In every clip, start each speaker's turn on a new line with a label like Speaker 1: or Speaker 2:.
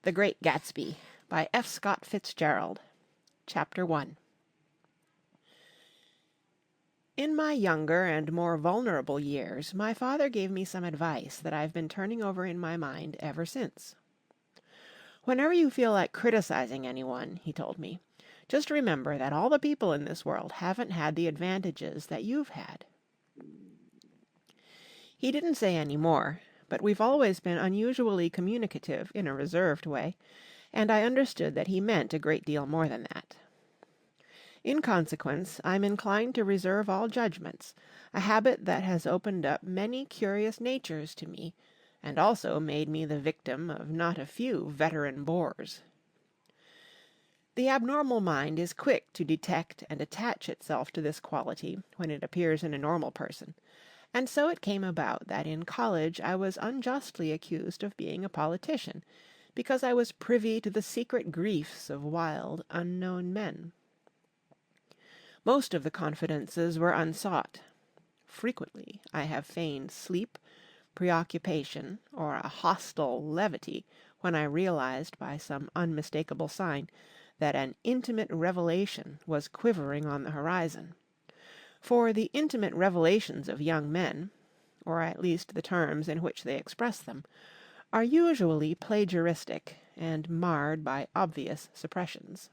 Speaker 1: The Great Gatsby by F. Scott Fitzgerald. Chapter 1. In my younger and more vulnerable years, my father gave me some advice that I've been turning over in my mind ever since. Whenever you feel like criticizing anyone, he told me, just remember that all the people in this world haven't had the advantages that you've had. He didn't say any more, but we've always been unusually communicative in a reserved way, and I understood that he meant a great deal more than that. In consequence, I'm inclined to reserve all judgments, a habit that has opened up many curious natures to me, and also made me the victim of not a few veteran bores. The abnormal mind is quick to detect and attach itself to this quality when it appears in a normal person, and so it came about that in college I was unjustly accused of being a politician, because I was privy to the secret griefs of wild, unknown men. Most of the confidences were unsought. Frequently I have feigned sleep, preoccupation, or a hostile levity when I realized by some unmistakable sign that an intimate revelation was quivering on the horizon. For the intimate revelations of young men, or at least the terms in which they express them, are usually plagiaristic and marred by obvious suppressions.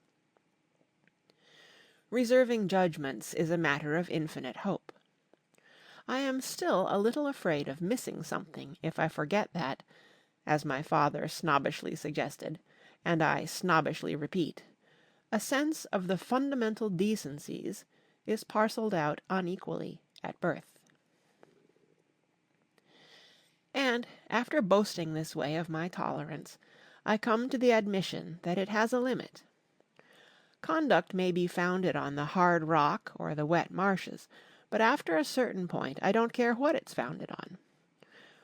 Speaker 1: Reserving judgments is a matter of infinite hope. I am still a little afraid of missing something if I forget that, as my father snobbishly suggested, and I snobbishly repeat, a sense of the fundamental decencies is parcelled out unequally at birth. And, after boasting this way of my tolerance, I come to the admission that it has a limit. Conduct may be founded on the hard rock or the wet marshes, but after a certain point I don't care what it's founded on.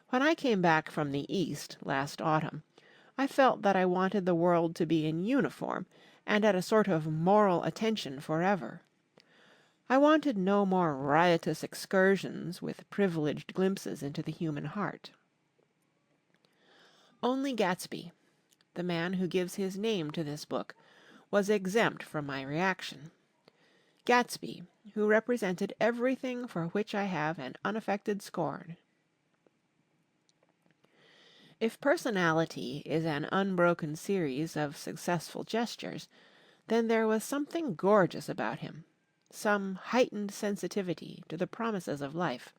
Speaker 1: When I came back from the East last autumn, I felt that I wanted the world to be in uniform and at a sort of moral attention forever. I wanted no more riotous excursions with privileged glimpses into the human heart. Only Gatsby, the man who gives his name to this book, was exempt from my reaction. Gatsby, who represented everything for which I have an unaffected scorn. If personality is an unbroken series of successful gestures, then there was something gorgeous about him, some heightened sensitivity to the promises of life,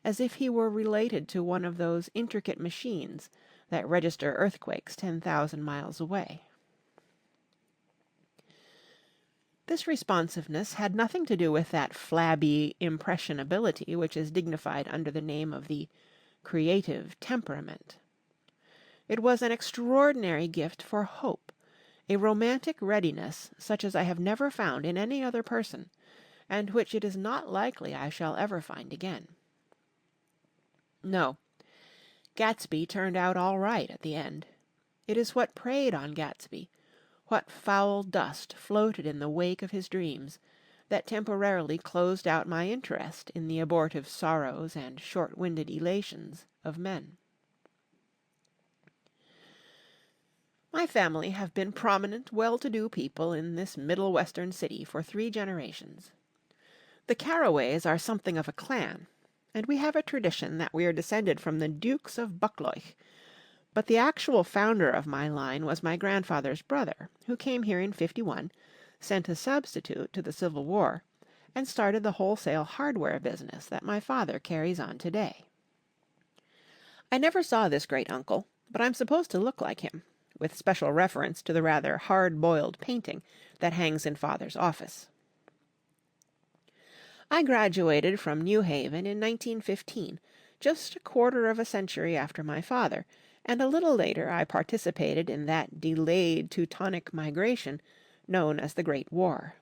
Speaker 1: as if he were related to one of those intricate machines that register earthquakes 10,000 miles away. This responsiveness had nothing to do with that flabby impressionability which is dignified under the name of the creative temperament. It was an extraordinary gift for hope, a romantic readiness such as I have never found in any other person, and which it is not likely I shall ever find again. No, Gatsby turned out all right at the end. It is what preyed on Gatsby, what foul dust floated in the wake of his dreams, that temporarily closed out my interest in the abortive sorrows and short-winded elations of men. My family have been prominent, well-to-do people in this middle western city for 3 generations. The Carraways are something of a clan, and we have a tradition that we are descended from the Dukes of Buccleuch, but the actual founder of my line was my grandfather's brother, who came here in '51, sent a substitute to the Civil War, and started the wholesale hardware business that my father carries on today. I never saw this great-uncle, but I'm supposed to look like him, with special reference to the rather hard-boiled painting that hangs in father's office. I graduated from New Haven in 1915, just a quarter of a century after my father, and a little later I participated in that delayed Teutonic migration known as the Great War.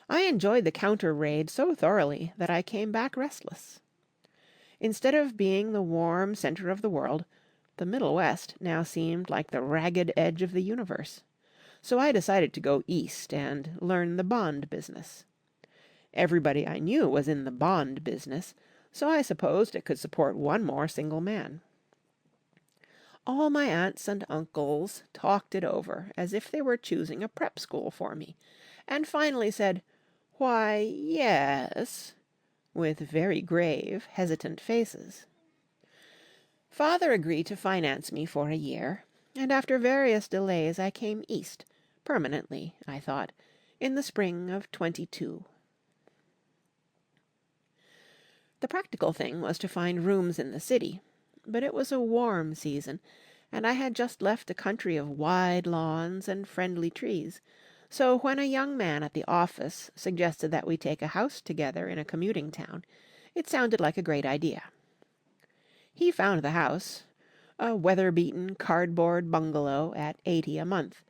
Speaker 1: I enjoyed the counter-raid so thoroughly that I came back restless. Instead of being the warm center of the world, the Middle West now seemed like the ragged edge of the universe, so I decided to go east and learn the bond business. Everybody I knew was in the bond business, so I supposed it could support one more single man. All my aunts and uncles talked it over as if they were choosing a prep school for me, and finally said, "Why, yes," with very grave, hesitant faces. Father agreed to finance me for a year, and after various delays I came East, permanently, I thought, in the spring of '22. The practical thing was to find rooms in the city, but it was a warm season, and I had just left a country of wide lawns and friendly trees, so when a young man at the office suggested that we take a house together in a commuting town, it sounded like a great idea. He found the house, a weather-beaten cardboard bungalow at $80 a month,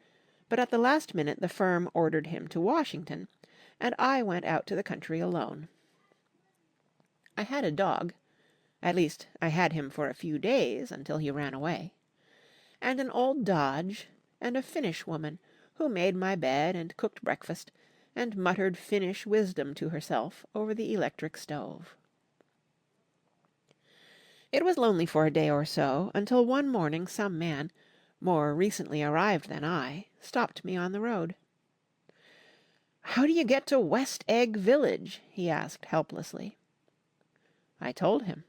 Speaker 1: but at the last minute the firm ordered him to Washington, and I went out to the country alone. I had a dog, at least I had him for a few days until he ran away, and an old Dodge, and a Finnish woman who made my bed and cooked breakfast, and muttered Finnish wisdom to herself over the electric stove. It was lonely for a day or so, until one morning some man, more recently arrived than I, stopped me on the road. "How do you get to West Egg Village?" he asked helplessly. I told him.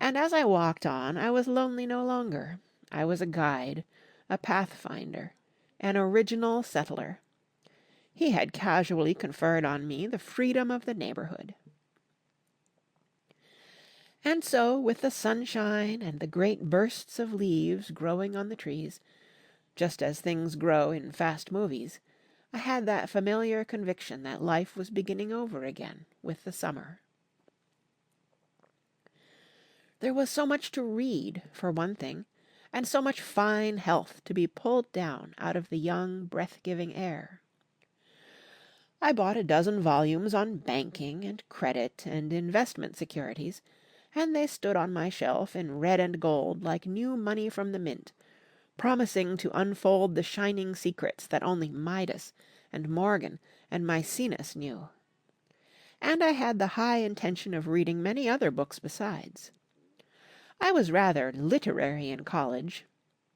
Speaker 1: And as I walked on, I was lonely no longer. I was a guide, a pathfinder, an original settler. He had casually conferred on me the freedom of the neighborhood. And so, with the sunshine and the great bursts of leaves growing on the trees, just as things grow in fast movies, I had that familiar conviction that life was beginning over again with the summer. There was so much to read, for one thing, and so much fine health to be pulled down out of the young, breath-giving air. I bought a dozen volumes on banking and credit and investment securities, and they stood on my shelf in red and gold like new money from the mint, promising to unfold the shining secrets that only Midas and Morgan and Maecenas knew. And I had the high intention of reading many other books besides. I was rather literary in college.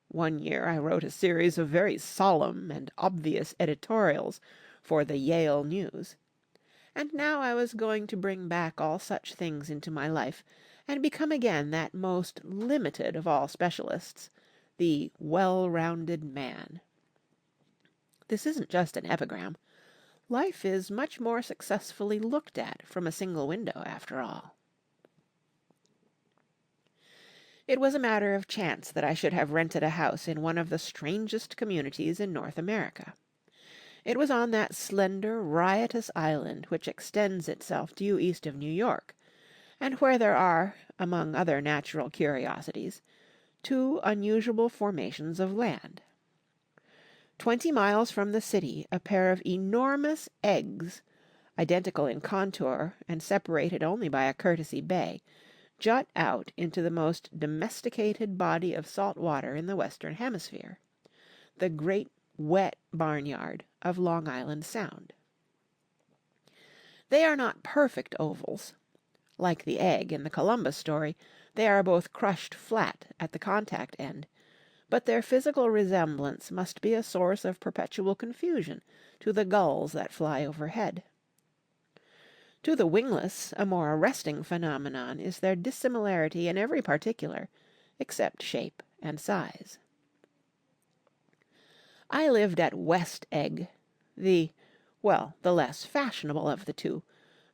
Speaker 1: One year I wrote a series of very solemn and obvious editorials for the Yale News. And now I was going to bring back all such things into my life and become again that most limited of all specialists, the well-rounded man. This isn't just an epigram. Life is much more successfully looked at from a single window, after all. It was a matter of chance that I should have rented a house in one of the strangest communities in North America. It was on that slender, riotous island which extends itself due east of New York, and where there are, among other natural curiosities, two unusual formations of land. 20 miles from the city a pair of enormous eggs, identical in contour and separated only by a courtesy bay, jut out into the most domesticated body of salt water in the Western Hemisphere, the great wet barnyard of Long Island Sound. They are not perfect ovals. Like the egg in the Columbus story, they are both crushed flat at the contact end, but their physical resemblance must be a source of perpetual confusion to the gulls that fly overhead. To the wingless, a more arresting phenomenon is their dissimilarity in every particular, except shape and size. I lived at West Egg, the less fashionable of the two,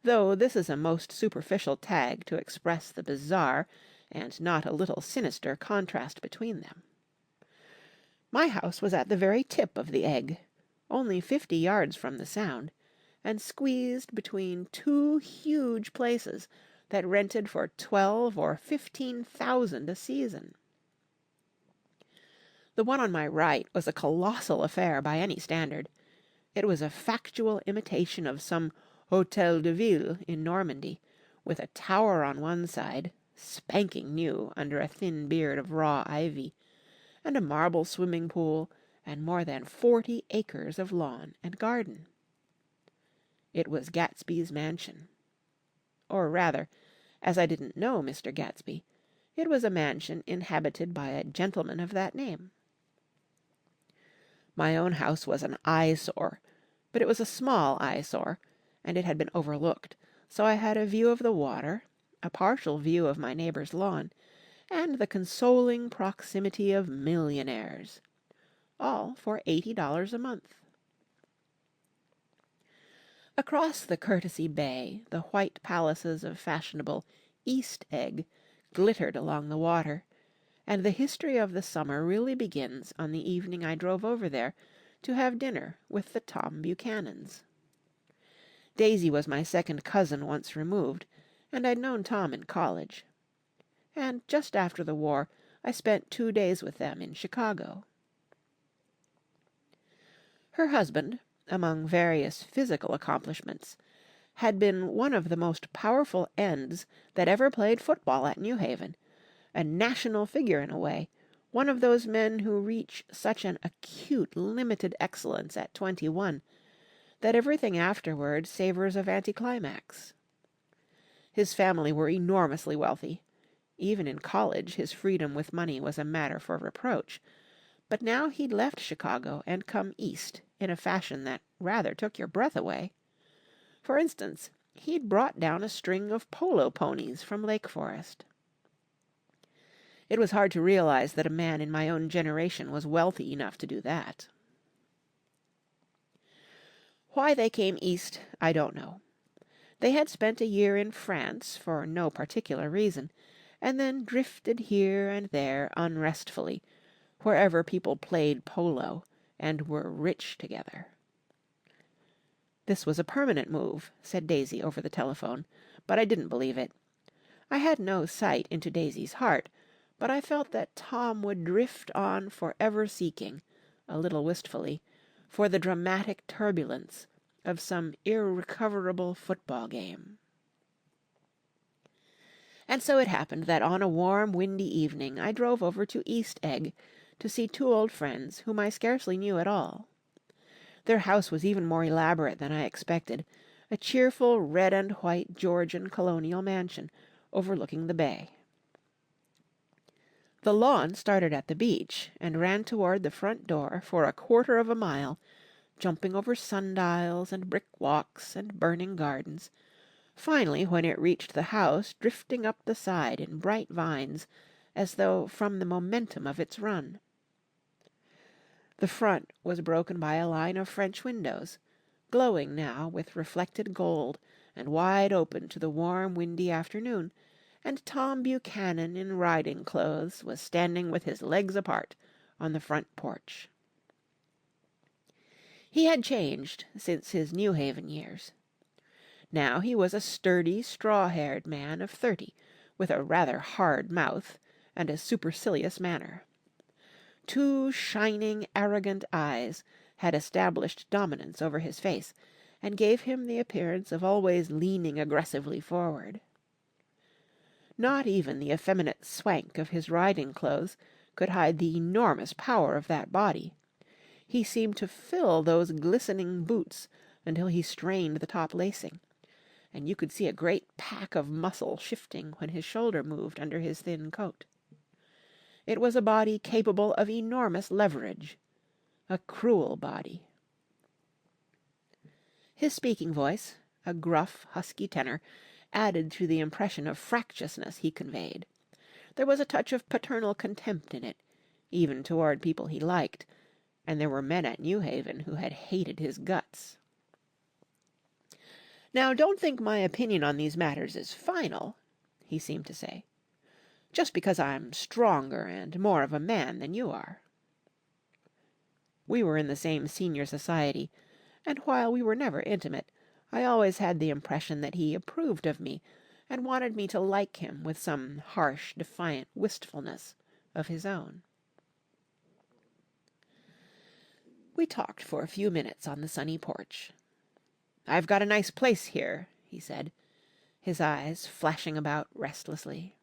Speaker 1: though this is a most superficial tag to express the bizarre and not a little sinister contrast between them. My house was at the very tip of the egg, only 50 yards from the Sound, and squeezed between two huge places that rented for $12,000 or $15,000 a season. The one on my right was a colossal affair by any standard. It was a factual imitation of some Hôtel de Ville in Normandy, with a tower on one side, spanking new under a thin beard of raw ivy, and a marble swimming pool, and more than 40 acres of lawn and garden. It was Gatsby's mansion. Or rather, as I didn't know Mr. Gatsby, It was a mansion inhabited by a gentleman of that name. My own house was an eyesore, but it was a small eyesore, and it had been overlooked, so I had a view of the water, a partial view of my neighbour's lawn, and the consoling proximity of millionaires, all for $80 a month. Across the Courtesy Bay, the white palaces of fashionable East Egg glittered along the water, and the history of the summer really begins on the evening I drove over there to have dinner with the Tom Buchanans. Daisy was my second cousin once removed, and I'd known Tom in college. And just after the war, I spent 2 days with them in Chicago. Her husband, among various physical accomplishments, had been one of the most powerful ends that ever played football at New Haven, a national figure in a way, one of those men who reach such an acute limited excellence at 21 that everything afterward savours of anticlimax. His family were enormously wealthy. Even in college his freedom with money was a matter for reproach, but now he'd left Chicago and come east in a fashion that rather took your breath away. For instance, he'd brought down a string of polo ponies from Lake Forest. It was hard to realize that a man in my own generation was wealthy enough to do that. Why they came east, I don't know. They had spent a year in France for no particular reason, and then drifted here and there unrestfully, wherever people played polo and were rich together. This was a permanent move, said Daisy over the telephone, but I didn't believe it. I had no sight into Daisy's heart, but I felt that Tom would drift on forever seeking, a little wistfully, for the dramatic turbulence of some irrecoverable football game. And so it happened that on a warm, windy evening I drove over to East Egg to see 2 old friends whom I scarcely knew at all. Their house was even more elaborate than I expected, a cheerful red and white Georgian colonial mansion overlooking the bay. The lawn started at the beach and ran toward the front door for a quarter of a mile, jumping over sundials and brick walks and burning gardens, finally, when it reached the house, drifting up the side in bright vines, as though from the momentum of its run. The front was broken by a line of French windows, glowing now with reflected gold and wide open to the warm, windy afternoon, and Tom Buchanan in riding clothes was standing with his legs apart on the front porch. He had changed since his New Haven years. Now he was a sturdy, straw-haired man of 30, with a rather hard mouth and a supercilious manner. 2 shining, arrogant eyes had established dominance over his face, and gave him the appearance of always leaning aggressively forward. Not even the effeminate swank of his riding clothes could hide the enormous power of that body. He seemed to fill those glistening boots until he strained the top lacing, and you could see a great pack of muscle shifting when his shoulder moved under his thin coat. It was a body capable of enormous leverage, a cruel body. His speaking voice, a gruff, husky tenor, added to the impression of fractiousness he conveyed. There was a touch of paternal contempt in it, even toward people he liked, and there were men at New Haven who had hated his guts. "Now, don't think my opinion on these matters is final," he seemed to say, "just because I'm stronger and more of a man than you are." We were in the same senior society, and while we were never intimate, I always had the impression that he approved of me and wanted me to like him with some harsh, defiant wistfulness of his own. We talked for a few minutes on the sunny porch. "I've got a nice place here," he said, his eyes flashing about restlessly.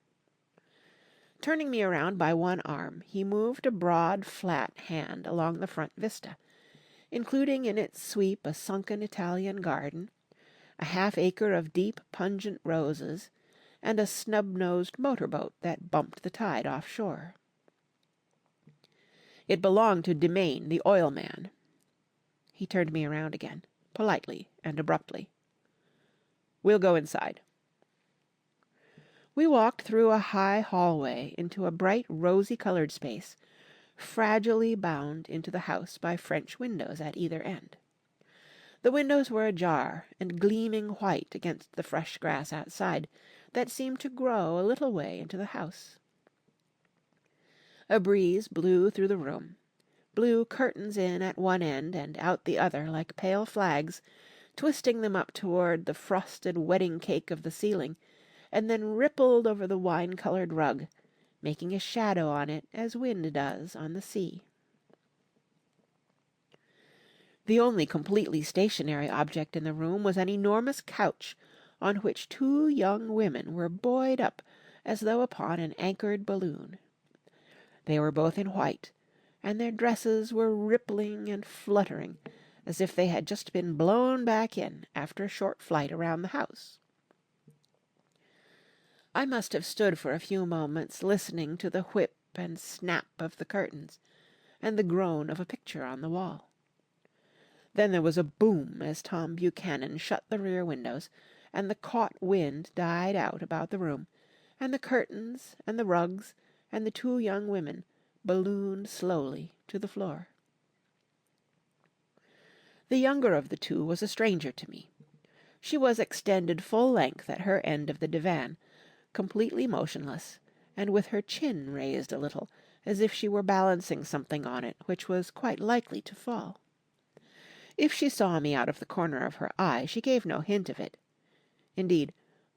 Speaker 1: Turning me around by one arm, he moved a broad, flat hand along the front vista, including in its sweep a sunken Italian garden, a half-acre of deep, pungent roses, and a snub-nosed motorboat that bumped the tide offshore. It belonged to Demain, the oil man. He turned me around again, politely and abruptly. "We'll go inside." We walked through a high hallway into a bright rosy-coloured space, fragilely bound into the house by French windows at either end. The windows were ajar and gleaming white against the fresh grass outside that seemed to grow a little way into the house. A breeze blew through the room, blew curtains in at one end and out the other like pale flags, twisting them up toward the frosted wedding cake of the ceiling, and then rippled over the wine-coloured rug, making a shadow on it as wind does on the sea. The only completely stationary object in the room was an enormous couch on which two young women were buoyed up as though upon an anchored balloon. They were both in white, and their dresses were rippling and fluttering as if they had just been blown back in after a short flight around the house. I must have stood for a few moments listening to the whip and snap of the curtains and the groan of a picture on the wall. Then there was a boom as Tom Buchanan shut the rear windows, and the caught wind died out about the room, and the curtains and the rugs and the two young women ballooned slowly to the floor. The younger of the two was a stranger to me. She was extended full length at her end of the divan, completely motionless, and with her chin raised a little, as if she were balancing something on it which was quite likely to fall. If she saw me out of the corner of her eye, she gave no hint of it. Indeed,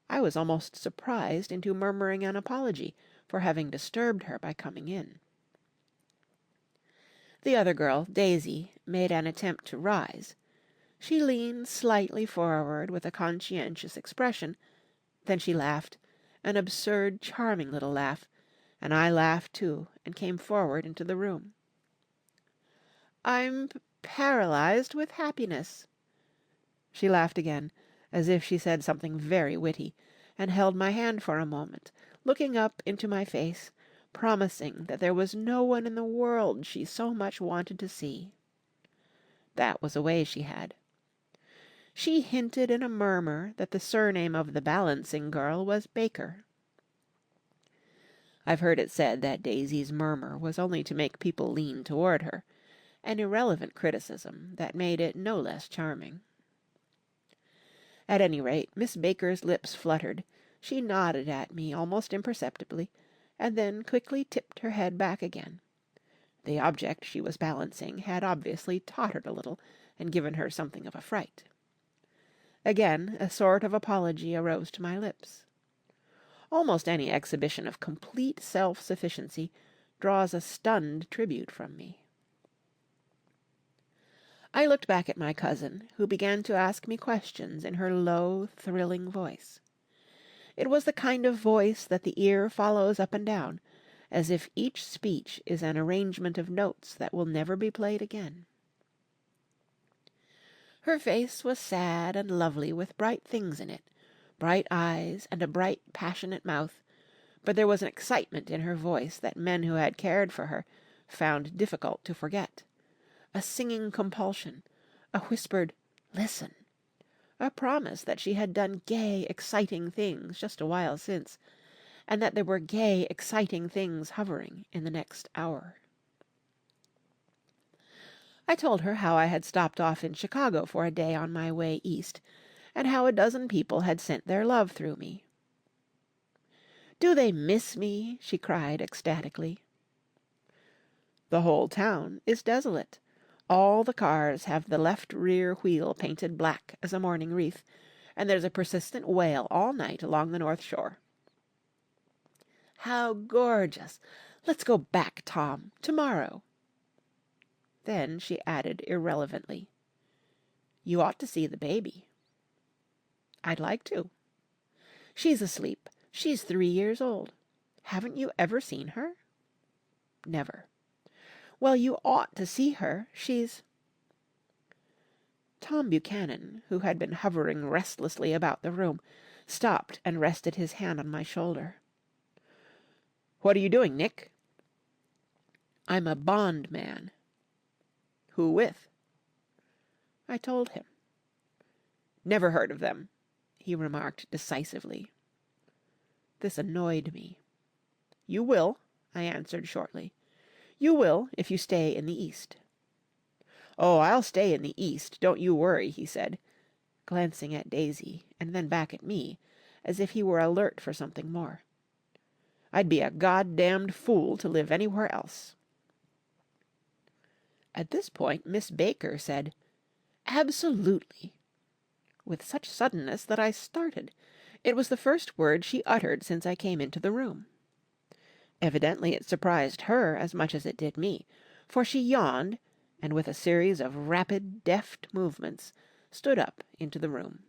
Speaker 1: I was almost surprised into murmuring an apology for having disturbed her by coming in. The other girl, Daisy, made an attempt to rise. She leaned slightly forward with a conscientious expression. Then she laughed, an absurd, charming little laugh, and I laughed too, and came forward into the room. "I'm paralyzed with happiness." She laughed again, as if she said something very witty, and held my hand for a moment, looking up into my face, promising that there was no one in the world she so much wanted to see. That was a way she had. She hinted in a murmur that the surname of the balancing girl was Baker. I've heard it said that Daisy's murmur was only to make people lean toward her, an irrelevant criticism that made it no less charming. At any rate, Miss Baker's lips fluttered, she nodded at me almost imperceptibly, and then quickly tipped her head back again. The object she was balancing had obviously tottered a little and given her something of a fright. Again a sort of apology arose to my lips. Almost any exhibition of complete self-sufficiency draws a stunned tribute from me. I looked back at my cousin, who began to ask me questions in her low, thrilling voice. It was the kind of voice that the ear follows up and down, as if each speech is an arrangement of notes that will never be played again. Her face was sad and lovely with bright things in it, bright eyes and a bright, passionate mouth, but there was an excitement in her voice that men who had cared for her found difficult to forget. A singing compulsion, a whispered "Listen," a promise that she had done gay, exciting things just a while since, and that there were gay, exciting things hovering in the next hour. I told her how I had stopped off in Chicago for a day on my way east, and how a dozen people had sent their love through me. "Do they miss me?" she cried ecstatically. "The whole town is desolate. All the cars have the left rear wheel painted black as a mourning wreath, and there's a persistent wail all night along the North Shore." "How gorgeous! Let's go back, Tom, tomorrow." Then she added irrelevantly, "You ought to see the baby." "I'd like to." "She's asleep. She's 3 years old. Haven't you ever seen her?" "Never." "Well, you ought to see her. She's—" Tom Buchanan, who had been hovering restlessly about the room, stopped and rested his hand on my shoulder. "What are you doing, Nick?" "I'm a bondman." "Who with?" I told him. "Never heard of them," he remarked decisively. This annoyed me. "You will," I answered shortly. "You will if you stay in the East." "Oh, I'll stay in the East, don't you worry," he said, glancing at Daisy and then back at me, as if he were alert for something more. "I'd be a goddamned fool to live anywhere else." At this point Miss Baker said, "Absolutely," with such suddenness that I started. It was the first word she uttered since I came into the room. Evidently it surprised her as much as it did me, for she yawned, and with a series of rapid, deft movements, stood up into the room.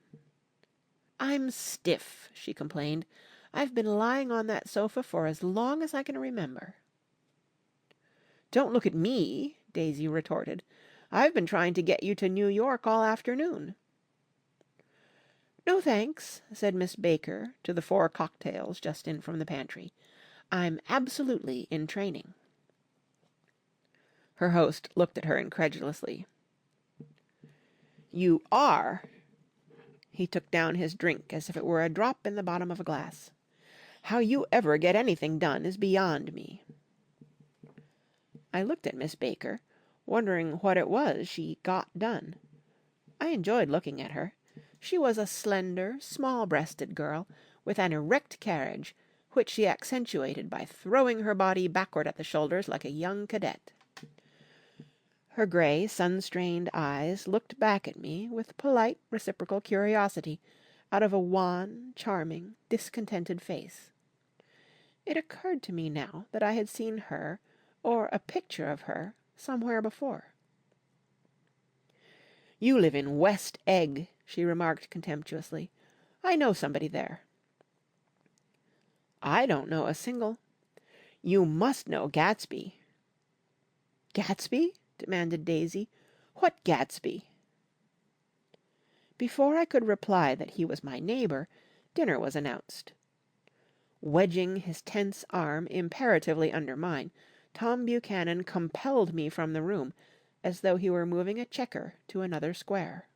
Speaker 1: "I'm stiff," she complained. "I've been lying on that sofa for as long as I can remember." "Don't look at me," Daisy retorted. "I've been trying to get you to New York all afternoon." "No, thanks," said Miss Baker to the 4 cocktails just in from the pantry. "I'm absolutely in training." Her host looked at her incredulously. "You are?" He took down his drink as if it were a drop in the bottom of a glass. "How you ever get anything done is beyond me." I looked at Miss Baker, wondering what it was she got done. I enjoyed looking at her. She was a slender, small-breasted girl, with an erect carriage, which she accentuated by throwing her body backward at the shoulders like a young cadet. Her grey, sun-strained eyes looked back at me with polite, reciprocal curiosity out of a wan, charming, discontented face. It occurred to me now that I had seen her, or a picture of her, somewhere before. "You live in West Egg," she remarked contemptuously. "I know somebody there." "I don't know a single—" "You must know Gatsby." "Gatsby?" demanded Daisy. "What Gatsby?" Before I could reply that he was my neighbour, dinner was announced. Wedging his tense arm imperatively under mine, Tom Buchanan compelled me from the room, as though he were moving a checker to another square.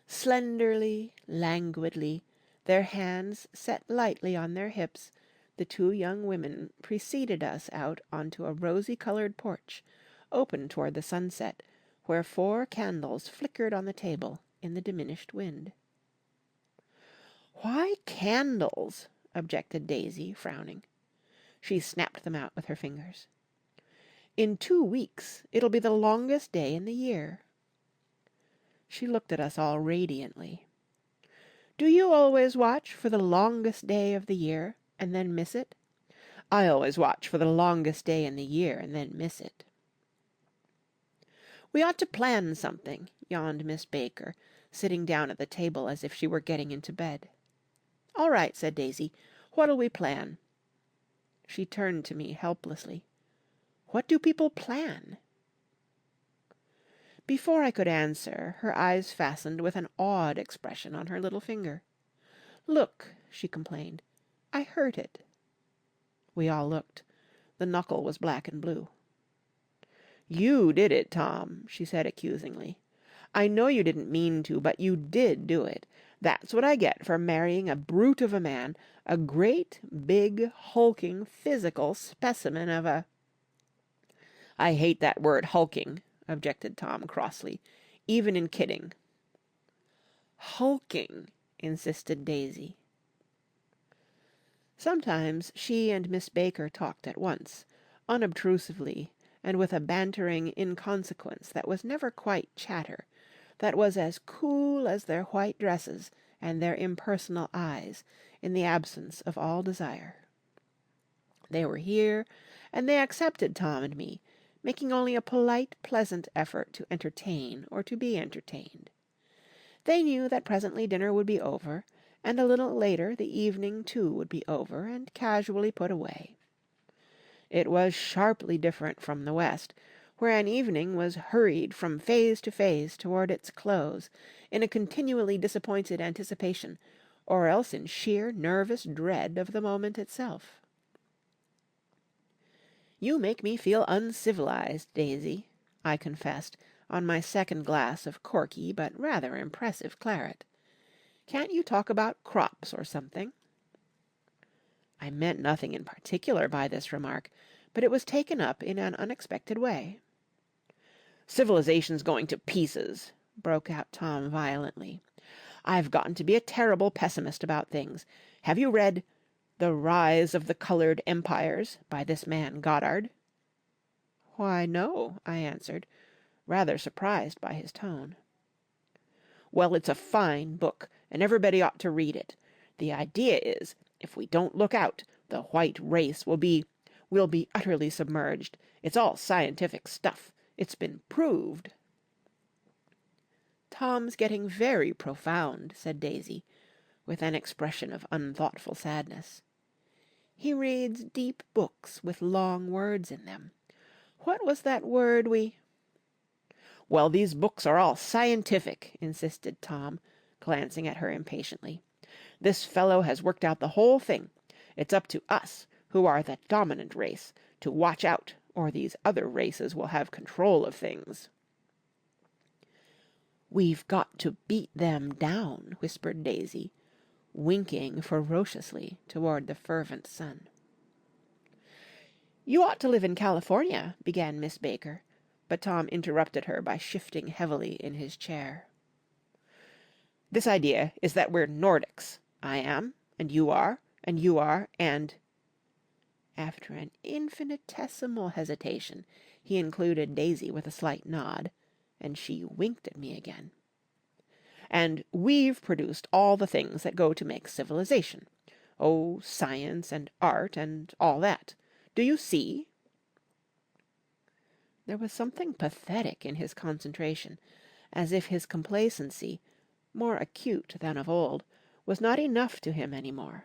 Speaker 1: Slenderly, languidly, their hands set lightly on their hips, the 2 young women preceded us out onto a rosy-coloured porch, open toward the sunset, where 4 candles flickered on the table in the diminished wind. "Why candles?" objected Daisy, frowning. She snapped them out with her fingers. "In 2 weeks it'll be the longest day in the year." She looked at us all radiantly. "Do you always watch for the longest day of the year and then miss it? I always watch for the longest day in the year and then miss it." "We ought to plan something," yawned Miss Baker, sitting down at the table as if she were getting into bed. "All right," said Daisy. "What'll we plan?" She turned to me helplessly. "What do people plan?" Before I could answer, her eyes fastened with an awed expression on her little finger. "Look," she complained. "I hurt it." We all looked. The knuckle was black and blue. "You did it, Tom," she said accusingly. "I know you didn't mean to, but you did do it. That's what I get for marrying a brute of a man, a great, big, hulking, physical specimen of a—" "I hate that word hulking," objected Tom crossly, "even in kidding." "Hulking," insisted Daisy. Sometimes she and Miss Baker talked at once, unobtrusively and with a bantering inconsequence that was never quite chatter, that was as cool as their white dresses and their impersonal eyes in the absence of all desire. They were here, and they accepted Tom and me, making only a polite, pleasant effort to entertain or to be entertained. They knew that presently dinner would be over, and a little later the evening too would be over and casually put away. It was sharply different from the West, where an evening was hurried from phase to phase toward its close, in a continually disappointed anticipation, or else in sheer nervous dread of the moment itself. "You make me feel uncivilized, Daisy," I confessed, on my second glass of corky but rather impressive claret. "Can't you talk about crops or something?" I meant nothing in particular by this remark, but it was taken up in an unexpected way. "Civilization's going to pieces," broke out Tom violently. "I've gotten to be a terrible pessimist about things. Have you read The Rise of the Coloured Empires by this man Goddard?" "Why, no," I answered, rather surprised by his tone. "Well, it's a fine book, and everybody ought to read it. The idea is, if we don't look out, the white race will be utterly submerged. It's all scientific stuff. It's been proved." "Tom's getting very profound," said Daisy, with an expression of unthoughtful sadness. "He reads deep books with long words in them. What was that word we—" "Well, these books are all scientific," insisted Tom, glancing at her impatiently. "This fellow has worked out the whole thing. It's up to us, who are the dominant race, to watch out, or these other races will have control of things." "We've got to beat them down," whispered Daisy, winking ferociously toward the fervent sun. "You ought to live in California," began Miss Baker, but Tom interrupted her by shifting heavily in his chair. "This idea is that we're Nordics. I am, and you are, and you are, and—" After an infinitesimal hesitation, he included Daisy with a slight nod, and she winked at me again. "And we've produced all the things that go to make civilization. Oh, science and art and all that. Do you see?" There was something pathetic in his concentration, as if his complacency, more acute than of old, was not enough to him any more.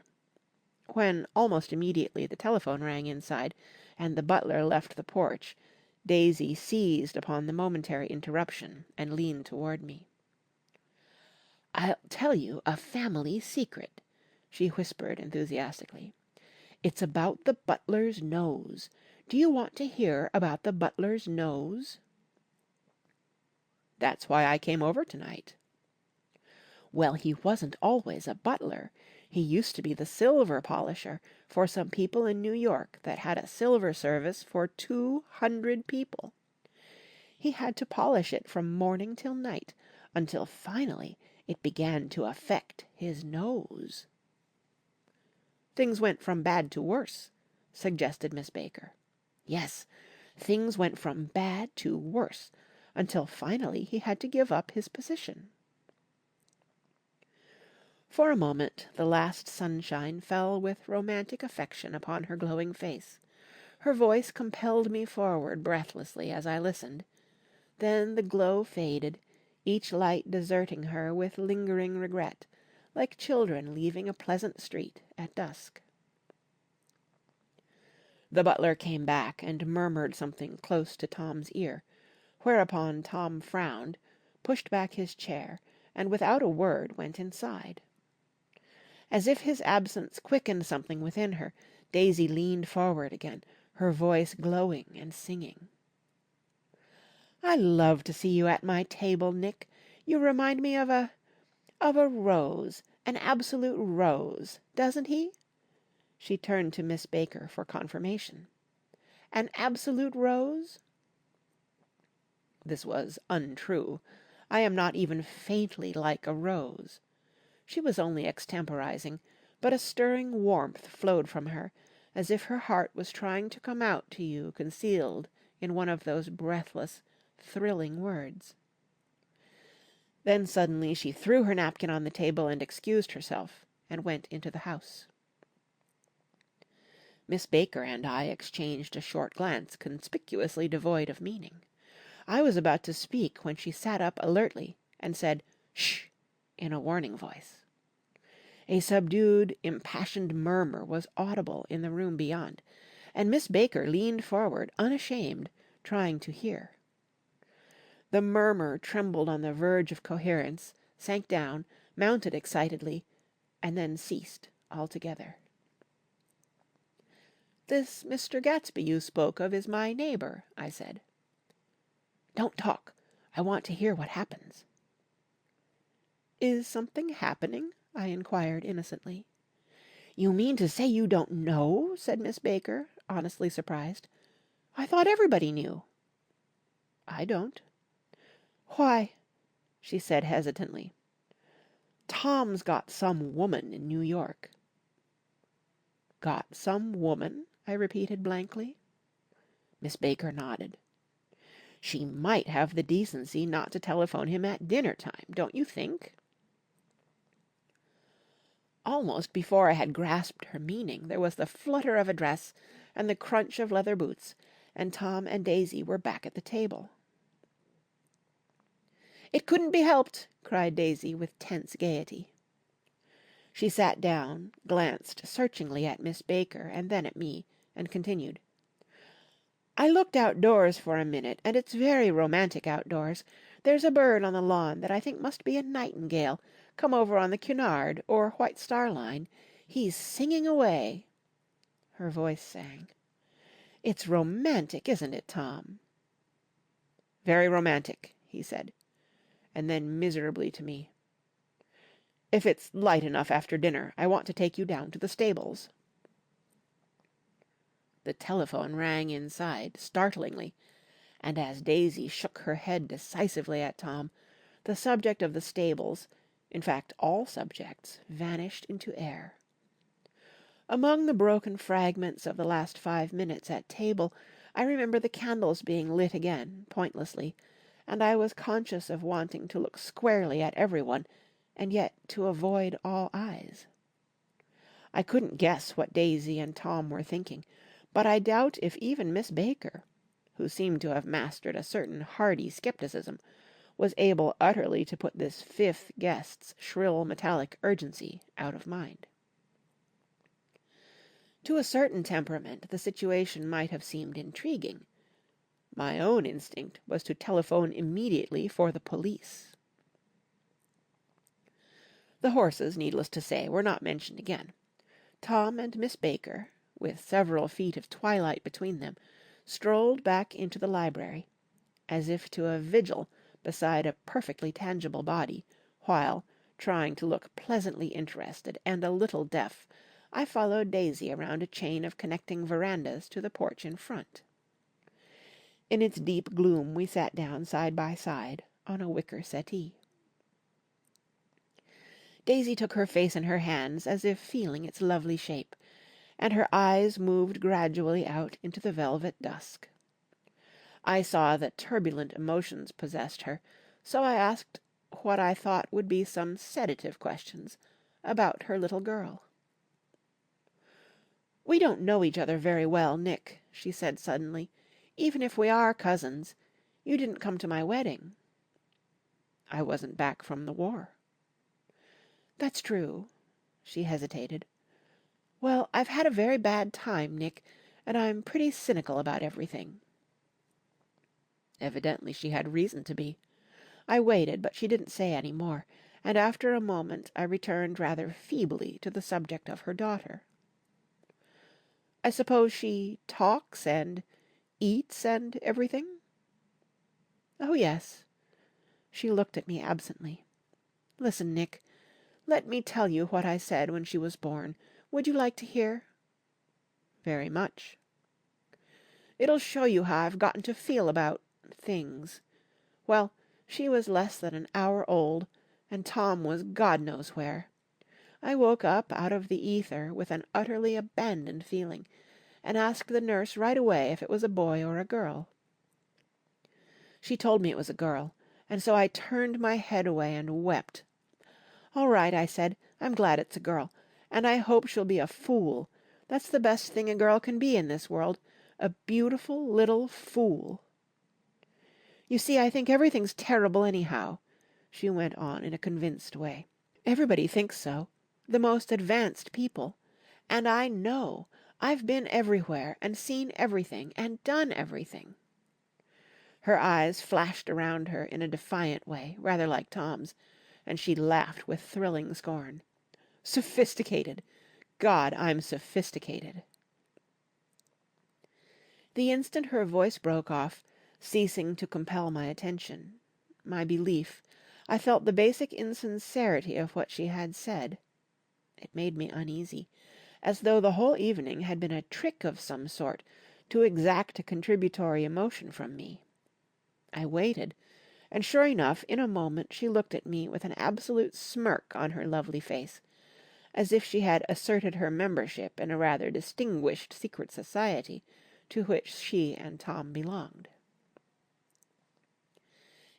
Speaker 1: When, almost immediately, the telephone rang inside, and the butler left the porch, Daisy seized upon the momentary interruption and leaned toward me. "I'll tell you a family secret," she whispered enthusiastically. "It's about the butler's nose. Do you want to hear about the butler's nose?" "That's why I came over tonight." "Well, he wasn't always a butler. He used to be the silver polisher for some people in New York that had a silver service for 200 people. He had to polish it from morning till night, until finally it began to affect his nose." "Things went from bad to worse," suggested Miss Baker. "Yes, things went from bad to worse, until finally he had to give up his position." For a moment the last sunshine fell with romantic affection upon her glowing face. Her voice compelled me forward breathlessly as I listened. Then the glow faded, each light deserting her with lingering regret, like children leaving a pleasant street at dusk. The butler came back and murmured something close to Tom's ear, whereupon Tom frowned, pushed back his chair, and without a word went inside. As if his absence quickened something within her, Daisy leaned forward again, her voice glowing and singing. "I love to see you at my table, Nick. You remind me of a rose, an absolute rose, doesn't he?" She turned to Miss Baker for confirmation. "An absolute rose?" This was untrue. I am not even faintly like a rose. She was only extemporizing, but a stirring warmth flowed from her, as if her heart was trying to come out to you concealed in one of those breathless, thrilling words. Then suddenly she threw her napkin on the table and excused herself, and went into the house. Miss Baker and I exchanged a short glance conspicuously devoid of meaning. I was about to speak when she sat up alertly and said, "Shh!" in a warning voice. A subdued, impassioned murmur was audible in the room beyond, and Miss Baker leaned forward unashamed, trying to hear. The murmur trembled on the verge of coherence, sank down, mounted excitedly, and then ceased altogether. "This Mr. Gatsby you spoke of is my neighbour," I said. "Don't talk. I want to hear what happens." "Is something happening?" I inquired innocently. "You mean to say you don't know?" said Miss Baker, honestly surprised. "I thought everybody knew." "I don't." "Why," she said hesitantly, "Tom's got some woman in New York." "Got some woman?" I repeated blankly. Miss Baker nodded. "She might have the decency not to telephone him at dinner time, don't you think?" Almost before I had grasped her meaning, there was the flutter of a dress and the crunch of leather boots, and Tom and Daisy were back at the table. "It couldn't be helped!" cried Daisy with tense gaiety. She sat down, glanced searchingly at Miss Baker and then at me, and continued. "I looked outdoors for a minute, and it's very romantic outdoors. There's a bird on the lawn that I think must be a nightingale, come over on the Cunard or White Star Line. He's singing away." Her voice sang. "It's romantic, isn't it, Tom?" "Very romantic," he said, and then miserably to me, "If it's light enough after dinner, I want to take you down to the stables." The telephone rang inside, startlingly, and as Daisy shook her head decisively at Tom, the subject of the stables, in fact all subjects, vanished into air. Among the broken fragments of the last 5 minutes at table, I remember the candles being lit again, pointlessly, and I was conscious of wanting to look squarely at everyone, and yet to avoid all eyes. I couldn't guess what Daisy and Tom were thinking, but I doubt if even Miss Baker, who seemed to have mastered a certain hardy skepticism, was able utterly to put this fifth guest's shrill metallic urgency out of mind. To a certain temperament the situation might have seemed intriguing. My own instinct was to telephone immediately for the police. The horses, needless to say, were not mentioned again. Tom and Miss Baker, with several feet of twilight between them, strolled back into the library, as if to a vigil beside a perfectly tangible body, while, trying to look pleasantly interested and a little deaf, I followed Daisy around a chain of connecting verandas to the porch in front. In its deep gloom we sat down side by side on a wicker settee. Daisy took her face in her hands as if feeling its lovely shape, and her eyes moved gradually out into the velvet dusk. I saw that turbulent emotions possessed her, so I asked what I thought would be some sedative questions about her little girl. "We don't know each other very well, Nick," she said suddenly. "Even if we are cousins, you didn't come to my wedding." "I wasn't back from the war." "That's true." She hesitated. "Well, I've had a very bad time, Nick, and I'm pretty cynical about everything." Evidently she had reason to be. I waited, but she didn't say any more, and after a moment I returned rather feebly to the subject of her daughter. "I suppose she talks and eats and everything?" "Oh, yes." She looked at me absently. "Listen, Nick. Let me tell you what I said when she was born. Would you like to hear?" "Very much." "It'll show you how I've gotten to feel about things. Well, she was less than an hour old, and Tom was God knows where. I woke up out of the ether with an utterly abandoned feeling, and asked the nurse right away if it was a boy or a girl. She told me it was a girl, and so I turned my head away and wept. 'All right,' I said, 'I'm glad it's a girl, and I hope she'll be a fool. That's the best thing a girl can be in this world, a beautiful little fool.' You see, I think everything's terrible anyhow," she went on in a convinced way. "Everybody thinks so, the most advanced people. And I know. I've been everywhere and seen everything and done everything. Her eyes flashed around her in a defiant way, rather like Tom's, and she laughed with thrilling scorn. Sophisticated! God, I'm sophisticated! The instant her voice broke off, ceasing to compel my attention, my belief, I felt the basic insincerity of what she had said. It made me uneasy, as though the whole evening had been a trick of some sort to exact a contributory emotion from me. I waited, and sure enough, in a moment she looked at me with an absolute smirk on her lovely face, as if she had asserted her membership in a rather distinguished secret society to which she and Tom belonged.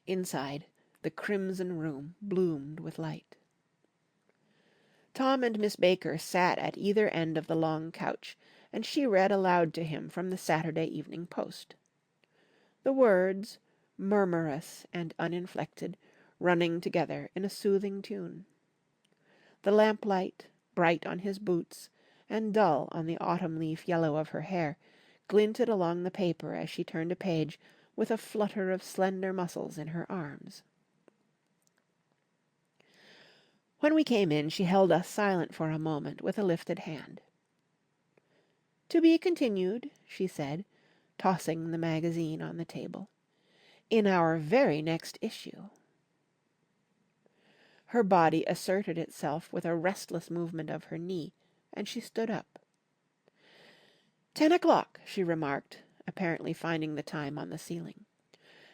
Speaker 1: Inside, the crimson room bloomed with light. Tom and Miss Baker sat at either end of the long couch, and she read aloud to him from the Saturday Evening Post. The words, murmurous and uninflected, running together in a soothing tune. The lamplight, bright on his boots, and dull on the autumn leaf yellow of her hair, glinted along the paper as she turned a page with a flutter of slender muscles in her arms. When we came in, she held us silent for a moment with a lifted hand. "To be continued," she said, tossing the magazine on the table, "in our very next issue." Her body asserted itself with a restless movement of her knee, and she stood up. 10 o'clock, she remarked, apparently finding the time on the ceiling.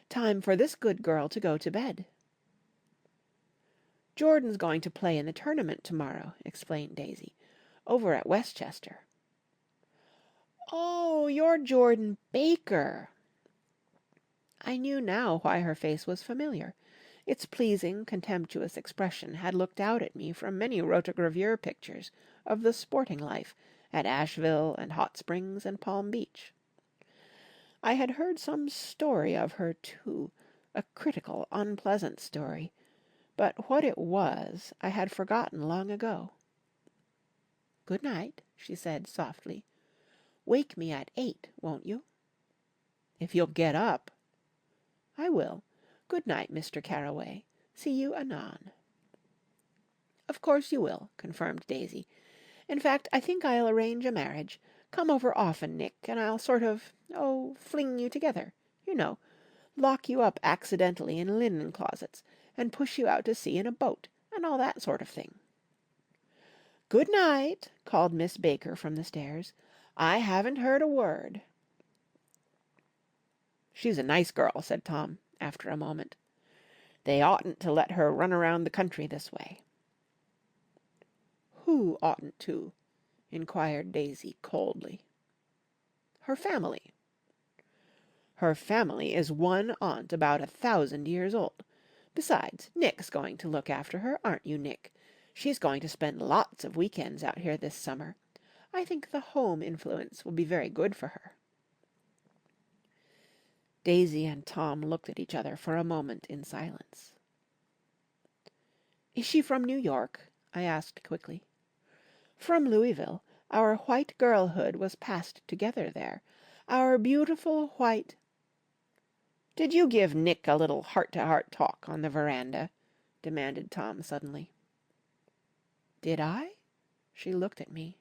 Speaker 1: "Time for this good girl to go to bed." "Jordan's going to play in the tournament tomorrow," explained Daisy, "over at Westchester." "Oh, you're Jordan Baker!" I knew now why her face was familiar. Its pleasing, contemptuous expression had looked out at me from many rotogravure pictures of the sporting life at Asheville and Hot Springs and Palm Beach. I had heard some story of her, too, a critical, unpleasant story, but what it was I had forgotten long ago. "Good night," she said softly. "Wake me at 8, won't you?" "If you'll get up." "I will. Good night, Mr. Carroway. See you anon." "Of course you will," confirmed Daisy. "In fact, I think I'll arrange a marriage. Come over often, Nick, and I'll sort of, fling you together. You know, lock you up accidentally in linen closets, and push you out to sea in a boat, and all that sort of thing." "Good night," called Miss Baker from the stairs. "I haven't heard a word." "She's a nice girl," said Tom, after a moment. "They oughtn't to let her run around the country this way." "Who oughtn't to?" inquired Daisy coldly. "Her family." "Her family is one aunt about 1,000 years old. Besides, Nick's going to look after her, aren't you, Nick? She's going to spend lots of weekends out here this summer. I think the home influence will be very good for her." Daisy and Tom looked at each other for a moment in silence. "Is she from New York?" I asked quickly. "From Louisville. Our white girlhood was passed together there. Our beautiful white—" "Did you give Nick a little heart-to-heart talk on the veranda?" demanded Tom suddenly. "Did I?" She looked at me.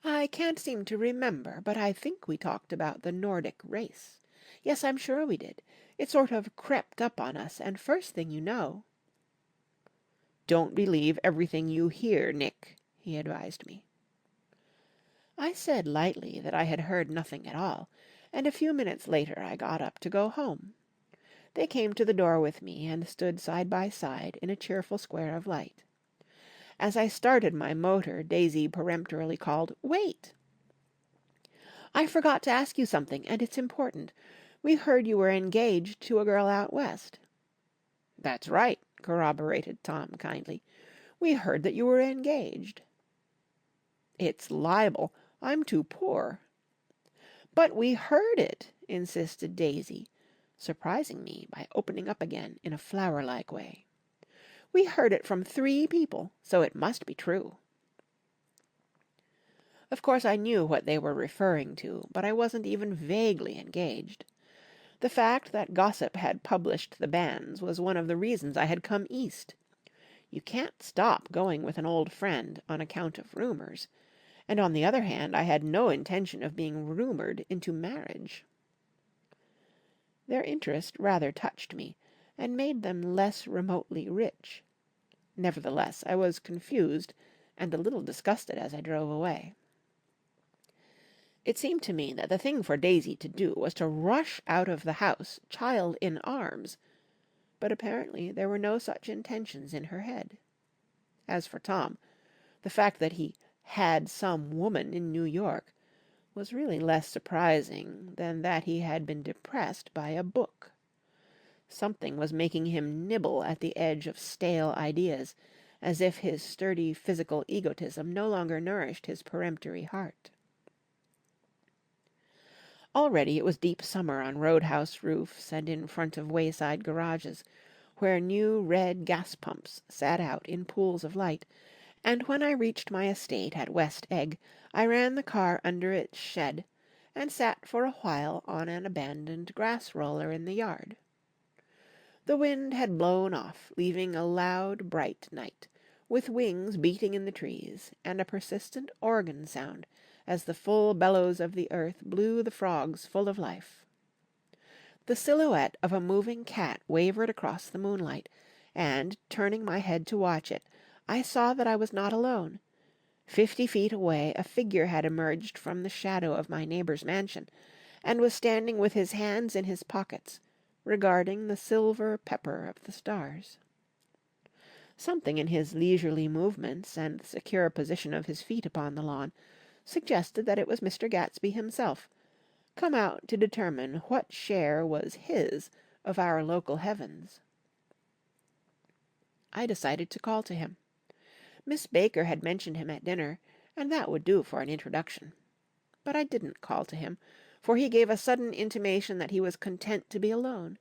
Speaker 1: "I can't seem to remember, but I think we talked about the Nordic race. Yes, I'm sure we did. It sort of crept up on us, and first thing you know—" "Don't believe everything you hear, Nick," he advised me. I said lightly that I had heard nothing at all, and a few minutes later I got up to go home. They came to the door with me and stood side by side in a cheerful square of light. As I started my motor, Daisy peremptorily called, "Wait!" "I forgot to ask you something, and it's important. We heard you were engaged to a girl out west." "That's right," corroborated Tom kindly. "We heard that you were engaged." "It's libel. I'm too poor." "But we heard it," insisted Daisy, surprising me by opening up again in a flower-like way. "We heard it from 3 people, so it must be true." Of course I knew what they were referring to, but I wasn't even vaguely engaged. The fact that gossip had published the banns was one of the reasons I had come East. You can't stop going with an old friend on account of rumours, and on the other hand I had no intention of being rumoured into marriage. Their interest rather touched me, and made them less remotely rich. Nevertheless, I was confused and a little disgusted as I drove away. It seemed to me that the thing for Daisy to do was to rush out of the house, child in arms, but apparently there were no such intentions in her head. As for Tom, the fact that he had some woman in New York was really less surprising than that he had been depressed by a book. Something was making him nibble at the edge of stale ideas, as if his sturdy physical egotism no longer nourished his peremptory heart. Already it was deep summer on roadhouse roofs and in front of wayside garages, where new red gas pumps sat out in pools of light, and when I reached my estate at West Egg, I ran the car under its shed, and sat for a while on an abandoned grass roller in the yard. The wind had blown off, leaving a loud, bright night, with wings beating in the trees, and a persistent organ sound as the full bellows of the earth blew the frogs full of life. The silhouette of a moving cat wavered across the moonlight, and, turning my head to watch it, I saw that I was not alone. 50 feet away a figure had emerged from the shadow of my neighbour's mansion, and was standing with his hands in his pockets, regarding the silver pepper of the stars. Something in his leisurely movements and the secure position of his feet upon the lawn suggested that it was Mr. Gatsby himself, come out to determine what share was his of our local heavens. I decided to call to him. Miss Baker had mentioned him at dinner, and that would do for an introduction. But I didn't call to him, for he gave a sudden intimation that he was content to be alone.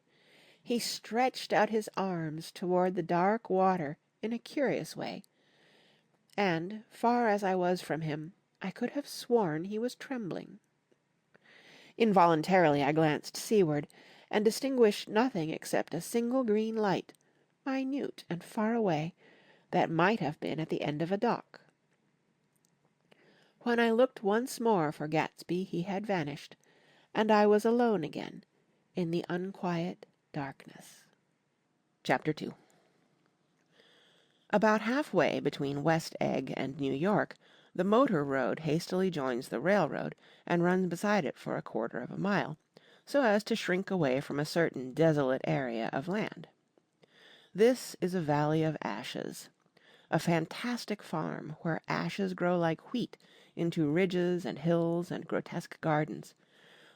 Speaker 1: He stretched out his arms toward the dark water in a curious way, and, far as I was from him, I could have sworn he was trembling. Involuntarily I glanced seaward, and distinguished nothing except a single green light, minute and far away, that might have been at the end of a dock. When I looked once more for Gatsby, he had vanished, and I was alone again in the unquiet darkness. Chapter 2. About halfway between West Egg and New York, the motor road hastily joins the railroad and runs beside it for 1/4 of a mile, so as to shrink away from a certain desolate area of land. This is a valley of ashes, a fantastic farm where ashes grow like wheat into ridges and hills and grotesque gardens,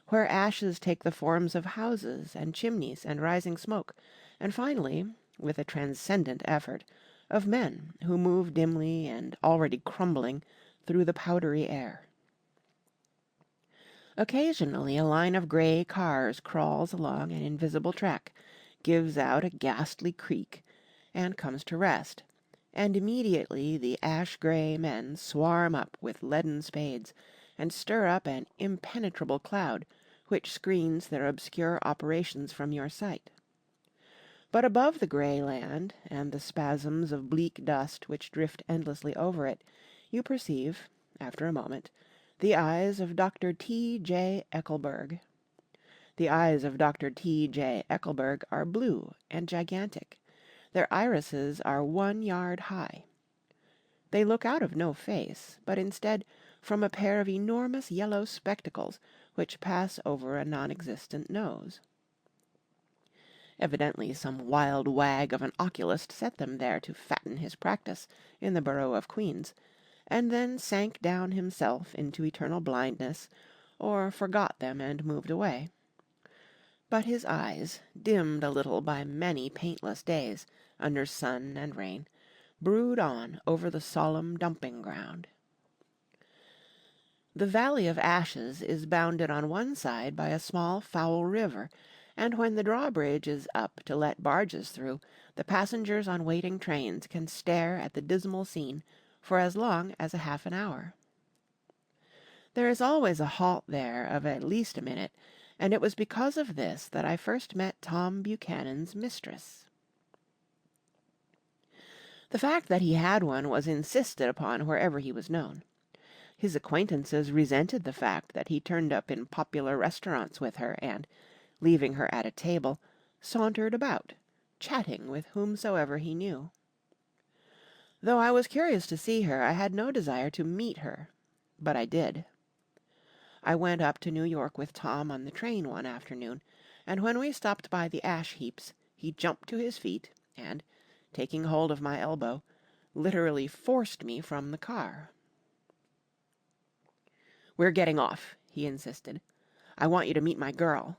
Speaker 1: where ashes take the forms of houses and chimneys and rising smoke, and finally, with a transcendent effort, of men who move dimly and already crumbling through the powdery air. Occasionally a line of grey cars crawls along an invisible track, gives out a ghastly creak, and comes to rest, and immediately the ash-grey men swarm up with leaden spades, and stir up an impenetrable cloud, which screens their obscure operations from your sight. But above the grey land, and the spasms of bleak dust which drift endlessly over it, you perceive, after a moment, the eyes of Dr. T. J. Eckelberg. The eyes of Dr. T. J. Eckelberg are blue and gigantic. Their irises are 1 yard high. They look out of no face, but instead from a pair of enormous yellow spectacles which pass over a non-existent nose. Evidently some wild wag of an oculist set them there to fatten his practice in the borough of Queens, and then sank down himself into eternal blindness, or forgot them and moved away. But his eyes, dimmed a little by many paintless days, under sun and rain, brood on over the solemn dumping-ground. The Valley of Ashes is bounded on one side by a small foul river, and when the drawbridge is up to let barges through, the passengers on waiting trains can stare at the dismal scene for as long as a half an hour. There is always a halt there of at least a minute, and it was because of this that I first met Tom Buchanan's mistress. The fact that he had one was insisted upon wherever he was known. His acquaintances resented the fact that he turned up in popular restaurants with her and, leaving her at a table, sauntered about, chatting with whomsoever he knew. Though I was curious to see her, I had no desire to meet her, but I did. I went up to New York with Tom on the train one afternoon, and when we stopped by the ash heaps, he jumped to his feet and, taking hold of my elbow, literally forced me from the car. "We're getting off," he insisted. "I want you to meet my girl."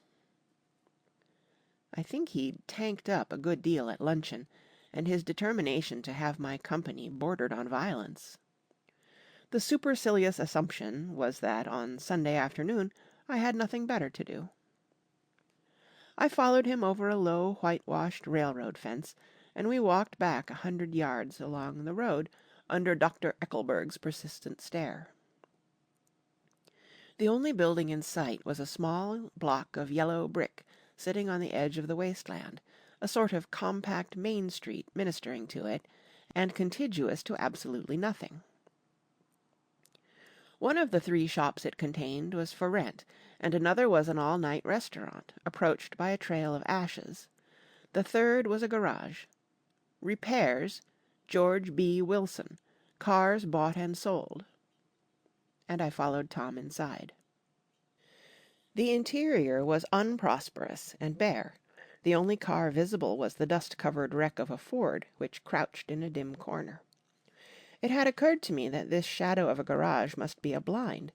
Speaker 1: I think he'd tanked up a good deal at luncheon, and his determination to have my company bordered on violence. The supercilious assumption was that on Sunday afternoon I had nothing better to do. I followed him over a low whitewashed railroad fence, and we walked back 100 yards along the road under Dr. Eckelberg's persistent stare. The only building in sight was a small block of yellow brick sitting on the edge of the wasteland, a sort of compact Main Street ministering to it, and contiguous to absolutely nothing. One of the 3 shops it contained was for rent, and another was an all-night restaurant, approached by a trail of ashes. The third was a garage. Repairs, George B. Wilson, cars bought and sold. And I followed Tom inside. The interior was unprosperous and bare. The only car visible was the dust-covered wreck of a Ford, which crouched in a dim corner. It had occurred to me that this shadow of a garage must be a blind,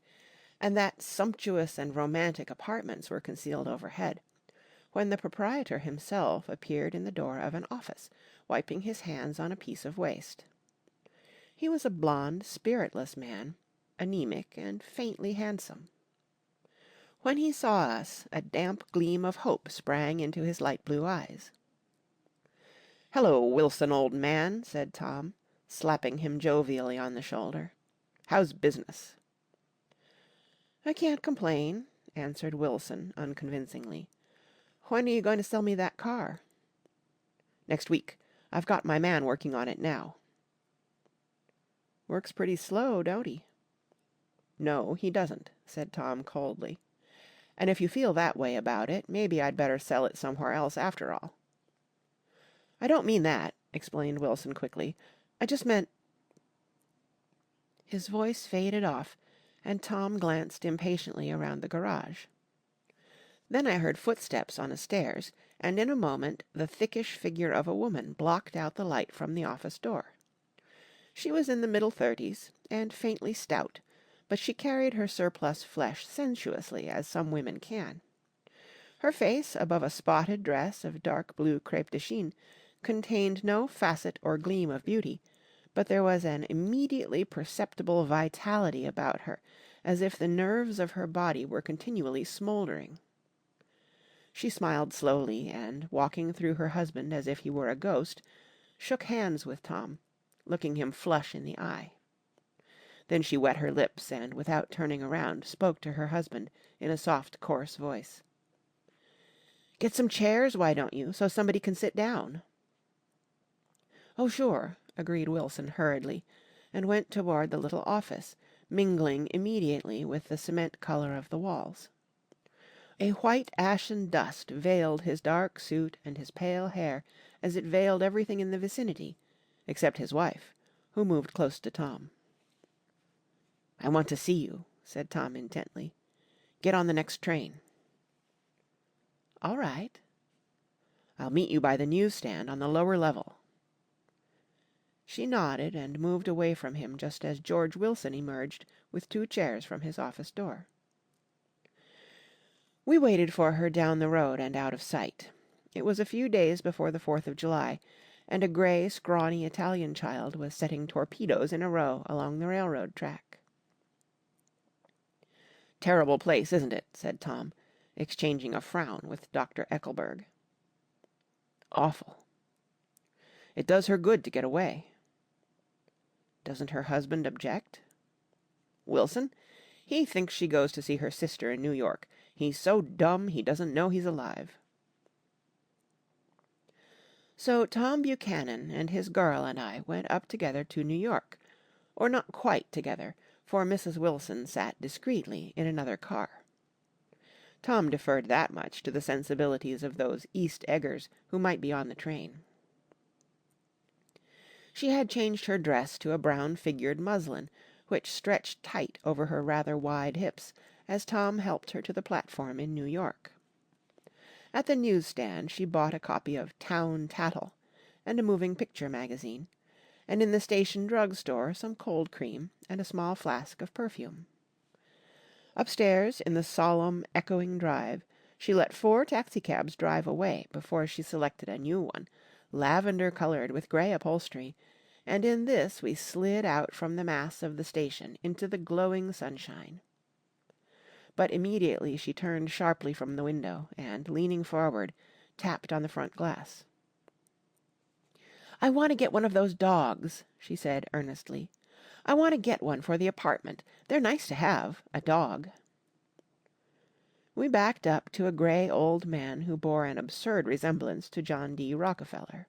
Speaker 1: and that sumptuous and romantic apartments were concealed overhead, when the proprietor himself appeared in the door of an office, wiping his hands on a piece of waste. He was a blond, spiritless man, anemic and faintly handsome. When he saw us, a damp gleam of hope sprang into his light blue eyes. "Hello, Wilson, old man," said Tom, slapping him jovially on the shoulder. "How's business?" "I can't complain," answered Wilson unconvincingly. "When are you going to sell me that car?" "Next week. I've got my man working on it now." "Works pretty slow, don't he?" "No, he doesn't," said Tom coldly. "And if you feel that way about it, maybe I'd better sell it somewhere else after all." "I don't mean that," explained Wilson quickly. "I just meant—" His voice faded off, and Tom glanced impatiently around the garage. Then I heard footsteps on the stairs, and in a moment the thickish figure of a woman blocked out the light from the office door. She was in the middle 30s, and faintly stout, but she carried her surplus flesh sensuously, as some women can. Her face, above a spotted dress of dark blue crêpe de chine, contained no facet or gleam of beauty, but there was an immediately perceptible vitality about her, as if the nerves of her body were continually smouldering. She smiled slowly, and, walking through her husband as if he were a ghost, shook hands with Tom, looking him flush in the eye. Then she wet her lips, and, without turning around, spoke to her husband in a soft, coarse voice. "Get some chairs, why don't you, so somebody can sit down?" "Oh, sure," agreed Wilson hurriedly, and went toward the little office, mingling immediately with the cement color of the walls. A white ashen dust veiled his dark suit and his pale hair as it veiled everything in the vicinity, except his wife, who moved close to Tom. "I want to see you," said Tom intently. "Get on the next train." "All right." "I'll meet you by the newsstand on the lower level." She nodded and moved away from him just as George Wilson emerged with 2 chairs from his office door. We waited for her down the road and out of sight. It was a few days before the 4th of July, and a grey, scrawny Italian child was setting torpedoes in a row along the railroad track. "Terrible place, isn't it?" said Tom, exchanging a frown with Dr. Eckelberg. "Awful." "It does her good to get away." "Doesn't her husband object?" "Wilson? He thinks she goes to see her sister in New York. He's so dumb he doesn't know he's alive." So Tom Buchanan and his girl and I went up together to New York, or not quite together, for Mrs. Wilson sat discreetly in another car. Tom deferred that much to the sensibilities of those East Eggers who might be on the train. She had changed her dress to a brown-figured muslin, which stretched tight over her rather wide hips, as Tom helped her to the platform in New York. At the newsstand she bought a copy of Town Tattle and a moving picture magazine, and in the station drug-store some cold cream and a small flask of perfume. Upstairs, in the solemn, echoing drive, she let 4 taxicabs drive away before she selected a new one, lavender-coloured with grey upholstery, and in this we slid out from the mass of the station into the glowing sunshine. But immediately she turned sharply from the window, and, leaning forward, tapped on the front glass. "I want to get one of those dogs," she said earnestly. "I want to get one for the apartment. They're nice to have, a dog." We backed up to a grey old man who bore an absurd resemblance to John D. Rockefeller.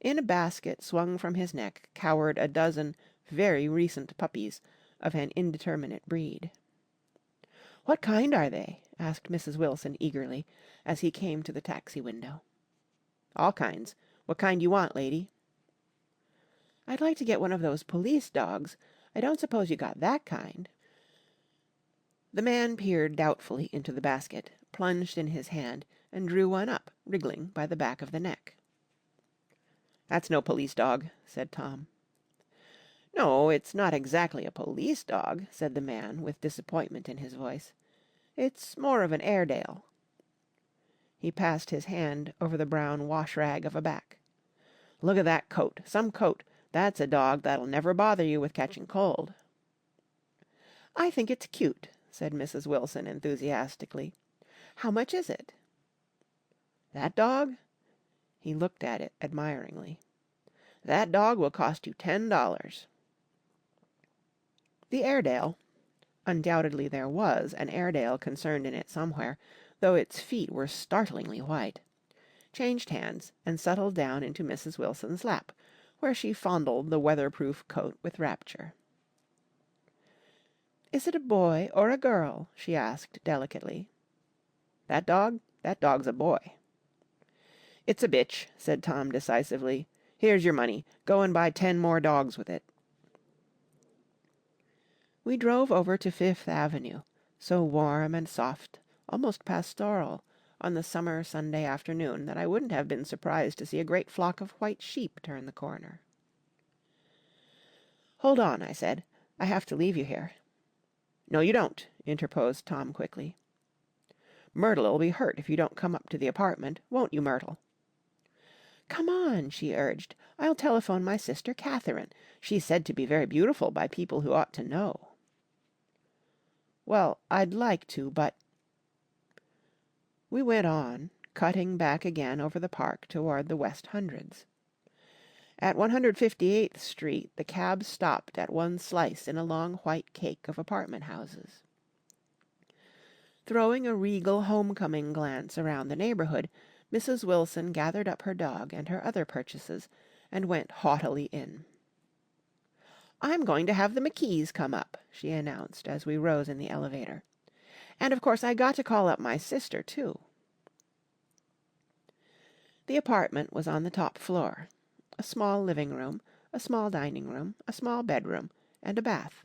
Speaker 1: In a basket swung from his neck cowered a dozen very recent puppies of an indeterminate breed. "What kind are they?" asked Mrs. Wilson eagerly, as he came to the taxi window. "All kinds. What kind you want, lady?" "I'd like to get one of those police dogs. I don't suppose you got that kind." The man peered doubtfully into the basket, plunged in his hand, and drew one up, wriggling by the back of the neck. "That's no police dog," said Tom. "No, it's not exactly a police dog," said the man, with disappointment in his voice. "It's more of an Airedale." He passed his hand over the brown wash-rag of a back. "Look at that coat. Some coat. That's a dog that'll never bother you with catching cold." "I think it's cute," said Mrs. Wilson enthusiastically. "How much is it?" "That dog?" He looked at it admiringly. "That dog will cost you $10. The Airedale, undoubtedly there was an Airedale concerned in it somewhere, though its feet were startlingly white, changed hands and settled down into Mrs. Wilson's lap, where she fondled the weatherproof coat with rapture. "Is it a boy or a girl?" she asked delicately. "That dog? That dog's a boy." "It's a bitch," said Tom decisively. "Here's your money. Go and buy 10 more dogs with it." We drove over to Fifth Avenue, so warm and soft, almost pastoral, on the summer Sunday afternoon that I wouldn't have been surprised to see a great flock of white sheep turn the corner. "Hold on," I said. "I have to leave you here." "No, you don't," interposed Tom quickly. "Myrtle'll be hurt if you don't come up to the apartment, won't you, Myrtle?" "Come on," she urged. "I'll telephone my sister Catherine. She's said to be very beautiful by people who ought to know." "Well, I'd like to, but—" We went on, cutting back again over the park toward the West Hundreds. At 158th Street the cab stopped at one slice in a long white cake of apartment houses. Throwing a regal homecoming glance around the neighbourhood, Mrs. Wilson gathered up her dog and her other purchases, and went haughtily in. "I'm going to have the McKees come up," she announced as we rose in the elevator. "And of course I got to call up my sister, too." The apartment was on the top floor. A small living room, a small dining room, a small bedroom, and a bath.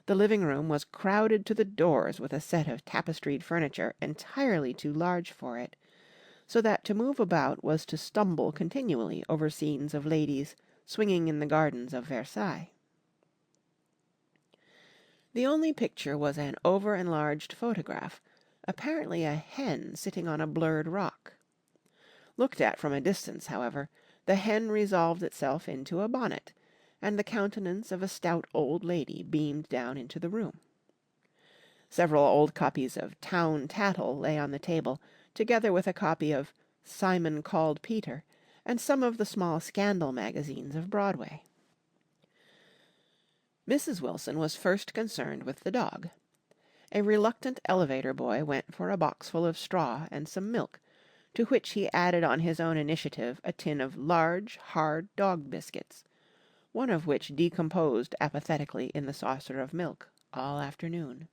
Speaker 1: The living room was crowded to the doors with a set of tapestried furniture entirely too large for it, so that to move about was to stumble continually over scenes of ladies swinging in the gardens of Versailles. The only picture was an over-enlarged photograph, apparently a hen sitting on a blurred rock. Looked at from a distance, however, the hen resolved itself into a bonnet, and the countenance of a stout old lady beamed down into the room. Several old copies of Town Tattle lay on the table, together with a copy of Simon Called Peter, and some of the small scandal magazines of Broadway. Mrs. Wilson was first concerned with the dog. a reluctant elevator boy went for a boxful of straw and some milk, to which he added on his own initiative a tin of large, hard dog biscuits, one of which decomposed apathetically in the saucer of milk all afternoon.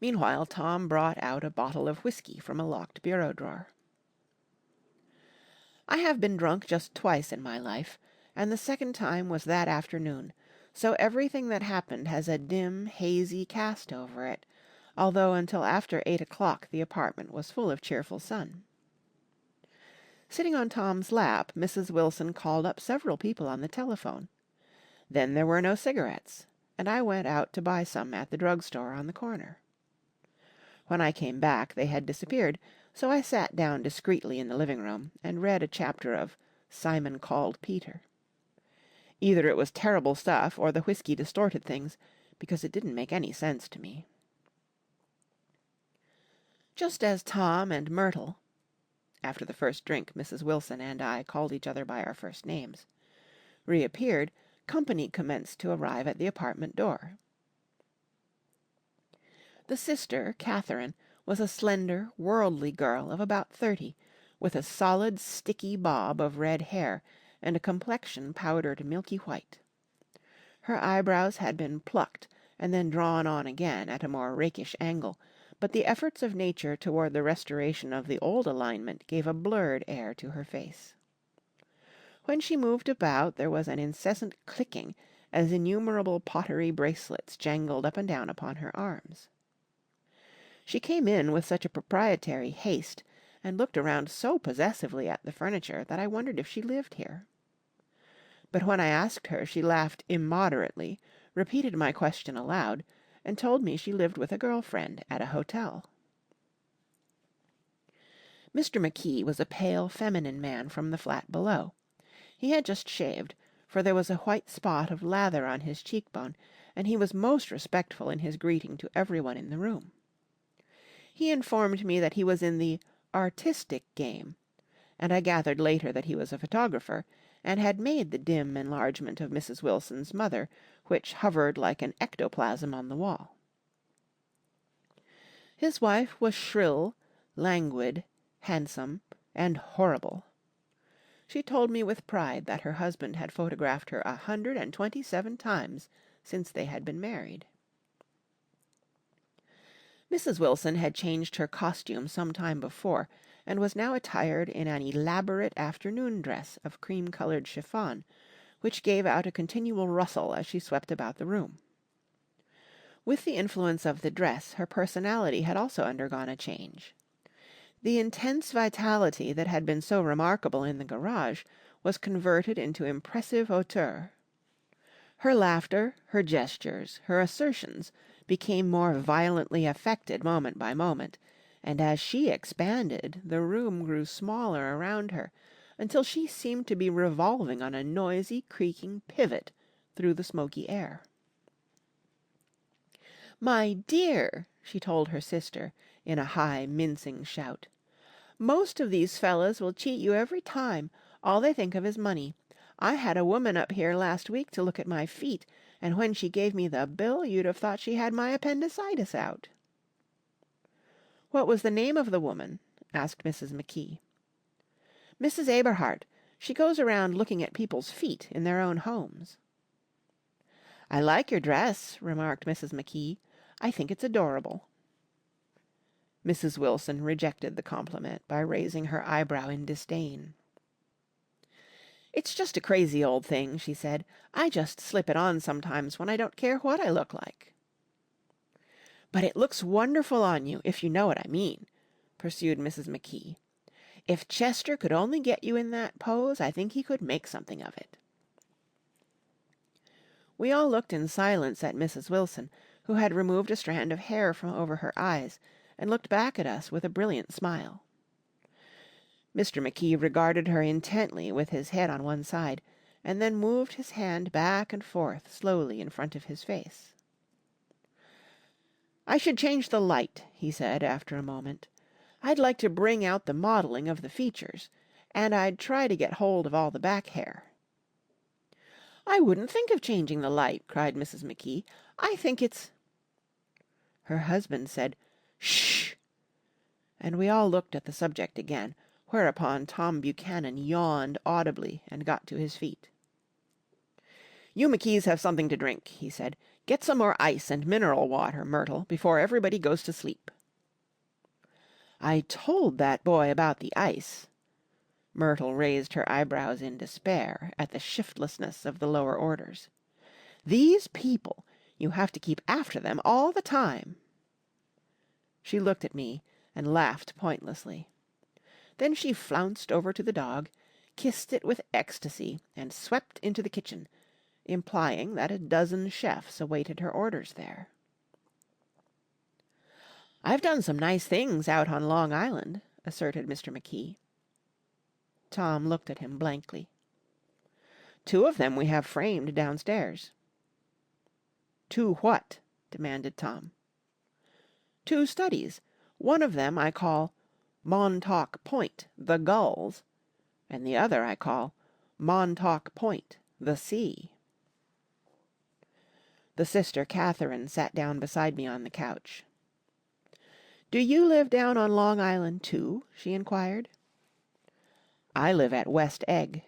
Speaker 1: Meanwhile Tom brought out a bottle of whiskey from a locked bureau drawer. I have been drunk just twice in my life, and the second time was that afternoon, so everything that happened has a dim, hazy cast over it, although until after 8 o'clock the apartment was full of cheerful sun. Sitting on Tom's lap, Mrs. Wilson called up several people on the telephone. Then there were no cigarettes, and I went out to buy some at the drugstore on the corner. When I came back they had disappeared, so I sat down discreetly in the living room and read a chapter of Simon Called Peter. Either it was terrible stuff or the whiskey distorted things, because it didn't make any sense to me. Just as Tom and Myrtle, after the first drink Mrs. Wilson and I called each other by our first names, reappeared, company commenced to arrive at the apartment door. The sister, Catherine, was a slender, worldly girl of about 30, with a solid, sticky bob of red hair and a complexion powdered milky white. Her eyebrows had been plucked and then drawn on again at a more rakish angle, but the efforts of nature toward the restoration of the old alignment gave a blurred air to her face. When she moved about there was an incessant clicking as innumerable pottery bracelets jangled up and down upon her arms. She came in with such a proprietary haste, and looked around so possessively at the furniture that I wondered if she lived here. But when I asked her, she laughed immoderately, repeated my question aloud, and told me she lived with a girl-friend at a hotel. Mr. McKee was a pale, feminine man from the flat below. He had just shaved, for there was a white spot of lather on his cheekbone, and he was most respectful in his greeting to everyone in the room. He informed me that he was in the artistic game, and I gathered later that he was a photographer, and had made the dim enlargement of Mrs. Wilson's mother, which hovered like an ectoplasm on the wall. His wife was shrill, languid, handsome, and horrible. She told me with pride that her husband had photographed her 127 times since they had been married. Mrs. Wilson had changed her costume some time before, and was now attired in an elaborate afternoon dress of cream-coloured chiffon, which gave out a continual rustle as she swept about the room. With the influence of the dress, her personality had also undergone a change. The intense vitality that had been so remarkable in the garage was converted into impressive hauteur. Her laughter, her gestures, her assertions became more violently affected moment by moment, and as she expanded, the room grew smaller around her, until she seemed to be revolving on a noisy, creaking pivot through the smoky air. "My dear," she told her sister, in a high, mincing shout, "most of these fellas will cheat you every time. All they think of is money. I had a woman up here last week to look at my feet, and when she gave me the bill you'd have thought she had my appendicitis out." "What was the name of the woman?" asked Mrs. McKee. "Mrs. Aberhart. She goes around looking at people's feet in their own homes." "I like your dress," remarked Mrs. McKee. "I think it's adorable." Mrs. Wilson rejected the compliment by raising her eyebrow in disdain. "It's just a crazy old thing," she said. "I just slip it on sometimes when I don't care what I look like." "But it looks wonderful on you, if you know what I mean," pursued Mrs. McKee. "If Chester could only get you in that pose, I think he could make something of it." We all looked in silence at Mrs. Wilson, who had removed a strand of hair from over her eyes, and looked back at us with a brilliant smile. Mr. McKee regarded her intently with his head on one side, and then moved his hand back and forth slowly in front of his face. "I should change the light," he said after a moment. "I'd like to bring out the modelling of the features, and I'd try to get hold of all the back hair." "I wouldn't think of changing the light," cried Mrs. McKee. I think it's—" Her husband said, "Shh!" and we all looked at the subject again, whereupon Tom Buchanan yawned audibly and got to his feet. "You McKees have something to drink," he said. "Get some more ice and mineral water, Myrtle, before everybody goes to sleep." "I told that boy about the ice." Myrtle raised her eyebrows in despair at the shiftlessness of the lower orders. "These people, you have to keep after them all the time." She looked at me and laughed pointlessly. Then she flounced over to the dog, kissed it with ecstasy, and swept into the kitchen, implying that a dozen chefs awaited her orders there. "I've done some nice things out on Long Island," asserted Mr. McKee. Tom looked at him blankly. "Two of them we have framed downstairs." "Two what?" demanded Tom. "Two studies. One of them I call Montauk Point, the Gulls, and the other I call Montauk Point, the Sea." The sister Catherine sat down beside me on the couch. "Do you live down on Long Island, too?" she inquired. "I live at West Egg."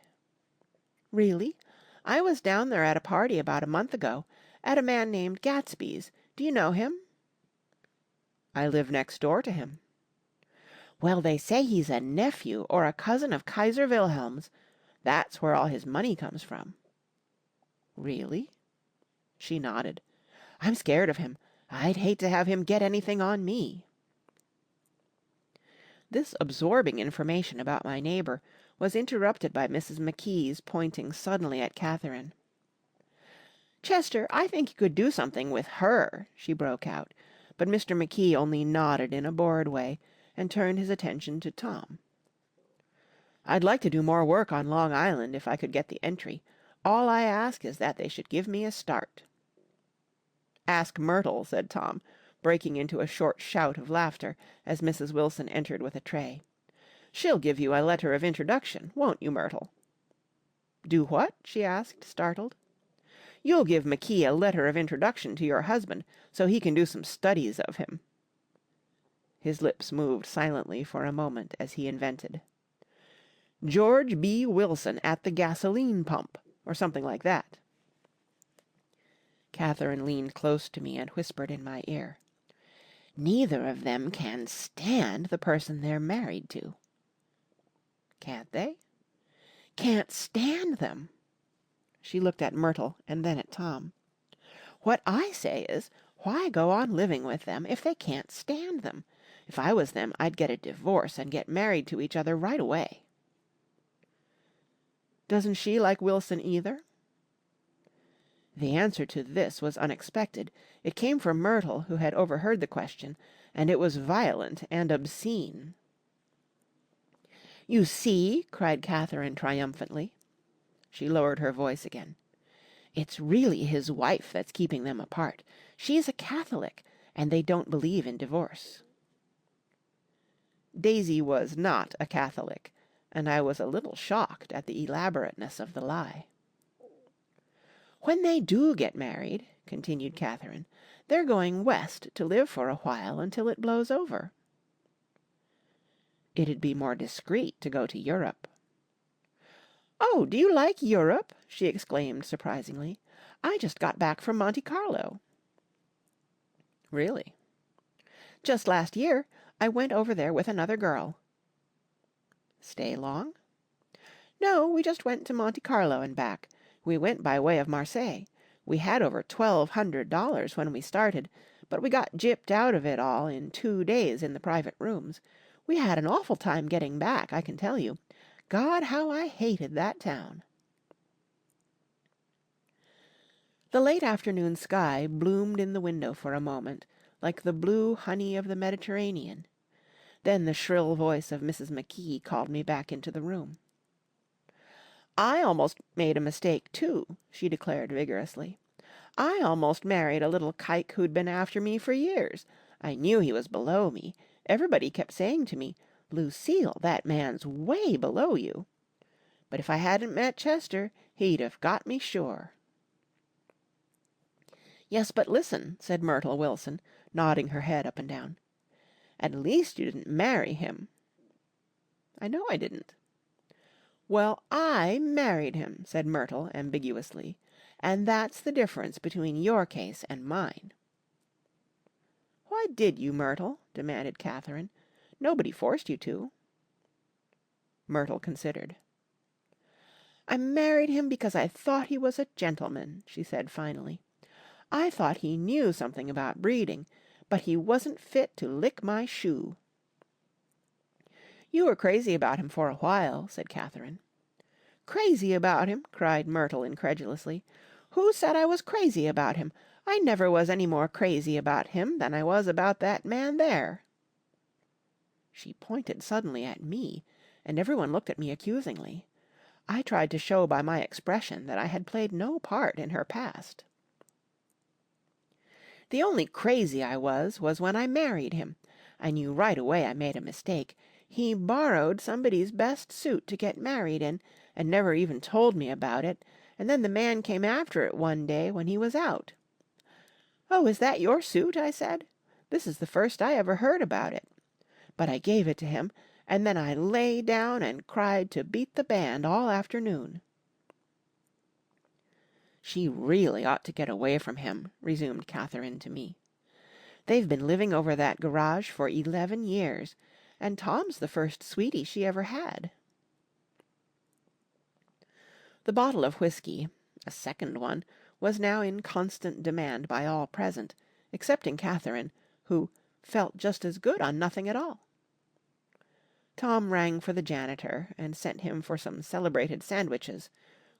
Speaker 1: "Really? I was down there at a party about a month ago, at a man named Gatsby's. Do you know him?" "I live next door to him." "Well, they say he's a nephew or a cousin of Kaiser Wilhelm's. That's where all his money comes from." "Really?" She nodded. "I'm scared of him. I'd hate to have him get anything on me." This absorbing information about my neighbour was interrupted by Mrs. McKee's pointing suddenly at Catherine. "Chester, I think you could do something with her," she broke out, but Mr. McKee only nodded in a bored way and turned his attention to Tom. "I'd like to do more work on Long Island if I could get the entry. All I ask is that they should give me a start." "Ask Myrtle," said Tom, breaking into a short shout of laughter as Mrs. Wilson entered with a tray. "She'll give you a letter of introduction, won't you, Myrtle?" "Do what?" she asked, startled. "You'll give McKee a letter of introduction to your husband, so he can do some studies of him." His lips moved silently for a moment as he invented. "George B. Wilson at the gasoline pump, or something like that." Catherine leaned close to me and whispered in my ear. "Neither of them can stand the person they're married to." "Can't they?" "Can't stand them." She looked at Myrtle and then at Tom. "What I say is, why go on living with them if they can't stand them? If I was them, I'd get a divorce and get married to each other right away." "Doesn't she like Wilson either?" The answer to this was unexpected. It came from Myrtle, who had overheard the question, and it was violent and obscene. "You see!" cried Catherine triumphantly. She lowered her voice again. "It's really his wife that's keeping them apart. She's a Catholic, and they don't believe in divorce." Daisy was not a Catholic, and I was a little shocked at the elaborateness of the lie. "When they do get married," continued Catherine, "they're going West to live for a while until it blows over." "It'd be more discreet to go to Europe." "Oh, do you like Europe?" she exclaimed surprisingly. "I just got back from Monte Carlo." "Really?" "Just last year. I went over there with another girl." "Stay long?" "No, we just went to Monte Carlo and back. We went by way of Marseille. We had over $1,200 when we started, but we got gypped out of it all in 2 days in the private rooms. We had an awful time getting back, I can tell you. God, how I hated that town." The late afternoon sky bloomed in the window for a moment, like the blue honey of the Mediterranean. Then the shrill voice of Mrs. McKee called me back into the room. "I almost made a mistake, too," she declared vigorously. "I almost married a little kike who'd been after me for years. I knew he was below me. Everybody kept saying to me, 'Lucille, that man's way below you.' But if I hadn't met Chester, he'd have got me sure." "Yes, but listen," said Myrtle Wilson, nodding her head up and down. "At least you didn't marry him." "I know I didn't." "Well, I married him," said Myrtle ambiguously, "and that's the difference between your case and mine." "Why did you, Myrtle?" demanded Catherine. "Nobody forced you to." Myrtle considered. "I married him because I thought he was a gentleman," she said finally. "I thought he knew something about breeding, but he wasn't fit to lick my shoe." "You were crazy about him for a while," said Catherine. "Crazy about him!" cried Myrtle incredulously. "Who said I was crazy about him? I never was any more crazy about him than I was about that man there." She pointed suddenly at me, and everyone looked at me accusingly. I tried to show by my expression that I had played no part in her past. "The only crazy I was when I married him. I knew right away I made a mistake. He borrowed somebody's best suit to get married in, and never even told me about it, and then the man came after it one day when he was out. 'Oh, is that your suit?' I said. 'This is the first I ever heard about it.' But I gave it to him, and then I lay down and cried to beat the band all afternoon." "She really ought to get away from him," resumed Catherine to me. "They've been living over that garage for 11 years, and Tom's the first sweetie she ever had." The bottle of whiskey, a second one, was now in constant demand by all present, excepting Catherine, who "felt just as good on nothing at all." Tom rang for the janitor, and sent him for some celebrated sandwiches,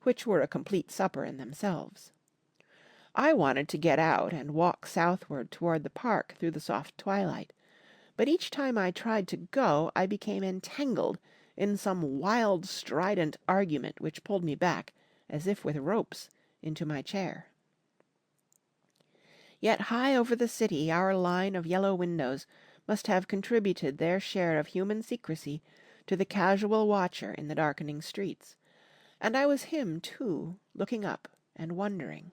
Speaker 1: which were a complete supper in themselves. I wanted to get out and walk southward toward the park through the soft twilight, but each time I tried to go I became entangled in some wild strident argument which pulled me back, as if with ropes, into my chair. Yet high over the city our line of yellow windows must have contributed their share of human secrecy to the casual watcher in the darkening streets, and I was him, too, looking up and wondering.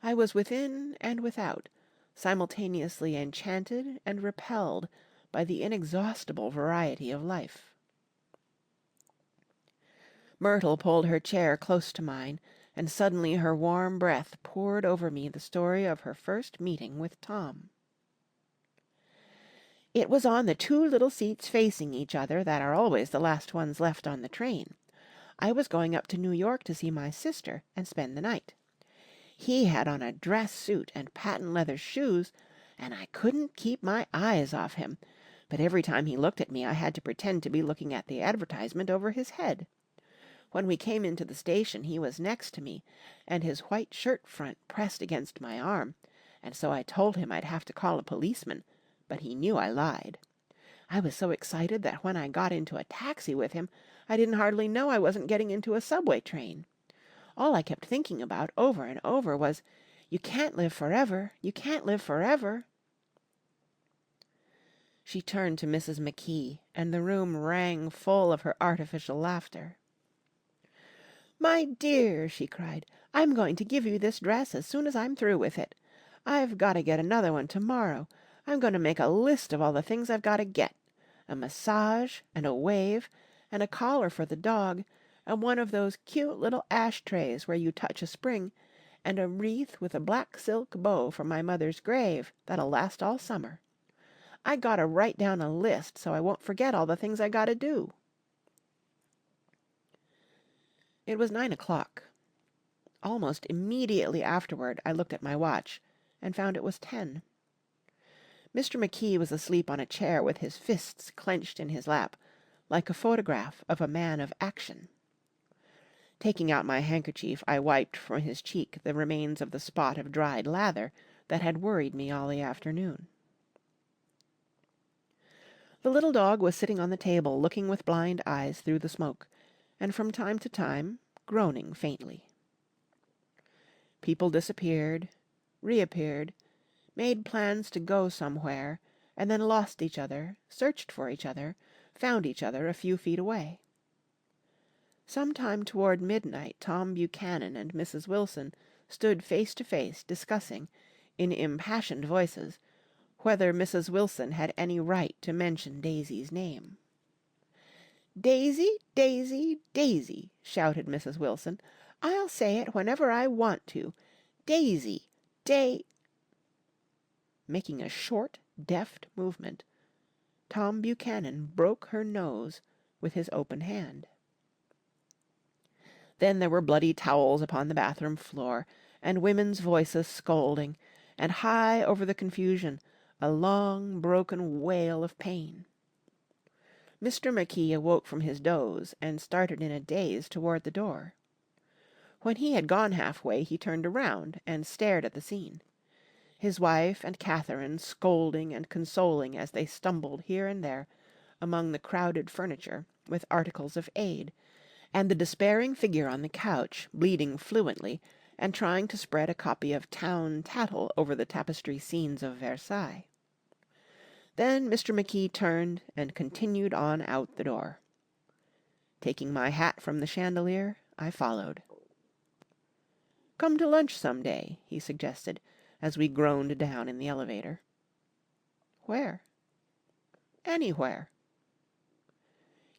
Speaker 1: I was within and without, simultaneously enchanted and repelled by the inexhaustible variety of life. Myrtle pulled her chair close to mine, and suddenly her warm breath poured over me the story of her first meeting with Tom. "It was on the two little seats facing each other that are always the last ones left on the train. I was going up to New York to see my sister and spend the night. He had on a dress suit and patent leather shoes, and I couldn't keep my eyes off him, but every time he looked at me I had to pretend to be looking at the advertisement over his head. When we came into the station he was next to me, and his white shirt front pressed against my arm, and so I told him I'd have to call a policeman, but he knew I lied. I was so excited that when I got into a taxi with him, I didn't hardly know I wasn't getting into a subway train. All I kept thinking about over and over was, 'You can't live forever, you can't live forever.'" She turned to Mrs. McKee, and the room rang full of her artificial laughter. "My dear," she cried, "I'm going to give you this dress as soon as I'm through with it. I've got to get another one tomorrow. I'm going to make a list of all the things I've got to get. A massage, and a wave, and a collar for the dog, and one of those cute little ashtrays where you touch a spring, and a wreath with a black silk bow for my mother's grave that'll last all summer. I gotta write down a list so I won't forget all the things I gotta do." It was 9 o'clock. Almost immediately afterward I looked at my watch, and found it was 10. Mr. McKee was asleep on a chair with his fists clenched in his lap, like a photograph of a man of action. Taking out my handkerchief, I wiped from his cheek the remains of the spot of dried lather that had worried me all the afternoon. The little dog was sitting on the table looking with blind eyes through the smoke, and from time to time groaning faintly. People disappeared, reappeared, made plans to go somewhere, and then lost each other, searched for each other, found each other a few feet away. Sometime toward midnight Tom Buchanan and Mrs. Wilson stood face to face discussing, in impassioned voices, whether Mrs. Wilson had any right to mention Daisy's name. "Daisy, Daisy, Daisy," shouted Mrs. Wilson. "I'll say it whenever I want to. Daisy, Making a short, deft movement, Tom Buchanan broke her nose with his open hand. Then there were bloody towels upon the bathroom floor, and women's voices scolding, and high over the confusion a long, broken wail of pain. Mr. McKee awoke from his doze and started in a daze toward the door. When he had gone halfway, he turned around and stared at the scene. His wife and Catherine scolding and consoling as they stumbled here and there among the crowded furniture with articles of aid, and the despairing figure on the couch bleeding fluently and trying to spread a copy of Town Tattle over the tapestry scenes of Versailles. Then Mr. McKee turned and continued on out the door. Taking my hat from the chandelier, I followed. "Come to lunch some day," he suggested, as we groaned down in the elevator. "Where?" "Anywhere."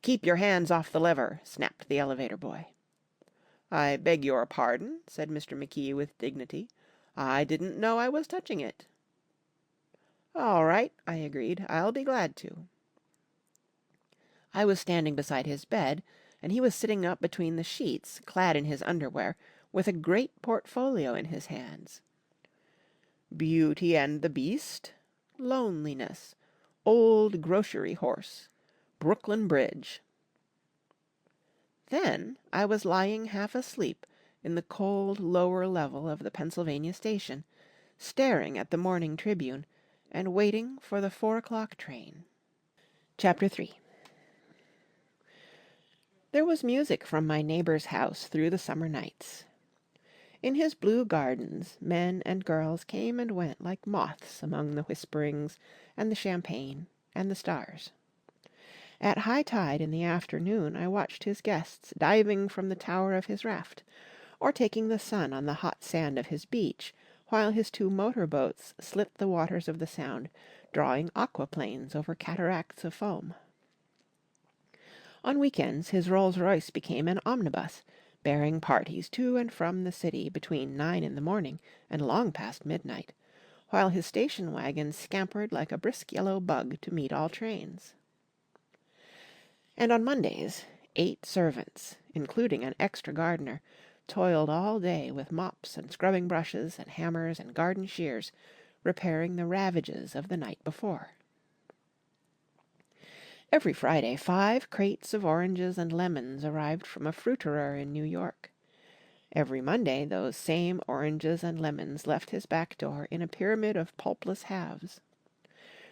Speaker 1: "Keep your hands off the lever," snapped the elevator boy. "I beg your pardon," said Mr. McKee with dignity. "I didn't know I was touching it." "All right," I agreed. "I'll be glad to." I was standing beside his bed, and he was sitting up between the sheets, clad in his underwear, with a great portfolio in his hands. "Beauty and the Beast," "Loneliness," "Old Grocery Horse," "Brooklyn Bridge." Then I was lying half asleep in the cold lower level of the Pennsylvania station, staring at the Morning Tribune, and waiting for the 4 o'clock train. Chapter 3. There was music from my neighbor's house through the summer nights. In his blue gardens men and girls came and went like moths among the whisperings and the champagne and the stars. At high tide in the afternoon I watched his guests diving from the tower of his raft, or taking the sun on the hot sand of his beach, while his 2 motor boats slit the waters of the Sound, drawing aquaplanes over cataracts of foam. On weekends his Rolls-Royce became an omnibus, bearing parties to and from the city between 9 in the morning and long past midnight, while his station wagon scampered like a brisk yellow bug to meet all trains. And on Mondays 8 servants, including an extra gardener, toiled all day with mops and scrubbing brushes and hammers and garden shears, repairing the ravages of the night before. Every Friday 5 crates of oranges and lemons arrived from a fruiterer in New York. Every Monday those same oranges and lemons left his back door in a pyramid of pulpless halves.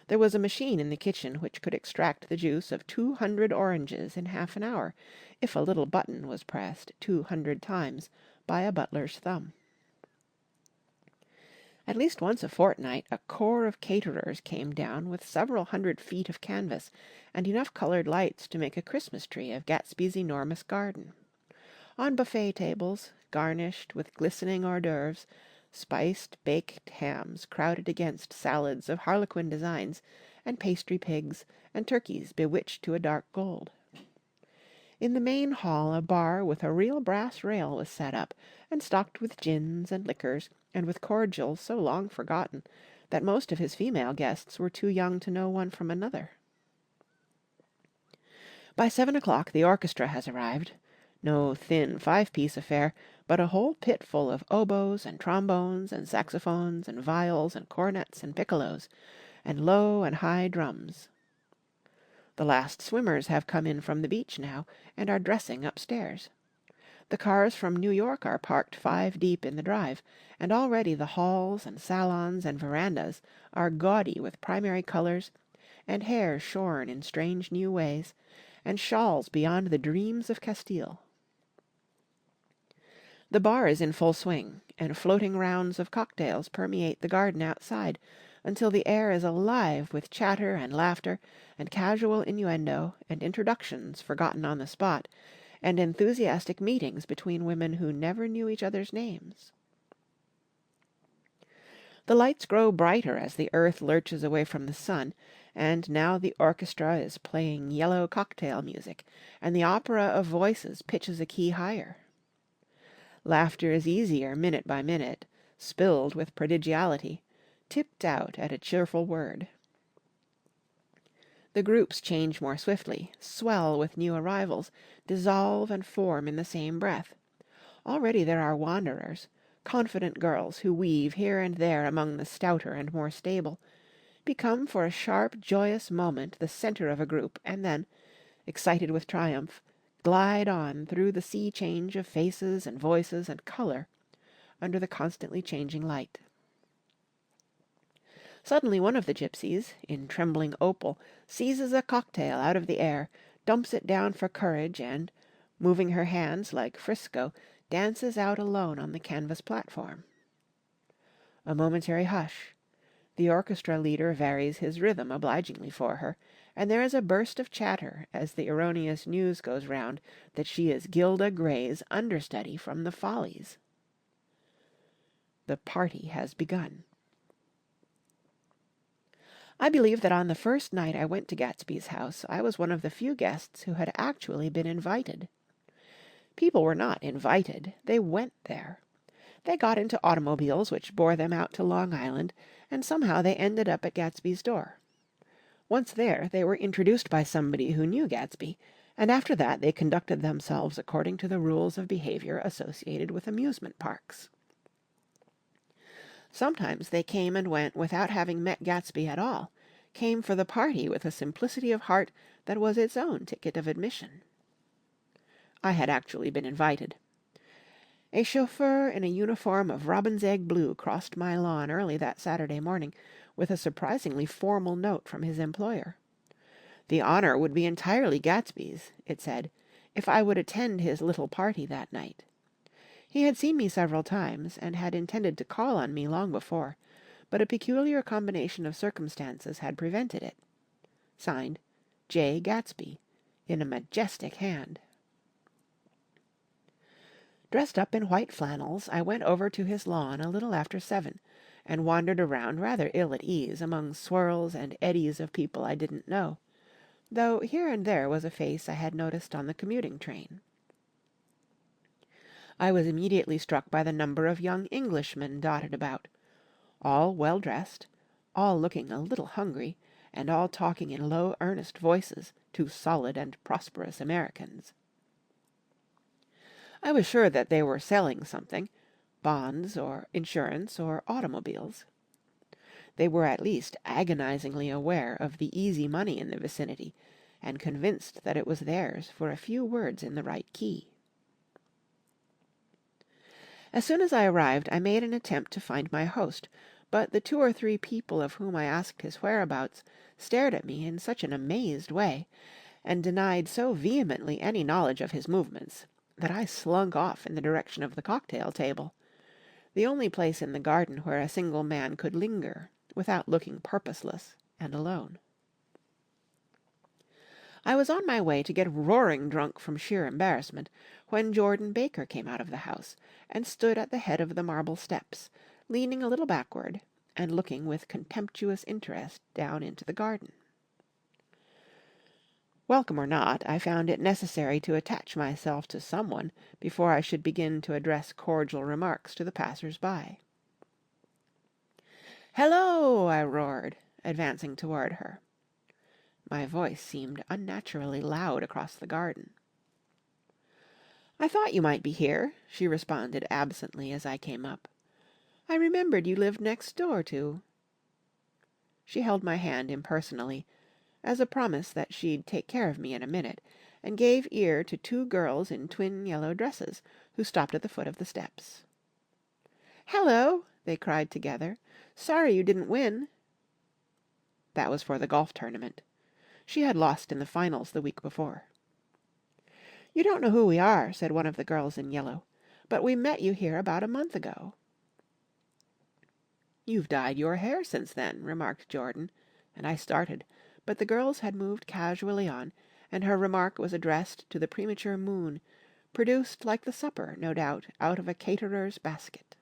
Speaker 1: There was a machine in the kitchen which could extract the juice of 200 oranges in half an hour, if a little button was pressed 200 times by a butler's thumb. At least once a fortnight a corps of caterers came down with several 100 feet of canvas and enough colored lights to make a Christmas tree of Gatsby's enormous garden. On buffet tables, garnished with glistening hors d'oeuvres, spiced baked hams crowded against salads of harlequin designs, and pastry pigs, and turkeys bewitched to a dark gold. In the main hall a bar with a real brass rail was set up, and stocked with gins and liquors, and with cordials so long forgotten that most of his female guests were too young to know one from another. By 7 o'clock the orchestra has arrived. No thin 5-piece affair, but a whole pit full of oboes and trombones and saxophones and viols and cornets and piccolos, and low and high drums. The last swimmers have come in from the beach now, and are dressing upstairs. The cars from New York are parked 5 deep in the drive, and already the halls and salons and verandas are gaudy with primary colors, and hair shorn in strange new ways, and shawls beyond the dreams of Castile. The bar is in full swing, and floating rounds of cocktails permeate the garden outside, until the air is alive with chatter and laughter, and casual innuendo, and introductions forgotten on the spot, and enthusiastic meetings between women who never knew each other's names. The lights grow brighter as the earth lurches away from the sun, and now the orchestra is playing yellow cocktail music, and the opera of voices pitches a key higher. Laughter is easier minute by minute, spilled with prodigality, tipped out at a cheerful word. The groups change more swiftly, swell with new arrivals, dissolve and form in the same breath. Already there are wanderers, confident girls who weave here and there among the stouter and more stable, become for a sharp, joyous moment the centre of a group, and then, excited with triumph, glide on through the sea change of faces and voices and colour, under the constantly changing light. Suddenly one of the gypsies, in trembling opal, seizes a cocktail out of the air, dumps it down for courage, and, moving her hands like Frisco, dances out alone on the canvas platform. A momentary hush. The orchestra leader varies his rhythm obligingly for her, and there is a burst of chatter as the erroneous news goes round that she is Gilda Gray's understudy from the Follies. The party has begun. I believe that on the first night I went to Gatsby's house I was one of the few guests who had actually been invited. People were not invited, they went there. They got into automobiles which bore them out to Long Island, and somehow they ended up at Gatsby's door. Once there, they were introduced by somebody who knew Gatsby, and after that they conducted themselves according to the rules of behaviour associated with amusement parks. Sometimes they came and went without having met Gatsby at all, came for the party with a simplicity of heart that was its own ticket of admission. I had actually been invited. A chauffeur in a uniform of robin's egg blue crossed my lawn early that Saturday morning with a surprisingly formal note from his employer. The honour would be entirely Gatsby's, it said, if I would attend his little party that night. He had seen me several times, and had intended to call on me long before, but a peculiar combination of circumstances had prevented it. Signed, Jay Gatsby, in a majestic hand. Dressed up in white flannels, I went over to his lawn a little after 7, and wandered around rather ill at ease among swirls and eddies of people I didn't know, though here and there was a face I had noticed on the commuting train. I was immediately struck by the number of young Englishmen dotted about, all well dressed, all looking a little hungry, and all talking in low, earnest voices to solid and prosperous Americans. I was sure that they were selling something, bonds or insurance or automobiles. They were at least agonizingly aware of the easy money in the vicinity, and convinced that it was theirs for a few words in the right key. As soon as I arrived, I made an attempt to find my host, but the 2 or 3 people of whom I asked his whereabouts stared at me in such an amazed way, and denied so vehemently any knowledge of his movements, that I slunk off in the direction of the cocktail table, the only place in the garden where a single man could linger without looking purposeless and alone. I was on my way to get roaring drunk from sheer embarrassment, when Jordan Baker came out of the house, and stood at the head of the marble steps, leaning a little backward, and looking with contemptuous interest down into the garden. Welcome or not, I found it necessary to attach myself to someone before I should begin to address cordial remarks to the passers-by. "Hello!" I roared, advancing toward her. My voice seemed unnaturally loud across the garden. "I thought you might be here," she responded absently as I came up. "I remembered you lived next door to—" She held my hand impersonally, as a promise that she'd take care of me in a minute, and gave ear to 2 girls in twin yellow dresses, who stopped at the foot of the steps. "Hallo!" they cried together. "Sorry you didn't win." That was for the golf tournament. She had lost in the finals the week before. "You don't know who we are," said one of the girls in yellow, "but we met you here about a month ago." "You've dyed your hair since then," remarked Jordan, and I started, but the girls had moved casually on, and her remark was addressed to the premature moon, produced like the supper, no doubt, out of a caterer's basket.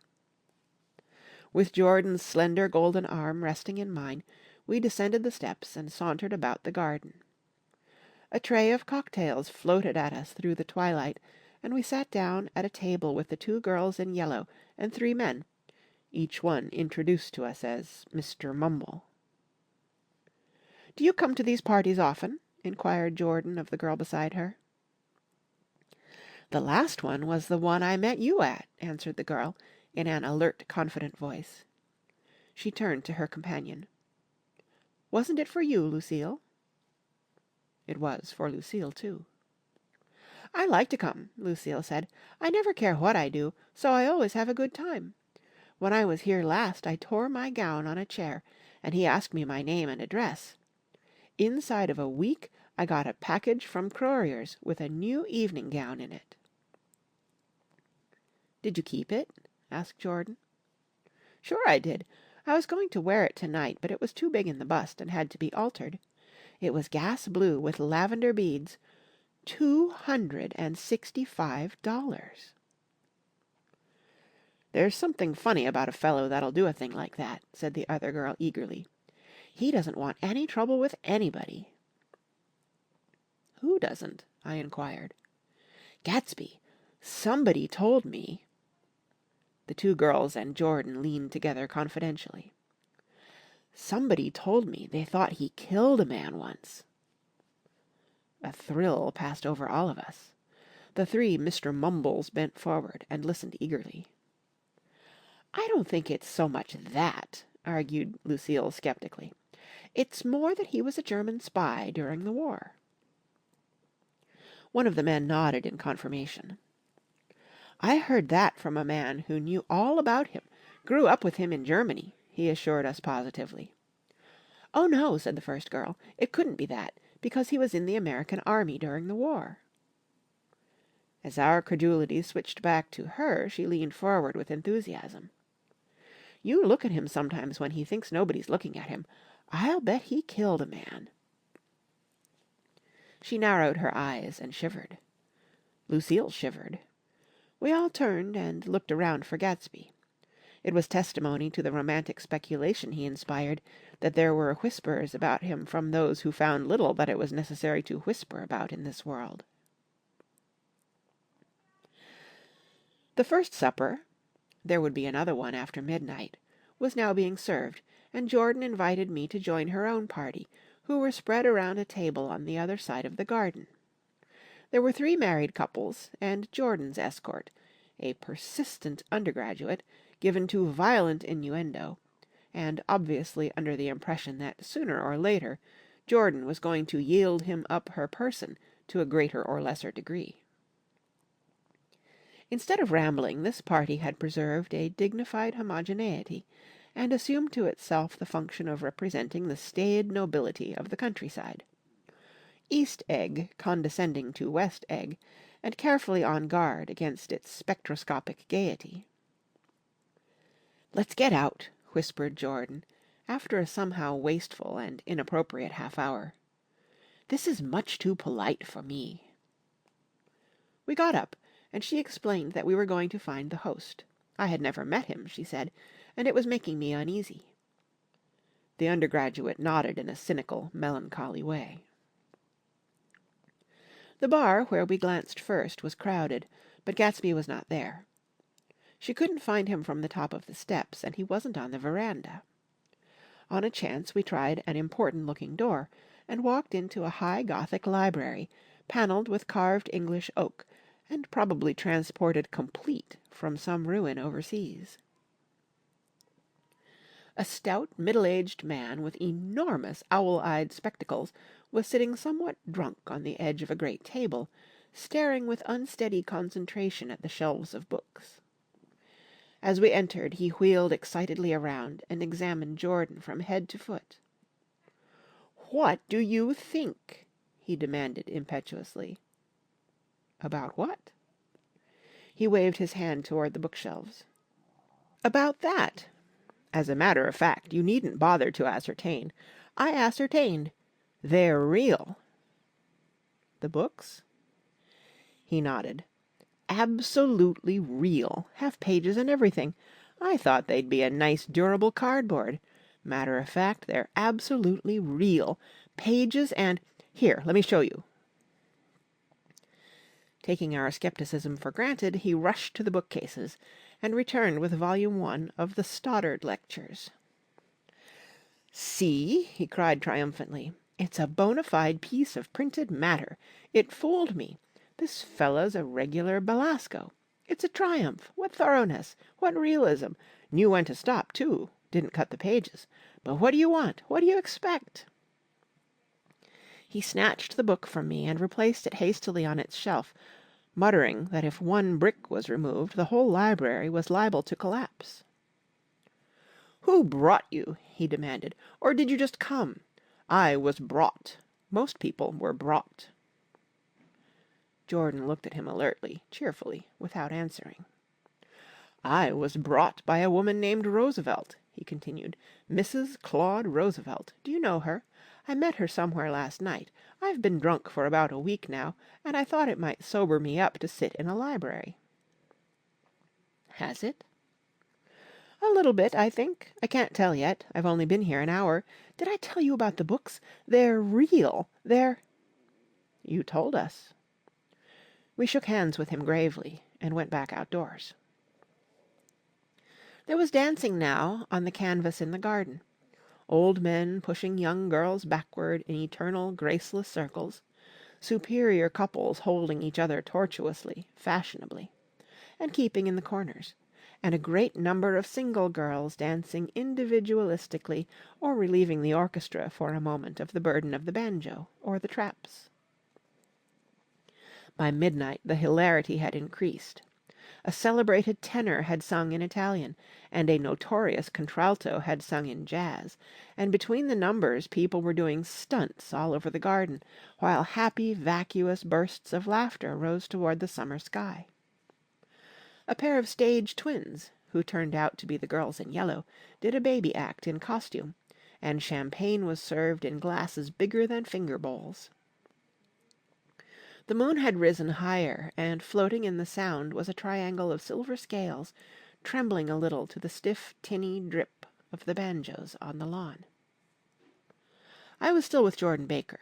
Speaker 1: With Jordan's slender golden arm resting in mine, we descended the steps and sauntered about the garden. A tray of cocktails floated at us through the twilight, and we sat down at a table with the 2 girls in yellow and 3 men, each one introduced to us as Mr. Mumble. "Do you come to these parties often?" inquired Jordan of the girl beside her. "The last one was the one I met you at," answered the girl, in an alert, confident voice. She turned to her companion. "Wasn't it for you, Lucille?" It was for Lucille, too. "I like to come," Lucille said. "I never care what I do, so I always have a good time. When I was here last I tore my gown on a chair, and he asked me my name and address. Inside of a week I got a package from Crorier's with a new evening gown in it." "Did you keep it?" asked Jordan. "Sure I did. I was going to wear it tonight, but it was too big in the bust and had to be altered. It was gas blue with lavender beads. $265. "There's something funny about a fellow that'll do a thing like that," said the other girl eagerly. "He doesn't want any trouble with anybody." "Who doesn't?" I inquired. "Gatsby. Somebody told me." The 2 girls and Jordan leaned together confidentially. "Somebody told me they thought he killed a man once." A thrill passed over all of us. The 3 Mr. Mumbles bent forward and listened eagerly. "I don't think it's so much that," argued Lucille skeptically. "It's more that he was a German spy during the war." One of the men nodded in confirmation. "I heard that from a man who knew all about him, grew up with him in Germany," he assured us positively. "Oh no," said the first girl, "it couldn't be that, because he was in the American army during the war." As our credulity switched back to her, she leaned forward with enthusiasm. "You look at him sometimes when he thinks nobody's looking at him. I'll bet he killed a man." She narrowed her eyes and shivered. Lucille shivered. We all turned and looked around for Gatsby. It was testimony to the romantic speculation he inspired that there were whispers about him from those who found little that it was necessary to whisper about in this world. The first supper, there would be another one after midnight, was now being served, and Jordan invited me to join her own party, who were spread around a table on the other side of the garden. There were 3 married couples, and Jordan's escort, a persistent undergraduate, given to violent innuendo, and obviously under the impression that sooner or later Jordan was going to yield him up her person to a greater or lesser degree. Instead of rambling, this party had preserved a dignified homogeneity, and assumed to itself the function of representing the staid nobility of the countryside. East Egg condescending to West Egg, and carefully on guard against its spectroscopic gaiety. "Let's get out," whispered Jordan, after a somehow wasteful and inappropriate half-hour. "This is much too polite for me." We got up, and she explained that we were going to find the host. I had never met him, she said, and it was making me uneasy. The undergraduate nodded in a cynical, melancholy way. The bar where we glanced first was crowded, but Gatsby was not there. She couldn't find him from the top of the steps, and he wasn't on the veranda. On a chance we tried an important-looking door, and walked into a high Gothic library, panelled with carved English oak, and probably transported complete from some ruin overseas. A stout, middle-aged man with enormous owl-eyed spectacles was sitting somewhat drunk on the edge of a great table, staring with unsteady concentration at the shelves of books. As we entered, he wheeled excitedly around and examined Jordan from head to foot. "What do you think?" he demanded impetuously. "About what?" He waved his hand toward the bookshelves. "About that. As a matter of fact, you needn't bother to ascertain. I ascertained. They're real." "The books?" He nodded. "Absolutely real. Have pages and everything. I thought they'd be a nice durable cardboard. Matter of fact, they're absolutely real. Pages and... Here, let me show you." Taking our skepticism for granted, he rushed to the bookcases, and returned with Volume 1 of the Stoddard Lectures. "See," he cried triumphantly, "it's a bona fide piece of printed matter. It fooled me. This fellow's a regular Belasco. It's a triumph. What thoroughness! What realism! Knew when to stop, too. Didn't cut the pages. But what do you want? What do you expect?" He snatched the book from me and replaced it hastily on its shelf, muttering that if one brick was removed, the whole library was liable to collapse. "Who brought you?" he demanded. "Or did you just come? I was brought. Most people were brought." Jordan looked at him alertly, cheerfully, without answering. "I was brought by a woman named Roosevelt," he continued. "Mrs. Claude Roosevelt. Do you know her? I met her somewhere last night. I've been drunk for about a week now, and I thought it might sober me up to sit in a library." "Has it?" "A little bit, I think. I can't tell yet. I've only been here an hour. Did I tell you about the books? They're real. They're—" "You told us." We shook hands with him gravely, and went back outdoors. There was dancing now on the canvas in the garden. Old men pushing young girls backward in eternal graceless circles, superior couples holding each other tortuously, fashionably, and keeping in the corners, and a great number of single girls dancing individualistically or relieving the orchestra for a moment of the burden of the banjo or the traps. By midnight the hilarity had increased. A celebrated tenor had sung in Italian, and a notorious contralto had sung in jazz, and between the numbers people were doing stunts all over the garden, while happy, vacuous bursts of laughter rose toward the summer sky. A pair of stage twins, who turned out to be the girls in yellow, did a baby act in costume, and champagne was served in glasses bigger than finger bowls. The moon had risen higher, and floating in the Sound was a triangle of silver scales, trembling a little to the stiff, tinny drip of the banjos on the lawn. I was still with Jordan Baker.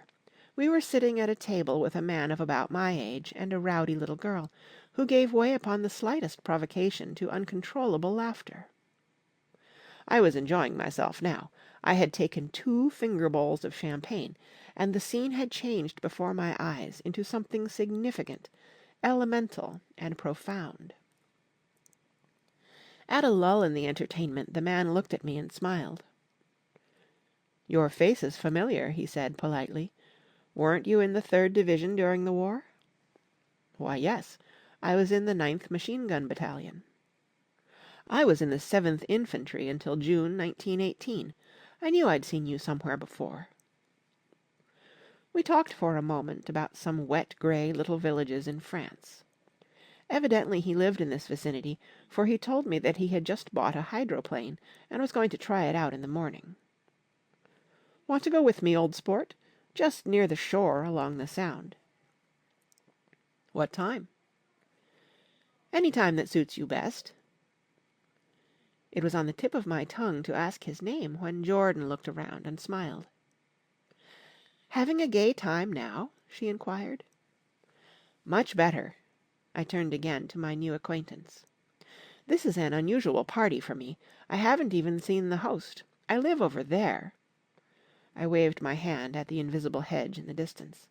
Speaker 1: We were sitting at a table with a man of about my age and a rowdy little girl, who gave way upon the slightest provocation to uncontrollable laughter. I was enjoying myself now. I had taken 2 finger bowls of champagne, and the scene had changed before my eyes into something significant, elemental, and profound. At a lull in the entertainment, the man looked at me and smiled. "Your face is familiar," he said politely. "Weren't you in the 3rd Division during the war?" "Why, yes. I was in the 9th Machine Gun Battalion." "I was in the 7th Infantry until June 1918. I knew I'd seen you somewhere before." We talked for a moment about some wet, grey little villages in France. Evidently he lived in this vicinity, for he told me that he had just bought a hydroplane and was going to try it out in the morning. "Want to go with me, old sport? Just near the shore along the Sound." "What time?" "Any time that suits you best." It was on the tip of my tongue to ask his name when Jordan looked around and smiled. "Having a gay time now?" she inquired. "Much better." I turned again to my new acquaintance. "This is an unusual party for me. I haven't even seen the host. I live over there." I waved my hand at the invisible hedge in the distance.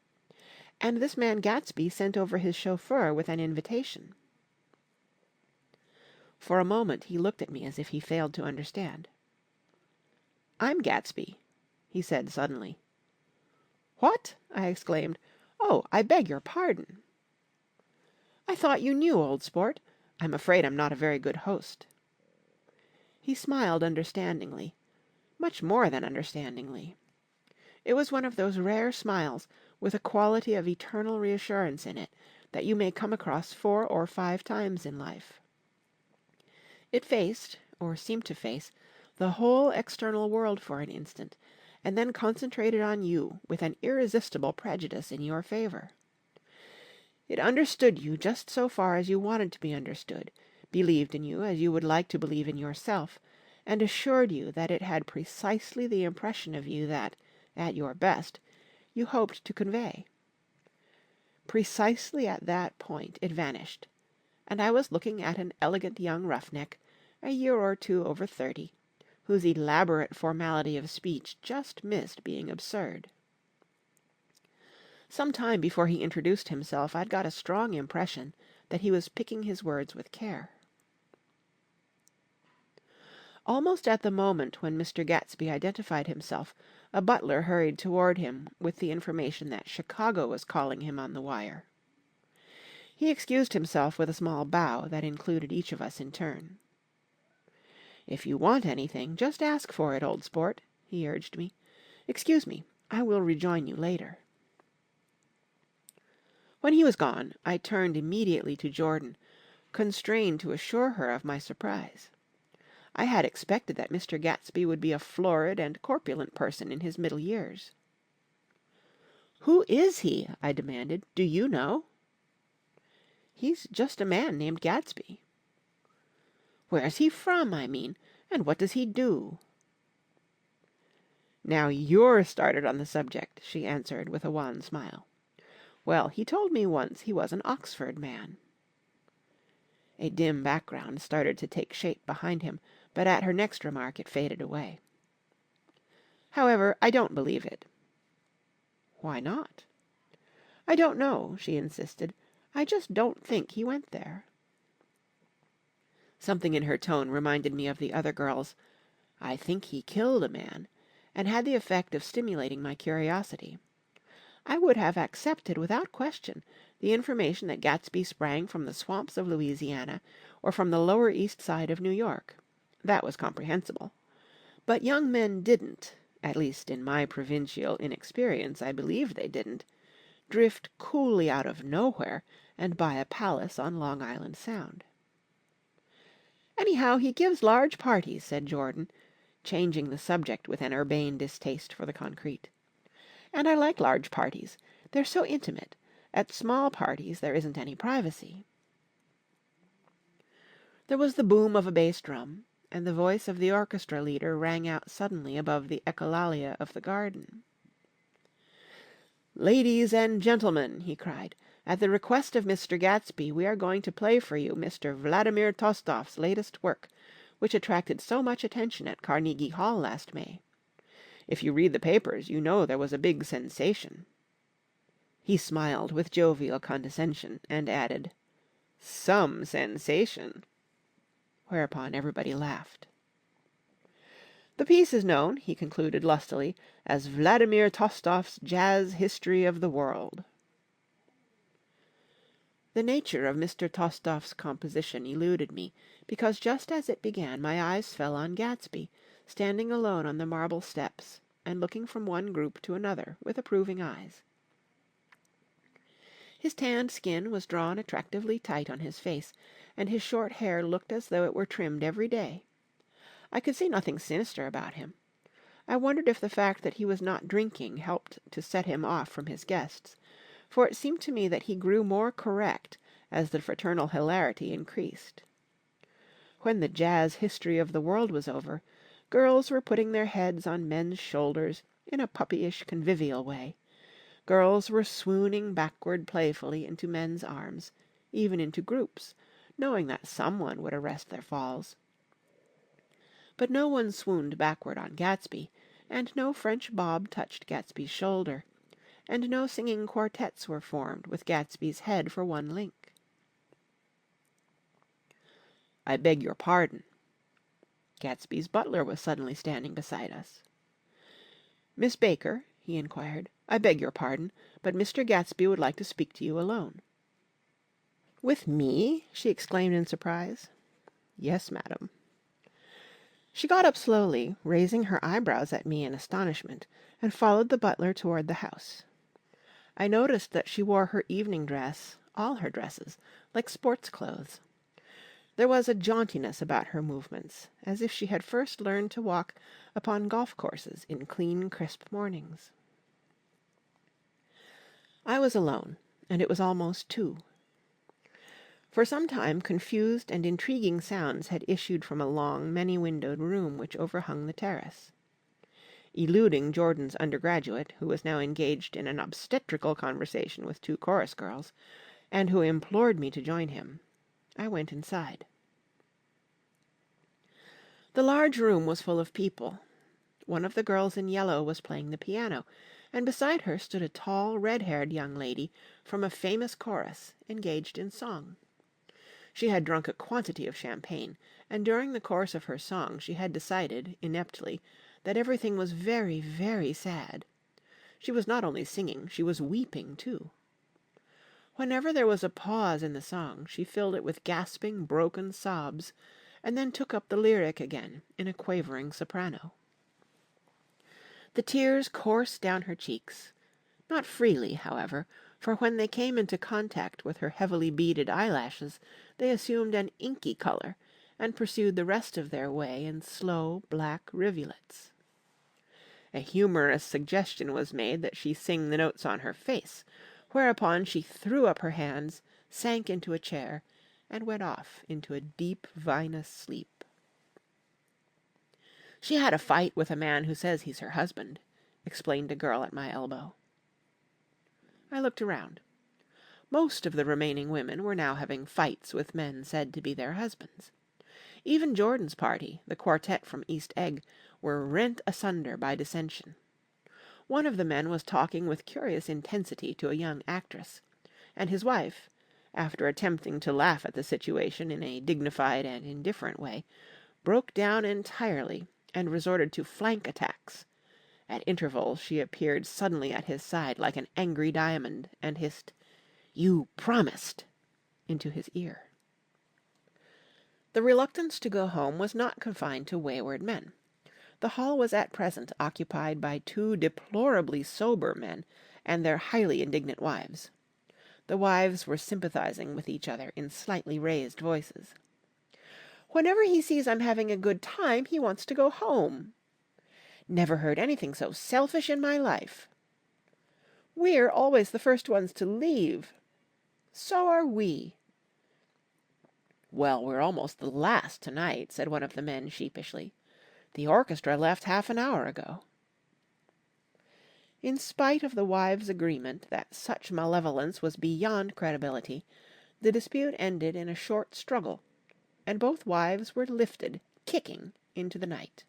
Speaker 1: "And this man Gatsby sent over his chauffeur with an invitation." For a moment he looked at me as if he failed to understand. "I'm Gatsby," he said suddenly. "What?" I exclaimed. "Oh, I beg your pardon." "I thought you knew, old sport. I'm afraid I'm not a very good host." He smiled understandingly, much more than understandingly. It was one of those rare smiles with a quality of eternal reassurance in it that you may come across 4 or 5 times in life. It faced, or seemed to face, the whole external world for an instant, and then concentrated on you with an irresistible prejudice in your favour. It understood you just so far as you wanted to be understood, believed in you as you would like to believe in yourself, and assured you that it had precisely the impression of you that, at your best, you hoped to convey. Precisely at that point it vanished, and I was looking at an elegant young roughneck, a year or two over 30, whose elaborate formality of speech just missed being absurd. Some time before he introduced himself, I'd got a strong impression that he was picking his words with care. Almost at the moment when Mr. Gatsby identified himself, a butler hurried toward him with the information that Chicago was calling him on the wire. He excused himself with a small bow that included each of us in turn. "If you want anything, just ask for it, old sport," he urged me. "Excuse me, I will rejoin you later." When he was gone, I turned immediately to Jordan, constrained to assure her of my surprise. I had expected that Mr. Gatsby would be a florid and corpulent person in his middle years. "Who is he?" I demanded. "Do you know?" "He's just a man named Gatsby." "Where's he from, I mean, and what does he do?" "Now you're started on the subject," she answered with a wan smile. "Well, he told me once he was an Oxford man." A dim background started to take shape behind him, but at her next remark it faded away. "However, I don't believe it." "Why not?" "I don't know," she insisted. "I just don't think he went there." Something in her tone reminded me of the other girl's "I think he killed a man," and had the effect of stimulating my curiosity. I would have accepted without question the information that Gatsby sprang from the swamps of Louisiana or from the Lower East Side of New York. That was comprehensible. But young men didn't, at least in my provincial inexperience I believed they didn't, drift coolly out of nowhere and buy a palace on Long Island Sound. "Anyhow, he gives large parties," said Jordan, changing the subject with an urbane distaste for the concrete. "And I like large parties. They're so intimate. At small parties there isn't any privacy." There was the boom of a bass drum, and the voice of the orchestra leader rang out suddenly above the echolalia of the garden. "Ladies and gentlemen," he cried, "at the request of Mr. Gatsby, we are going to play for you Mr. Vladimir Tostof's latest work, which attracted so much attention at Carnegie Hall last May. If you read the papers, you know there was a big sensation." He smiled with jovial condescension, and added, "Some sensation," whereupon everybody laughed. "The piece is known," he concluded lustily, "as Vladimir Tostof's Jazz History of the World." The nature of Mr. Tostof's composition eluded me, because just as it began my eyes fell on Gatsby, standing alone on the marble steps, and looking from one group to another with approving eyes. His tanned skin was drawn attractively tight on his face, and his short hair looked as though it were trimmed every day. I could see nothing sinister about him. I wondered if the fact that he was not drinking helped to set him off from his guests, for it seemed to me that he grew more correct as the fraternal hilarity increased. When the Jazz History of the World was over, girls were putting their heads on men's shoulders in a puppyish convivial way. Girls were swooning backward playfully into men's arms, even into groups, knowing that someone would arrest their falls. But no one swooned backward on Gatsby, and no French bob touched Gatsby's shoulder, and no singing quartets were formed with Gatsby's head for one link. "I beg your pardon." Gatsby's butler was suddenly standing beside us. "Miss Baker," he inquired, "I beg your pardon, but Mr. Gatsby would like to speak to you alone." "With me?" she exclaimed in surprise. "Yes, madam." She got up slowly, raising her eyebrows at me in astonishment, and followed the butler toward the house. I noticed that she wore her evening dress, all her dresses, like sports clothes. There was a jauntiness about her movements, as if she had first learned to walk upon golf courses in clean, crisp mornings. I was alone, and it was almost 2. For some time confused and intriguing sounds had issued from a long, many-windowed room which overhung the terrace. Eluding Jordan's undergraduate, who was now engaged in an obstetrical conversation with two chorus girls, and who implored me to join him, I went inside. The large room was full of people. One of the girls in yellow was playing the piano, and beside her stood a tall, red-haired young lady from a famous chorus, engaged in song. She had drunk a quantity of champagne, and during the course of her song she had decided, ineptly, that everything was very, very sad. She was not only singing, she was weeping too. Whenever there was a pause in the song, she filled it with gasping, broken sobs, and then took up the lyric again in a quavering soprano. The tears coursed down her cheeks, not freely, however, for when they came into contact with her heavily beaded eyelashes, they assumed an inky color, and pursued the rest of their way in slow, black rivulets. A humorous suggestion was made that she sing the notes on her face, whereupon she threw up her hands, sank into a chair, and went off into a deep, vinous sleep. "She had a fight with a man who says he's her husband," explained a girl at my elbow. I looked around. Most of the remaining women were now having fights with men said to be their husbands. Even Jordan's party, the quartet from East Egg, were rent asunder by dissension. One of the men was talking with curious intensity to a young actress, and his wife, after attempting to laugh at the situation in a dignified and indifferent way, broke down entirely and resorted to flank attacks. At intervals she appeared suddenly at his side like an angry diamond, and hissed, "You promised!" into his ear. The reluctance to go home was not confined to wayward men. The hall was at present occupied by two deplorably sober men and their highly indignant wives. The wives were sympathizing with each other in slightly raised voices. "Whenever he sees I'm having a good time, he wants to go home." "Never heard anything so selfish in my life." "We're always the first ones to leave." "So are we." "Well, we're almost the last tonight," said one of the men sheepishly. "The orchestra left half an hour ago." In spite of the wives' agreement that such malevolence was beyond credibility, the dispute ended in a short struggle, and both wives were lifted, kicking, into the night.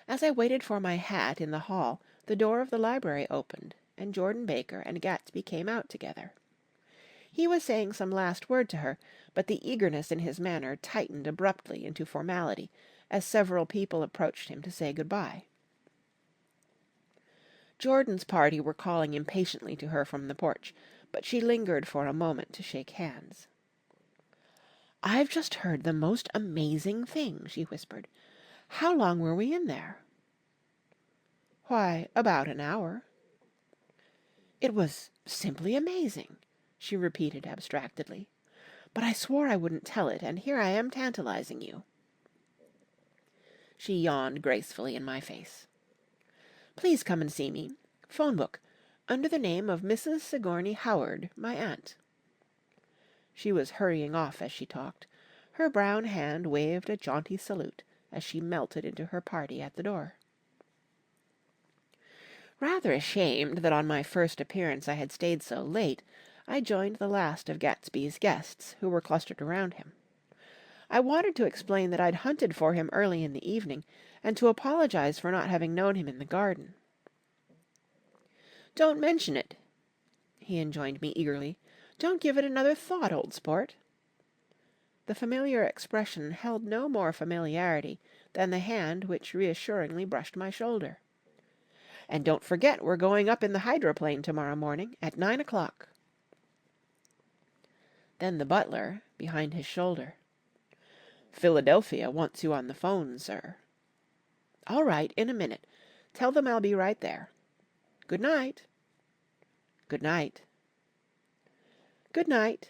Speaker 1: As I waited for my hat in the hall, the door of the library opened, and Jordan Baker and Gatsby came out together. He was saying some last word to her, but the eagerness in his manner tightened abruptly into formality as several people approached him to say good-bye. Jordan's party were calling impatiently to her from the porch, but she lingered for a moment to shake hands. "I've just heard the most amazing thing," she whispered. "How long were we in there?" "Why, about an hour." "It was simply amazing," she repeated abstractedly. "But I swore I wouldn't tell it, and here I am tantalizing you." She yawned gracefully in my face. "Please come and see me. Phone book. Under the name of Mrs. Sigourney Howard, my aunt." She was hurrying off as she talked. Her brown hand waved a jaunty salute as she melted into her party at the door. Rather ashamed that on my first appearance I had stayed so late, I joined the last of Gatsby's guests, who were clustered around him. I wanted to explain that I'd hunted for him early in the evening, and to apologize for not having known him in the garden. "Don't mention it," he enjoined me eagerly. "Don't give it another thought, old sport." The familiar expression held no more familiarity than the hand which reassuringly brushed my shoulder. "And don't forget we're going up in the hydroplane tomorrow morning at 9 o'clock." Then the butler, behind his shoulder. "Philadelphia wants you on the phone, sir." "All right, in a minute. Tell them I'll be right there. Good night." "Good night." "Good night."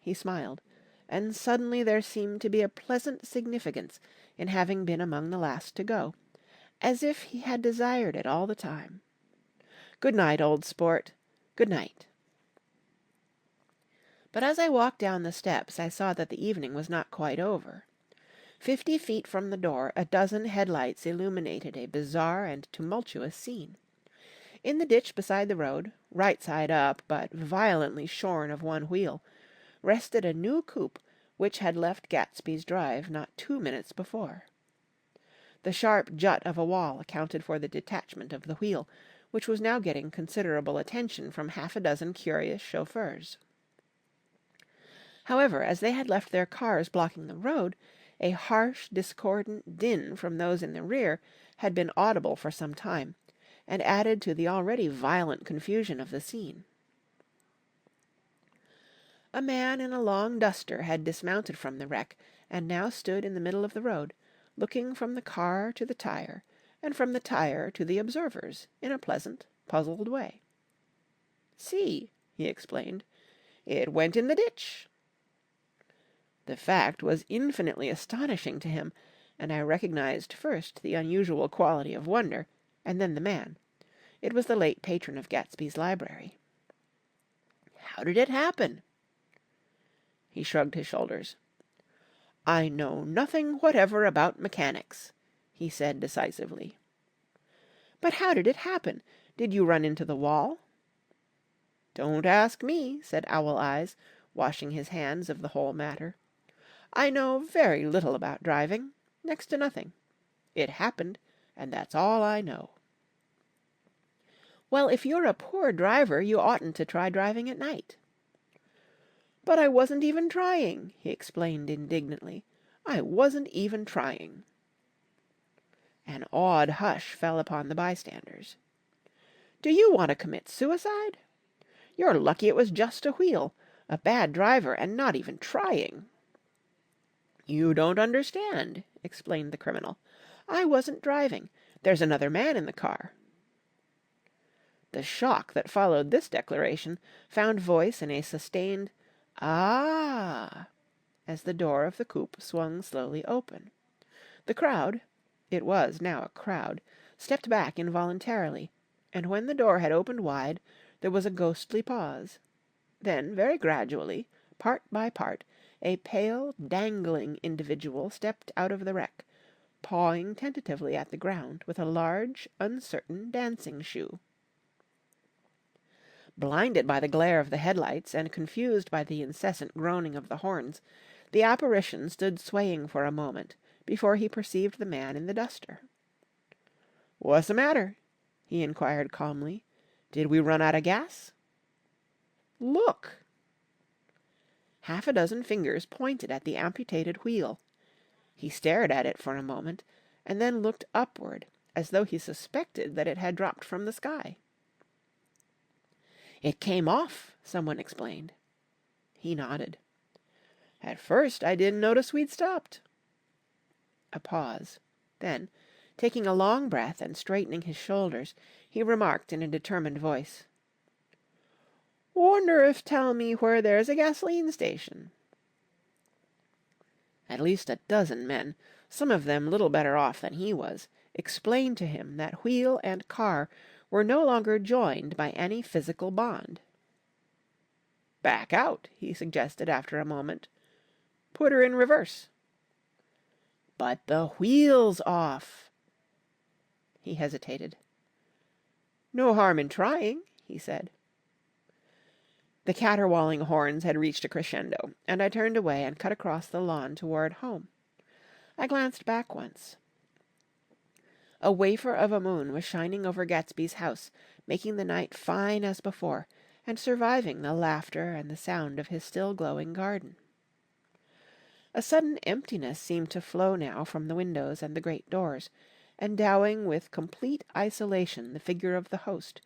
Speaker 1: He smiled, and suddenly there seemed to be a pleasant significance in having been among the last to go, as if he had desired it all the time. "Good night, old sport. Good night." But as I walked down the steps I saw that the evening was not quite over. 50 feet from the door a dozen headlights illuminated a bizarre and tumultuous scene. In the ditch beside the road, right side up but violently shorn of one wheel, rested a new coupe which had left Gatsby's drive not 2 minutes before. The sharp jut of a wall accounted for the detachment of the wheel, which was now getting considerable attention from half a dozen curious chauffeurs. However, as they had left their cars blocking the road, a harsh, discordant din from those in the rear had been audible for some time, and added to the already violent confusion of the scene. A man in a long duster had dismounted from the wreck, and now stood in the middle of the road, looking from the car to the tire, and from the tire to the observers, in a pleasant, puzzled way. "See," he explained, "it went in the ditch." The fact was infinitely astonishing to him, and I recognized first the unusual quality of wonder, and then the man. It was the late patron of Gatsby's library. "How did it happen?" He shrugged his shoulders. "I know nothing whatever about mechanics," he said decisively. "But how did it happen? Did you run into the wall?" "Don't ask me," said Owl Eyes, washing his hands of the whole matter. "I know very little about driving, next to nothing. It happened, and that's all I know." "Well, if you're a poor driver, you oughtn't to try driving at night." "But I wasn't even trying," he explained indignantly. "I wasn't even trying." An awed hush fell upon the bystanders. "Do you want to commit suicide? You're lucky it was just a wheel, a bad driver, and not even trying." "You don't understand," explained the criminal. "I wasn't driving. There's another man in the car." The shock that followed this declaration found voice in a sustained "Ah!" as the door of the coupe swung slowly open. The crowd, it was now a crowd, stepped back involuntarily, and when the door had opened wide, there was a ghostly pause. Then, very gradually, part by part, a pale, dangling individual stepped out of the wreck, pawing tentatively at the ground with a large, uncertain dancing shoe. Blinded by the glare of the headlights and confused by the incessant groaning of the horns, the apparition stood swaying for a moment before he perceived the man in the duster. "What's the matter?" he inquired calmly. "Did we run out of gas?" "Look!" Half a dozen fingers pointed at the amputated wheel. He stared at it for a moment, and then looked upward, as though he suspected that it had dropped from the sky. "It came off," someone explained. He nodded. "At first I didn't notice we'd stopped." A pause. Then, taking a long breath and straightening his shoulders, he remarked in a determined voice, "Wonder if tell me where there's a gasoline station." At least a dozen men, some of them little better off than he was, explained to him that wheel and car were no longer joined by any physical bond. "Back out," he suggested after a moment. "Put her in reverse." "But the wheel's off." He hesitated. "No harm in trying," he said. The caterwauling horns had reached a crescendo, and I turned away and cut across the lawn toward home. I glanced back once. A wafer of a moon was shining over Gatsby's house, making the night fine as before, and surviving the laughter and the sound of his still glowing garden. A sudden emptiness seemed to flow now from the windows and the great doors, endowing with complete isolation the figure of the host,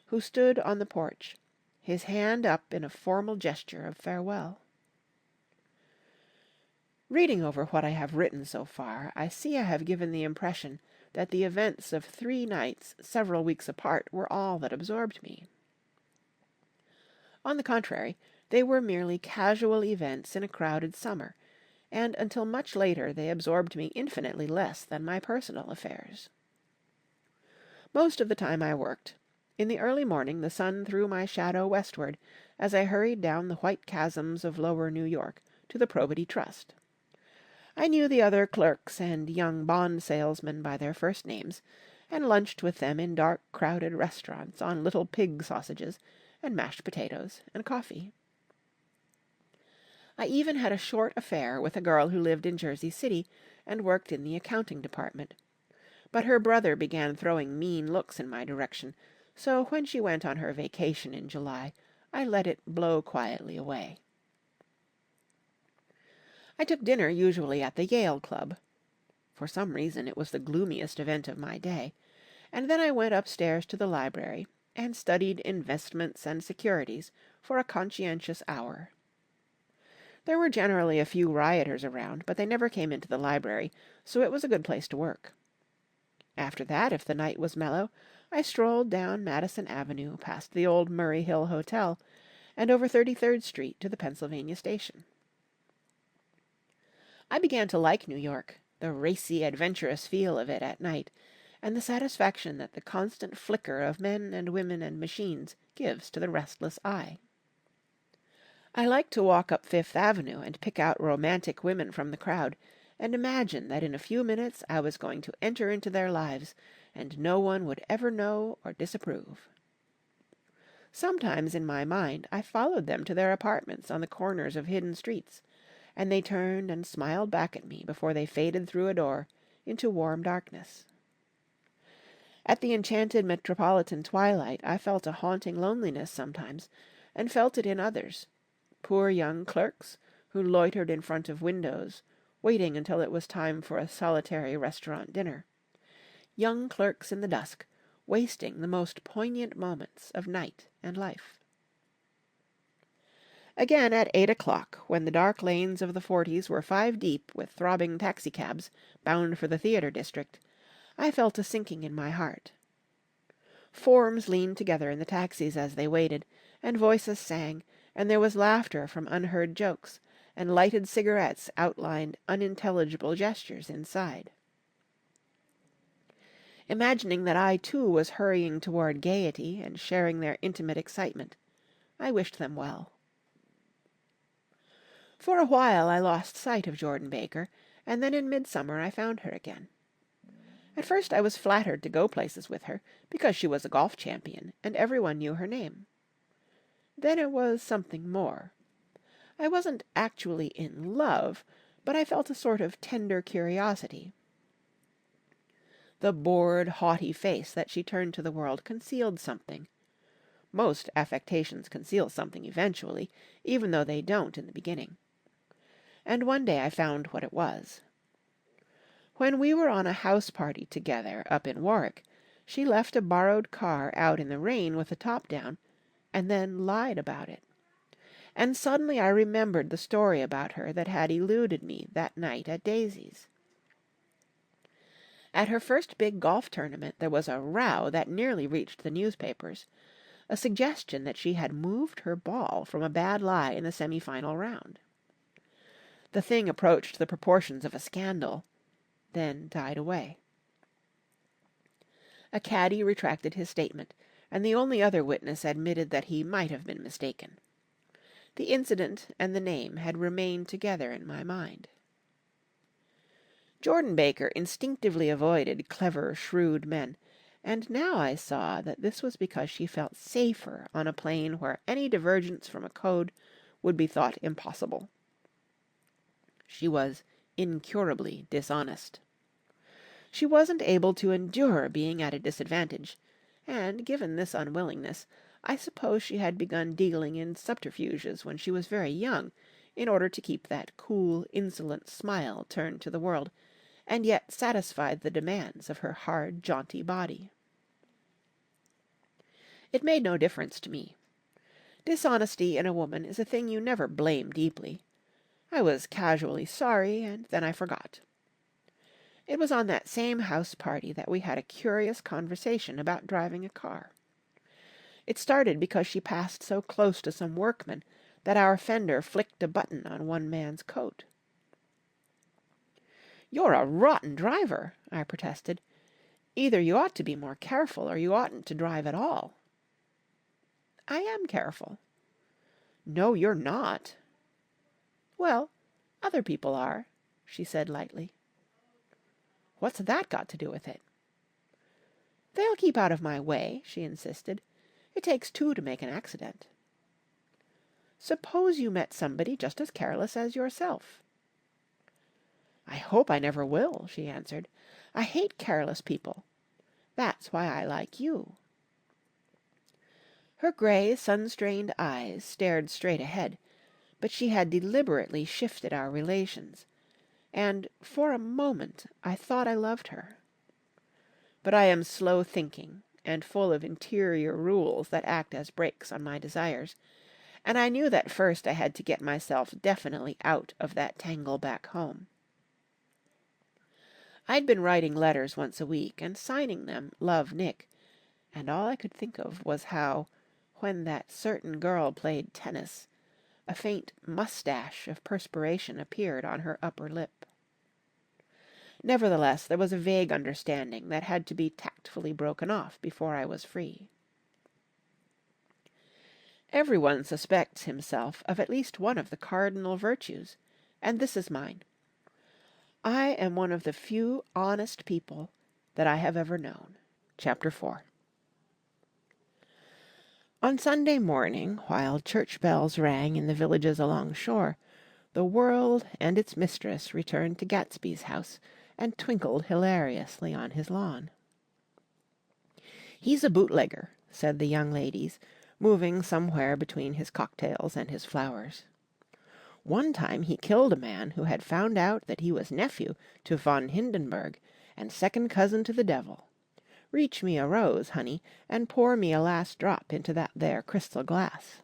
Speaker 1: who stood on the porch, his hand up in a formal gesture of farewell. Reading over what I have written so far, I see I have given the impression that the events of 3 nights several weeks apart were all that absorbed me. On the contrary, they were merely casual events in a crowded summer, and until much later they absorbed me infinitely less than my personal affairs. Most of the time I worked, In the early morning the sun threw my shadow westward as I hurried down the white chasms of lower New York to the Probity Trust. I knew the other clerks and young bond salesmen by their first names, and lunched with them in dark, crowded restaurants on little pig sausages and mashed potatoes and coffee. I even had a short affair with a girl who lived in Jersey City and worked in the accounting department. But her brother began throwing mean looks in my direction, so when she went on her vacation in July, I let it blow quietly away. I took dinner usually at the Yale Club. For some reason it was the gloomiest event of my day, and then I went upstairs to the library and studied investments and securities for a conscientious hour. There were generally a few rioters around, but they never came into the library, so it was a good place to work. After that, if the night was mellow, I strolled down Madison Avenue past the old Murray Hill Hotel and over 33rd Street to the Pennsylvania Station. I began to like New York, the racy, adventurous feel of it at night, and the satisfaction that the constant flicker of men and women and machines gives to the restless eye. I liked to walk up Fifth Avenue and pick out romantic women from the crowd, and imagine that in a few minutes I was going to enter into their lives, and no one would ever know or disapprove. Sometimes in my mind I followed them to their apartments on the corners of hidden streets, and they turned and smiled back at me before they faded through a door into warm darkness. At the enchanted metropolitan twilight I felt a haunting loneliness sometimes, and felt it in others, poor young clerks who loitered in front of windows, waiting until it was time for a solitary restaurant dinner. Young clerks in the dusk, wasting the most poignant moments of night and life. Again at 8 o'clock, when the dark lanes of the 40s were 5 deep with throbbing taxicabs bound for the theatre district, I felt a sinking in my heart. Forms leaned together in the taxis as they waited, and voices sang, and there was laughter from unheard jokes, and lighted cigarettes outlined unintelligible gestures inside. Imagining that I too was hurrying toward gaiety and sharing their intimate excitement, I wished them well. For a while I lost sight of Jordan Baker, and then in midsummer I found her again. At first I was flattered to go places with her, because she was a golf champion, and everyone knew her name. Then it was something more. I wasn't actually in love, but I felt a sort of tender curiosity. The bored, haughty face that she turned to the world concealed something. Most affectations conceal something eventually, even though they don't in the beginning. And one day I found what it was. When we were on a house party together up in Warwick, she left a borrowed car out in the rain with the top down, and then lied about it. And suddenly I remembered the story about her that had eluded me that night at Daisy's. At her first big golf tournament there was a row that nearly reached the newspapers, a suggestion that she had moved her ball from a bad lie in the semi-final round. The thing approached the proportions of a scandal, then died away. A caddy retracted his statement, and the only other witness admitted that he might have been mistaken. The incident and the name had remained together in my mind. Jordan Baker instinctively avoided clever, shrewd men, and now I saw that this was because she felt safer on a plane where any divergence from a code would be thought impossible. She was incurably dishonest. She wasn't able to endure being at a disadvantage, and, given this unwillingness, I suppose she had begun dealing in subterfuges when she was very young, in order to keep that cool, insolent smile turned to the world, and yet satisfied the demands of her hard, jaunty body. It made no difference to me. Dishonesty in a woman is a thing you never blame deeply. I was casually sorry, and then I forgot. It was on that same house party that we had a curious conversation about driving a car. It started because she passed so close to some workmen that our fender flicked a button on one man's coat. "You're a rotten driver," I protested. "Either you ought to be more careful, or you oughtn't to drive at all." I am careful." "No, you're not." "Well, other people are," she said lightly. "What's that got to do with it?" "They'll keep out of my way," she insisted. "It takes two to make an accident." "Suppose you met somebody just as careless as yourself." "I hope I never will," she answered. "I hate careless people. That's why I like you." Her grey, sun-strained eyes stared straight ahead, but she had deliberately shifted our relations, and for a moment I thought I loved her. But I am slow thinking and full of interior rules that act as brakes on my desires, and I knew that first I had to get myself definitely out of that tangle back home. I'd been writing letters once a week and signing them "Love, Nick," and all I could think of was how, when that certain girl played tennis, a faint moustache of perspiration appeared on her upper lip. Nevertheless, there was a vague understanding that had to be tactfully broken off before I was free. Everyone suspects himself of at least one of the cardinal virtues, and this is mine. I am one of the few honest people that I have ever known. Chapter 4. On Sunday morning, while church bells rang in the villages along shore, the world and its mistress returned to Gatsby's house and twinkled hilariously on his lawn. "He's a bootlegger," said the young ladies, moving somewhere between his cocktails and his flowers. "One time he killed a man who had found out that he was nephew to von Hindenburg and second cousin to the devil. Reach me a rose, honey, and pour me a last drop into that there crystal glass."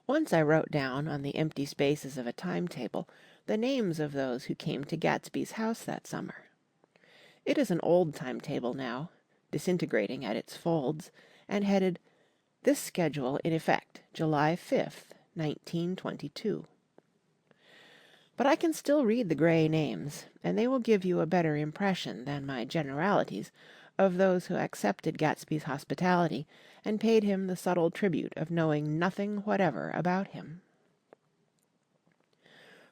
Speaker 1: Once I wrote down on the empty spaces of a timetable the names of those who came to Gatsby's house that summer. It is an old timetable now, disintegrating at its folds, and headed, "This schedule in effect July 5th, 1922. But I can still read the grey names, and they will give you a better impression than my generalities of those who accepted Gatsby's hospitality and paid him the subtle tribute of knowing nothing whatever about him.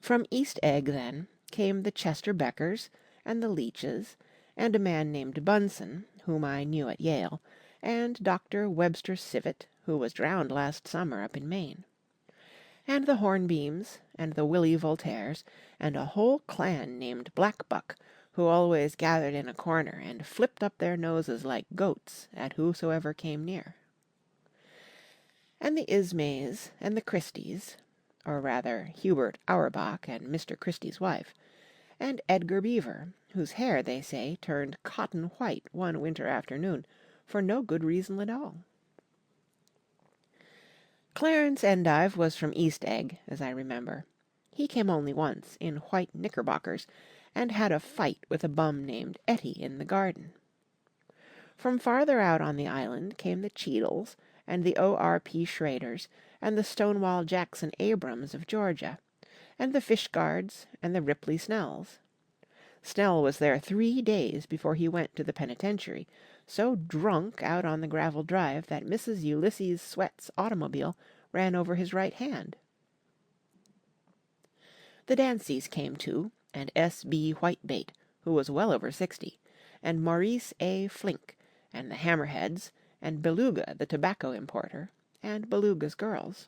Speaker 1: From East Egg, then, came the Chester Beckers and the Leaches, and a man named Bunsen, whom I knew at Yale, and Dr. Webster Civet, who was drowned last summer up in Maine, and the Hornbeams, and the Willie Voltaires, and a whole clan named Blackbuck, who always gathered in a corner and flipped up their noses like goats at whosoever came near. And the Ismays and the Christies, or rather Hubert Auerbach and Mr. Christie's wife, and Edgar Beaver, whose hair, they say, turned cotton white one winter afternoon for no good reason at all. Clarence Endive was from East Egg, as I remember. He came only once, in white knickerbockers, and had a fight with a bum named Etty in the garden. From farther out on the island came the Cheadles, and the O.R.P. Schraders, and the Stonewall Jackson Abrams of Georgia, and the Fishguards, and the Ripley Snells. Snell was there 3 days before he went to the penitentiary, so drunk out on the gravel drive that Mrs. Ulysses Sweat's automobile ran over his right hand. The Danceys came too, and S.B. Whitebait, who was well over 60, and Maurice A. Flink, and the Hammerheads, and Beluga, the tobacco importer, and Beluga's girls.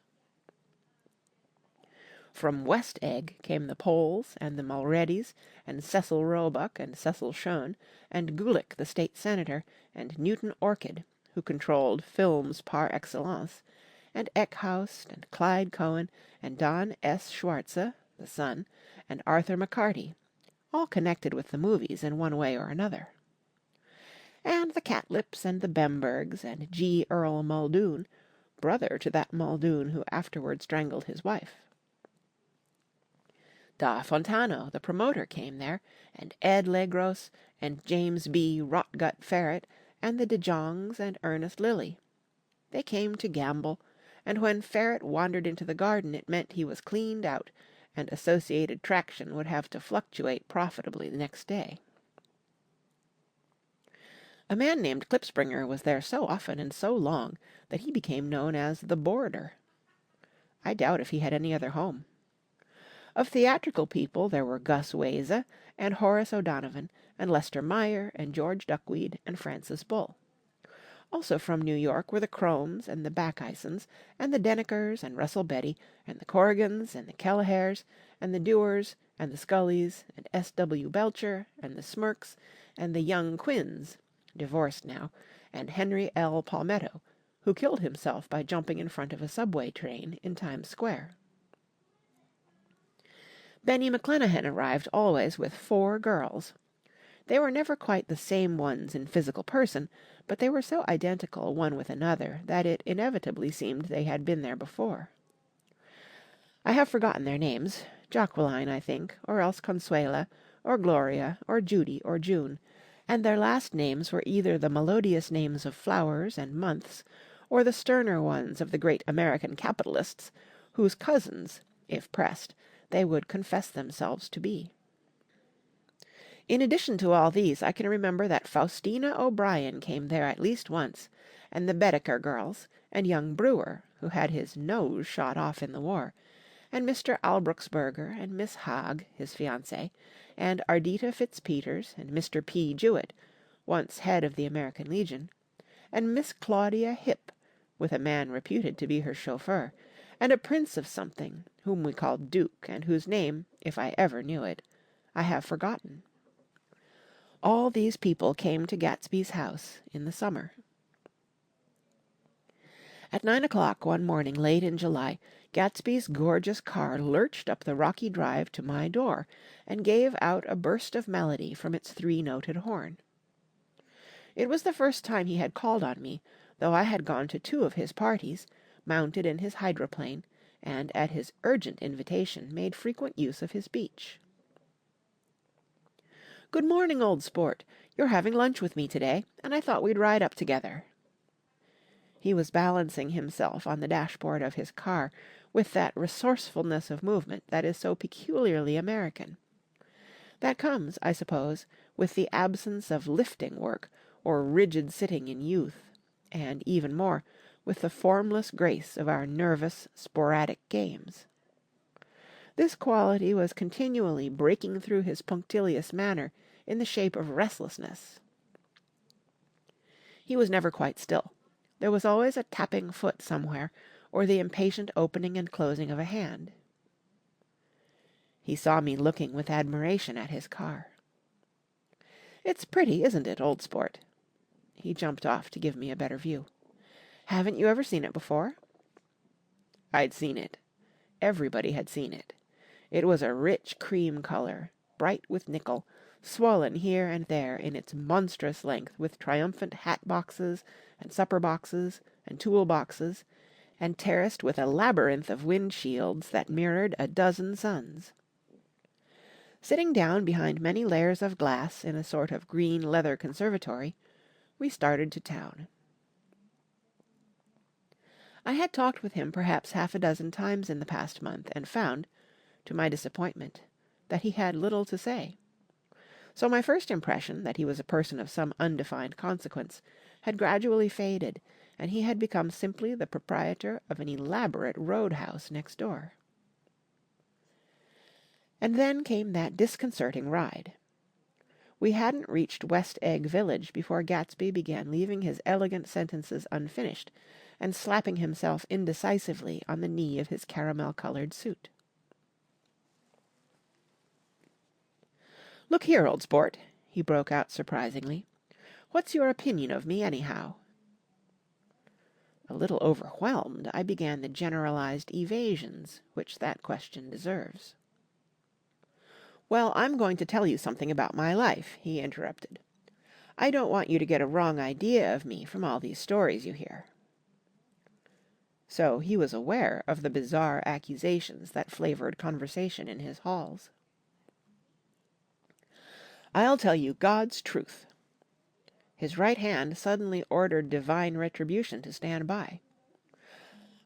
Speaker 1: From West Egg came the Poles, and the Mulreadys, and Cecil Roebuck, and Cecil Schoen, and Gulick, the state senator, and Newton Orchid, who controlled films par excellence, and Eckhouse, and Clyde Cohen, and Don S. Schwartze, the son, and Arthur McCarty, all connected with the movies in one way or another. And the Catlips, and the Bembergs, and G. Earl Muldoon, brother to that Muldoon who afterward strangled his wife. Da Fontano, the promoter, came there, and Ed Legros, and James B. Rotgut Ferret, and the De Jongs, and Ernest Lilly. They came to gamble, and when Ferret wandered into the garden it meant he was cleaned out, and Associated Traction would have to fluctuate profitably the next day. A man named Klipspringer was there so often and so long that he became known as the Boarder. I doubt if he had any other home. Of theatrical people there were Gus Weyse and Horace O'Donovan and Lester Meyer and George Duckweed and Francis Bull. Also from New York were the Cromes and the Backisons and the Denekers and Russell Betty and the Corrigans and the Kelleheres and the Dewars and the Scullys and S.W. Belcher and the Smirks and the young Quinns, divorced now, and Henry L. Palmetto, who killed himself by jumping in front of a subway train in Times Square. Benny McClenahan arrived always with 4 girls. They were never quite the same ones in physical person, but they were so identical one with another that it inevitably seemed they had been there before. I have forgotten their names, Jacqueline, I think, or else Consuela, or Gloria, or Judy, or June, and their last names were either the melodious names of flowers and months, or the sterner ones of the great American capitalists, whose cousins, if pressed, they would confess themselves to be. In addition to all these, I can remember that Faustina O'Brien came there at least once, and the Baedeker girls, and young Brewer, who had his nose shot off in the war, and Mr. Albrucksberger, and Miss Haag, his fiancée, and Ardita Fitzpeters, and Mr. P. Jewett, once head of the American Legion, and Miss Claudia Hipp, with a man reputed to be her chauffeur, and a prince of something, whom we called Duke, and whose name, if I ever knew it, I have forgotten. All these people came to Gatsby's house in the summer. At 9 o'clock one morning late in July, Gatsby's gorgeous car lurched up the rocky drive to my door and gave out a burst of melody from its 3-noted horn. It was the first time he had called on me, though I had gone to 2 of his parties, mounted in his hydroplane, and at his urgent invitation made frequent use of his beach. "Good morning, old sport. You're having lunch with me today, and I thought we'd ride up together." He was balancing himself on the dashboard of his car with that resourcefulness of movement that is so peculiarly American. That comes, I suppose, with the absence of lifting work or rigid sitting in youth, and, even more, with the formless grace of our nervous, sporadic games. This quality was continually breaking through his punctilious manner in the shape of restlessness. He was never quite still. There was always a tapping foot somewhere, or the impatient opening and closing of a hand. He saw me looking with admiration at his car. "It's pretty, isn't it, old sport?" He jumped off to give me a better view. "Haven't you ever seen it before?" I'd seen it. Everybody had seen it. It was a rich cream color, bright with nickel, swollen here and there in its monstrous length with triumphant hat boxes and supper boxes and tool boxes, and terraced with a labyrinth of wind shields that mirrored a dozen suns. Sitting down behind many layers of glass in a sort of green leather conservatory, we started to town. I had talked with him perhaps half a dozen times in the past month, and found, to my disappointment, that he had little to say. So my first impression, that he was a person of some undefined consequence, had gradually faded, and he had become simply the proprietor of an elaborate roadhouse next door. And then came that disconcerting ride. We hadn't reached West Egg Village before Gatsby began leaving his elegant sentences unfinished and slapping himself indecisively on the knee of his caramel-colored suit. "Look here, old sport," he broke out surprisingly. "What's your opinion of me, anyhow?" A little overwhelmed, I began the generalized evasions which that question deserves. "Well, I'm going to tell you something about my life," he interrupted. "I don't want you to get a wrong idea of me from all these stories you hear." So he was aware of the bizarre accusations that flavored conversation in his halls. "I'll tell you God's truth." His right hand suddenly ordered divine retribution to stand by.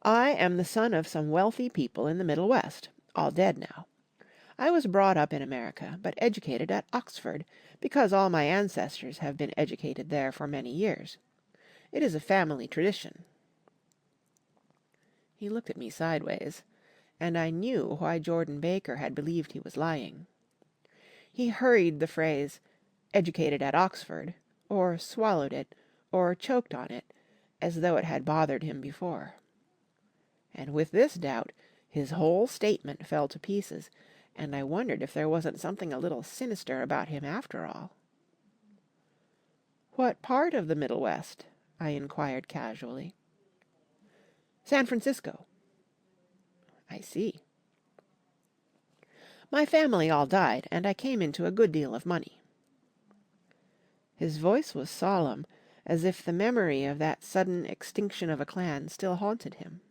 Speaker 1: "I am the son of some wealthy people in the Middle West, all dead now. I was brought up in America, but educated at Oxford, because all my ancestors have been educated there for many years. It is a family tradition." He looked at me sideways, and I knew why Jordan Baker had believed he was lying. He hurried the phrase, "educated at Oxford," or swallowed it, or choked on it, as though it had bothered him before. And with this doubt, his whole statement fell to pieces, and I wondered if there wasn't something a little sinister about him after all. "What part of the Middle West?" I inquired casually. "San Francisco." "I see." "My family all died, and I came into a good deal of money." His voice was solemn, as if the memory of that sudden extinction of a clan still haunted him.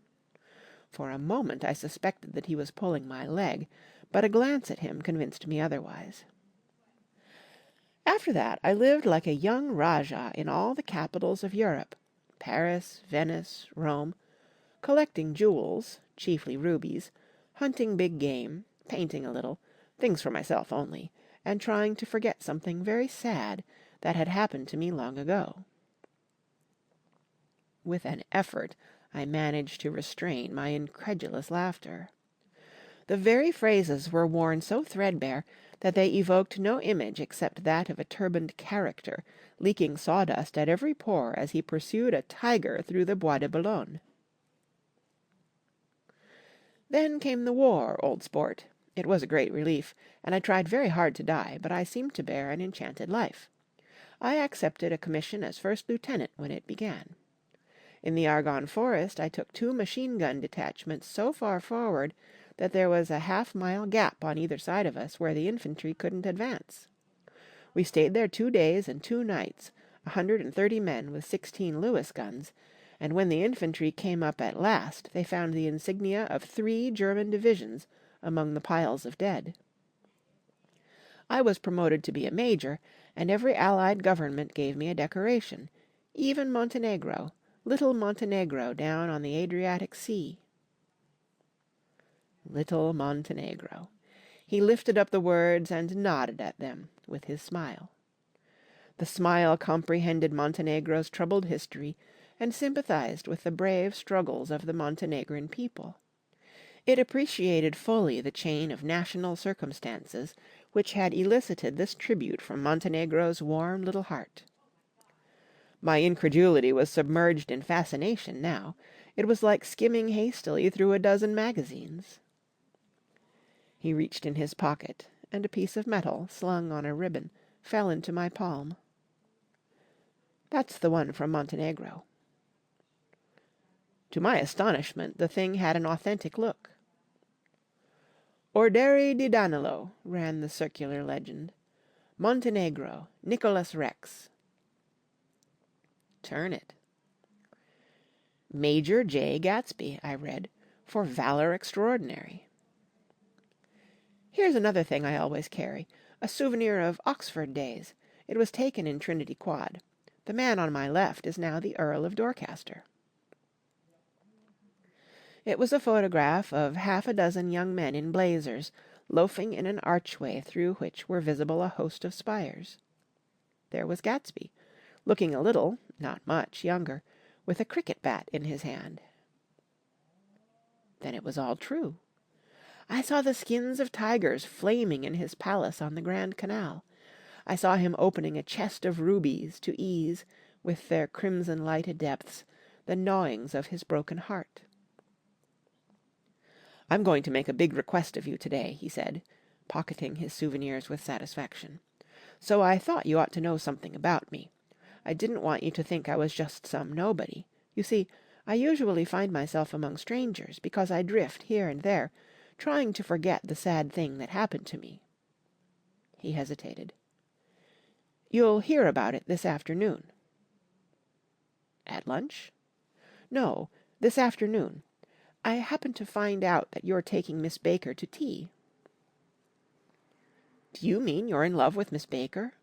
Speaker 1: For a moment I suspected that he was pulling my leg, but a glance at him convinced me otherwise. "After that I lived like a young Rajah in all the capitals of Europe, Paris, Venice, Rome, collecting jewels, chiefly rubies, hunting big game, painting a little, things for myself only, and trying to forget something very sad that had happened to me long ago." With an effort I managed to restrain my incredulous laughter. The very phrases were worn so threadbare that they evoked no image except that of a turbaned character leaking sawdust at every pore as he pursued a tiger through the Bois de Boulogne. "Then came the war, old sport. It was a great relief, and I tried very hard to die, but I seemed to bear an enchanted life. I accepted a commission as first lieutenant when it began. In the Argonne Forest I took 2 machine-gun detachments so far forward that there was a half-mile gap on either side of us where the infantry couldn't advance. We stayed there 2 days and 2 nights, 130 men with 16 Lewis guns, and when the infantry came up at last they found the insignia of 3 German divisions among the piles of dead. I was promoted to be a major, and every Allied government gave me a decoration, even Montenegro, little Montenegro down on the Adriatic Sea." Little Montenegro. He lifted up the words and nodded at them with his smile. The smile comprehended Montenegro's troubled history and sympathized with the brave struggles of the Montenegrin people. It appreciated fully the chain of national circumstances which had elicited this tribute from Montenegro's warm little heart. My incredulity was submerged in fascination now. It was like skimming hastily through a dozen magazines. He reached in his pocket, and a piece of metal, slung on a ribbon, fell into my palm. "That's the one from Montenegro." To my astonishment, the thing had an authentic look. "Orderi di Danilo," ran the circular legend. "Montenegro, Nicholas Rex." "Turn it." "Major Jay Gatsby," I read, "for valor extraordinary." "Here's another thing I always carry, a souvenir of Oxford days. It was taken in Trinity Quad. The man on my left is now the Earl of Dorchester." It was a photograph of half a dozen young men in blazers, loafing in an archway through which were visible a host of spires. There was Gatsby, looking a little, not much, younger, with a cricket bat in his hand. Then it was all true. I saw the skins of tigers flaming in his palace on the Grand Canal. I saw him opening a chest of rubies to ease, with their crimson-lighted depths, the gnawings of his broken heart. "I'm going to make a big request of you today," he said, pocketing his souvenirs with satisfaction. "So I thought you ought to know something about me. I didn't want you to think I was just some nobody. You see, I usually find myself among strangers because I drift here and there, trying to forget the sad thing that happened to me." He hesitated. "You'll hear about it this afternoon." "At lunch?" "No, this afternoon. I happened to find out that you're taking Miss Baker to tea." "Do you mean you're in love with Miss Baker?"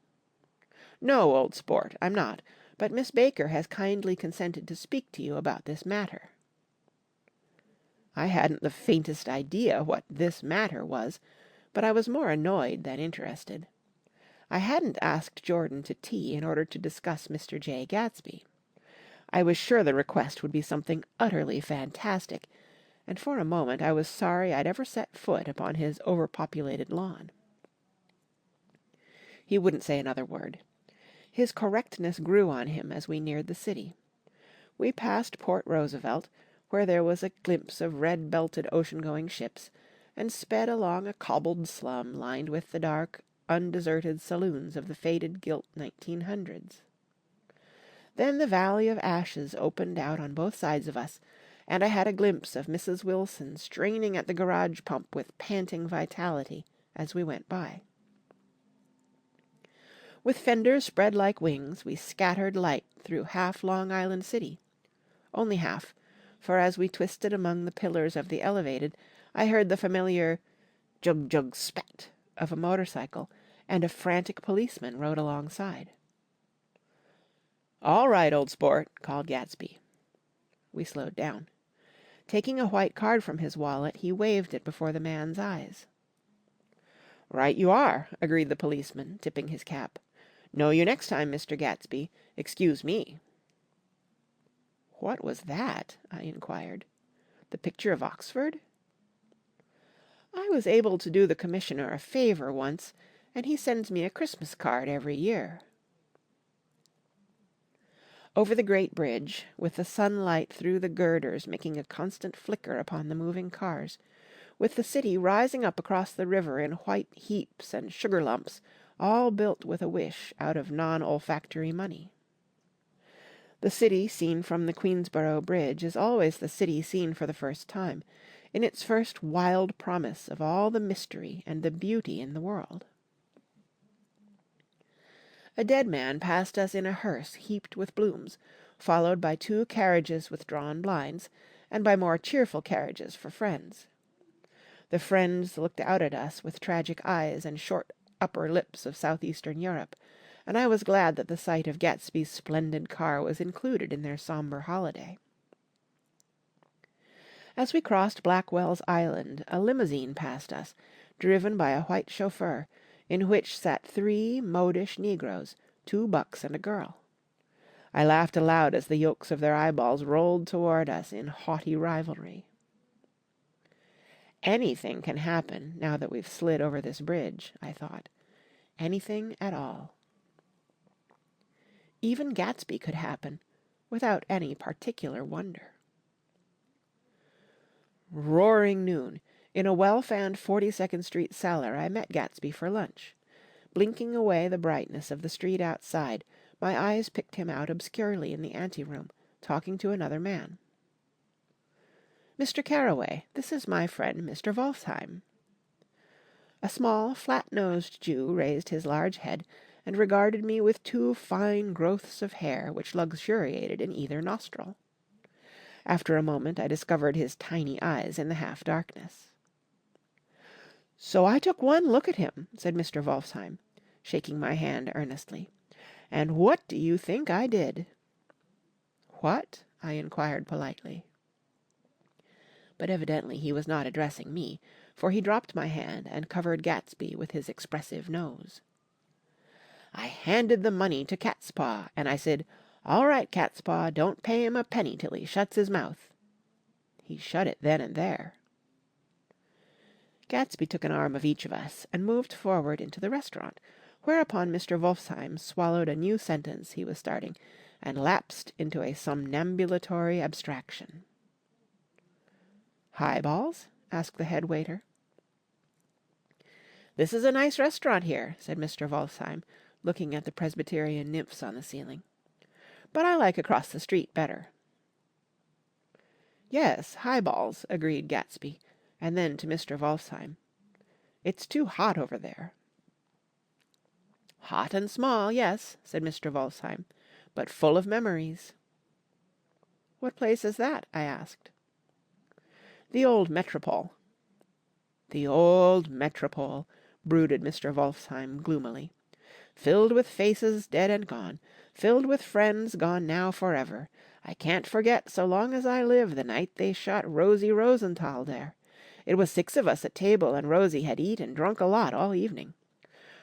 Speaker 1: "No, old sport, I'm not, but Miss Baker has kindly consented to speak to you about this matter." I hadn't the faintest idea what "this matter" was, but I was more annoyed than interested. I hadn't asked Jordan to tea in order to discuss Mr. Jay Gatsby. I was sure the request would be something utterly fantastic, and for a moment I was sorry I'd ever set foot upon his overpopulated lawn. He wouldn't say another word. His correctness grew on him as we neared the city. We passed Port Roosevelt, where there was a glimpse of red-belted ocean-going ships, and sped along a cobbled slum lined with the dark, undeserted saloons of the faded gilt 1900s. Then the Valley of Ashes opened out on both sides of us, and I had a glimpse of Mrs. Wilson straining at the garage pump with panting vitality as we went by. With fenders spread like wings, we scattered light through half Long Island City. Only half, for as we twisted among the pillars of the elevated, I heard the familiar jug-jug spat of a motorcycle, and a frantic policeman rode alongside. "All right, old sport," called Gatsby. We slowed down. Taking a white card from his wallet, he waved it before the man's eyes. "Right you are," agreed the policeman, tipping his cap. "Know you next time, Mr. Gatsby. Excuse me." "What was that?" I inquired. "The picture of Oxford?" "I was able to do the commissioner a favour once, and he sends me a Christmas card every year." Over the great bridge, with the sunlight through the girders making a constant flicker upon the moving cars, with the city rising up across the river in white heaps and sugar lumps, all built with a wish out of non-olfactory money. The city seen from the Queensborough Bridge is always the city seen for the first time, in its first wild promise of all the mystery and the beauty in the world. A dead man passed us in a hearse heaped with blooms, followed by 2 carriages with drawn blinds, and by more cheerful carriages for friends. The friends looked out at us with tragic eyes and short upper lips of southeastern Europe, and I was glad that the sight of Gatsby's splendid car was included in their sombre holiday. As we crossed Blackwell's Island, a limousine passed us, driven by a white chauffeur, in which sat 3 modish negroes, 2 bucks and a girl. I laughed aloud as the yolks of their eyeballs rolled toward us in haughty rivalry. Anything can happen now that we've slid over this bridge, I thought. Anything at all. Even Gatsby could happen, without any particular wonder. Roaring noon. In a well-fanned 42nd Street cellar I met Gatsby for lunch. Blinking away the brightness of the street outside, my eyes picked him out obscurely in the anteroom, talking to another man. "Mr. Carroway, this is my friend Mr. Wolfsheim." A small, flat-nosed Jew raised his large head and regarded me with 2 fine growths of hair which luxuriated in either nostril. After a moment I discovered his tiny eyes in the half-darkness. "So I took one look at him," said Mr. Wolfsheim, shaking my hand earnestly. "And what do you think I did?" "What?" I inquired politely. But evidently he was not addressing me, for he dropped my hand and covered Gatsby with his expressive nose. "I handed the money to Catspaw, and I said, 'All right, Catspaw, don't pay him a penny till he shuts his mouth.' He shut it then and there." Gatsby took an arm of each of us and moved forward into the restaurant, whereupon Mr. Wolfsheim swallowed a new sentence he was starting and lapsed into a somnambulatory abstraction. "Highballs?" asked the head waiter. "This is a nice restaurant here," said Mr. Wolfsheim, looking at the Presbyterian nymphs on the ceiling. "But I like across the street better." "Yes, highballs," agreed Gatsby, and then to Mr. Wolfsheim, "It's too hot over there." "Hot and small, yes," said Mr. Wolfsheim, "but full of memories." "What place is that?" I asked. "The old Metropole." "The old Metropole," brooded Mr. Wolfsheim gloomily. "Filled with faces dead and gone, filled with friends gone now forever. I can't forget so long as I live the night they shot Rosie Rosenthal there. It was 6 of us at table, and Rosie had eat and drunk a lot all evening.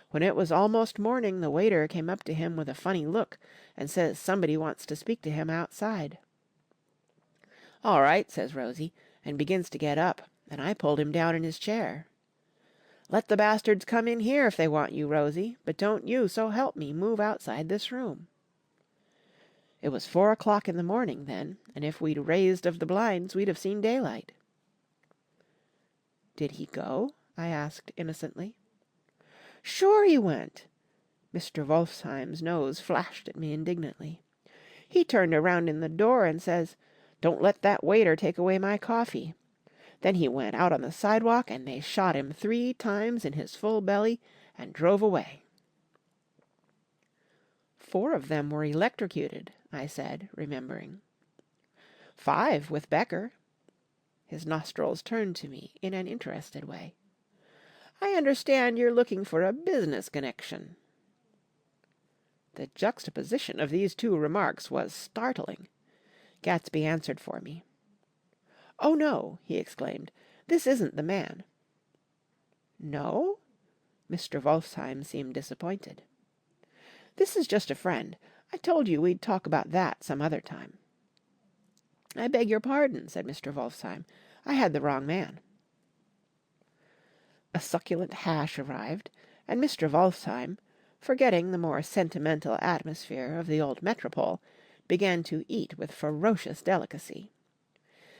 Speaker 1: When it was almost morning, the waiter came up to him with a funny look and says somebody wants to speak to him outside. "All right," says Rosie, and begins to get up, and I pulled him down in his chair. "Let the bastards come in here if they want you, Rosie, but don't you, so help me, move outside this room." It was 4 o'clock in the morning then, and if we'd raised of the blinds we'd have seen daylight. "Did he go?" I asked innocently. "Sure he went!" Mr. Wolfsheim's nose flashed at me indignantly. "He turned around in the door and says, 'Don't let that waiter take away my coffee.' Then he went out on the sidewalk and they shot him 3 times in his full belly and drove away." "4 of them were electrocuted," I said, remembering. "5 with Becker." His nostrils turned to me in an interested way. "I understand you're looking for a business connection." The juxtaposition of these 2 remarks was startling. Gatsby answered for me. "Oh, no," he exclaimed. "This isn't the man." "No?" Mr. Wolfsheim seemed disappointed. "This is just a friend. I told you we'd talk about that some other time." "I beg your pardon," said Mr. Wolfsheim. "I had the wrong man." A succulent hash arrived, and Mr. Wolfsheim, forgetting the more sentimental atmosphere of the old metropole, began to eat with ferocious delicacy.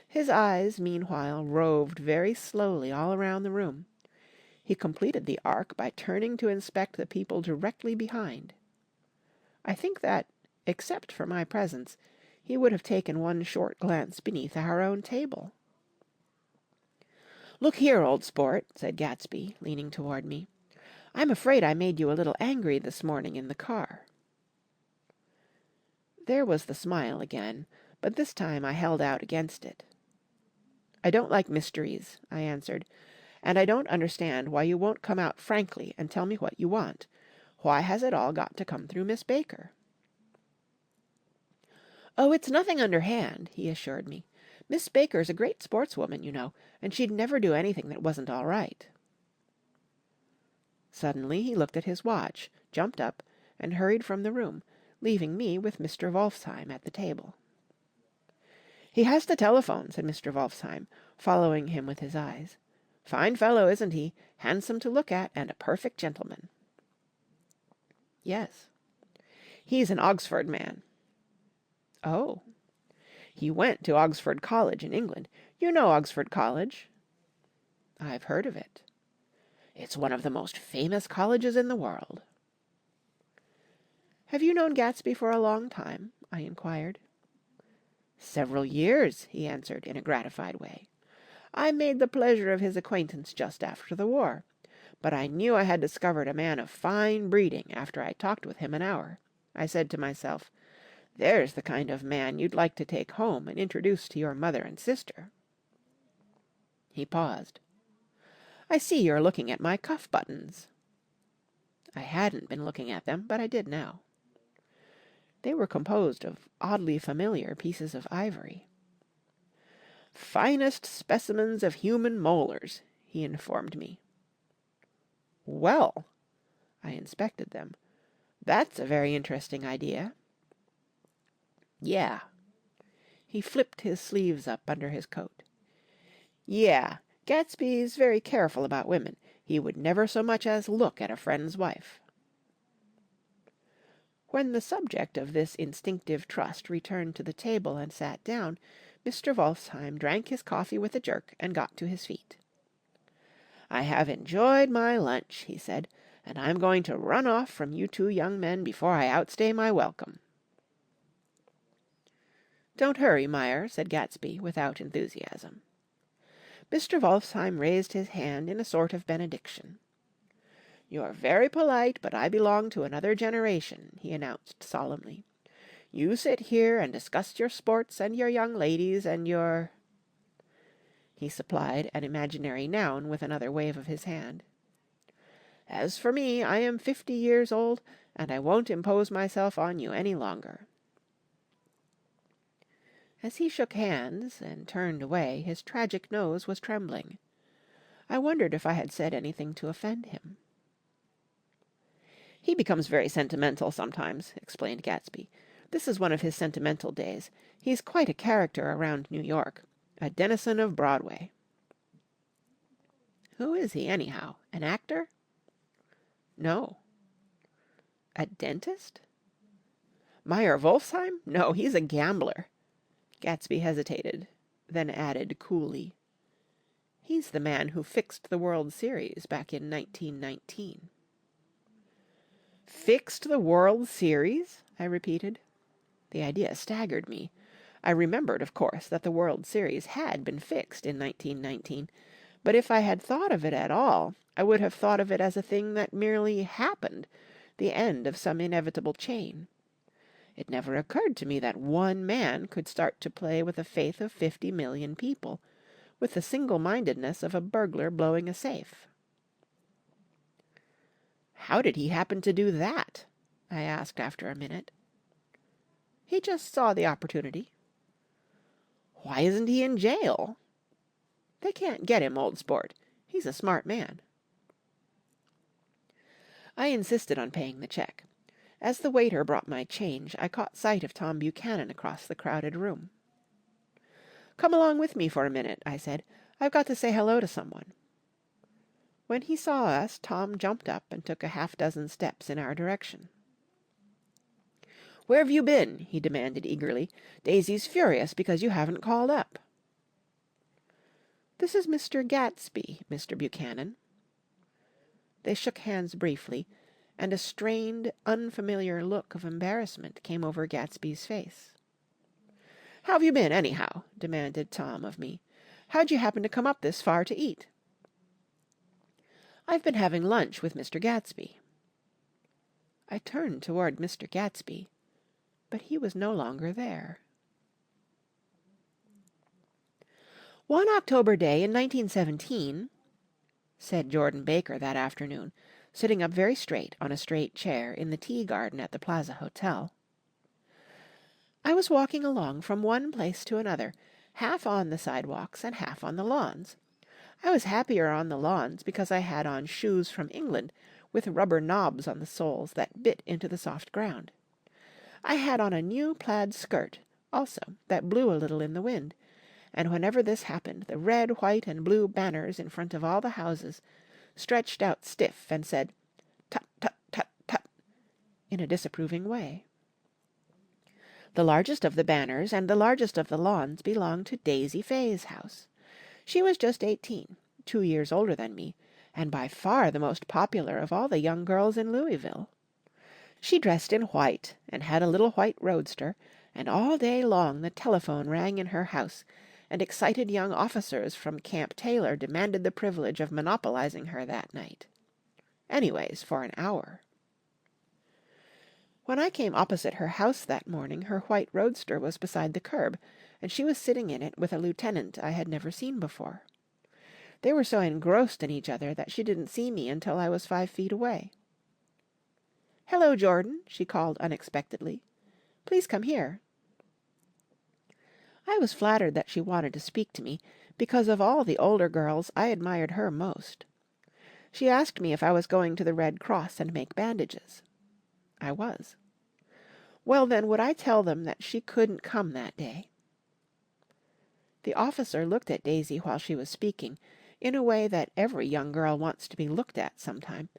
Speaker 1: His eyes, meanwhile, roved very slowly all around the room. He completed the arc by turning to inspect the people directly behind. I think that, except for my presence, he would have taken one short glance beneath our own table. "Look here, old sport," said Gatsby, leaning toward me. "I'm afraid I made you a little angry this morning in the car." There was the smile again, but this time I held out against it. "I don't like mysteries," I answered, "and I don't understand why you won't come out frankly and tell me what you want. Why has it all got to come through Miss Baker?" "Oh, it's nothing underhand," he assured me. "Miss Baker's a great sportswoman, you know, and she'd never do anything that wasn't all right." Suddenly he looked at his watch, jumped up, and hurried from the room, leaving me with Mr. Wolfsheim at the table. "He has to telephone," said Mr. Wolfsheim, following him with his eyes. "Fine fellow, isn't he? Handsome to look at, and a perfect gentleman." "Yes." "He's an Oxford man." "Oh." "He went to Oxford College in England. You know Oxford College?" "I've heard of it." "It's one of the most famous colleges in the world." "Have you known Gatsby for a long time?" I inquired. "Several years," he answered in a gratified way. "I made the pleasure of his acquaintance just after the war, but I knew I had discovered a man of fine breeding after I talked with him an hour. I said to myself, 'There's the kind of man you'd like to take home and introduce to your mother and sister.'" He paused. "I see you're looking at my cuff buttons." I hadn't been looking at them, but I did now. They were composed of oddly familiar pieces of ivory. "Finest specimens of human molars," he informed me. "Well," I inspected them. "That's a very interesting idea." "Yeah." He flipped his sleeves up under his coat. "Yeah, Gatsby's very careful about women. He would never so much as look at a friend's wife." When the subject of this instinctive trust returned to the table and sat down, Mr. Wolfsheim drank his coffee with a jerk and got to his feet. "I have enjoyed my lunch," he said, "and I'm going to run off from you 2 young men before I outstay my welcome." "Don't hurry, Meyer," said Gatsby without enthusiasm. Mr. Wolfsheim raised his hand in a sort of benediction. "You're very polite, but I belong to another generation," he announced solemnly. "You sit here and discuss your sports and your young ladies and your—" He supplied an imaginary noun with another wave of his hand. "As for me, I am 50 years old, and I won't impose myself on you any longer." As he shook hands and turned away, his tragic nose was trembling. I wondered if I had said anything to offend him. "He becomes very sentimental sometimes," explained Gatsby. "This is one of his sentimental days. He's quite a character around New York. A denizen of Broadway." "Who is he, anyhow? An actor?" "No." "A dentist?" "Meyer Wolfsheim? No, he's a gambler." Gatsby hesitated, then added coolly, "He's the man who fixed the World Series back in 1919. "Fixed the World Series?" I repeated. The idea staggered me. I remembered, of course, that the World Series had been fixed in 1919, but if I had thought of it at all, I would have thought of it as a thing that merely happened, the end of some inevitable chain. It never occurred to me that one man could start to play with the faith of 50 million people, with the single-mindedness of a burglar blowing a safe. "How did he happen to do that?" I asked after a minute. "He just saw the opportunity." "Why isn't he in jail?" "They can't get him, old sport. He's a smart man." I insisted on paying the check. As the waiter brought my change, I caught sight of Tom Buchanan across the crowded room. "Come along with me for a minute," I said. "I've got to say hello to someone." When he saw us, Tom jumped up and took a half-dozen steps in our direction. "Where've you been?" he demanded eagerly. "Daisy's furious because you haven't called up." "This is Mr. Gatsby, Mr. Buchanan." They shook hands briefly, and a strained, unfamiliar look of embarrassment came over Gatsby's face. "How've you been, anyhow?" demanded Tom of me. "How'd you happen to come up this far to eat?" "I've been having lunch with Mr. Gatsby." I turned toward Mr. Gatsby, but he was no longer there. "One October day in 1917," said Jordan Baker that afternoon, sitting up very straight on a straight chair in the tea garden at the Plaza Hotel, "I was walking along from one place to another, half on the sidewalks and half on the lawns. I was happier on the lawns because I had on shoes from England with rubber knobs on the soles that bit into the soft ground. I had on a new plaid skirt, also, that blew a little in the wind, and whenever this happened the red, white, and blue banners in front of all the houses stretched out stiff and said, 'Tut, tut, tut, tut,' in a disapproving way. The largest of the banners and the largest of the lawns belonged to Daisy Fay's house. She was just 18, 2 years older than me, and by far the most popular of all the young girls in Louisville. She dressed in white and had a little white roadster, and all day long the telephone rang in her house, and excited young officers from Camp Taylor demanded the privilege of monopolizing her that night. Anyways, for an hour. When I came opposite her house that morning, her white roadster was beside the curb, and she was sitting in it with a lieutenant I had never seen before. They were so engrossed in each other that she didn't see me until I was 5 feet away. "Hello, Jordan," she called unexpectedly. "Please come here." I was flattered that she wanted to speak to me, because of all the older girls I admired her most. She asked me if I was going to the Red Cross and make bandages. I was. Well, then, would I tell them that she couldn't come that day? The officer looked at Daisy while she was speaking, in a way that every young girl wants to be looked at sometime,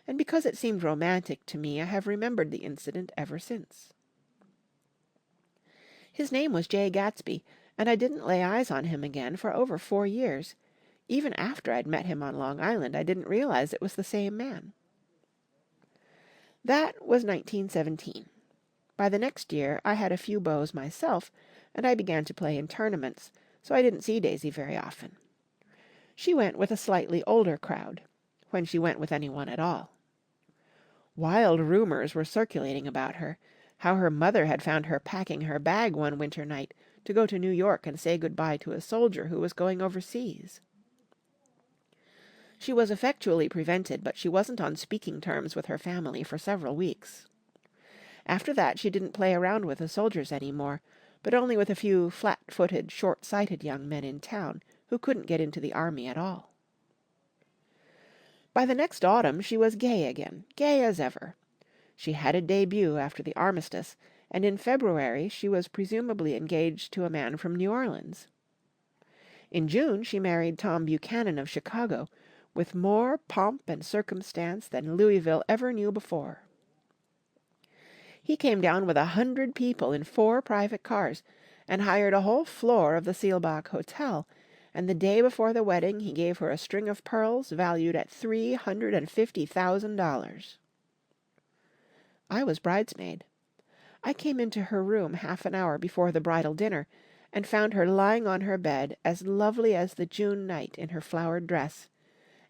Speaker 1: and because it seemed romantic to me I have remembered the incident ever since. His name was Jay Gatsby, and I didn't lay eyes on him again for over 4 years. Even after I'd met him on Long Island, I didn't realize it was the same man. That was 1917. By the next year I had a few beaux myself, and I began to play in tournaments, so I didn't see Daisy very often. She went with a slightly older crowd, when she went with anyone at all. Wild rumors were circulating about her, how her mother had found her packing her bag one winter night to go to New York and say good-bye to a soldier who was going overseas. She was effectually prevented, but she wasn't on speaking terms with her family for several weeks. After that she didn't play around with the soldiers any more, but only with a few flat-footed, short-sighted young men in town who couldn't get into the army at all. By the next autumn she was gay again, gay as ever. She had a debut after the armistice, and in February she was presumably engaged to a man from New Orleans. In June she married Tom Buchanan of Chicago, with more pomp and circumstance than Louisville ever knew before. He came down with 100 people in 4 private cars, and hired a whole floor of the Seelbach Hotel, and the day before the wedding he gave her a string of pearls valued at $350,000. I was bridesmaid. I came into her room half an hour before the bridal dinner, and found her lying on her bed as lovely as the June night in her flowered dress,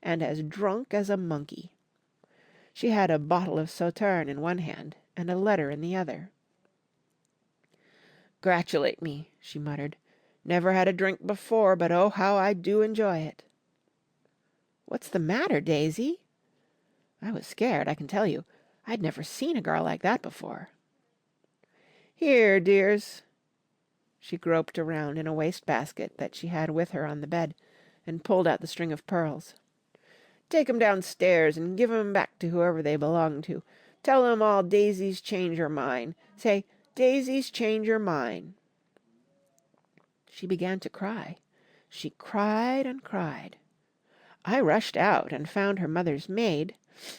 Speaker 1: and as drunk as a monkey. She had a bottle of Sauterne in one hand, and a letter in the other. "Gratulate me," she muttered. "Never had a drink before, but oh, how I do enjoy it." "What's the matter, Daisy?" I was scared, I can tell you. I'd never seen a girl like that before. "Here, dears." She groped around in a waste-basket that she had with her on the bed, and pulled out the string of pearls. "Take 'em downstairs and give 'em back to whoever they belong to. Tell 'em all daisies change your mind. Say, daisies change your mind." She began to cry. She cried and cried. I rushed out and found her mother's maid,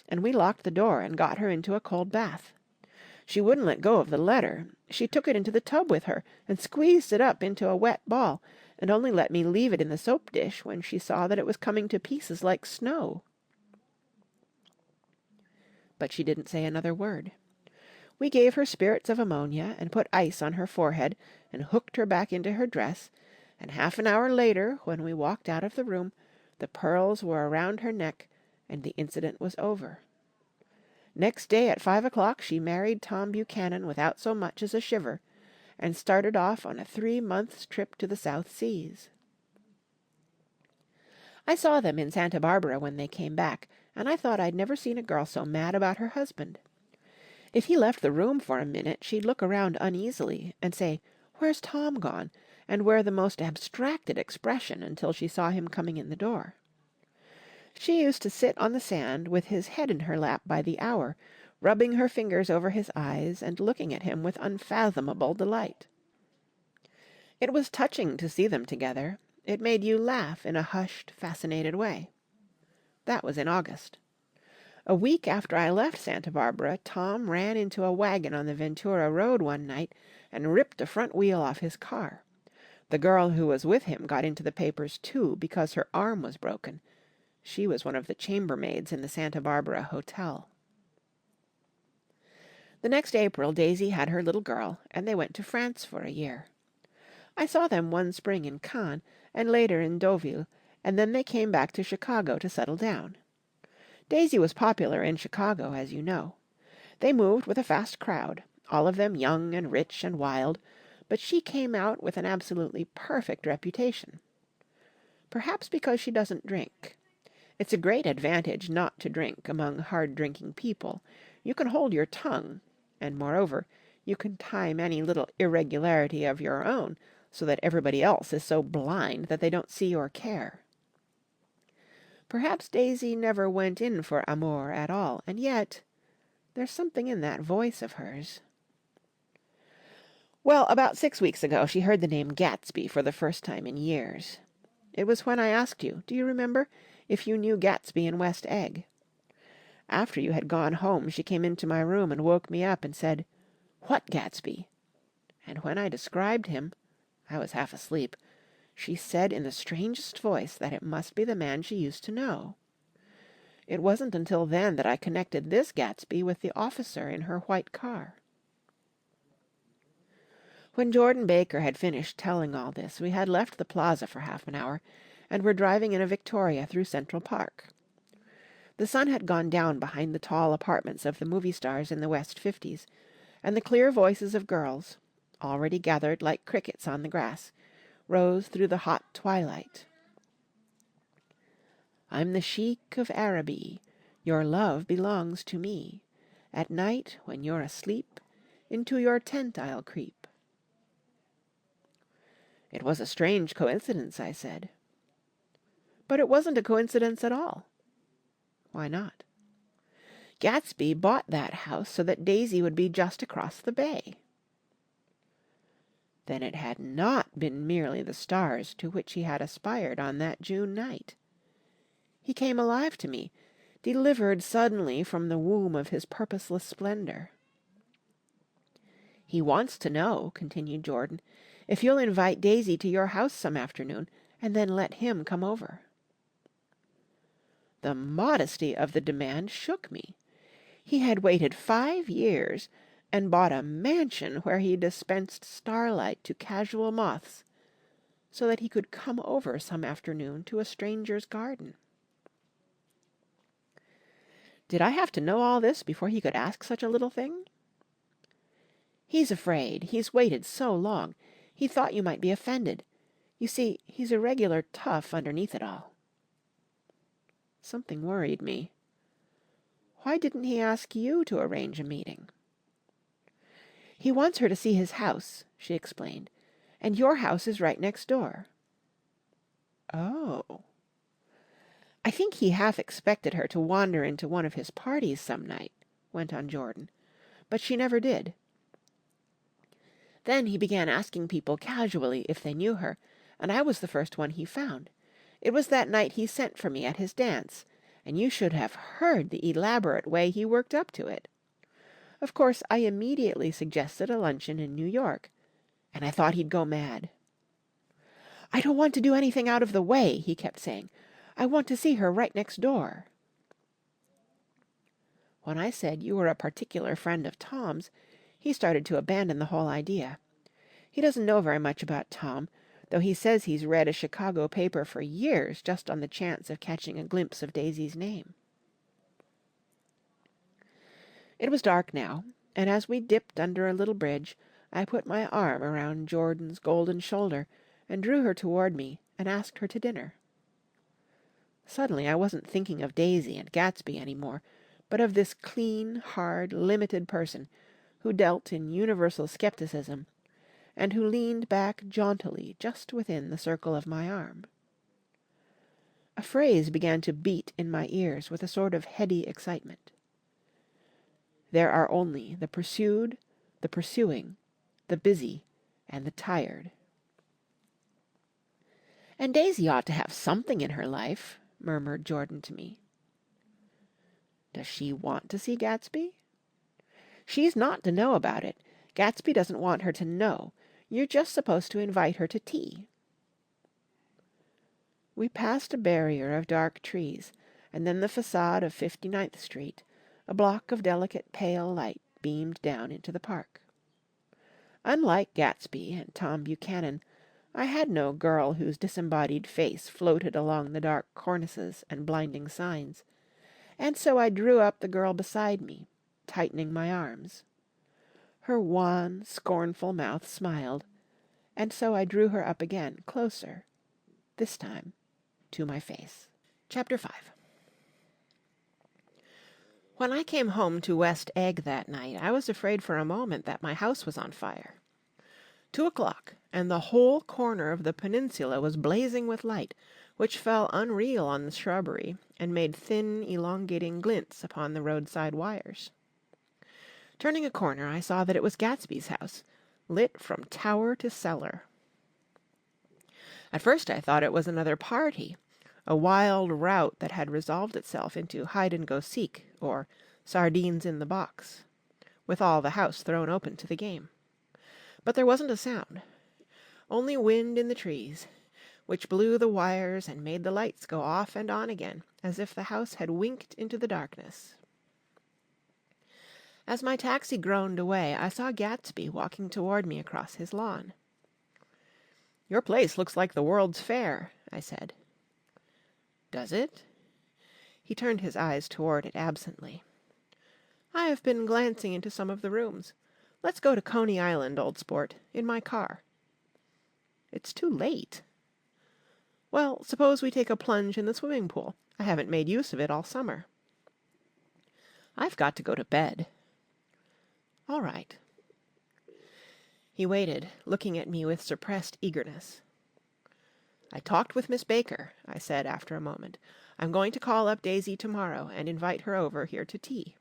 Speaker 1: and we locked the door and got her into a cold bath. She wouldn't let go of the letter. She took it into the tub with her, and squeezed it up into a wet ball, and only let me leave it in the soap dish when she saw that it was coming to pieces like snow. But she didn't say another word. We gave her spirits of ammonia, and put ice on her forehead, and hooked her back into her dress, and half an hour later, when we walked out of the room, the pearls were around her neck, and the incident was over. Next day at 5 o'clock she married Tom Buchanan without so much as a shiver, and started off on a 3 months' trip to the South Seas. I saw them in Santa Barbara when they came back, and I thought I'd never seen a girl so mad about her husband. If he left the room for a minute, she'd look around uneasily and say, "Where's Tom gone?" and wear the most abstracted expression until she saw him coming in the door. She used to sit on the sand with his head in her lap by the hour, rubbing her fingers over his eyes and looking at him with unfathomable delight. It was touching to see them together. It made you laugh in a hushed, fascinated way. That was in August. A week after I left Santa Barbara, Tom ran into a wagon on the Ventura Road one night and ripped a front wheel off his car. The girl who was with him got into the papers too because her arm was broken. She was one of the chambermaids in the Santa Barbara Hotel. The next April Daisy had her little girl, and they went to France for a year. I saw them one spring in Cannes, and later in Deauville, and then they came back to Chicago to settle down. Daisy was popular in Chicago, as you know. They moved with a fast crowd, all of them young and rich and wild, but she came out with an absolutely perfect reputation. Perhaps because she doesn't drink. It's a great advantage not to drink among hard-drinking people. You can hold your tongue, and moreover, you can time any little irregularity of your own so that everybody else is so blind that they don't see or care. Perhaps Daisy never went in for amour at all, and yet there's something in that voice of hers. Well, about 6 weeks ago she heard the name Gatsby for the first time in years. It was when I asked you, do you remember, if you knew Gatsby in West Egg. After you had gone home she came into my room and woke me up and said, "What Gatsby?" And when I described him, I was half asleep, she said in the strangest voice that it must be the man she used to know. It wasn't until then that I connected this Gatsby with the officer in her white car. When Jordan Baker had finished telling all this, we had left the plaza for half an hour, and were driving in a Victoria through Central Park. The sun had gone down behind the tall apartments of the movie stars in the West 50s, and the clear voices of girls, already gathered like crickets on the grass, rose through the hot twilight. "I'm the Sheik of Araby, your love belongs to me. At night, when you're asleep, into your tent I'll creep." It was a strange coincidence, I said. But it wasn't a coincidence at all. Why not? Gatsby bought that house so that Daisy would be just across the bay. Then it had not been merely the stars to which he had aspired on that June night. He came alive to me, delivered suddenly from the womb of his purposeless splendor. "He wants to know," continued Jordan, "if you'll invite Daisy to your house some afternoon, and then let him come over." The modesty of the demand shook me. He had waited 5 years and bought a mansion where he dispensed starlight to casual moths, so that he could come over some afternoon to a stranger's garden. Did I have to know all this before he could ask such a little thing? "He's afraid. He's waited so long. He thought you might be offended. You see, he's a regular tough underneath it all." Something worried me. Why didn't he ask you to arrange a meeting? "He wants her to see his house," she explained, "and your house is right next door." Oh. "I think he half expected her to wander into one of his parties some night," went on Jordan, "but she never did. Then he began asking people casually if they knew her, and I was the first one he found. It was that night he sent for me at his dance, and you should have heard the elaborate way he worked up to it. Of course, I immediately suggested a luncheon in New York, and I thought he'd go mad. 'I don't want to do anything out of the way,' he kept saying. 'I want to see her right next door.' When I said you were a particular friend of Tom's, he started to abandon the whole idea. He doesn't know very much about Tom, though he says he's read a Chicago paper for years just on the chance of catching a glimpse of Daisy's name." It was dark now, and as we dipped under a little bridge, I put my arm around Jordan's golden shoulder and drew her toward me and asked her to dinner. Suddenly I wasn't thinking of Daisy and Gatsby any more, but of this clean, hard, limited person who dealt in universal skepticism, and who leaned back jauntily just within the circle of my arm. A phrase began to beat in my ears with a sort of heady excitement. "There are only the pursued, the pursuing, the busy, and the tired." "And Daisy ought to have something in her life," murmured Jordan to me. "Does she want to see Gatsby?" "She's not to know about it. Gatsby doesn't want her to know. You're just supposed to invite her to tea." We passed a barrier of dark trees, and then the facade of 59th Street. A block of delicate pale light beamed down into the park. Unlike Gatsby and Tom Buchanan, I had no girl whose disembodied face floated along the dark cornices and blinding signs, and so I drew up the girl beside me, tightening my arms. Her wan, scornful mouth smiled, and so I drew her up again, closer, this time to my face. Chapter 5. When I came home to West Egg that night, I was afraid for a moment that my house was on fire. 2 o'clock, and the whole corner of the peninsula was blazing with light, which fell unreal on the shrubbery and made thin, elongating glints upon the roadside wires. Turning a corner, I saw that it was Gatsby's house, lit from tower to cellar. At first I thought it was another party, a wild rout that had resolved itself into hide-and-go-seek, or sardines in the box, with all the house thrown open to the game. But there wasn't a sound, only wind in the trees, which blew the wires and made the lights go off and on again, as if the house had winked into the darkness. As my taxi groaned away, I saw Gatsby walking toward me across his lawn. "Your place looks like the World's Fair," I said. "Does it?" He turned his eyes toward it absently. "I have been glancing into some of the rooms. Let's go to Coney Island, old sport, in my car." "It's too late." "Well, suppose we take a plunge in the swimming pool. I haven't made use of it all summer." "I've got to go to bed." "All right." He waited, looking at me with suppressed eagerness. "I talked with Miss Baker," I said after a moment. "I'm going to call up Daisy tomorrow and invite her over here to tea."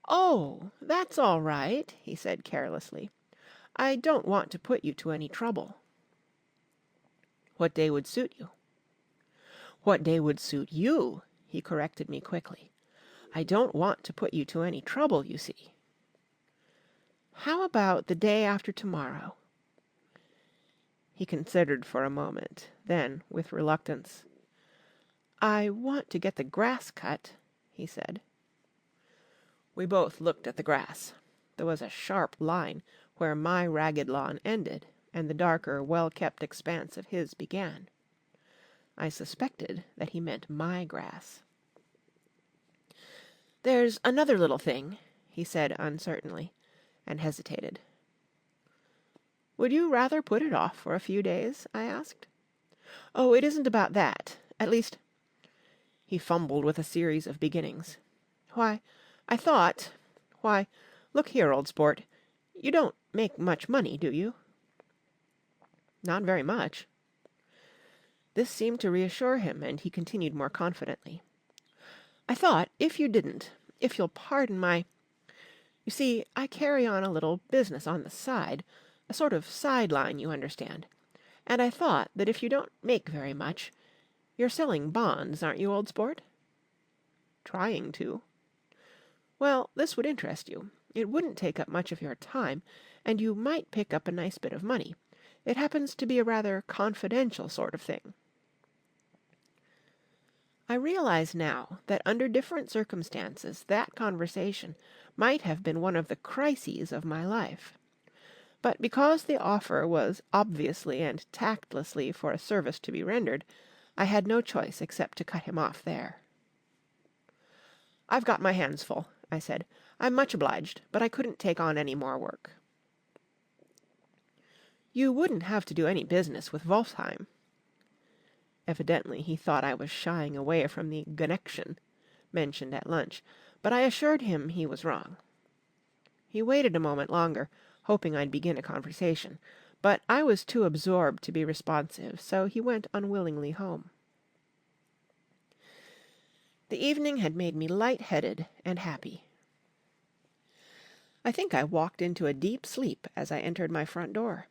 Speaker 1: "Oh, that's all right," he said carelessly. "I don't want to put you to any trouble." "What day would suit you?" "What day would suit you," he corrected me quickly. "I don't want to put you to any trouble, you see." "How about the day after tomorrow?" He considered for a moment. Then, with reluctance, "I want to get the grass cut," he said. We both looked at the grass. There was a sharp line where my ragged lawn ended and the darker, well-kept expanse of his began. I suspected that he meant my grass. "There's another little thing," he said uncertainly, and hesitated. "Would you rather put it off for a few days?" I asked. "Oh, it isn't about that. At least—" He fumbled with a series of beginnings. "Why, I thought— Why, look here, old sport. You don't make much money, do you?" "Not very much." This seemed to reassure him, and he continued more confidently. "I thought, if you didn't, if you'll pardon my— You see, I carry on a little business on the side, a sort of side-line, you understand. And I thought that if you don't make very much— You're selling bonds, aren't you, old sport?" "Trying to." "Well, this would interest you. It wouldn't take up much of your time, and you might pick up a nice bit of money. It happens to be a rather confidential sort of thing." I realize now that under different circumstances that conversation might have been one of the crises of my life. But because the offer was obviously and tactlessly for a service to be rendered, I had no choice except to cut him off there. "I've got my hands full," I said. "I'm much obliged, but I couldn't take on any more work." "You wouldn't have to do any business with Wolfsheim." Evidently he thought I was shying away from the connection mentioned at lunch, but I assured him he was wrong. He waited a moment longer, hoping I'd begin a conversation, but I was too absorbed to be responsive, so he went unwillingly home. The evening had made me light-headed and happy. I think I walked into a deep sleep as I entered my front door.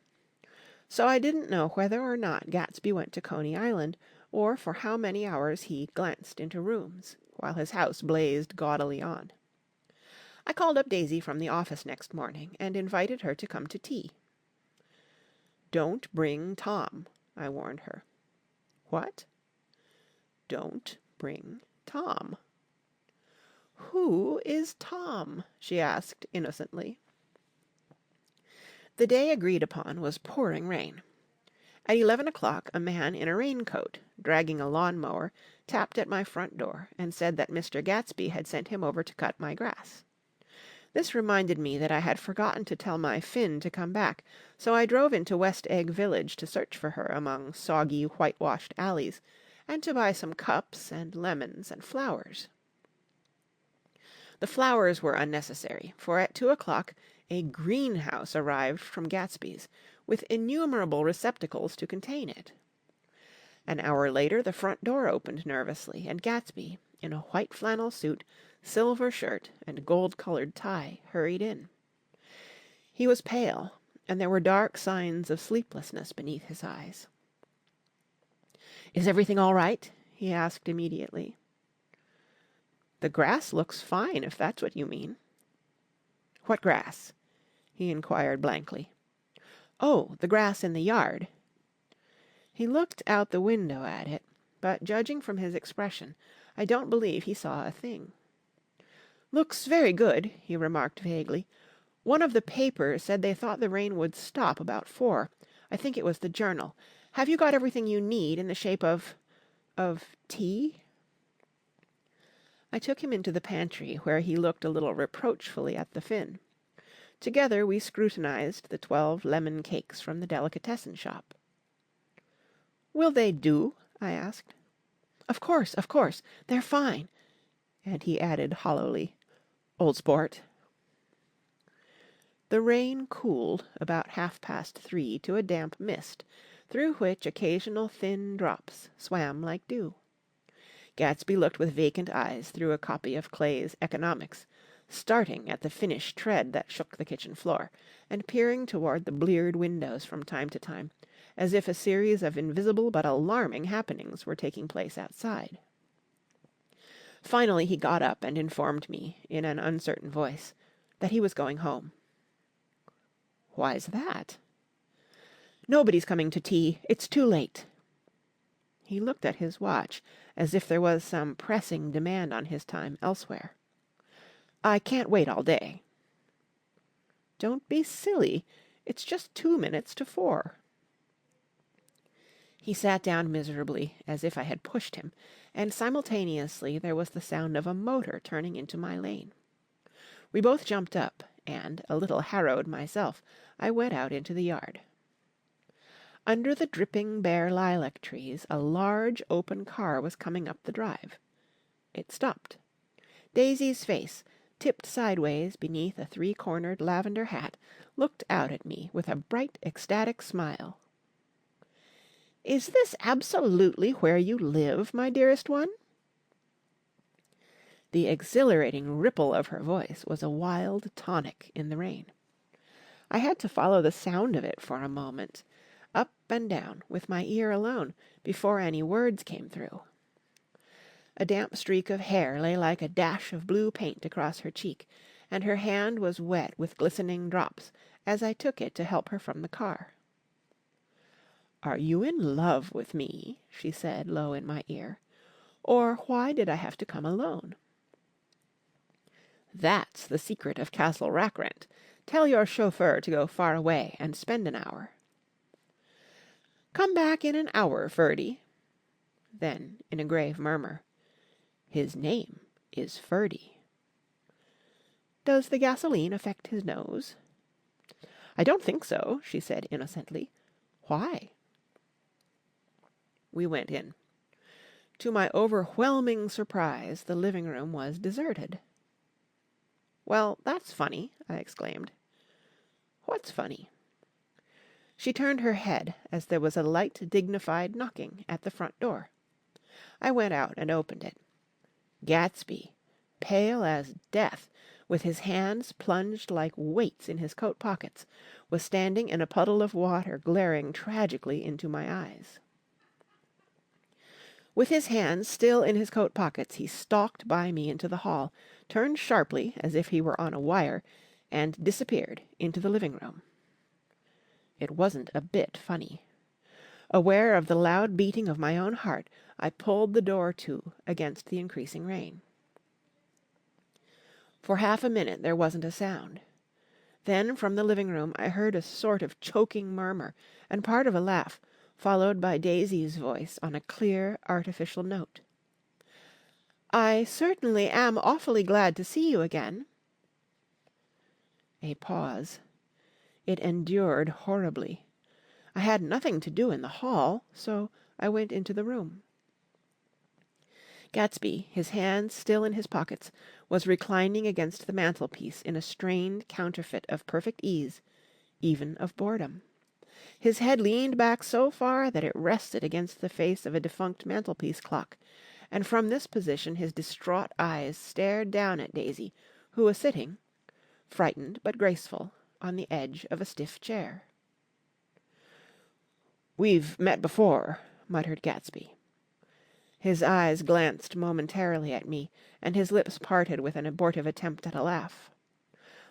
Speaker 1: So I didn't know whether or not Gatsby went to Coney Island, or for how many hours he glanced into rooms, while his house blazed gaudily on. I called up Daisy from the office next morning, and invited her to come to tea. "Don't bring Tom," I warned her. "What?" "Don't bring Tom." "Who is Tom?" she asked innocently. The day agreed upon was pouring rain. At 11 o'clock a man in a raincoat, dragging a lawn-mower, tapped at my front door and said that Mr. Gatsby had sent him over to cut my grass. This reminded me that I had forgotten to tell my Finn to come back, so I drove into West Egg Village to search for her among soggy, whitewashed alleys, and to buy some cups and lemons and flowers. The flowers were unnecessary, for at 2 o'clock a greenhouse arrived from Gatsby's, with innumerable receptacles to contain it. An hour later the front door opened nervously, and Gatsby, in a white flannel suit, silver shirt, and gold-coloured tie, hurried in. He was pale, and there were dark signs of sleeplessness beneath his eyes. "Is everything all right?" he asked immediately. "The grass looks fine, if that's what you mean." "What grass?" he inquired blankly. "Oh, the grass in the yard." He looked out the window at it, but judging from his expression, I don't believe he saw a thing. "Looks very good," he remarked vaguely. "One of the papers said they thought the rain would stop about 4. I think it was the Journal. Have you got everything you need in the shape of tea?" I took him into the pantry, where he looked a little reproachfully at the Finn. Together we scrutinized the 12 lemon cakes from the delicatessen shop. "Will they do?" I asked. Of course. They're fine." And he added hollowly, "Old sport." The rain cooled about 3:30 to a damp mist, through which occasional thin drops swam like dew. Gatsby looked with vacant eyes through a copy of Clay's Economics, starting at the finished tread that shook the kitchen floor, and peering toward the bleared windows from time to time, as if a series of invisible but alarming happenings were taking place outside. Finally he got up and informed me, in an uncertain voice, that he was going home. "Why's that?" "Nobody's coming to tea. It's too late." He looked at his watch, as if there was some pressing demand on his time elsewhere. "I can't wait all day." "Don't be silly. It's just 2 minutes to 4." He sat down miserably, as if I had pushed him, and simultaneously there was the sound of a motor turning into my lane. We both jumped up, and, a little harrowed myself, I went out into the yard. Under the dripping bare lilac trees a large open car was coming up the drive. It stopped. Daisy's face, tipped sideways beneath a three-cornered lavender hat, looked out at me with a bright, ecstatic smile. "Is this absolutely where you live, my dearest one?" The exhilarating ripple of her voice was a wild tonic in the rain. I had to follow the sound of it for a moment, up and down, with my ear alone, before any words came through. A damp streak of hair lay like a dash of blue paint across her cheek, and her hand was wet with glistening drops as I took it to help her from the car. "Are you in love with me?" she said, low in my ear. "Or why did I have to come alone?" "That's the secret of Castle Rackrent. Tell your chauffeur to go far away and spend an hour." "Come back in an hour, Ferdy." Then, in a grave murmur, "His name is Ferdy." "Does the gasoline affect his nose?" "I don't think so," she said innocently. "Why?" We went in. To my overwhelming surprise, the living room was deserted. "Well, that's funny," I exclaimed. "What's funny?" She turned her head as there was a light, dignified knocking at the front door. I went out and opened it. Gatsby, pale as death, with his hands plunged like weights in his coat pockets, was standing in a puddle of water glaring tragically into my eyes. With his hands still in his coat pockets, he stalked by me into the hall, turned sharply as if he were on a wire, and disappeared into the living room. It wasn't a bit funny. Aware of the loud beating of my own heart, I pulled the door to against the increasing rain. For half a minute there wasn't a sound. Then from the living room I heard a sort of choking murmur and part of a laugh, followed by Daisy's voice on a clear, artificial note. "I certainly am awfully glad to see you again." A pause. It endured horribly. I had nothing to do in the hall, so I went into the room. Gatsby, his hands still in his pockets, was reclining against the mantelpiece in a strained counterfeit of perfect ease, even of boredom. His head leaned back so far that it rested against the face of a defunct mantelpiece clock, and from this position his distraught eyes stared down at Daisy, who was sitting, frightened but graceful, on the edge of a stiff chair. "We've met before," muttered Gatsby. His eyes glanced momentarily at me, and his lips parted with an abortive attempt at a laugh.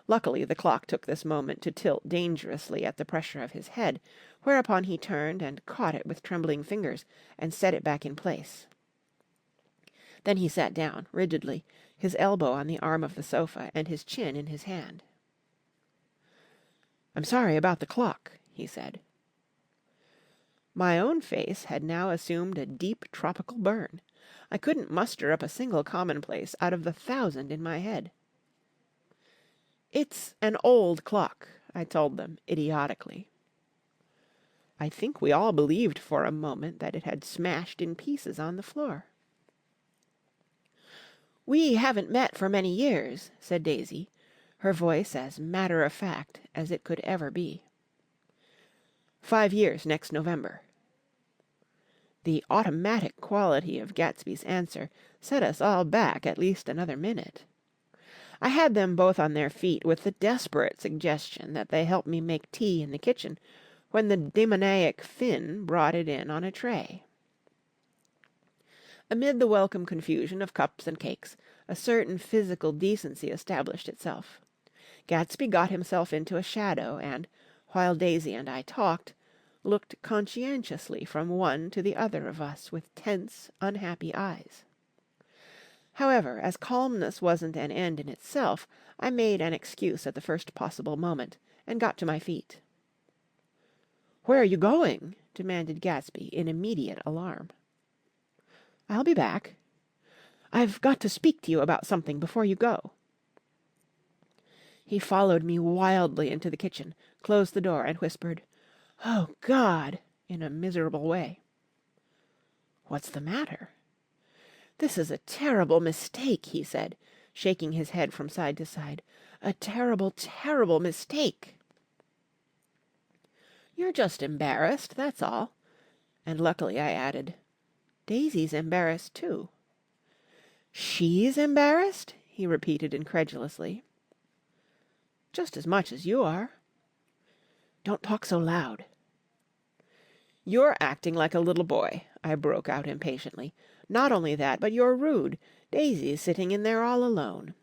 Speaker 1: Luckily the clock took this moment to tilt dangerously at the pressure of his head, whereupon he turned and caught it with trembling fingers and set it back in place. Then he sat down, rigidly, his elbow on the arm of the sofa and his chin in his hand. "I'm sorry about the clock," he said. My own face had now assumed a deep tropical burn. I couldn't muster up a single commonplace out of the 1,000 in my head. "It's an old clock," I told them idiotically. I think we all believed for a moment that it had smashed in pieces on the floor. "We haven't met for many years," said Daisy, her voice as matter-of-fact as it could ever be. 5 years next November." The automatic quality of Gatsby's answer set us all back at least another minute. I had them both on their feet with the desperate suggestion that they help me make tea in the kitchen, when the demoniac Finn brought it in on a tray. Amid the welcome confusion of cups and cakes, a certain physical decency established itself. Gatsby got himself into a shadow, and, while Daisy and I talked, looked conscientiously from one to the other of us with tense, unhappy eyes. However, as calmness wasn't an end in itself, I made an excuse at the first possible moment, and got to my feet. "Where are you going?" demanded Gatsby in immediate alarm. "I'll be back." "I've got to speak to you about something before you go." He followed me wildly into the kitchen, closed the door, and whispered, "Oh, God!" in a miserable way. "What's the matter?" "This is a terrible mistake," he said, shaking his head from side to side. "A terrible, terrible mistake." "You're just embarrassed, that's all." And luckily I added, "Daisy's embarrassed too." "She's embarrassed?" he repeated incredulously. "Just as much as you are." "Don't talk so loud." "You're acting like a little boy," I broke out impatiently. "Not only that, but you're rude. Daisy's sitting in there all alone."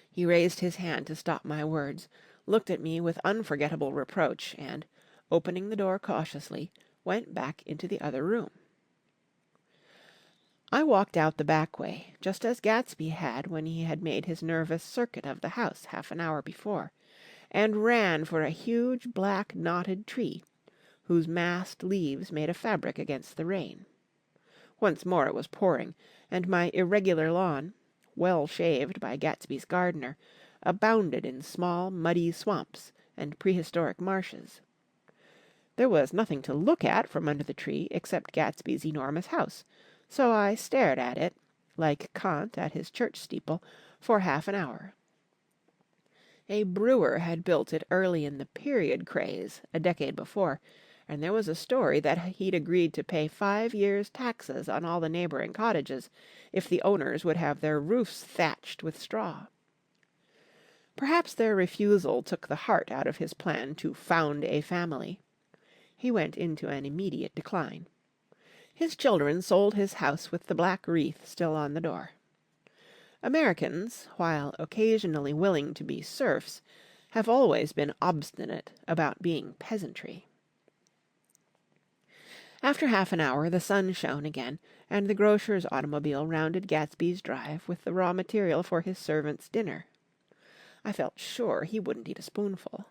Speaker 1: He raised his hand to stop my words, looked at me with unforgettable reproach, and, opening the door cautiously, went back into the other room. I walked out the back way, just as Gatsby had when he had made his nervous circuit of the house half an hour before, and ran for a huge black knotted tree, whose massed leaves made a fabric against the rain. Once more it was pouring, and my irregular lawn, well shaved by Gatsby's gardener, abounded in small muddy swamps and prehistoric marshes. There was nothing to look at from under the tree except Gatsby's enormous house, so I stared at it, like Kant at his church steeple, for half an hour. A brewer had built it early in the period craze, a decade before, and there was a story that he'd agreed to pay 5 years' taxes on all the neighbouring cottages if the owners would have their roofs thatched with straw. Perhaps their refusal took the heart out of his plan to found a family. He went into an immediate decline. His children sold his house with the black wreath still on the door. Americans, while occasionally willing to be serfs, have always been obstinate about being peasantry. After half an hour the sun shone again, and the grocer's automobile rounded Gatsby's drive with the raw material for his servant's dinner. I felt sure he wouldn't eat a spoonful.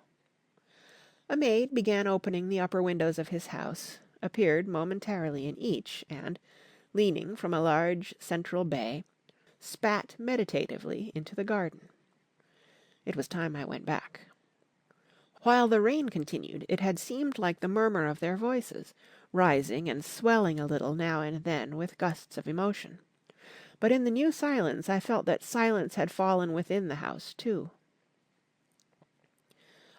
Speaker 1: A maid began opening the upper windows of his house, appeared momentarily in each, and, leaning from a large central bay, spat meditatively into the garden. It was time I went back. While the rain continued, it had seemed like the murmur of their voices, rising and swelling a little now and then with gusts of emotion. But in the new silence I felt that silence had fallen within the house too.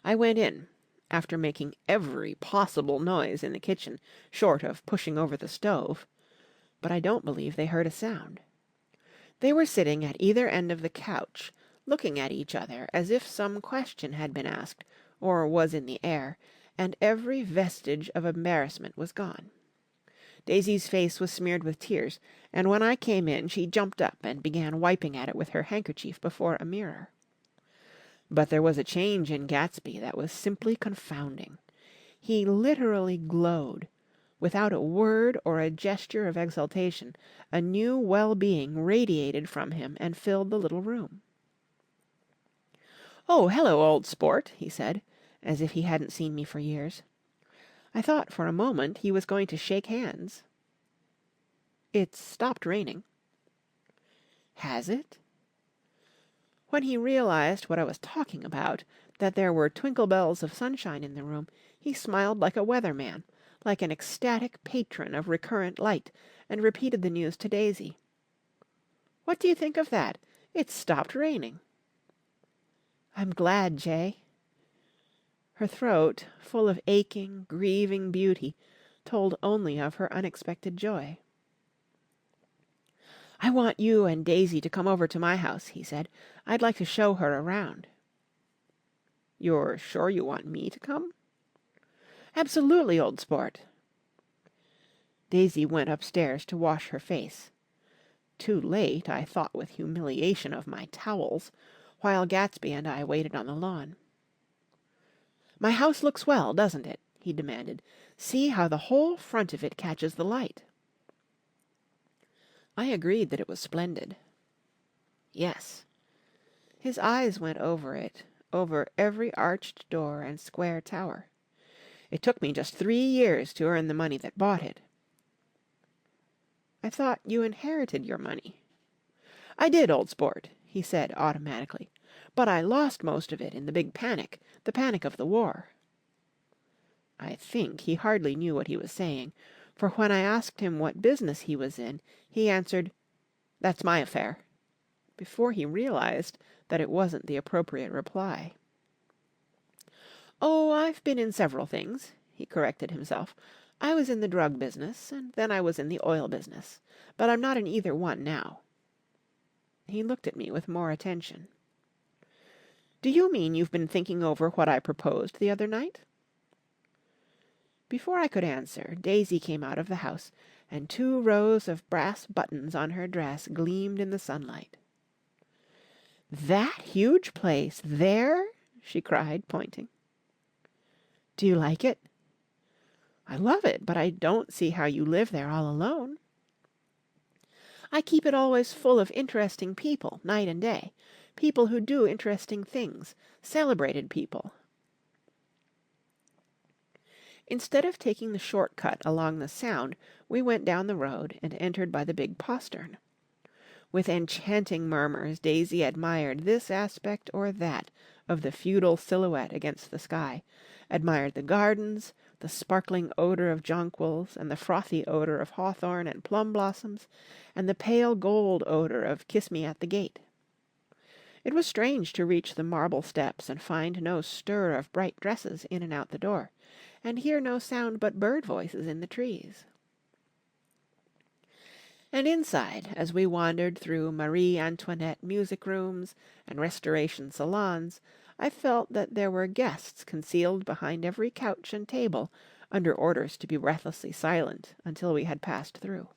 Speaker 1: I went in, after making every possible noise in the kitchen, short of pushing over the stove, but I don't believe they heard a sound. They were sitting at either end of the couch, looking at each other as if some question had been asked, or was in the air, and every vestige of embarrassment was gone. Daisy's face was smeared with tears, and when I came in she jumped up and began wiping at it with her handkerchief before a mirror. But there was a change in Gatsby that was simply confounding. He literally glowed. Without a word or a gesture of exultation, a new well-being radiated from him and filled the little room. "Oh, hello, old sport," he said, as if he hadn't seen me for years. I thought for a moment he was going to shake hands. "It's stopped raining." "Has it?" When he realized what I was talking about, that there were twinkle bells of sunshine in the room, he smiled like a weather-man, like an ecstatic patron of recurrent light, and repeated the news to Daisy. "What do you think of that? It's stopped raining." "I'm glad, Jay." Her throat, full of aching, grieving beauty, told only of her unexpected joy. "I want you and Daisy to come over to my house," he said. "I'd like to show her around." "You're sure you want me to come?" "Absolutely, old sport." Daisy went upstairs to wash her face. Too late, I thought with humiliation of my towels, while Gatsby and I waited on the lawn. "My house looks well, doesn't it?" he demanded. "See how the whole front of it catches the light." I agreed that it was splendid. "Yes." His eyes went over it, over every arched door and square tower. "It took me just 3 years to earn the money that bought it." "I thought you inherited your money." "I did, old sport," he said automatically. "But I lost most of it in the big panic, the panic of the war." I think he hardly knew what he was saying, for when I asked him what business he was in, he answered, "That's my affair," before he realized that it wasn't the appropriate reply. "Oh, I've been in several things," he corrected himself. "I was in the drug business, and then I was in the oil business. But I'm not in either one now." He looked at me with more attention. "Do you mean you've been thinking over what I proposed the other night?" Before I could answer, Daisy came out of the house, and 2 rows of brass buttons on her dress gleamed in the sunlight. "That huge place there?" she cried, pointing. "Do you like it?" "I love it, but I don't see how you live there all alone." "I keep it always full of interesting people, night and day. People who do interesting things. Celebrated people." Instead of taking the short cut along the Sound, we went down the road and entered by the big postern. With enchanting murmurs Daisy admired this aspect or that of the feudal silhouette against the sky, admired the gardens, the sparkling odour of jonquils and the frothy odour of hawthorn and plum blossoms, and the pale gold odour of kiss-me-at-the-gate. It was strange to reach the marble steps and find no stir of bright dresses in and out the door, and hear no sound but bird voices in the trees. And inside, as we wandered through Marie Antoinette music rooms and Restoration salons, I felt that there were guests concealed behind every couch and table, under orders to be breathlessly silent until we had passed through.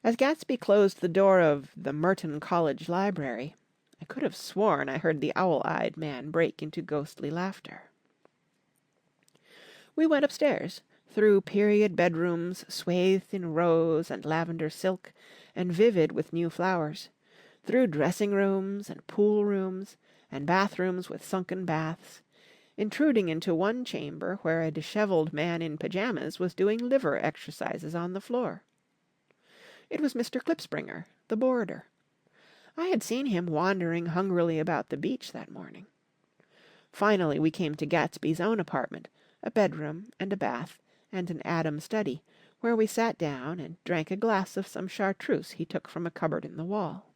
Speaker 1: As Gatsby closed the door of the Merton College Library, I could have sworn I heard the owl-eyed man break into ghostly laughter. We went upstairs, through period bedrooms swathed in rose and lavender silk and vivid with new flowers, through dressing rooms and pool rooms and bathrooms with sunken baths, intruding into one chamber where a dishevelled man in pyjamas was doing liver exercises on the floor. It was Mr. Klipspringer, the boarder. I had seen him wandering hungrily about the beach that morning. Finally we came to Gatsby's own apartment, a bedroom and a bath and an Adam study, where we sat down and drank a glass of some chartreuse he took from a cupboard in the wall.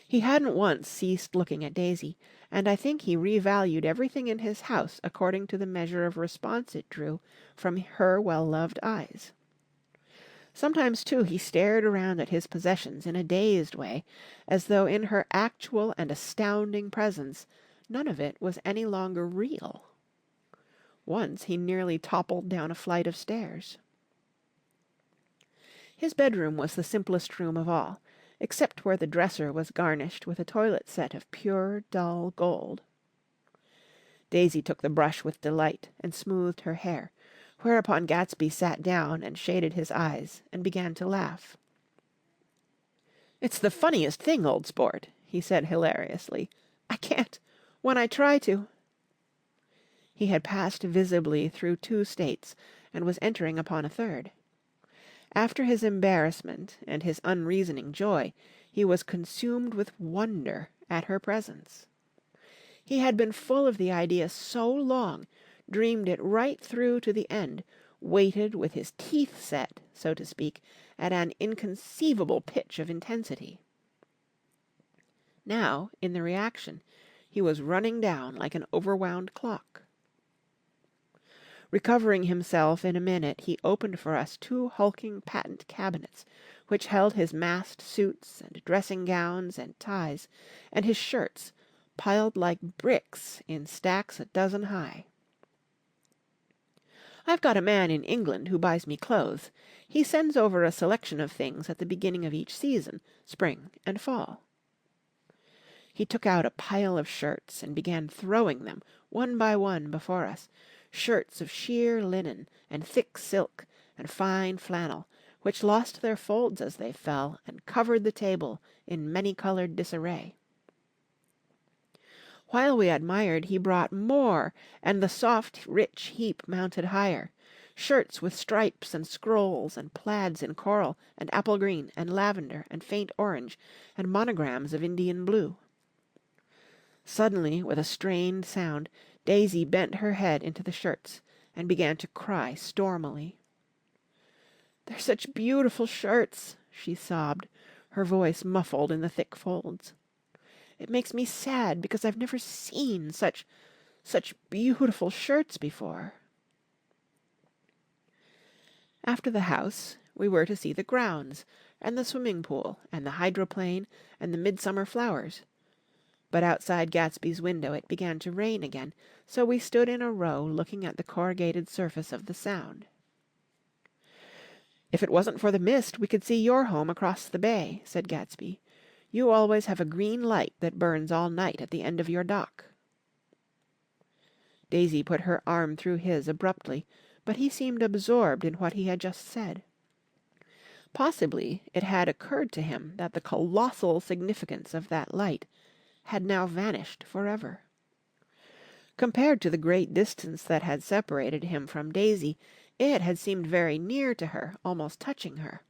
Speaker 1: He hadn't once ceased looking at Daisy, and I think he revalued everything in his house according to the measure of response it drew from her well-loved eyes. Sometimes, too, he stared around at his possessions in a dazed way, as though in her actual and astounding presence none of it was any longer real. Once he nearly toppled down a flight of stairs. His bedroom was the simplest room of all, except where the dresser was garnished with a toilet set of pure, dull gold. Daisy took the brush with delight and smoothed her hair, whereupon Gatsby sat down and shaded his eyes and began to laugh. "It's the funniest thing, old sport," he said hilariously. "I can't. When I try to—" He had passed visibly through 2 states and was entering upon a third. After his embarrassment and his unreasoning joy, he was consumed with wonder at her presence. He had been full of the idea so long, dreamed it right through to the end, waited with his teeth set, so to speak, at an inconceivable pitch of intensity. Now, in the reaction, He was running down like an overwound clock. Recovering himself in a minute, he opened for us 2 hulking patent cabinets, which held his massed suits and dressing-gowns and ties, and his shirts, piled like bricks in stacks a dozen high. "I've got a man in England who buys me clothes. He sends over a selection of things at the beginning of each season, spring and fall." He took out a pile of shirts and began throwing them, one by one, before us, shirts of sheer linen and thick silk and fine flannel, which lost their folds as they fell and covered the table in many-coloured disarray. While we admired, he brought more, and the soft, rich heap mounted higher. Shirts with stripes and scrolls, and plaids in coral, and apple green, and lavender, and faint orange, and monograms of Indian blue. Suddenly, with a strained sound, Daisy bent her head into the shirts, and began to cry stormily. "They're such beautiful shirts," she sobbed, her voice muffled in the thick folds. "It makes me sad, because I've never seen such beautiful shirts before." After the house, we were to see the grounds, and the swimming pool, and the hydroplane, and the midsummer flowers. But outside Gatsby's window it began to rain again, so we stood in a row looking at the corrugated surface of the Sound. "If it wasn't for the mist, we could see your home across the bay," said Gatsby. "You always have a green light that burns all night at the end of your dock." Daisy put her arm through his abruptly, but he seemed absorbed in what he had just said. Possibly it had occurred to him that the colossal significance of that light had now vanished forever. Compared to the great distance that had separated him from Daisy, it had seemed very near to her, almost touching her.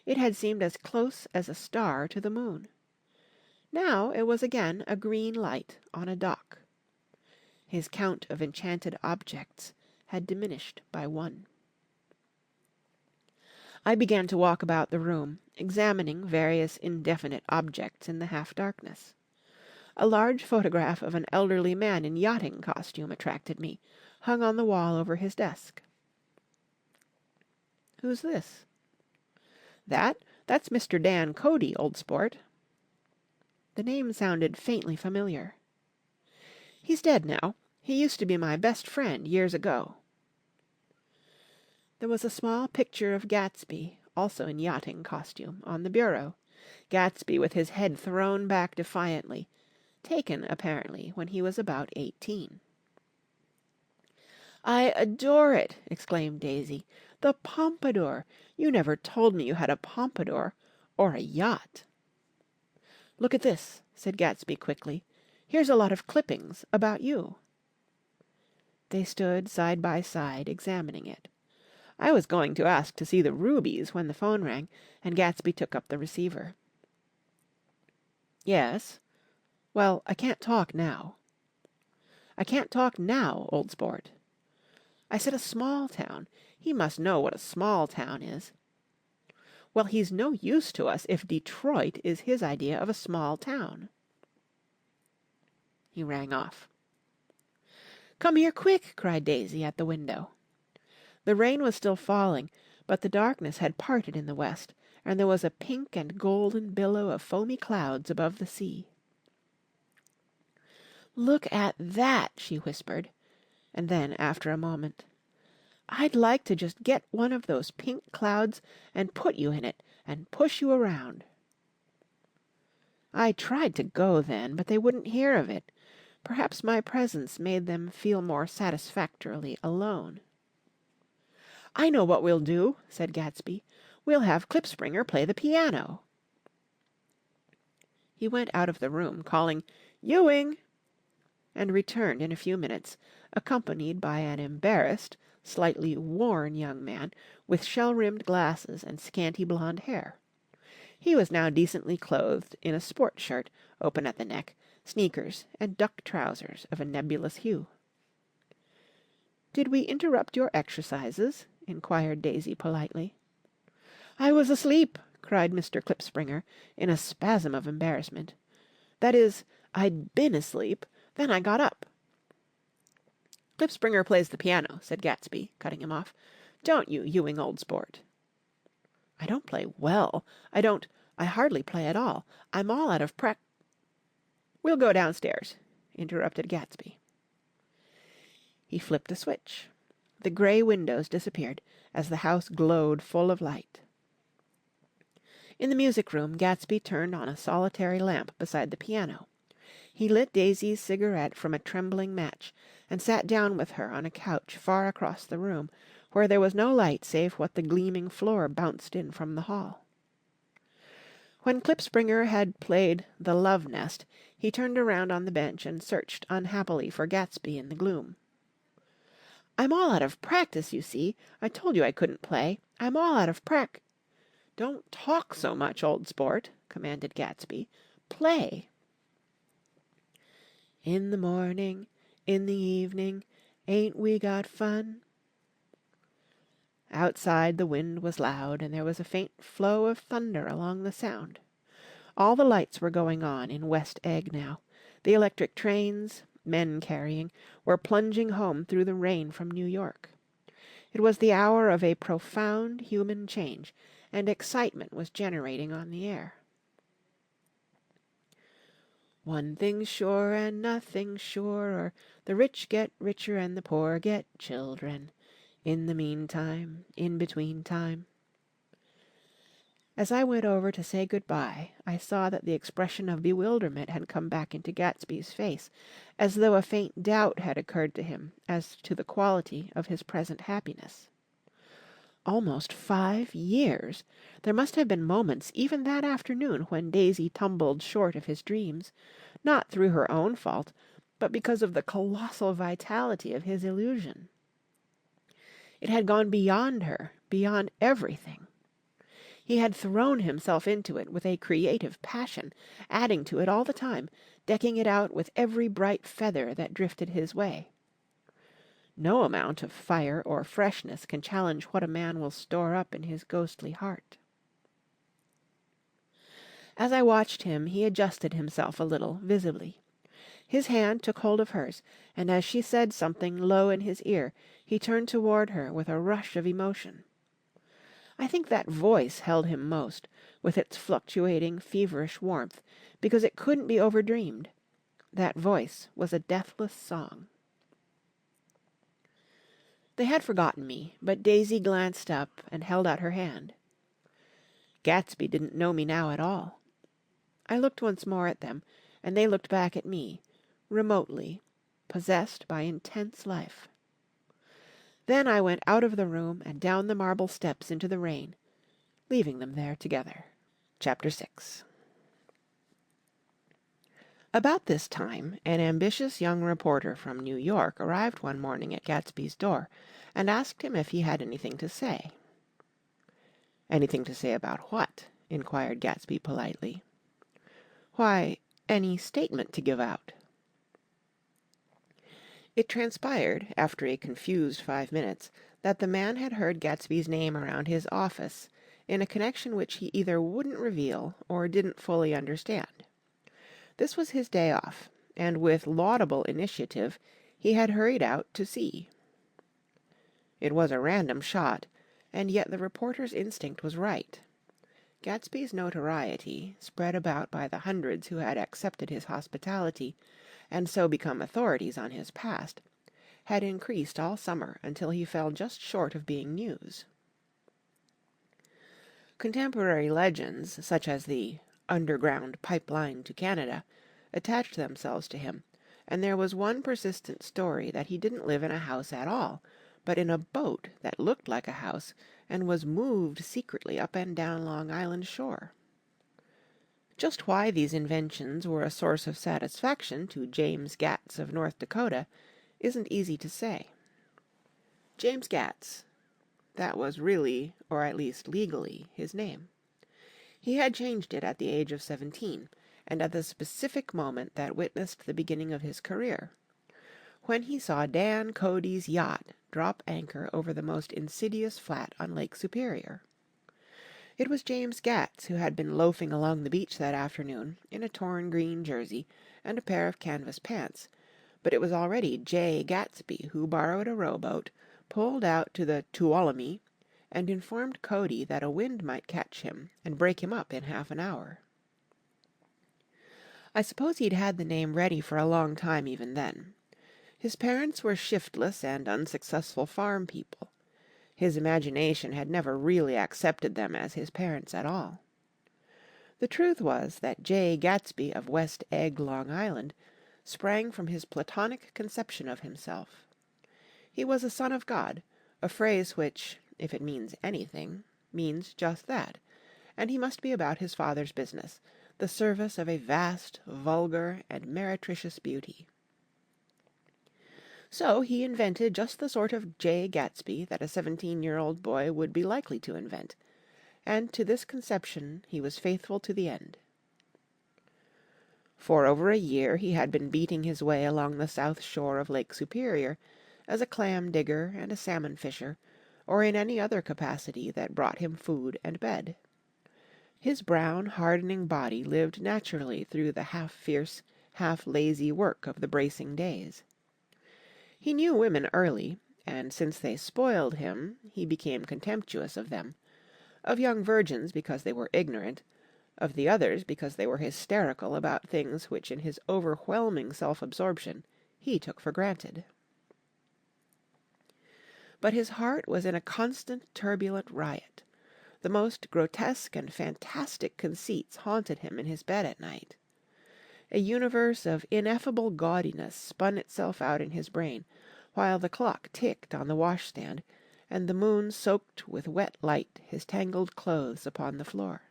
Speaker 1: It had seemed as close as a star to the moon. Now it was again a green light on a dock. His count of enchanted objects had diminished by 1. I began to walk about the room, examining various indefinite objects in the half-darkness. A large photograph of an elderly man in yachting costume attracted me, hung on the wall over his desk. "Who's this?" That's Mr. Dan Cody, old sport." The name sounded faintly familiar. "He's dead now. He used to be my best friend years ago." There was a small picture of Gatsby, also in yachting costume, on the bureau. Gatsby with his head thrown back defiantly, taken, apparently, when he was about 18. "I adore it!" exclaimed Daisy. "The pompadour! You never told me you had a pompadour, or a yacht." "Look at this," said Gatsby quickly. "Here's a lot of clippings about you." They stood side by side, examining it. I was going to ask to see the rubies when the phone rang, and Gatsby took up the receiver. "Yes? Well, I can't talk now." "I can't talk now, old sport." "I said a small town. He must know what a small town is." "Well, he's no use to us if Detroit is his idea of a small town." He rang off. "Come here quick!" cried Daisy at the window. The rain was still falling, but the darkness had parted in the west, and there was a pink and golden billow of foamy clouds above the sea. "Look at that!" she whispered, and then, after a moment, "I'd like to just get one of those pink clouds and put you in it and push you around." I tried to go then, but they wouldn't hear of it. Perhaps my presence made them feel more satisfactorily alone. "I know what we'll do," said Gatsby. "We'll have Klipspringer play the piano." He went out of the room, calling "Ewing!" and returned in a few minutes, accompanied by an embarrassed, slightly worn young man with shell-rimmed glasses and scanty blonde hair. He was now decently clothed in a sport shirt, open at the neck, sneakers, and duck trousers of a nebulous hue. "Did we interrupt your exercises?" inquired Daisy politely. "I was asleep!" cried Mr. Klipspringer, in a spasm of embarrassment. "That is, I'd been asleep. Then I got up." "Klipspringer plays the piano," said Gatsby, cutting him off. "Don't you, Ewing, old sport?" "I don't play well. I hardly play at all. I'm all out of "We'll go downstairs," interrupted Gatsby. He flipped a switch. The grey windows disappeared as the house glowed full of light. In the music room Gatsby turned on a solitary lamp beside the piano. He lit Daisy's cigarette from a trembling match, and sat down with her on a couch far across the room, where there was no light save what the gleaming floor bounced in from the hall. When Klipspringer had played "The Love Nest," he turned around on the bench and searched unhappily for Gatsby in the gloom. "I'm all out of practice, you see. I told you I couldn't play. I'm all out of "Don't talk so much, old sport," commanded Gatsby. "Play." "In the morning, in the evening, ain't we got fun?" Outside the wind was loud, and there was a faint flow of thunder along the Sound. All the lights were going on in West Egg now. The electric trains, men carrying, were plunging home through the rain from New York. It was the hour of a profound human change, and excitement was generating on the air. "One thing's sure and nothing's surer, the rich get richer and the poor get children. In the meantime, in between time." As I went over to say good-bye, I saw that the expression of bewilderment had come back into Gatsby's face, as though a faint doubt had occurred to him as to the quality of his present happiness. Almost 5 years! There must have been moments even that afternoon when Daisy tumbled short of his dreams, not through her own fault, but because of the colossal vitality of his illusion. It had gone beyond her, beyond everything. He had thrown himself into it with a creative passion, adding to it all the time, decking it out with every bright feather that drifted his way. No amount of fire or freshness can challenge what a man will store up in his ghostly heart. As I watched him he adjusted himself a little, visibly. His hand took hold of hers, and as she said something low in his ear, he turned toward her with a rush of emotion. I think that voice held him most, with its fluctuating, feverish warmth, because it couldn't be overdreamed. That voice was a deathless song. They had forgotten me, but Daisy glanced up and held out her hand. Gatsby didn't know me now at all. I looked once more at them, and they looked back at me, remotely, possessed by intense life. Then I went out of the room and down the marble steps into the rain, leaving them there together. Chapter 6. About this time an ambitious young reporter from New York arrived one morning at Gatsby's door, and asked him if he had anything to say. "Anything to say about what?" inquired Gatsby politely. "Why, any statement to give out." It transpired, after a confused 5 minutes, that the man had heard Gatsby's name around his office in a connection which he either wouldn't reveal or didn't fully understand. This was his day off, and with laudable initiative he had hurried out to see. It was a random shot, and yet the reporter's instinct was right. Gatsby's notoriety, spread about by the hundreds who had accepted his hospitality, and so become authorities on his past, had increased all summer until he fell just short of being news. Contemporary legends, such as the "underground pipeline to Canada," attached themselves to him, and there was one persistent story that he didn't live in a house at all, but in a boat that looked like a house and was moved secretly up and down Long Island shore. Just why these inventions were a source of satisfaction to James Gatz of North Dakota isn't easy to say. James Gatz. That was really, or at least legally, his name. He had changed it at the age of 17, and at the specific moment that witnessed the beginning of his career, when he saw Dan Cody's yacht drop anchor over the most insidious flat on Lake Superior. It was James Gatz who had been loafing along the beach that afternoon in a torn green jersey and a pair of canvas pants, but it was already Jay Gatsby who borrowed a rowboat, pulled out to the Tuolumne, and informed Cody that a wind might catch him and break him up in half an hour. I suppose he'd had the name ready for a long time even then. His parents were shiftless and unsuccessful farm people. His imagination had never really accepted them as his parents at all. The truth was that Jay Gatsby of West Egg, Long Island, sprang from his platonic conception of himself. He was a son of God, a phrase which, if it means anything, means just that, and he must be about his father's business, the service of a vast, vulgar, and meretricious beauty. So he invented just the sort of Jay Gatsby that a 17-year-old boy would be likely to invent, and to this conception he was faithful to the end. For over a year he had been beating his way along the south shore of Lake Superior as a clam digger and a salmon fisher, or in any other capacity that brought him food and bed. His brown, hardening body lived naturally through the half-fierce, half-lazy work of the bracing days. He knew women early, and since they spoiled him, he became contemptuous of them, of young virgins because they were ignorant, of the others because they were hysterical about things which in his overwhelming self-absorption he took for granted. But his heart was in a constant turbulent riot. The most grotesque and fantastic conceits haunted him in his bed at night. A universe of ineffable gaudiness spun itself out in his brain, while the clock ticked on the washstand, and the moon soaked with wet light his tangled clothes upon the floor.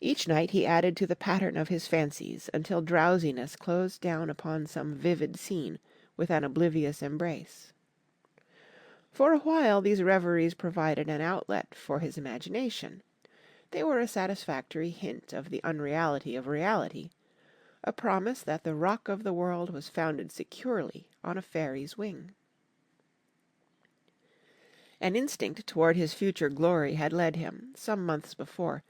Speaker 1: Each night he added to the pattern of his fancies until drowsiness closed down upon some vivid scene with an oblivious embrace. For a while these reveries provided an outlet for his imagination. They were a satisfactory hint of the unreality of reality, a promise that the rock of the world was founded securely on a fairy's wing. An instinct toward his future glory had led him, some months before,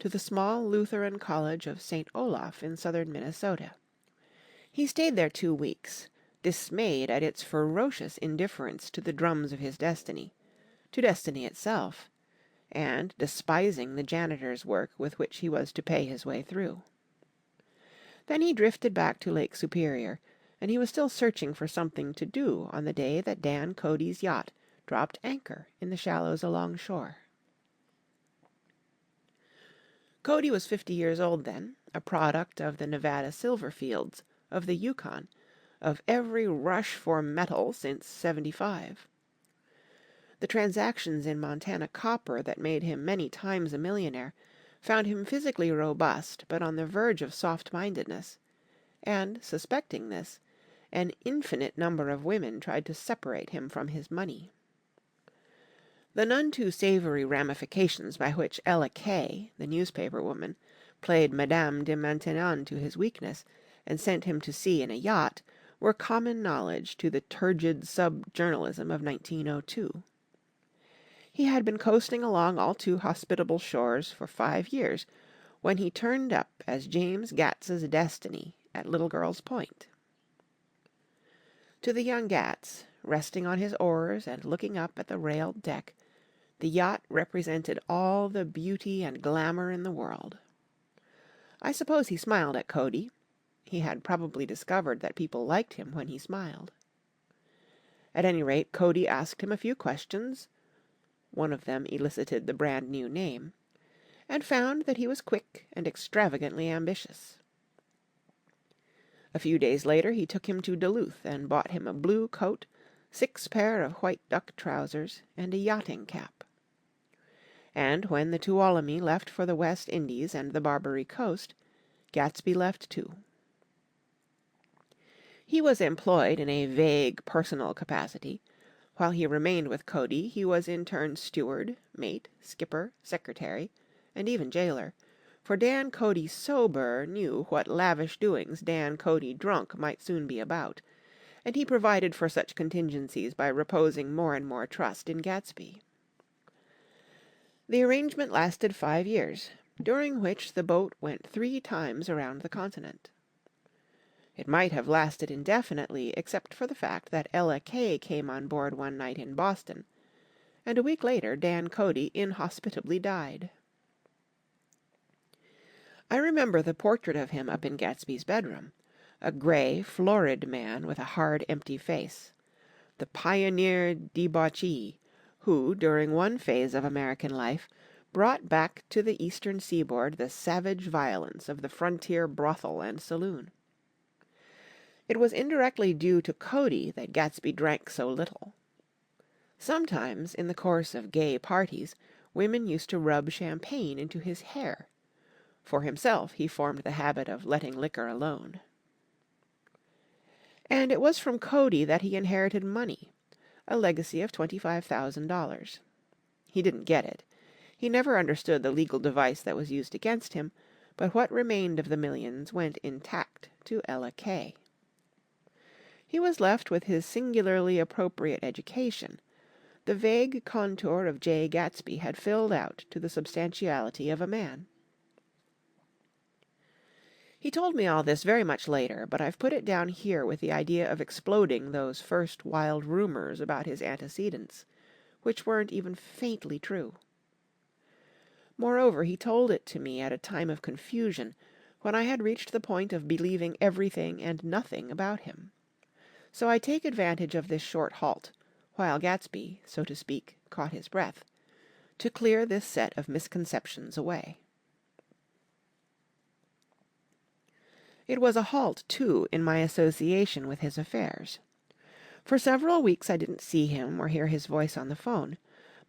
Speaker 1: to the small Lutheran college of St. Olaf in southern Minnesota. He stayed there 2 weeks, dismayed at its ferocious indifference to the drums of his destiny, to destiny itself, and despising the janitor's work with which he was to pay his way through. Then he drifted back to Lake Superior, and he was still searching for something to do on the day that Dan Cody's yacht dropped anchor in the shallows alongshore. Cody was 50 years old then, a product of the Nevada silver fields, of the Yukon, of every rush for metal since '75. The transactions in Montana copper that made him many times a millionaire found him physically robust but on the verge of soft-mindedness, and, suspecting this, an infinite number of women tried to separate him from his money. The none too savory ramifications by which Ella Kay, the newspaper woman, played Madame de Maintenon to his weakness and sent him to sea in a yacht were common knowledge to the turgid sub-journalism of 1902. He had been coasting along all too hospitable shores for 5 years when he turned up as James Gats's destiny at Little Girl's Point. To the young Gatz, resting on his oars and looking up at the railed deck, the yacht represented all the beauty and glamour in the world. I suppose he smiled at Cody. He had probably discovered that people liked him when he smiled. At any rate, Cody asked him a few questions, one of them elicited the brand new name, and found that he was quick and extravagantly ambitious. A few days later he took him to Duluth and bought him a blue coat, 6 pair of white duck trousers, and a yachting cap. And when the Tuolumne left for the West Indies and the Barbary Coast, Gatsby left too. He was employed in a vague personal capacity. While he remained with Cody, he was in turn steward, mate, skipper, secretary, and even jailer, for Dan Cody sober knew what lavish doings Dan Cody drunk might soon be about, and he provided for such contingencies by reposing more and more trust in Gatsby. The arrangement lasted 5 years, during which the boat went 3 times around the continent. It might have lasted indefinitely except for the fact that Ella K. came on board one night in Boston, and a week later Dan Cody inhospitably died. I remember the portrait of him up in Gatsby's bedroom, a gray, florid man with a hard, empty face, the pioneer debauchee who, during one phase of American life, brought back to the eastern seaboard the savage violence of the frontier brothel and saloon. It was indirectly due to Cody that Gatsby drank so little. Sometimes, in the course of gay parties, women used to rub champagne into his hair. For himself, he formed the habit of letting liquor alone. And it was from Cody that he inherited money, a legacy of $25,000. He didn't get it. He never understood the legal device that was used against him, but what remained of the millions went intact to Ella K. He was left with his singularly appropriate education. The vague contour of Jay Gatsby had filled out to the substantiality of a man. He told me all this very much later, but I've put it down here with the idea of exploding those first wild rumors about his antecedents, which weren't even faintly true. Moreover, he told it to me at a time of confusion, when I had reached the point of believing everything and nothing about him. So I take advantage of this short halt, while Gatsby, so to speak, caught his breath, to clear this set of misconceptions away. It was a halt, too, in my association with his affairs. For several weeks I didn't see him or hear his voice on the phone.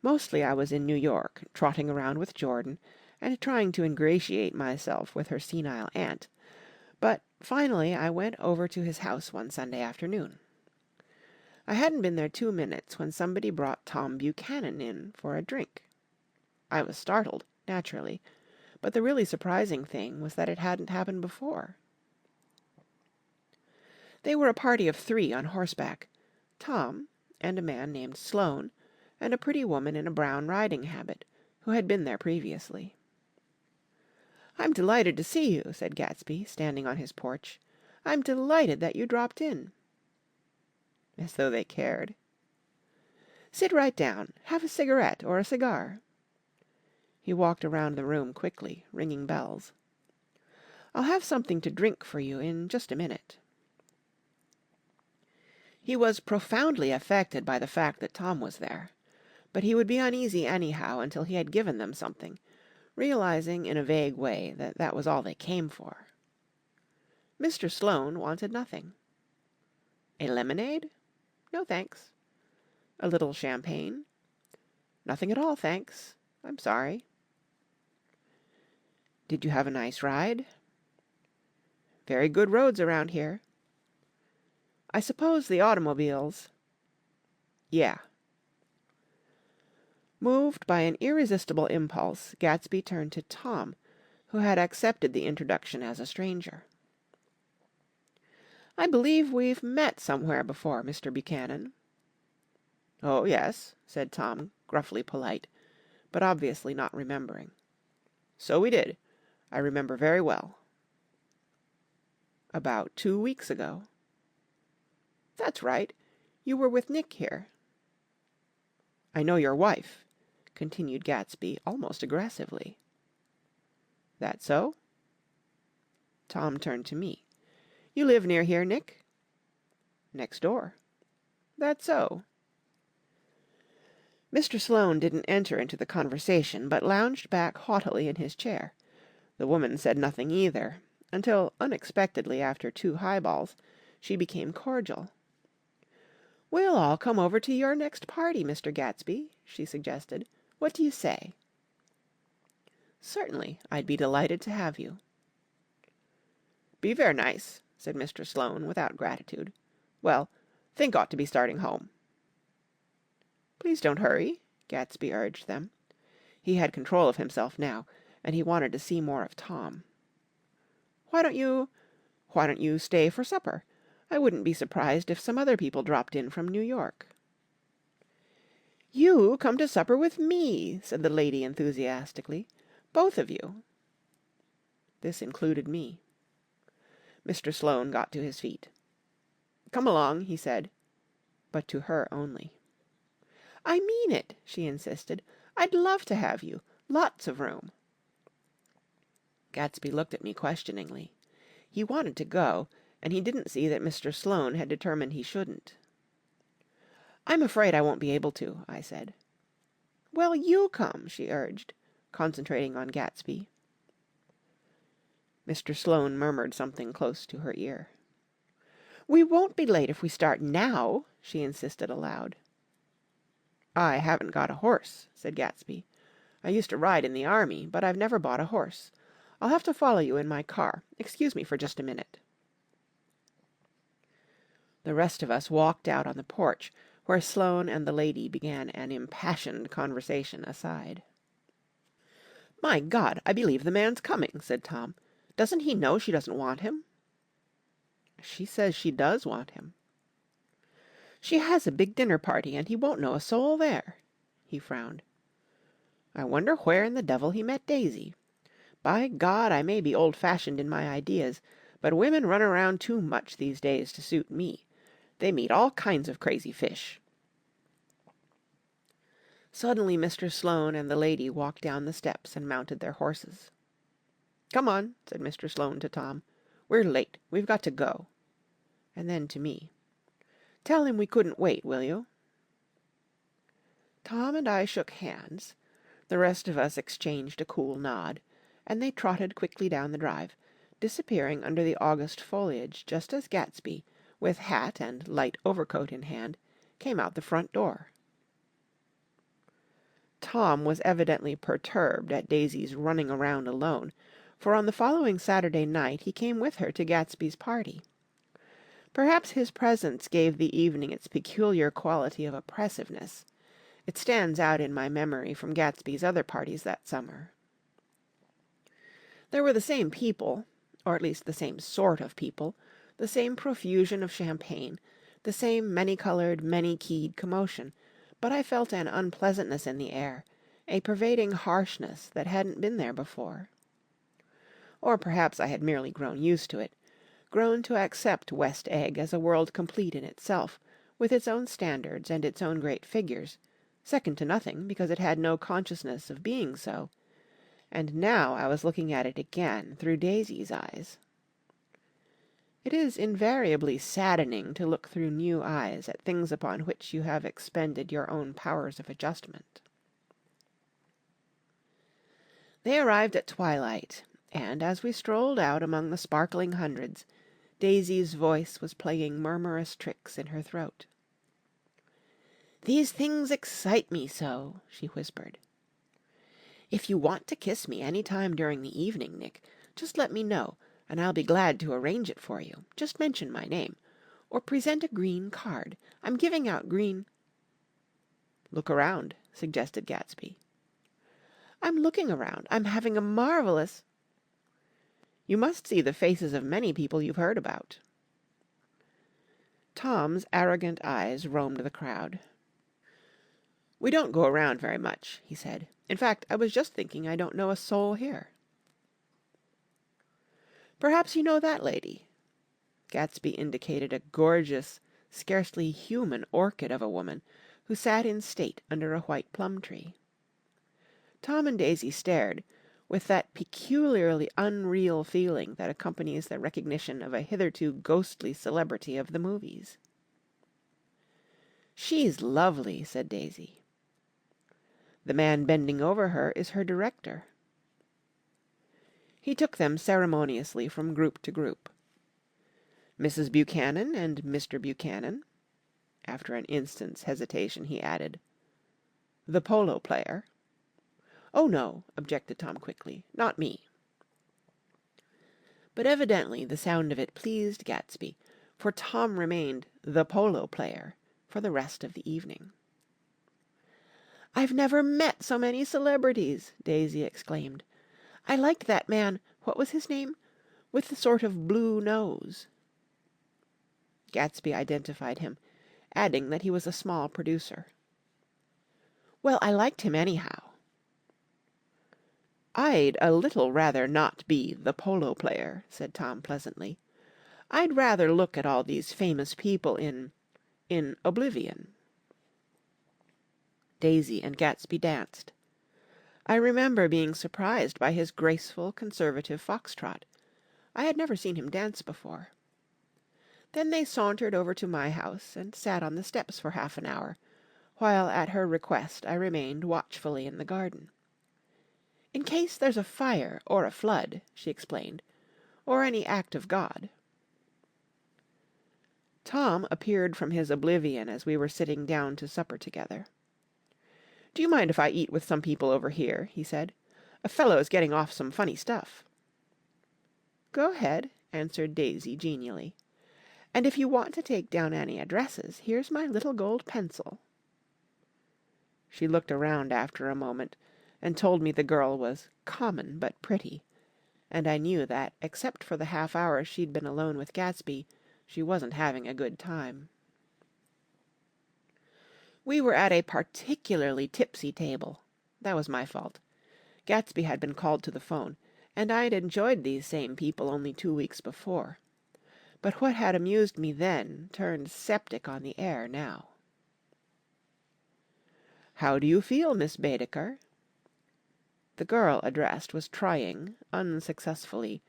Speaker 1: Mostly I was in New York, trotting around with Jordan, and trying to ingratiate myself with her senile aunt. But finally I went over to his house one Sunday afternoon. I hadn't been there 2 minutes when somebody brought Tom Buchanan in for a drink. I was startled, naturally, but the really surprising thing was that it hadn't happened before. They were a party of 3 on horseback, Tom, and a man named Sloane, and a pretty woman in a brown riding habit, who had been there previously. "I'm delighted to see you," said Gatsby, standing on his porch. "I'm delighted that you dropped in." As though they cared. "Sit right down. Have a cigarette or a cigar." He walked around the room quickly, ringing bells. "I'll have something to drink for you in just a minute." He was profoundly affected by the fact that Tom was there, but he would be uneasy anyhow until he had given them something, realizing in a vague way that that was all they came for. Mr. Sloane wanted nothing. A lemonade? No, thanks. A little champagne? Nothing at all, thanks. I'm sorry. Did you have a nice ride? Very good roads around here. I suppose the automobiles... Yeah. Moved by an irresistible impulse, Gatsby turned to Tom, who had accepted the introduction as a stranger. "I believe we've met somewhere before, Mr. Buchanan." "Oh, yes," said Tom, gruffly polite, but obviously not remembering. "So we did. I remember very well." "About 2 weeks ago." "That's right. You were with Nick here." "I know your wife," continued Gatsby almost aggressively. "That so?" Tom turned to me. "You live near here, Nick?" "Next door." "That so?" Mr. Sloane didn't enter into the conversation, but lounged back haughtily in his chair. The woman said nothing either, until unexpectedly after 2 highballs she became cordial. "We'll all come over to your next party, Mr. Gatsby," she suggested. "What do you say?" "Certainly, I'd be delighted to have you." "Be ver' nice," said Mr. Sloane without gratitude. "Well, think ought to be starting home." "Please don't hurry," Gatsby urged them. He had control of himself now, and he wanted to see more of Tom. Why don't you stay for supper? I wouldn't be surprised if some other people dropped in from New York." "You come to supper with me," said the lady enthusiastically. "Both of you." This included me. Mr. Sloane got to his feet. "Come along," he said, but to her only. "I mean it," she insisted. "I'd love to have you. Lots of room." Gatsby looked at me questioningly. He wanted to go, and he didn't see that Mr. Sloane had determined he shouldn't. "I'm afraid I won't be able to," I said. "Well, you come," she urged, concentrating on Gatsby. Mr. Sloane murmured something close to her ear. "We won't be late if we start now," she insisted aloud. "I haven't got a horse," said Gatsby. "I used to ride in the army, but I've never bought a horse. I'll have to follow you in my car. Excuse me for just a minute." The rest of us walked out on the porch, where Sloane and the lady began an impassioned conversation aside. "My God, I believe the man's coming," said Tom. "Doesn't he know she doesn't want him?" "She says she does want him." "She has a big dinner party, and he won't know a soul there." He frowned. "I wonder where in the devil he met Daisy. By God, I may be old-fashioned in my ideas, but women run around too much these days to suit me. They meet all kinds of crazy fish." Suddenly Mr. Sloane and the lady walked down the steps and mounted their horses. "Come on," said Mr. Sloane to Tom. "We're late. We've got to go." And then to me. "Tell him we couldn't wait, will you?" Tom and I shook hands. The rest of us exchanged a cool nod, and they trotted quickly down the drive, disappearing under the August foliage just as Gatsby, with hat and light overcoat in hand, came out the front door. Tom was evidently perturbed at Daisy's running around alone, for on the following Saturday night he came with her to Gatsby's party. Perhaps his presence gave the evening its peculiar quality of oppressiveness. It stands out in my memory from Gatsby's other parties that summer. There were the same people, or at least the same sort of people, the same profusion of champagne, the same many-coloured, many-keyed commotion, but I felt an unpleasantness in the air, a pervading harshness that hadn't been there before. Or perhaps I had merely grown used to it, grown to accept West Egg as a world complete in itself, with its own standards and its own great figures, second to nothing because it had no consciousness of being so, and now I was looking at it again through Daisy's eyes. It is invariably saddening to look through new eyes at things upon which you have expended your own powers of adjustment. They arrived at twilight, and as we strolled out among the sparkling hundreds, Daisy's voice was playing murmurous tricks in her throat. "These things excite me so," she whispered. "If you want to kiss me any time during the evening, Nick, just let me know, and I'll be glad to arrange it for you. Just mention my name. Or present a green card. I'm giving out green—" "Look around," suggested Gatsby. "I'm looking around. I'm having a marvellous—" "You must see the faces of many people you've heard about." Tom's arrogant eyes roamed the crowd. "We don't go around very much," he said. "In fact, I was just thinking I don't know a soul here." "Perhaps you know that lady." Gatsby indicated a gorgeous, scarcely human orchid of a woman who sat in state under a white plum tree. Tom and Daisy stared, with that peculiarly unreal feeling that accompanies the recognition of a hitherto ghostly celebrity of the movies. "She's lovely," said Daisy. "The man bending over her is her director." He took them ceremoniously from group to group. "Mrs. Buchanan and Mr. Buchanan." After an instant's hesitation he added, "The polo player." "Oh, no," objected Tom quickly, "not me." But evidently the sound of it pleased Gatsby, for Tom remained "the polo player" for the rest of the evening. "I've never met so many celebrities," Daisy exclaimed. "I liked that man, what was his name? With the sort of blue nose." Gatsby identified him, adding that he was a small producer. Well, I liked him anyhow. "I'd a little rather not be the polo player," said Tom pleasantly. "I'd rather look at all these famous people in oblivion." Daisy and Gatsby danced. I remember being surprised by his graceful, conservative foxtrot. I had never seen him dance before. Then they sauntered over to my house and sat on the steps for half an hour, while at her request I remained watchfully in the garden. "In case there's a fire or a flood," she explained, "or any act of God." Tom appeared from his oblivion as we were sitting down to supper together. "Do you mind if I eat with some people over here?" he said. "A fellow's getting off some funny stuff." "Go ahead," answered Daisy genially. "And if you want to take down any addresses, here's my little gold pencil." She looked around after a moment, and told me the girl was common but pretty, and I knew that, except for the half hour she'd been alone with Gatsby, she wasn't having a good time. We were at a particularly tipsy table. That was my fault. Gatsby had been called to the phone, and I'd enjoyed these same people only 2 weeks before. But what had amused me then turned septic on the air now. "How do you feel, Miss Baedeker?" The girl addressed was trying, unsuccessfully,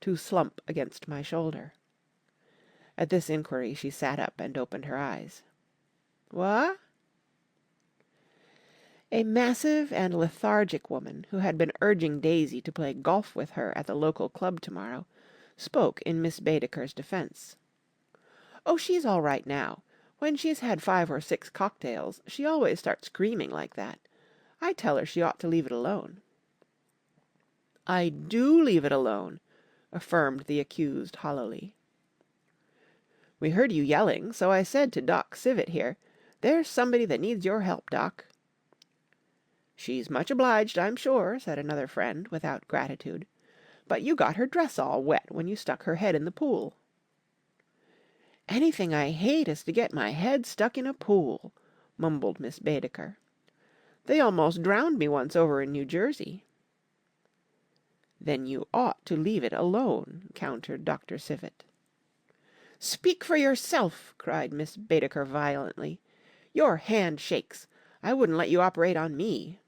Speaker 1: to slump against my shoulder. At this inquiry she sat up and opened her eyes. "What?" A massive and lethargic woman, who had been urging Daisy to play golf with her at the local club tomorrow, spoke in Miss Baedeker's defense. "Oh, she's all right now. When she's had 5 or 6 cocktails, she always starts screaming like that. I tell her she ought to leave it alone." "I do leave it alone," affirmed the accused hollowly. "We heard you yelling, so I said to Doc Civet here, 'There's somebody that needs your help, Doc.'" "She's much obliged, I'm sure," said another friend, without gratitude. "But you got her dress all wet when you stuck her head in the pool." "Anything I hate is to get my head stuck in a pool," mumbled Miss Baedeker. "They almost drowned me once over in New Jersey." "Then you ought to leave it alone," countered Dr. Civet. "Speak for yourself," cried Miss Baedeker violently. "Your hand shakes. I wouldn't let you operate on me."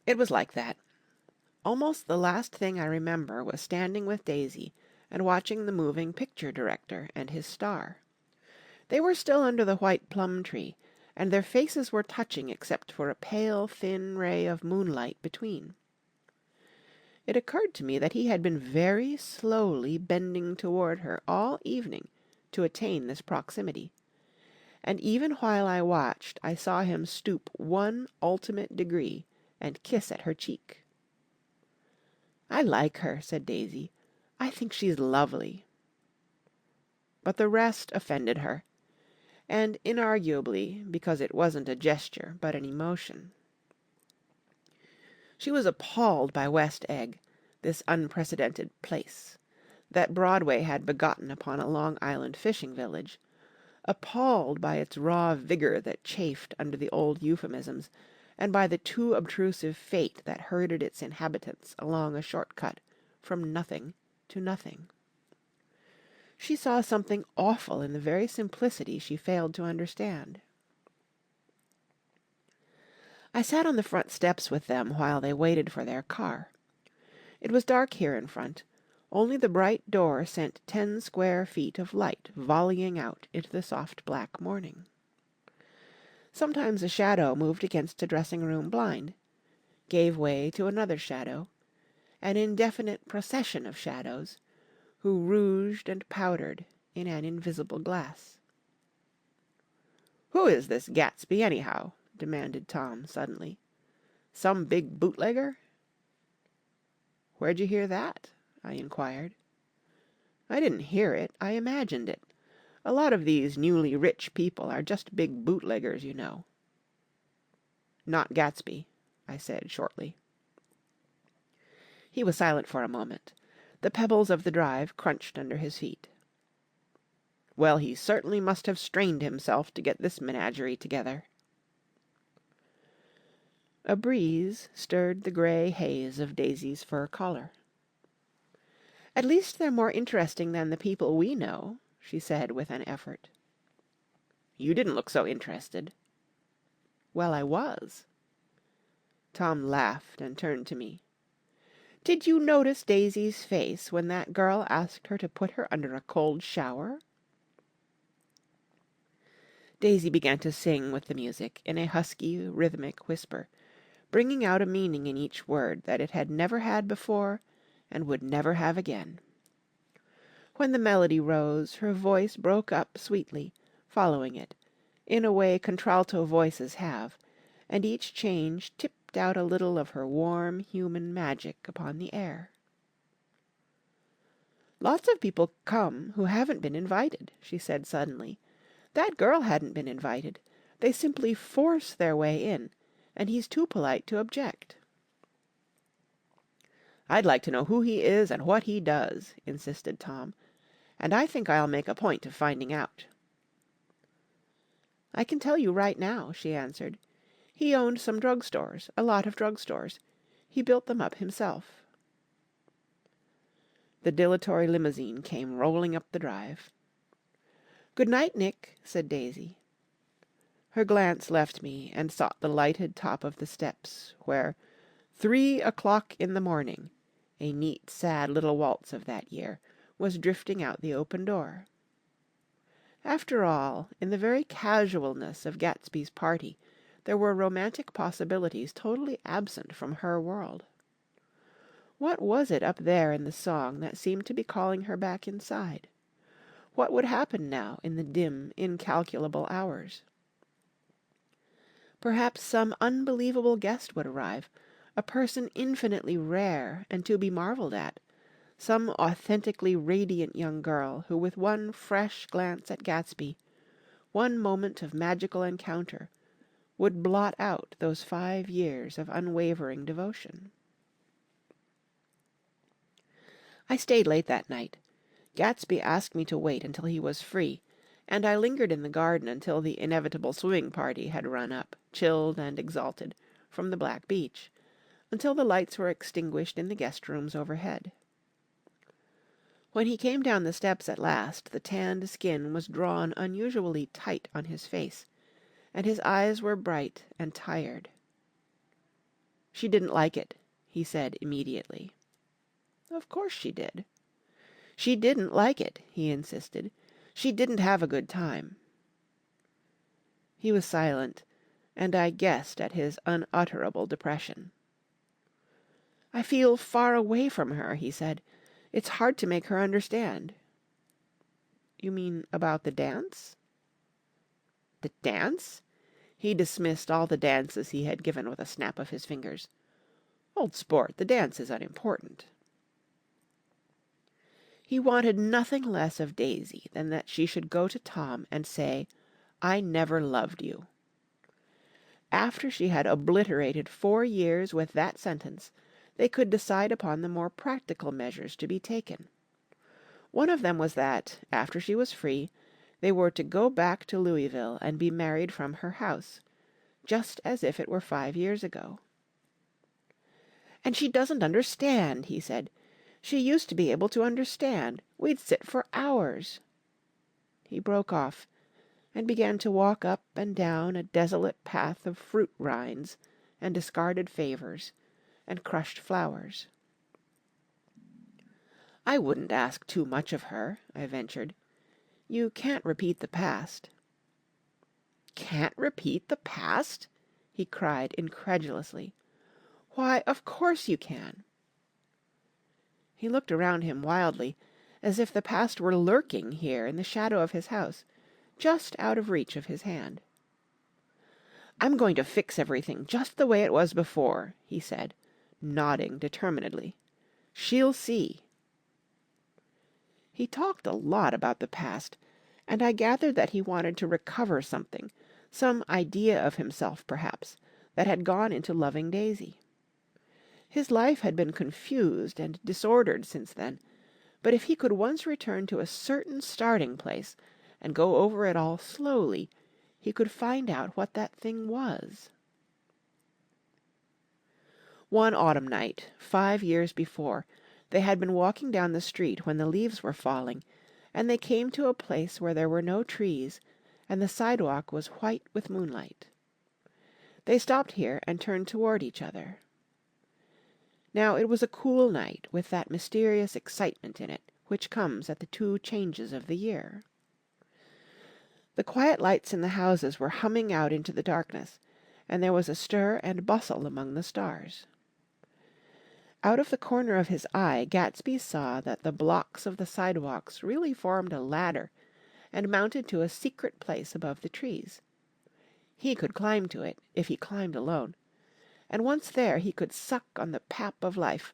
Speaker 1: It was like that. Almost the last thing I remember was standing with Daisy and watching the moving picture director and his star. They were still under the white plum tree, and their faces were touching except for a pale, thin ray of moonlight between. It occurred to me that he had been very slowly bending toward her all evening to attain this proximity, and even while I watched I saw him stoop one ultimate degree and kiss at her cheek. "I like her," said Daisy. "I think she's lovely." But the rest offended her, and inarguably because it wasn't a gesture but an emotion. She was appalled by West Egg, this unprecedented place, that Broadway had begotten upon a Long Island fishing village, appalled by its raw vigor that chafed under the old euphemisms, and by the too obtrusive fate that herded its inhabitants along a short cut from nothing to nothing. She saw something awful in the very simplicity she failed to understand. I sat on the front steps with them while they waited for their car. It was dark here in front. Only the bright door sent 10 square feet of light volleying out into the soft black morning. Sometimes a shadow moved against a dressing-room blind, gave way to another shadow, an indefinite procession of shadows, who rouged and powdered in an invisible glass. "Who is this Gatsby, anyhow?" demanded Tom suddenly. "Some big bootlegger?" "Where'd you hear that?" I inquired. "I didn't hear it, I imagined it. A lot of these newly rich people are just big bootleggers, you know." "Not Gatsby," I said shortly. He was silent for a moment. The pebbles of the drive crunched under his feet. "Well, he certainly must have strained himself to get this menagerie together." A breeze stirred the grey haze of Daisy's fur collar. "At least they're more interesting than the people we know," she said with an effort. "You didn't look so interested." "Well, I was." Tom laughed and turned to me. "Did you notice Daisy's face when that girl asked her to put her under a cold shower?" Daisy began to sing with the music in a husky, rhythmic whisper, bringing out a meaning in each word that it had never had before and would never have again. When the melody rose, her voice broke up sweetly, following it, in a way contralto voices have, and each change tipped out a little of her warm, human magic upon the air. "Lots of people come who haven't been invited," she said suddenly. "That girl hadn't been invited. They simply force their way in, and he's too polite to object." "I'd like to know who he is and what he does," insisted Tom, "and I think I'll make a point of finding out." "I can tell you right now," she answered. "He owned some drugstores, a lot of drugstores. He built them up himself." The dilatory limousine came rolling up the drive. "Good night, Nick," said Daisy. Her glance left me and sought the lighted top of the steps, where 3 o'clock in the morning, a neat, sad little waltz of that year, was drifting out the open door. After all, in the very casualness of Gatsby's party, there were romantic possibilities totally absent from her world. What was it up there in the song that seemed to be calling her back inside? What would happen now in the dim, incalculable hours? Perhaps some unbelievable guest would arrive, a person infinitely rare and to be marvelled at, some authentically radiant young girl who with one fresh glance at Gatsby, one moment of magical encounter, would blot out those 5 years of unwavering devotion. I stayed late that night. Gatsby asked me to wait until he was free, and I lingered in the garden until the inevitable swimming party had run up, chilled and exalted, from the black beach, until the lights were extinguished in the guest rooms overhead. When he came down the steps at last, the tanned skin was drawn unusually tight on his face, and his eyes were bright and tired. "She didn't like it," he said immediately. Of course she did. "She didn't like it," he insisted. "She didn't have a good time." He was silent, and I guessed at his unutterable depression. "I feel far away from her," he said. "It's hard to make her understand." "You mean about the dance?" "The dance?" He dismissed all the dances he had given with a snap of his fingers. "Old sport, the dance is unimportant." He wanted nothing less of Daisy than that she should go to Tom and say, "I never loved you." After she had obliterated 4 years with that sentence, they could decide upon the more practical measures to be taken. One of them was that, after she was free, they were to go back to Louisville and be married from her house, just as if it were 5 years ago. "And she doesn't understand," he said. "She used to be able to understand. We'd sit for hours." He broke off, and began to walk up and down a desolate path of fruit rinds and discarded favours and crushed flowers. "I wouldn't ask too much of her," I ventured. "You can't repeat the past." "Can't repeat the past?" he cried incredulously. "Why, of course you can." He looked around him wildly, as if the past were lurking here in the shadow of his house, just out of reach of his hand. "I'm going to fix everything just the way it was before," he said, nodding determinedly. "She'll see." He talked a lot about the past, and I gathered that he wanted to recover something, some idea of himself, perhaps, that had gone into loving Daisy. His life had been confused and disordered since then, but if he could once return to a certain starting place and go over it all slowly, he could find out what that thing was. One autumn night, 5 years before, they had been walking down the street when the leaves were falling, and they came to a place where there were no trees, and the sidewalk was white with moonlight. They stopped here and turned toward each other. Now it was a cool night, with that mysterious excitement in it which comes at the two changes of the year. The quiet lights in the houses were humming out into the darkness, and there was a stir and bustle among the stars. Out of the corner of his eye Gatsby saw that the blocks of the sidewalks really formed a ladder and mounted to a secret place above the trees. He could climb to it, if he climbed alone, and once there he could suck on the pap of life,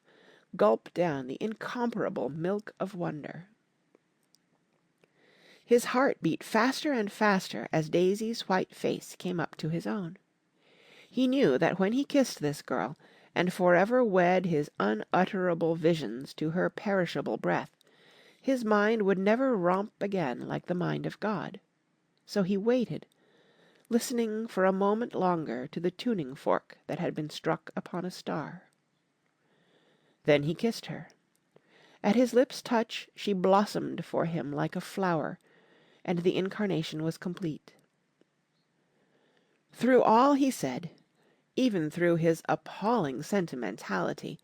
Speaker 1: gulp down the incomparable milk of wonder. His heart beat faster and faster as Daisy's white face came up to his own. He knew that when he kissed this girl, and forever wed his unutterable visions to her perishable breath, his mind would never romp again like the mind of God. So he waited, listening for a moment longer to the tuning fork that had been struck upon a star. Then he kissed her. At his lips' touch she blossomed for him like a flower, and the incarnation was complete. Through all he said, even through his appalling sentimentality,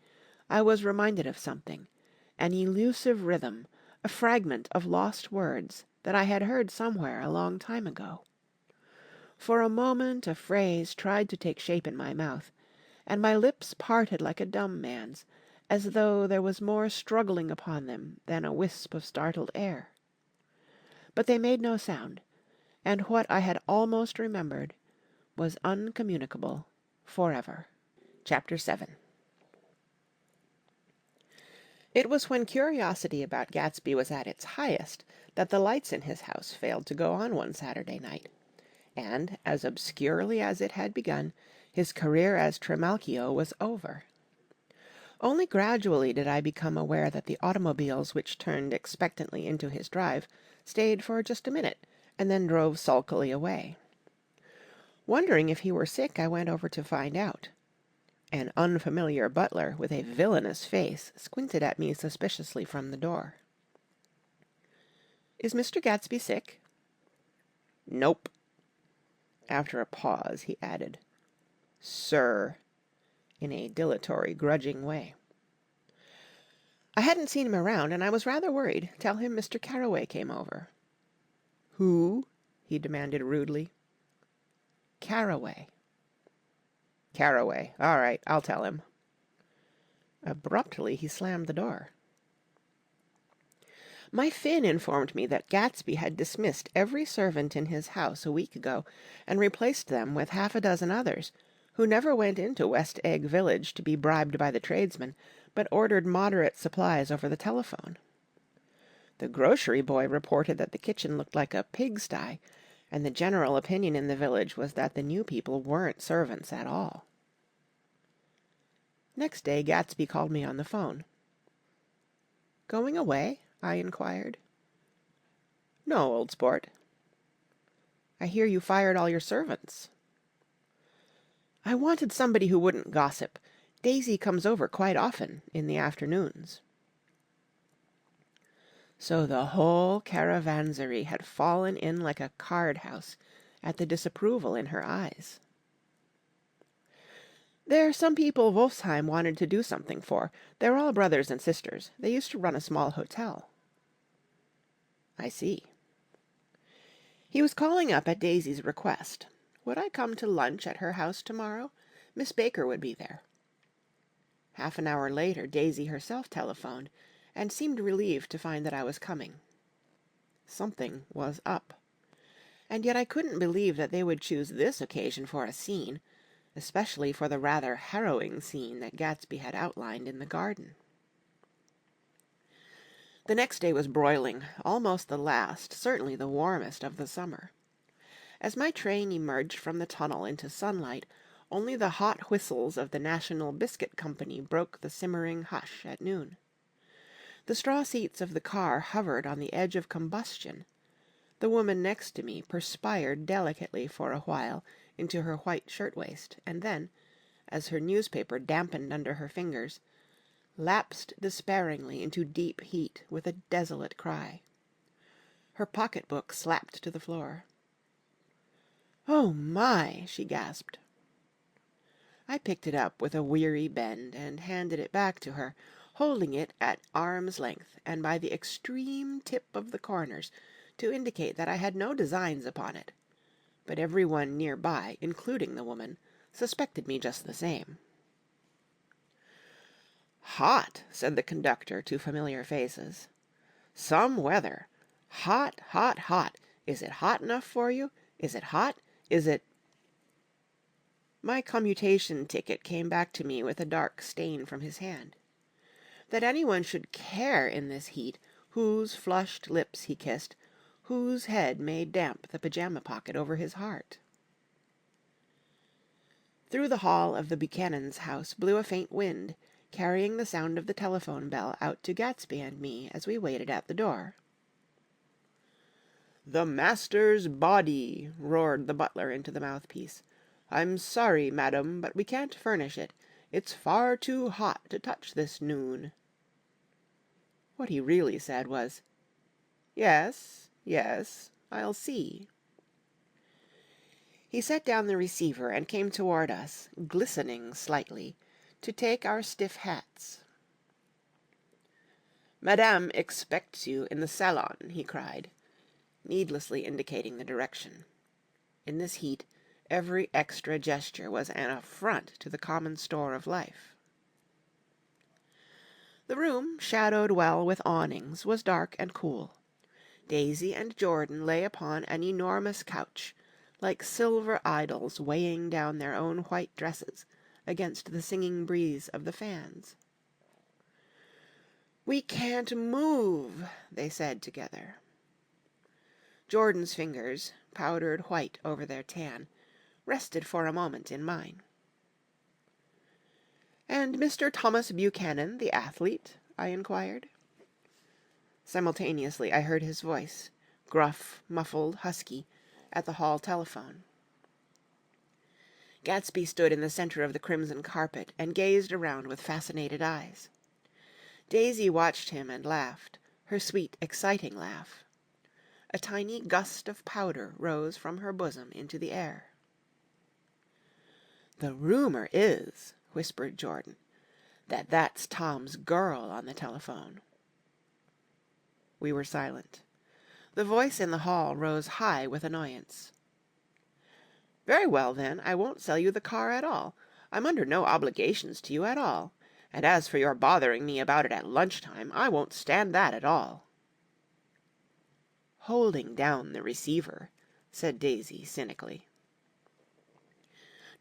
Speaker 1: I was reminded of something, an elusive rhythm, a fragment of lost words that I had heard somewhere a long time ago. For a moment a phrase tried to take shape in my mouth, and my lips parted like a dumb man's, as though there was more struggling upon them than a wisp of startled air. But they made no sound, and what I had almost remembered was uncommunicable forever. Chapter 7. It was when curiosity about Gatsby was at its highest that the lights in his house failed to go on one Saturday night, and, as obscurely as it had begun, his career as Trimalchio was over. Only gradually did I become aware that the automobiles which turned expectantly into his drive stayed for just a minute, and then drove sulkily away. Wondering if he were sick, I went over to find out. An unfamiliar butler with a villainous face squinted at me suspiciously from the door. "Is Mr. Gatsby sick?" "Nope." After a pause, he added, "Sir," in a dilatory, grudging way. I hadn't seen him around, and I was rather worried. Tell him Mr. Carroway came over. "Who?" he demanded rudely. "Carroway." "Carroway. All right, I'll tell him." Abruptly, he slammed the door. My Finn informed me that Gatsby had dismissed every servant in his house a week ago and replaced them with half a dozen others, who never went into West Egg Village to be bribed by the tradesmen, but ordered moderate supplies over the telephone. The grocery boy reported that the kitchen looked like a pigsty, and the general opinion in the village was that the new people weren't servants at all. Next day Gatsby called me on the phone. "Going away?" I inquired. "No, old sport." "I hear you fired all your servants." "I wanted somebody who wouldn't gossip. Daisy comes over quite often, in the afternoons." So the whole caravanserai had fallen in like a card-house at the disapproval in her eyes. "There's some people Wolfsheim wanted to do something for. They're all brothers and sisters. They used to run a small hotel." "I see." He was calling up at Daisy's request. Would I come to lunch at her house tomorrow? Miss Baker would be there. Half an hour later Daisy herself telephoned, and seemed relieved to find that I was coming. Something was up. And yet I couldn't believe that they would choose this occasion for a scene, especially for the rather harrowing scene that Gatsby had outlined in the garden. The next day was broiling, almost the last, certainly the warmest of the summer. As my train emerged from the tunnel into sunlight, only the hot whistles of the National Biscuit Company broke the simmering hush at noon. The straw seats of the car hovered on the edge of combustion. The woman next to me perspired delicately for a while into her white shirtwaist, and then, as her newspaper dampened under her fingers, lapsed despairingly into deep heat with a desolate cry. Her pocket-book slapped to the floor. "Oh, my!" she gasped. I picked it up with a weary bend and handed it back to her, holding it at arm's length and by the extreme tip of the corners to indicate that I had no designs upon it. But every one near by, including the woman, suspected me just the same. "Hot," said the conductor to familiar faces. "Some weather. Hot, hot, hot. Is it hot enough for you? Is it hot? Is it—" My commutation ticket came back to me with a dark stain from his hand. That anyone should care in this heat whose flushed lips he kissed, whose head made damp the pajama pocket over his heart. Through the hall of the Buchanan's house blew a faint wind, carrying the sound of the telephone bell out to Gatsby and me as we waited at the door. "The master's body," roared the butler into the mouthpiece. "I'm sorry, madam, but we can't furnish it. It's far too hot to touch this noon." What he really said was, "Yes, yes, I'll see." He set down the receiver and came toward us, glistening slightly, to take our stiff hats. "Madame expects you in the salon," he cried, needlessly indicating the direction. In this heat, every extra gesture was an affront to the common store of life. The room, shadowed well with awnings, was dark and cool. Daisy and Jordan lay upon an enormous couch, like silver idols weighing down their own white dresses against the singing breeze of the fans. "We can't move," they said together. Jordan's fingers, powdered white over their tan, rested for a moment in mine. "And Mr. Thomas Buchanan, the athlete?" I inquired. Simultaneously I heard his voice, gruff, muffled, husky, at the hall telephone. Gatsby stood in the center of the crimson carpet and gazed around with fascinated eyes. Daisy watched him and laughed, her sweet, exciting laugh. A tiny gust of powder rose from her bosom into the air. "The rumor is," whispered Jordan, "that that's Tom's girl on the telephone." We were silent. The voice in the hall rose high with annoyance. "Very well, then, I won't sell you the car at all. I'm under no obligations to you at all. And as for your bothering me about it at lunchtime, I won't stand that at all." "Holding down the receiver," said Daisy cynically.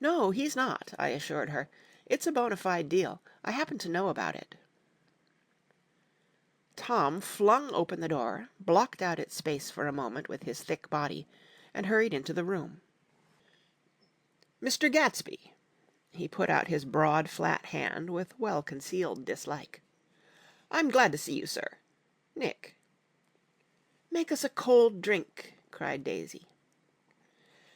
Speaker 1: "No, he's not," I assured her. "It's a bona fide deal. I happen to know about it." Tom flung open the door, blocked out its space for a moment with his thick body, and hurried into the room. "Mr. Gatsby." He put out his broad, flat hand with well-concealed dislike. "I'm glad to see you, sir. Nick." "Make us a cold drink," cried Daisy.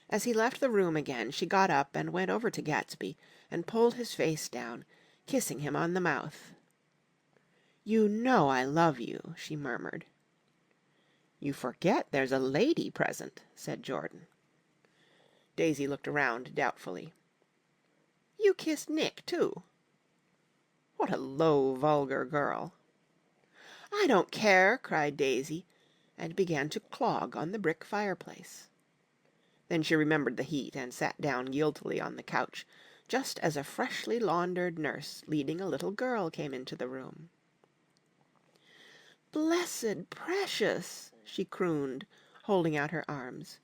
Speaker 1: As he left the room again, she got up and went over to Gatsby and pulled his face down, kissing him on the mouth. "You know I love you," she murmured. "You forget there's a lady present," said Jordan. Daisy looked around doubtfully. "You kissed Nick, too." "What a low, vulgar girl." "I don't care," cried Daisy, and began to clog on the brick fireplace. Then she remembered the heat and sat down guiltily on the couch, just as a freshly laundered nurse leading a little girl came into the room. "Blessed precious," she crooned, holding out her arms.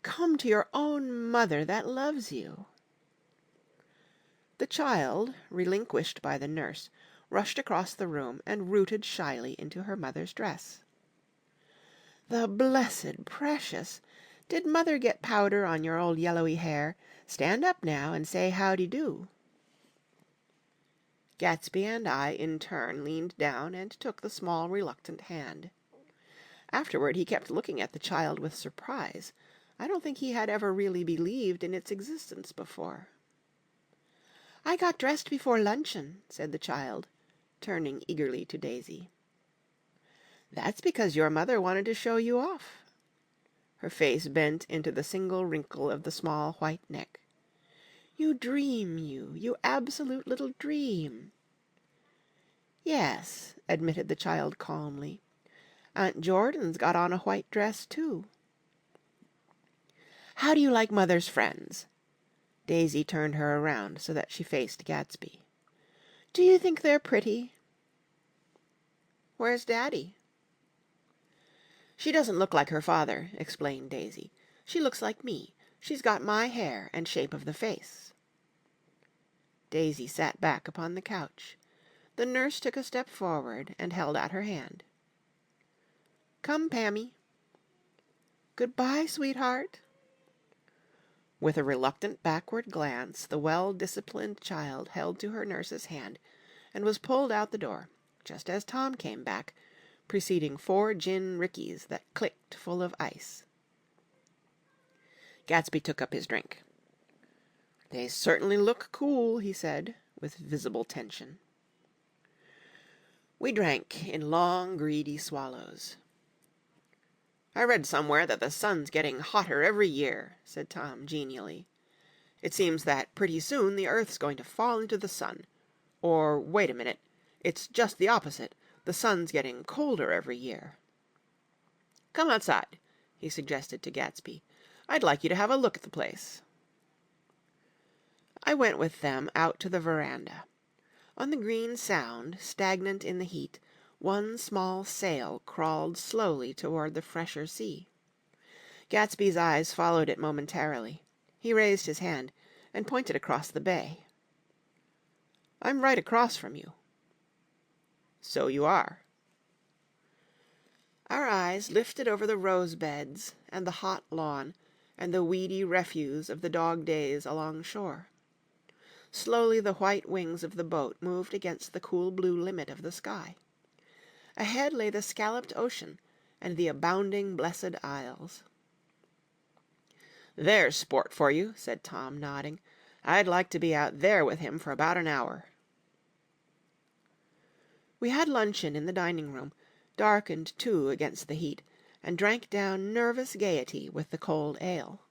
Speaker 1: "Come to your own mother that loves you." The child, relinquished by the nurse, rushed across the room and rooted shyly into her mother's dress. "The blessed precious! Did mother get powder on your old yellowy hair? Stand up now and say howdy-do." Gatsby and I in turn leaned down and took the small reluctant hand. Afterward he kept looking at the child with surprise. I don't think he had ever really believed in its existence before. "I got dressed before luncheon," said the child, turning eagerly to Daisy. "That's because your mother wanted to show you off." Her face bent into the single wrinkle of the small white neck. "You dream, you absolute little dream." "Yes," admitted the child calmly. "Aunt Jordan's got on a white dress, too." "How do you like Mother's friends?" Daisy turned her around so that she faced Gatsby. "Do you think they're pretty?" "Where's Daddy?" "She doesn't look like her father," explained Daisy. "She looks like me. She's got my hair and shape of the face." Daisy sat back upon the couch. The nurse took a step forward and held out her hand. "Come, Pammy." "Good-bye, sweetheart." With a reluctant backward glance, the well-disciplined child held to her nurse's hand and was pulled out the door, just as Tom came back, preceding 4 gin rickeys that clicked full of ice. Gatsby took up his drink. "They certainly look cool," he said, with visible tension. We drank in long, greedy swallows. "I read somewhere that the sun's getting hotter every year," said Tom genially. "It seems that pretty soon the earth's going to fall into the sun. Or wait a minute, it's just the opposite. The sun's getting colder every year." "Come outside," he suggested to Gatsby. "I'd like you to have a look at the place." I went with them out to the veranda. On the green Sound, stagnant in the heat, one small sail crawled slowly toward the fresher sea. Gatsby's eyes followed it momentarily. He raised his hand and pointed across the bay. "I'm right across from you." "So you are." Our eyes lifted over the rose beds and the hot lawn and the weedy refuse of the dog days along shore. Slowly the white wings of the boat moved against the cool blue limit of the sky. Ahead lay the scalloped ocean and the abounding blessed isles. "There's sport for you," said Tom, nodding. "I'd like to be out there with him for about an hour." We had luncheon in the dining room, darkened too against the heat, and drank down nervous gaiety with the cold ale.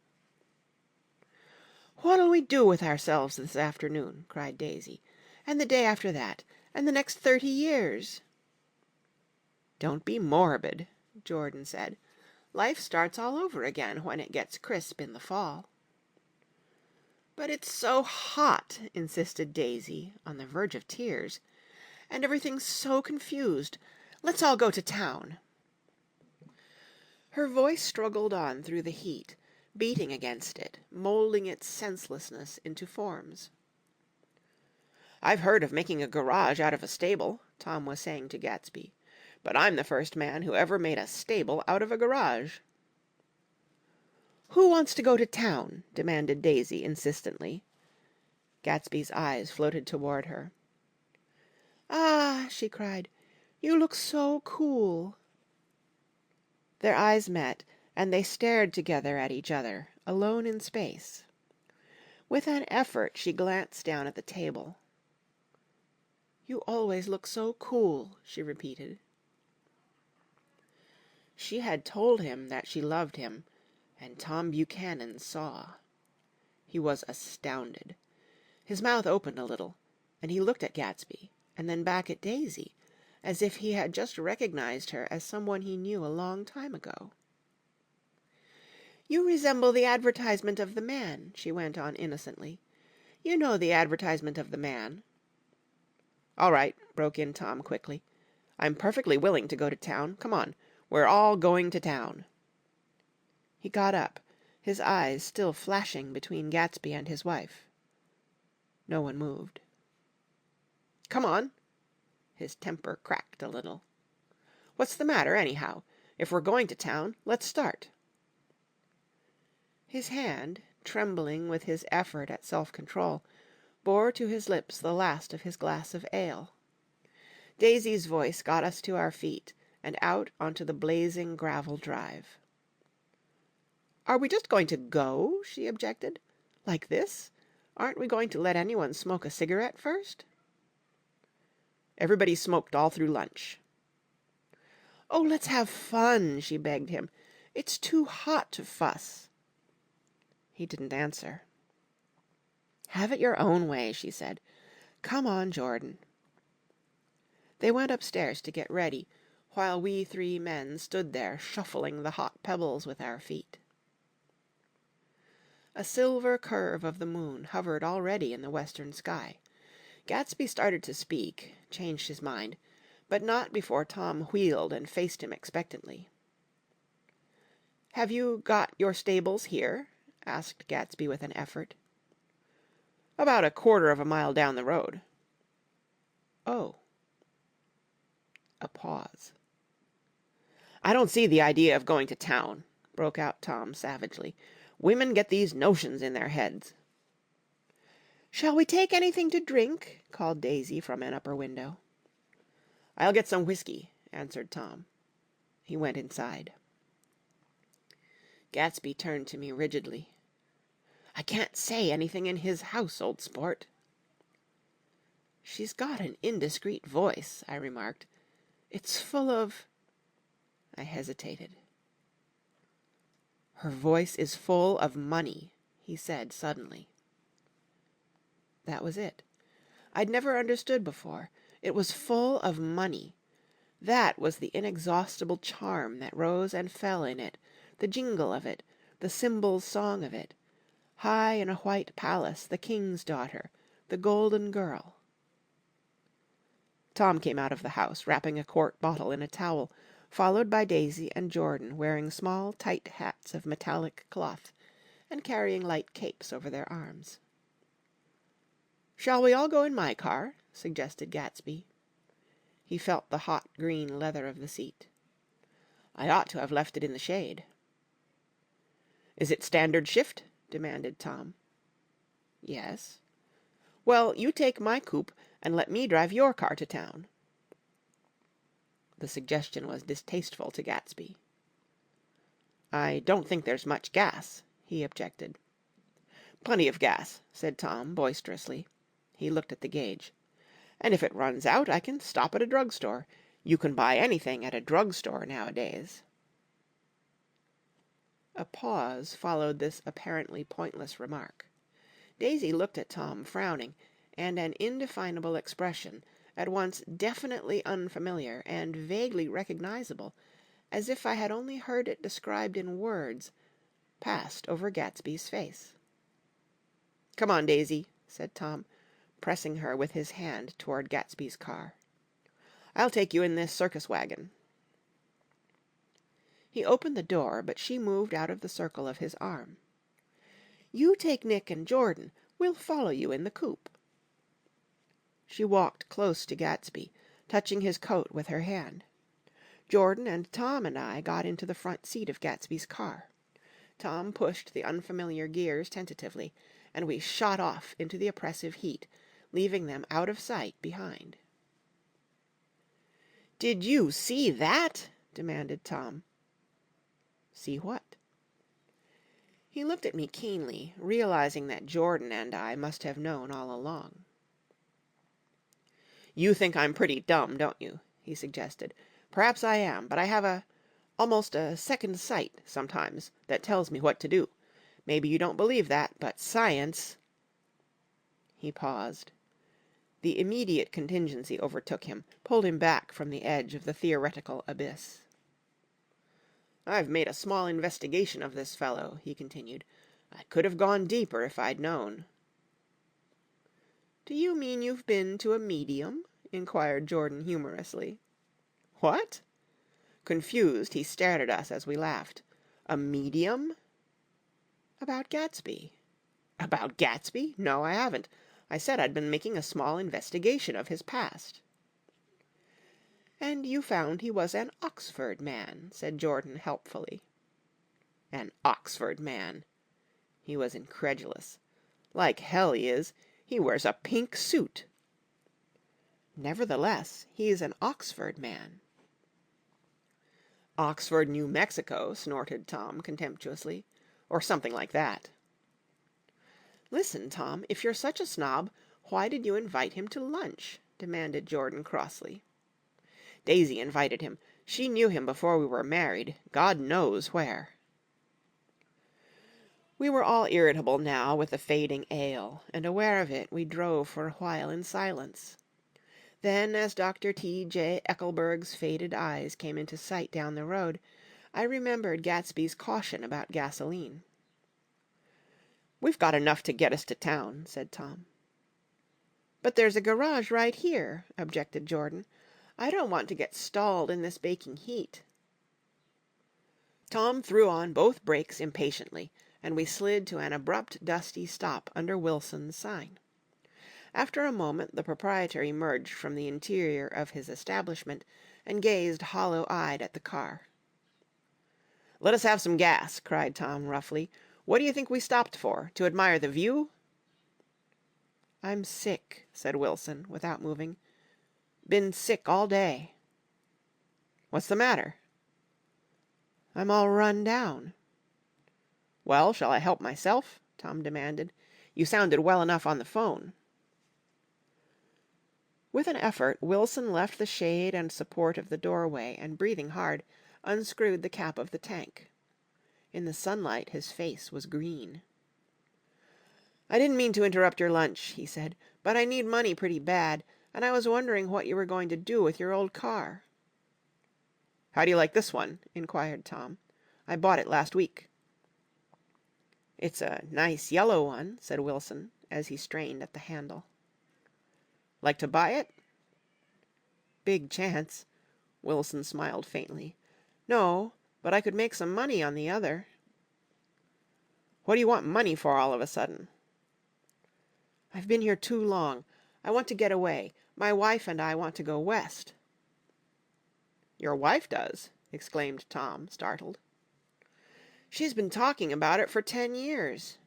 Speaker 1: "What'll we do with ourselves this afternoon?" cried Daisy. "And the day after that? And the next 30 years?" "Don't be morbid," Jordan said. "Life starts all over again when it gets crisp in the fall." "But it's so hot," insisted Daisy, on the verge of tears. "And everything's so confused. Let's all go to town." Her voice struggled on through the heat, beating against it, moulding its senselessness into forms. "I've heard of making a garage out of a stable," Tom was saying to Gatsby, "but I'm the first man who ever made a stable out of a garage." "Who wants to go to town?" demanded Daisy insistently. Gatsby's eyes floated toward her. "Ah," she cried, "you look so cool." Their eyes met, and they stared together at each other, alone in space. With an effort she glanced down at the table. "You always look so cool," she repeated. She had told him that she loved him, and Tom Buchanan saw. He was astounded. His mouth opened a little, and he looked at Gatsby, and then back at Daisy, as if he had just recognized her as someone he knew a long time ago. "You resemble the advertisement of the Man," she went on innocently. "You know the advertisement of the Man." "All right," broke in Tom quickly. "I'm perfectly willing to go to town. Come on. We're all going to town." He got up, his eyes still flashing between Gatsby and his wife. No one moved. "Come on." His temper cracked a little. "What's the matter, anyhow? If we're going to town, let's start." His hand, trembling with his effort at self-control, bore to his lips the last of his glass of ale. Daisy's voice got us to our feet and out onto the blazing gravel drive. "Are we just going to go?" she objected. "Like this? Aren't we going to let anyone smoke a cigarette first? Everybody smoked all through lunch. Oh, let's have fun, she begged him. It's too hot to fuss. He didn't answer. Have it your own way, she said. Come on, Jordan. They went upstairs to get ready, while we three men stood there shuffling the hot pebbles with our feet. A silver curve of the moon hovered already in the western sky. Gatsby started to speak, changed his mind, but not before Tom wheeled and faced him expectantly. "Have you got your stables here?" asked Gatsby with an effort. "About a quarter of a mile down the road." "Oh." A pause. "I don't see the idea of going to town," broke out Tom savagely. "Women get these notions in their heads." "Shall we take anything to drink?" called Daisy from an upper window. "I'll get some whiskey," answered Tom. He went inside. Gatsby turned to me rigidly. "I can't say anything in his house, old sport." "She's got an indiscreet voice," I remarked. "It's full of—" I hesitated. "Her voice is full of money," he said suddenly. That was it. I'd never understood before. It was full of money. That was the inexhaustible charm that rose and fell in it, the jingle of it, the cymbal's song of it. High in a white palace, the king's daughter, the golden girl. Tom came out of the house, wrapping a quart bottle in a towel, followed by Daisy and Jordan wearing small tight hats of metallic cloth, and carrying light capes over their arms. "Shall we all go in my car?" suggested Gatsby. He felt the hot green leather of the seat. "I ought to have left it in the shade." "Is it standard shift?" demanded Tom. "Yes." "Well, you take my coupe and let me drive your car to town." The suggestion was distasteful to Gatsby. "I don't think there's much gas," he objected. "Plenty of gas," said Tom boisterously. He looked at the gauge. "And if it runs out, I can stop at a drugstore. You can buy anything at a drugstore nowadays." A pause followed this apparently pointless remark. Daisy looked at Tom frowning, and an indefinable expression, at once definitely unfamiliar and vaguely recognizable, as if I had only heard it described in words, passed over Gatsby's face. "Come on, Daisy," said Tom, pressing her with his hand toward Gatsby's car. "I'll take you in this circus wagon." He opened the door, but she moved out of the circle of his arm. "You take Nick and Jordan. We'll follow you in the coupe." She walked close to Gatsby, touching his coat with her hand. Jordan and Tom and I got into the front seat of Gatsby's car. Tom pushed the unfamiliar gears tentatively, and we shot off into the oppressive heat, leaving them out of sight behind. "Did you see that?" demanded Tom. "See what?" He looked at me keenly, realizing that Jordan and I must have known all along. "You think I'm pretty dumb, don't you?" he suggested. "Perhaps I am, but I have almost a second sight, sometimes, that tells me what to do. Maybe you don't believe that, but science—" He paused. The immediate contingency overtook him, pulled him back from the edge of the theoretical abyss. "I've made a small investigation of this fellow," he continued. "I could have gone deeper if I'd known." "Do you mean you've been to a medium?" inquired Jordan humorously. "What?" Confused, he stared at us as we laughed. "A medium?" "About Gatsby." "About Gatsby? No, I haven't. I said I'd been making a small investigation of his past." "And you found he was an Oxford man," said Jordan helpfully. "An Oxford man!" He was incredulous. "Like hell he is. He wears a pink suit." "Nevertheless, he's an Oxford man." "Oxford, New Mexico," snorted Tom contemptuously. "Or something like that." "Listen, Tom, if you're such a snob, why did you invite him to lunch?" demanded Jordan crossly. "Daisy invited him. She knew him before we were married, God knows where." We were all irritable now with the fading ale, and aware of it we drove for a while in silence. Then, as Dr. T.J. Eckelberg's faded eyes came into sight down the road, I remembered Gatsby's caution about gasoline. "We've got enough to get us to town," said Tom. "But there's a garage right here," objected Jordan. "I don't want to get stalled in this baking heat." Tom threw on both brakes impatiently, and we slid to an abrupt dusty stop under Wilson's sign. After a moment the proprietor emerged from the interior of his establishment and gazed hollow-eyed at the car. "Let us have some gas," cried Tom roughly. "What do you think we stopped for? To admire the view?" "I'm sick," said Wilson, without moving. "Been sick all day." "What's the matter?" "I'm all run down." "Well, shall I help myself?" Tom demanded. "You sounded well enough on the phone." With an effort Wilson left the shade and support of the doorway and, breathing hard, unscrewed the cap of the tank. In the sunlight his face was green. "I didn't mean to interrupt your lunch," he said, "but I need money pretty bad, and I was wondering what you were going to do with your old car." "How do you like this one?" inquired Tom. "I bought it last week." "It's a nice yellow one," said Wilson, as he strained at the handle. "Like to buy it?" "Big chance." Wilson smiled faintly. "No, but I could make some money on the other." "What do you want money for all of a sudden?" "I've been here too long. I want to get away. My wife and I want to go west." "Your wife does?" exclaimed Tom, startled. "She's been talking about it for 10 years."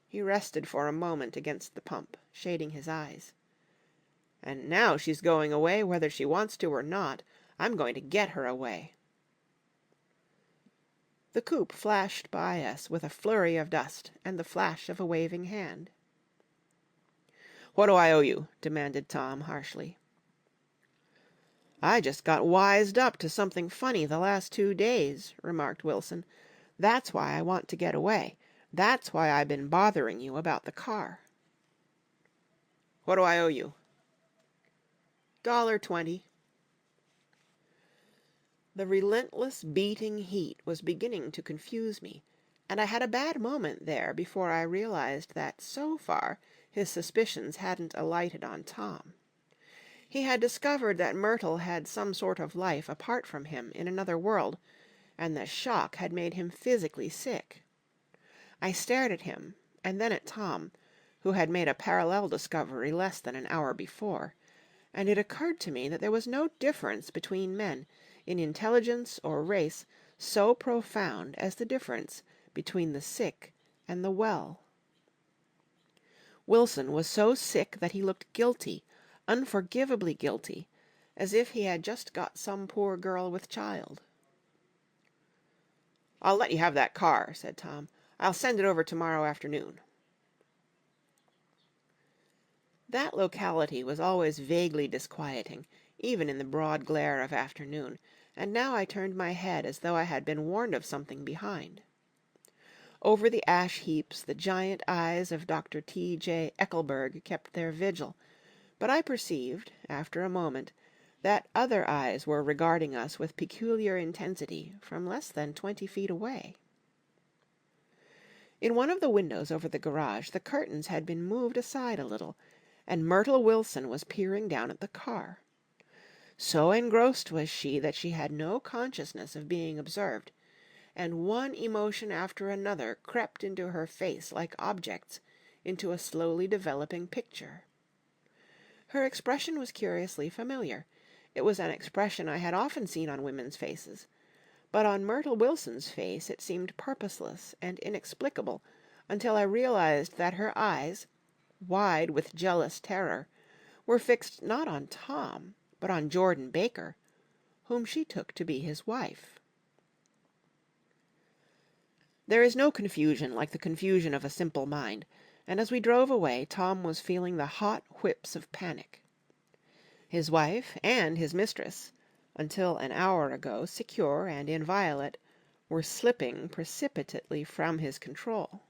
Speaker 1: He rested for a moment against the pump, shading his eyes. "And now she's going away whether she wants to or not. I'm going to get her away." The coupe flashed by us with a flurry of dust and the flash of a waving hand. "What do I owe you?" demanded Tom harshly. "I just got wised up to something funny the last 2 days," remarked Wilson. "That's why I want to get away. That's why I been bothering you about the car." "What do I owe you?" $1.20. The relentless beating heat was beginning to confuse me, and I had a bad moment there before I realized that so far his suspicions hadn't alighted on Tom. He had discovered that Myrtle had some sort of life apart from him in another world, and the shock had made him physically sick. I stared at him, and then at Tom, who had made a parallel discovery less than an hour before, and it occurred to me that there was no difference between men in intelligence or race so profound as the difference between the sick and the well. Wilson was so sick that he looked guilty, unforgivably guilty, as if he had just got some poor girl with child. "I'll let you have that car," said Tom. "I'll send it over tomorrow afternoon." That locality was always vaguely disquieting, even in the broad glare of afternoon, and now I turned my head as though I had been warned of something behind. Over the ash heaps the giant eyes of Dr. T.J. Eckelberg kept their vigil, but I perceived, after a moment, that other eyes were regarding us with peculiar intensity from less than 20 feet away. In one of the windows over the garage the curtains had been moved aside a little, and Myrtle Wilson was peering down at the car. So engrossed was she that she had no consciousness of being observed, and one emotion after another crept into her face like objects into a slowly developing picture. Her expression was curiously familiar. It was an expression I had often seen on women's faces, but on Myrtle Wilson's face it seemed purposeless and inexplicable until I realized that her eyes, wide with jealous terror, were fixed not on Tom, but on Jordan Baker, whom she took to be his wife. There is no confusion like the confusion of a simple mind, and as we drove away Tom was feeling the hot whips of panic. His wife and his mistress, until an hour ago secure and inviolate, were slipping precipitately from his control.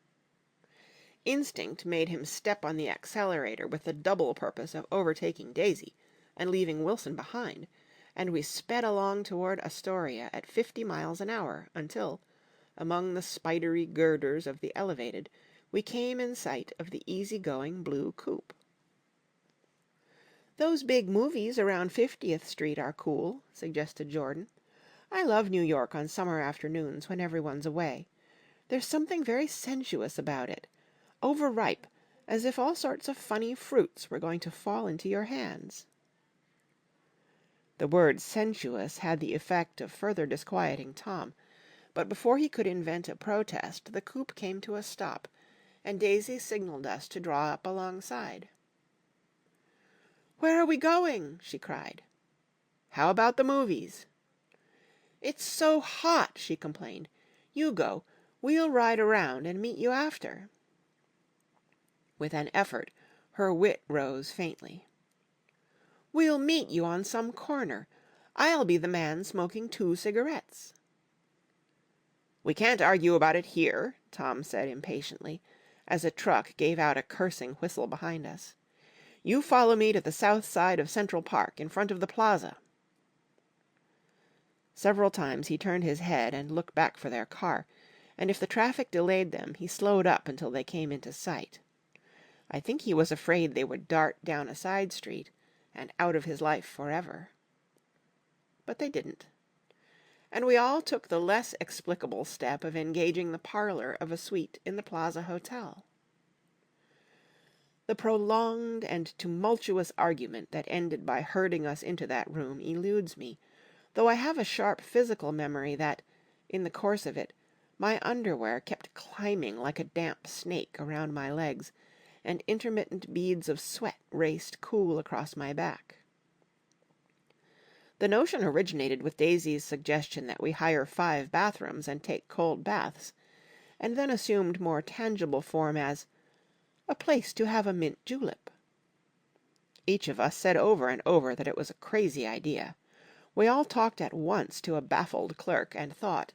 Speaker 1: Instinct made him step on the accelerator with the double purpose of overtaking Daisy and leaving Wilson behind, and we sped along toward Astoria at 50 miles an hour until, among the spidery girders of the elevated, we came in sight of the easy-going blue coupe. "Those big movies around 50th Street are cool," suggested Jordan. "I love New York on summer afternoons when everyone's away. There's something very sensuous about it. Overripe, as if all sorts of funny fruits were going to fall into your hands." The word sensuous had the effect of further disquieting Tom, but before he could invent a protest the coupe came to a stop, and Daisy signaled us to draw up alongside. "Where are we going?" she cried. "How about the movies?" "It's so hot," she complained. "You go. We'll ride around and meet you after." With an effort her wit rose faintly. "We'll meet you on some corner. I'll be the man smoking 2 cigarettes." "We can't argue about it here," Tom said impatiently, as a truck gave out a cursing whistle behind us. "You follow me to the south side of Central Park, in front of the plaza." Several times he turned his head and looked back for their car, and if the traffic delayed them he slowed up until they came into sight. I think he was afraid they would dart down a side street and out of his life forever. But they didn't. And we all took the less explicable step of engaging the parlor of a suite in the Plaza Hotel. The prolonged and tumultuous argument that ended by herding us into that room eludes me, though I have a sharp physical memory that, in the course of it, my underwear kept climbing like a damp snake around my legs, and intermittent beads of sweat raced cool across my back. The notion originated with Daisy's suggestion that we hire 5 bathrooms and take cold baths, and then assumed more tangible form as a place to have a mint julep. Each of us said over and over that it was a crazy idea. We all talked at once to a baffled clerk and thought,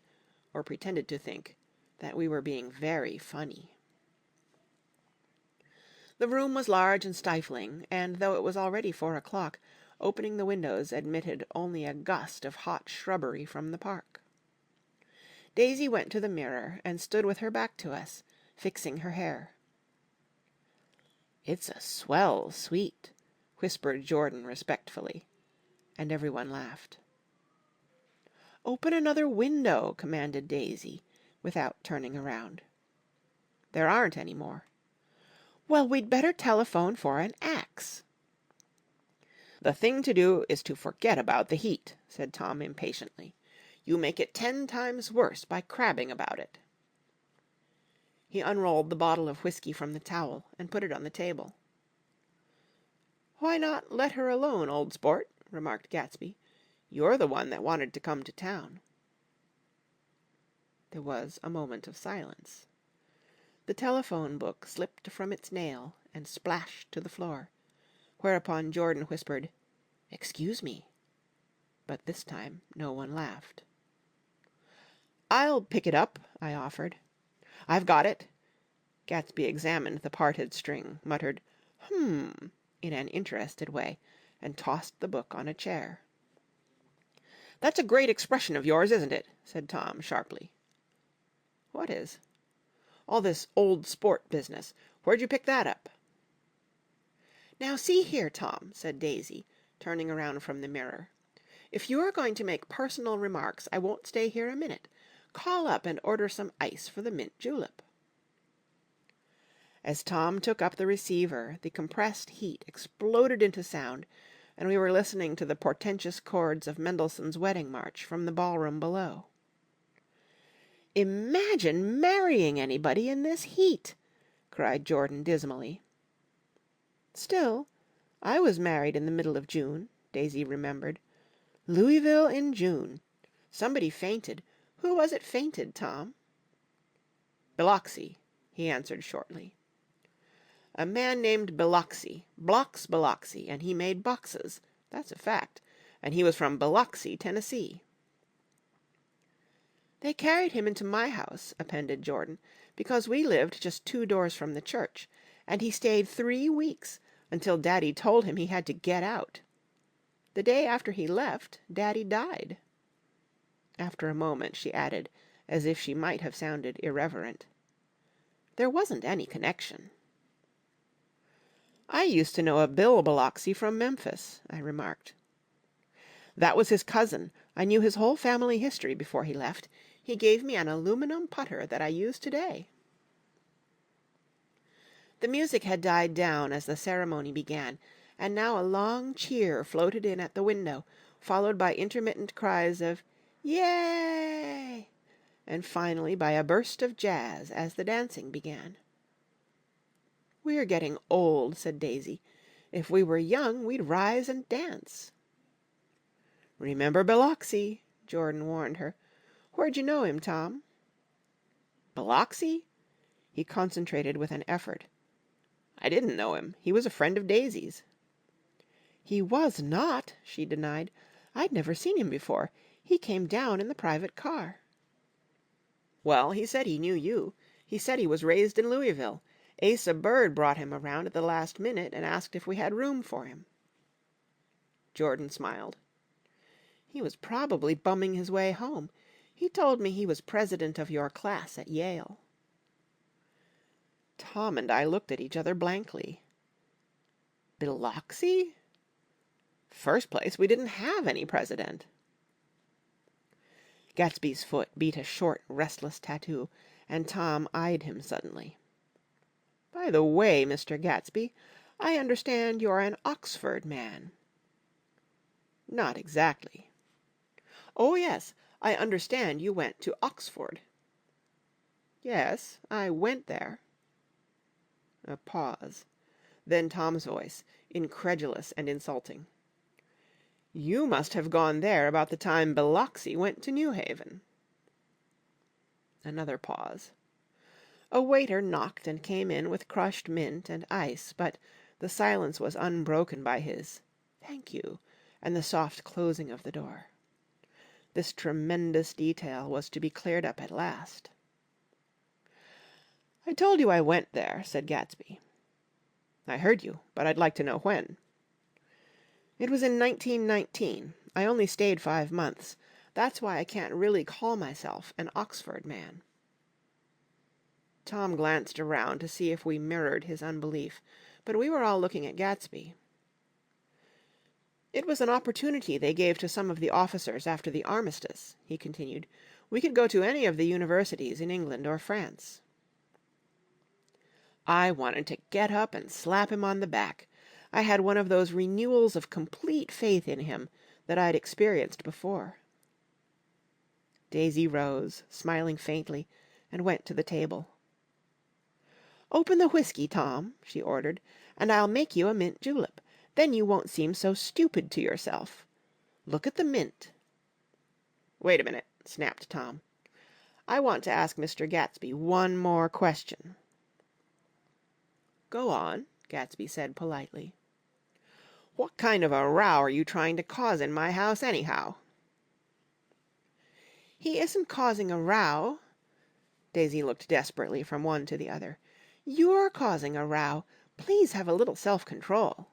Speaker 1: or pretended to think, that we were being very funny. The room was large and stifling, and though it was already 4 o'clock, opening the windows admitted only a gust of hot shrubbery from the park. Daisy went to the mirror and stood with her back to us, fixing her hair. "It's a swell suite," whispered Jordan respectfully, and everyone laughed. "Open another window," commanded Daisy, without turning around. "There aren't any more." "Well, we'd better telephone for an axe." "The thing to do is to forget about the heat," said Tom impatiently. "You make it 10 times worse by crabbing about it." He unrolled the bottle of whiskey from the towel and put it on the table. "Why not let her alone, old sport?" remarked Gatsby. "You're the one that wanted to come to town." There was a moment of silence. The telephone book slipped from its nail and splashed to the floor, whereupon Jordan whispered, "Excuse me," but this time no one laughed. "I'll pick it up," I offered. "I've got it." Gatsby examined the parted string, muttered in an interested way, and tossed the book on a chair. "That's a great expression of yours, isn't it?" said Tom sharply. "What is?" "All this old sport business. Where'd you pick that up?" "Now see here, Tom," said Daisy, turning around from the mirror. "If you are going to make personal remarks, I won't stay here a minute. Call up and order some ice for the mint julep." As Tom took up the receiver, the compressed heat exploded into sound, and we were listening to the portentous chords of Mendelssohn's Wedding March from the ballroom below. "Imagine marrying anybody in this heat!" cried Jordan dismally. "Still, I was married in the middle of June," Daisy remembered. "Louisville in June. Somebody fainted. Who was it fainted, Tom?" "Biloxi," he answered shortly. A man named Biloxi, Blocks Biloxi, and he made boxes. That's a fact. And he was from Biloxi, Tennessee." "They carried him into my house," appended Jordan, "because we lived just 2 doors from the church, and he stayed 3 weeks, until Daddy told him he had to get out. The day after he left, Daddy died." After a moment she added, as if she might have sounded irreverent, "There wasn't any connection." "I used to know a Bill Biloxi from Memphis," I remarked. "That was his cousin. I knew his whole family history before he left. He gave me an aluminum putter that I use today." The music had died down as the ceremony began, and now a long cheer floated in at the window, followed by intermittent cries of "Yay!" and finally by a burst of jazz as the dancing began. "We're getting old," said Daisy. "If we were young, we'd rise and dance." "Remember Biloxi," Jordan warned her. "Where'd you know him, Tom?" "Biloxi?" He concentrated with an effort. "I didn't know him. He was a friend of Daisy's." "He was not," she denied. "I'd never seen him before. He came down in the private car." "Well, he said he knew you. He said he was raised in Louisville. Asa Bird brought him around at the last minute and asked if we had room for him." Jordan smiled. "He was probably bumming his way home. He told me he was president of your class at Yale." Tom and I looked at each other blankly. "Biloxi? First place, we didn't have any president." Gatsby's foot beat a short, restless tattoo, and Tom eyed him suddenly. "By the way, Mr. Gatsby, I understand you're an Oxford man." "Not exactly." "Oh, yes, I understand you went to Oxford." "Yes, I went there." A pause. Then Tom's voice, incredulous and insulting. "You must have gone there about the time Biloxi went to New Haven." Another pause. A waiter knocked and came in with crushed mint and ice, but the silence was unbroken by his "Thank you," and the soft closing of the door. This tremendous detail was to be cleared up at last. "I told you I went there," said Gatsby. "I heard you, but I'd like to know when." "It was in 1919. I only stayed 5 months. That's why I can't really call myself an Oxford man." Tom glanced around to see if we mirrored his unbelief, but we were all looking at Gatsby. "It was an opportunity they gave to some of the officers after the armistice," he continued. "We could go to any of the universities in England or France." I wanted to get up and slap him on the back. I had one of those renewals of complete faith in him that I'd experienced before. Daisy rose, smiling faintly, and went to the table. "Open the whiskey, Tom," she ordered, "and I'll make you a mint julep. Then you won't seem so stupid to yourself. Look at the mint." "Wait a minute," snapped Tom. "I want to ask Mr. Gatsby one more question." "Go on," Gatsby said politely. "What kind of a row are you trying to cause in my house, anyhow?" "He isn't causing a row." Daisy looked desperately from one to the other. "You're causing a row. Please have a little self-control."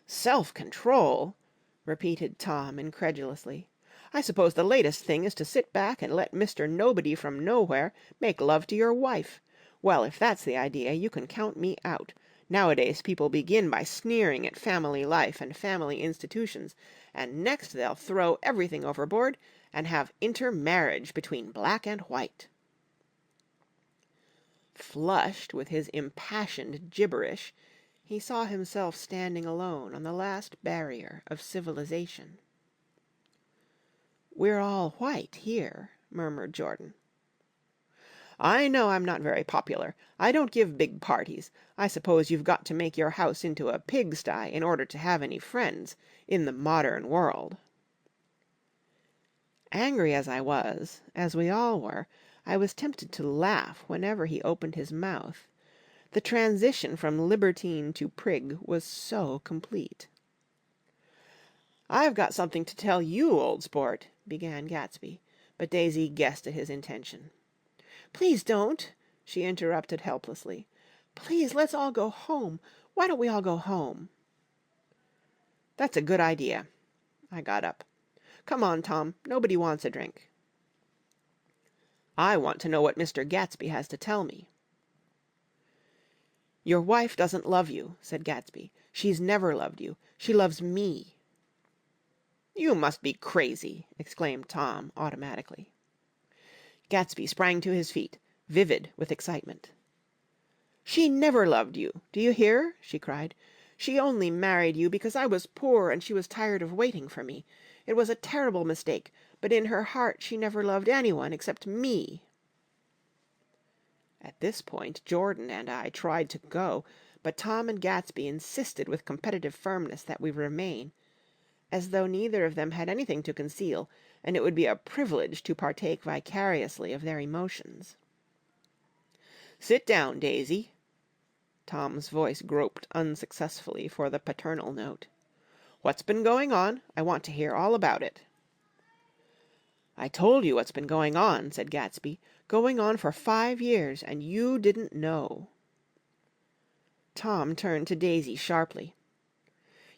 Speaker 1: "Self-control!" repeated Tom incredulously. "I suppose the latest thing is to sit back and let Mr. Nobody from Nowhere make love to your wife. Well, if that's the idea, you can count me out. Nowadays people begin by sneering at family life and family institutions, and next they'll throw everything overboard and have intermarriage between black and white." Flushed with his impassioned gibberish, he saw himself standing alone on the last barrier of civilization. "We're all white here," murmured Jordan. "I know I'm not very popular. I don't give big parties. I suppose you've got to make your house into a pigsty in order to have any friends in the modern world." Angry as I was, as we all were, I was tempted to laugh whenever he opened his mouth. The transition from libertine to prig was so complete. "I've got something to tell you, old sport," began Gatsby, but Daisy guessed at his intention. "Please don't," she interrupted helplessly. "Please, let's all go home. Why don't we all go home?" "That's a good idea." I got up. "Come on, Tom. Nobody wants a drink." "I want to know what Mr. Gatsby has to tell me." "Your wife doesn't love you," said Gatsby. "She's never loved you. She loves me." "You must be crazy!" exclaimed Tom automatically. Gatsby sprang to his feet, vivid with excitement. "She never loved you. Do you hear?" she cried. "She only married you because I was poor and she was tired of waiting for me. It was a terrible mistake, but in her heart she never loved anyone except me." At this point Jordan and I tried to go, but Tom and Gatsby insisted with competitive firmness that we remain, as though neither of them had anything to conceal, and it would be a privilege to partake vicariously of their emotions. "Sit down, Daisy." Tom's voice groped unsuccessfully for the paternal note. "What's been going on? I want to hear all about it." "I told you what's been going on," said Gatsby. "Going on for 5 years, and you didn't know." Tom turned to Daisy sharply.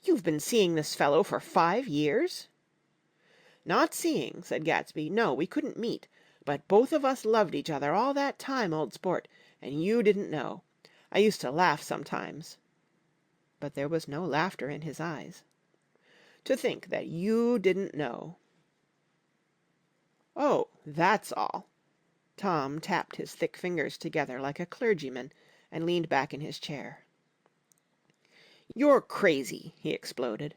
Speaker 1: "You've been seeing this fellow for 5 years?" "Not seeing," said Gatsby. "No, we couldn't meet. But both of us loved each other all that time, old sport, and you didn't know. I used to laugh sometimes." But there was no laughter in his eyes. "To think that you didn't know." "Oh, that's all." Tom tapped his thick fingers together like a clergyman and leaned back in his chair. "You're crazy," he exploded.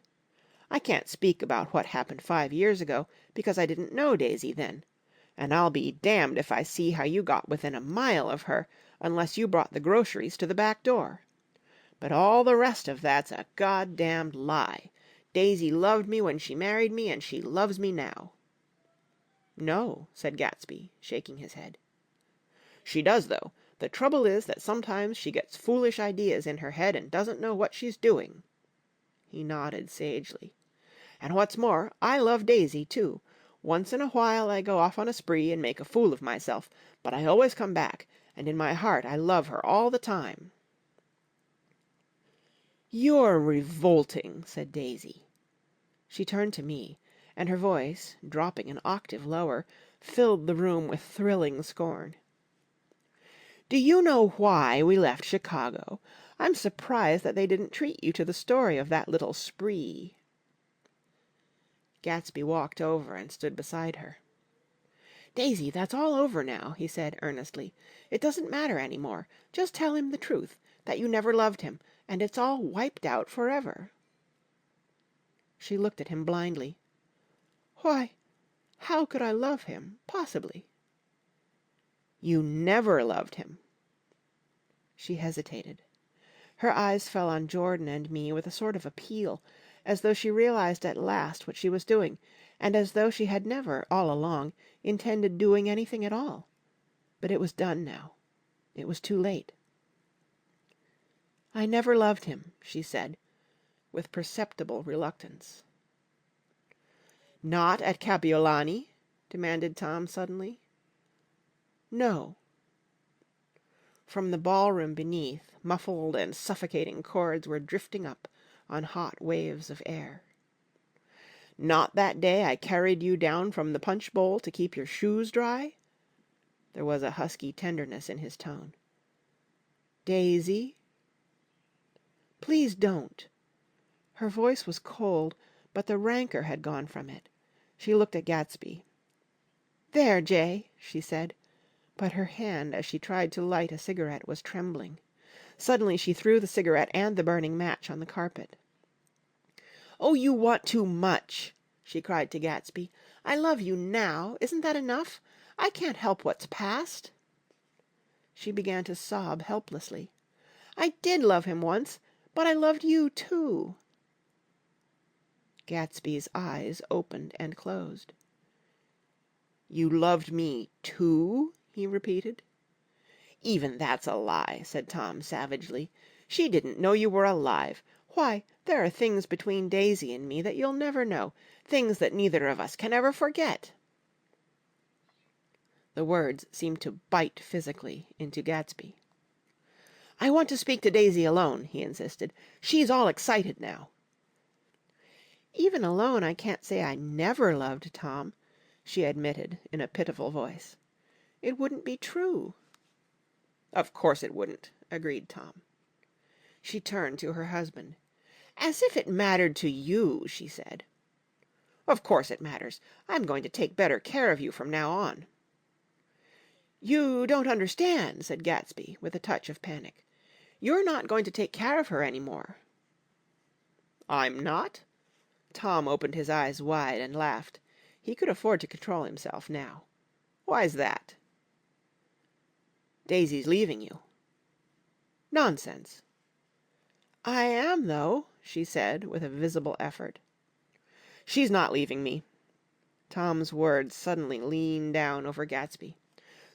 Speaker 1: "I can't speak about what happened 5 years ago, because I didn't know Daisy then. And I'll be damned if I see how you got within a mile of her unless you brought the groceries to the back door. But all the rest of that's a goddamned lie. Daisy loved me when she married me, and she loves me now." "No," said Gatsby, shaking his head. "She does, though. The trouble is that sometimes she gets foolish ideas in her head and doesn't know what she's doing." He nodded sagely. "And what's more, I love Daisy, too. Once in a while I go off on a spree and make a fool of myself, but I always come back, and in my heart I love her all the time." "You're revolting," said Daisy. She turned to me, and her voice, dropping an octave lower, filled the room with thrilling scorn. "Do you know why we left Chicago? I'm surprised that they didn't treat you to the story of that little spree." Gatsby walked over and stood beside her. "Daisy, that's all over now," he said earnestly. "It doesn't matter any more. Just tell him the truth, that you never loved him, and it's all wiped out forever." She looked at him blindly. "Why, how could I love him, possibly?" "You never loved him." She hesitated. Her eyes fell on Jordan and me with a sort of appeal, as though she realized at last what she was doing, and as though she had never, all along, intended doing anything at all. But it was done now. It was too late. "I never loved him," she said, with perceptible reluctance. "Not at Kapiolani?" demanded Tom suddenly. "No." From the ballroom beneath, muffled and suffocating chords were drifting up on hot waves of air. "Not that day I carried you down from the punch bowl to keep your shoes dry?" There was a husky tenderness in his tone. "Daisy?" "Please don't." Her voice was cold, but the rancor had gone from it. She looked at Gatsby. "There, Jay," she said, but her hand as she tried to light a cigarette was trembling. Suddenly she threw the cigarette and the burning match on the carpet. "Oh, you want too much!" she cried to Gatsby. "I love you now. Isn't that enough? I can't help what's past." She began to sob helplessly. "I did love him once, but I loved you too." Gatsby's eyes opened and closed. "You loved me too?" he repeated. "Even that's a lie," said Tom savagely. "She didn't know you were alive. Why, there are things between Daisy and me that you'll never know, things that neither of us can ever forget." The words seemed to bite physically into Gatsby. "I want to speak to Daisy alone," he insisted. "She's all excited now." "Even alone I can't say I never loved Tom," she admitted in a pitiful voice. "It wouldn't be true." "Of course it wouldn't," agreed Tom. She turned to her husband. "As if it mattered to you," she said. "Of course it matters. I'm going to take better care of you from now on." "You don't understand," said Gatsby, with a touch of panic. "You're not going to take care of her any more." "I'm not?" Tom opened his eyes wide and laughed. He could afford to control himself now. "Why's that?" "Daisy's leaving you." "Nonsense." "I am, though," she said, with a visible effort. "She's not leaving me." Tom's words suddenly leaned down over Gatsby.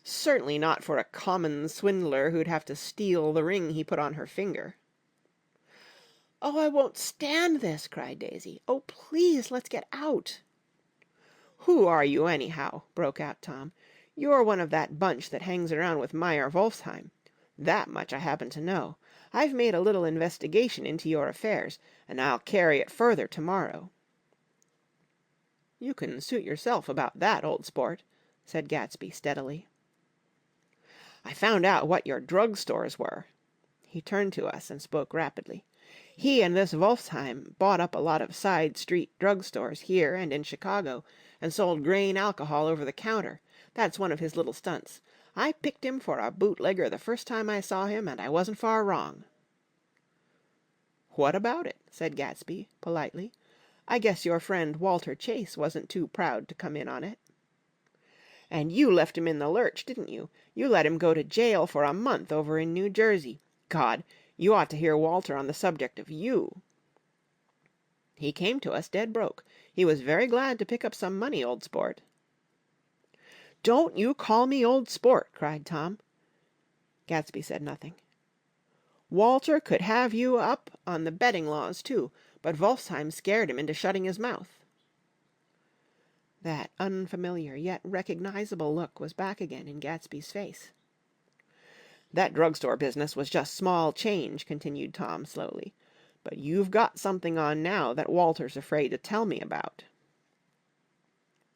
Speaker 1: "Certainly not for a common swindler who'd have to steal the ring he put on her finger." "Oh, I won't stand this," cried Daisy. "Oh, please, let's get out." "Who are you, anyhow?" broke out Tom. "You're one of that bunch that hangs around with Meyer Wolfsheim. That much I happen to know. I've made a little investigation into your affairs, and I'll carry it further tomorrow." "You can suit yourself about that, old sport," said Gatsby steadily. "I found out what your drug stores were." He turned to us and spoke rapidly. "He and this Wolfsheim bought up a lot of side street drug stores here and in Chicago and sold grain alcohol over the counter. That's one of his little stunts. I picked him for a bootlegger the first time I saw him, and I wasn't far wrong." "What about it?" said Gatsby, politely. "I guess your friend Walter Chase wasn't too proud to come in on it." "And you left him in the lurch, didn't you? You let him go to jail for a month over in New Jersey. God, you ought to hear Walter on the subject of you." "He came to us dead broke. He was very glad to pick up some money, old sport." "Don't you call me old sport," cried Tom. Gatsby said nothing. "Walter could have you up on the betting laws, too, but Wolfsheim scared him into shutting his mouth." That unfamiliar yet recognizable look was back again in Gatsby's face. "That drugstore business was just small change," continued Tom slowly. "But you've got something on now that Walter's afraid to tell me about."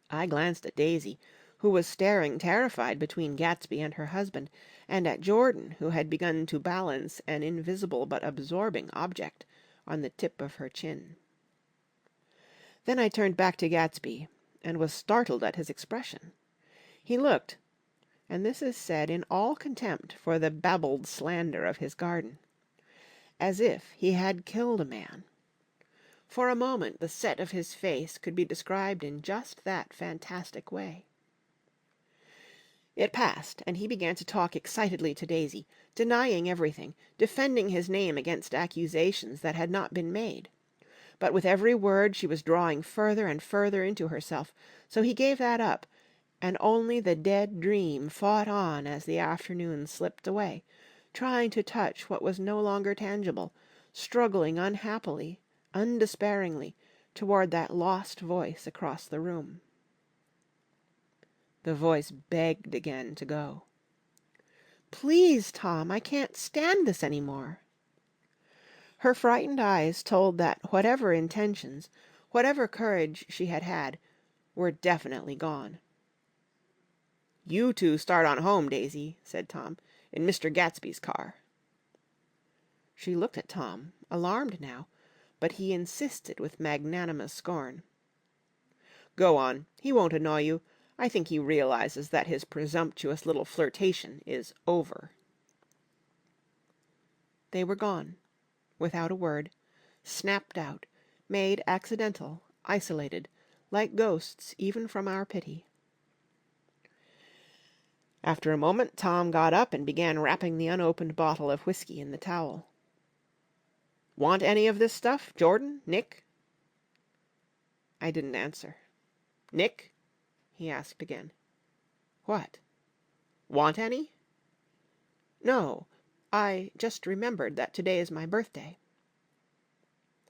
Speaker 1: I glanced at Daisy, who was staring terrified between Gatsby and her husband, and at Jordan, who had begun to balance an invisible but absorbing object on the tip of her chin. Then I turned back to Gatsby, and was startled at his expression. He looked, and this is said in all contempt for the babbled slander of his garden, as if he had killed a man. For a moment the set of his face could be described in just that fantastic way. It passed, and he began to talk excitedly to Daisy, denying everything, defending his name against accusations that had not been made. But with every word she was drawing further and further into herself, so he gave that up, and only the dead dream fought on as the afternoon slipped away, trying to touch what was no longer tangible, struggling unhappily, undespairingly, toward that lost voice across the room. The voice begged again to go. "Please, Tom, I can't stand this any more." Her frightened eyes told that whatever intentions, whatever courage she had had, were definitely gone. "You two start on home, Daisy," said Tom, "in Mr. Gatsby's car." She looked at Tom, alarmed now, but he insisted with magnanimous scorn. "Go on. He won't annoy you. I think he realizes that his presumptuous little flirtation is over." They were gone, without a word, snapped out, made accidental, isolated, like ghosts even from our pity. After a moment Tom got up and began wrapping the unopened bottle of whiskey in the towel. "Want any of this stuff, Jordan? Nick?" I didn't answer. "Nick?" he asked again. "What?" "Want any?" "No. I just remembered that today is my birthday."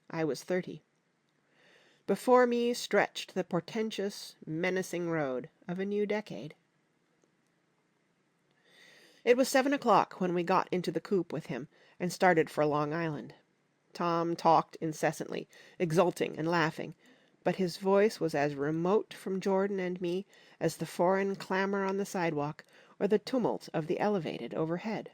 Speaker 1: I was 30. Before me stretched the portentous, menacing road of a new decade. It was 7 o'clock when we got into the coupe with him and started for Long Island. Tom talked incessantly, exulting and laughing, but his voice was as remote from Jordan and me as the foreign clamor on the sidewalk or the tumult of the elevated overhead.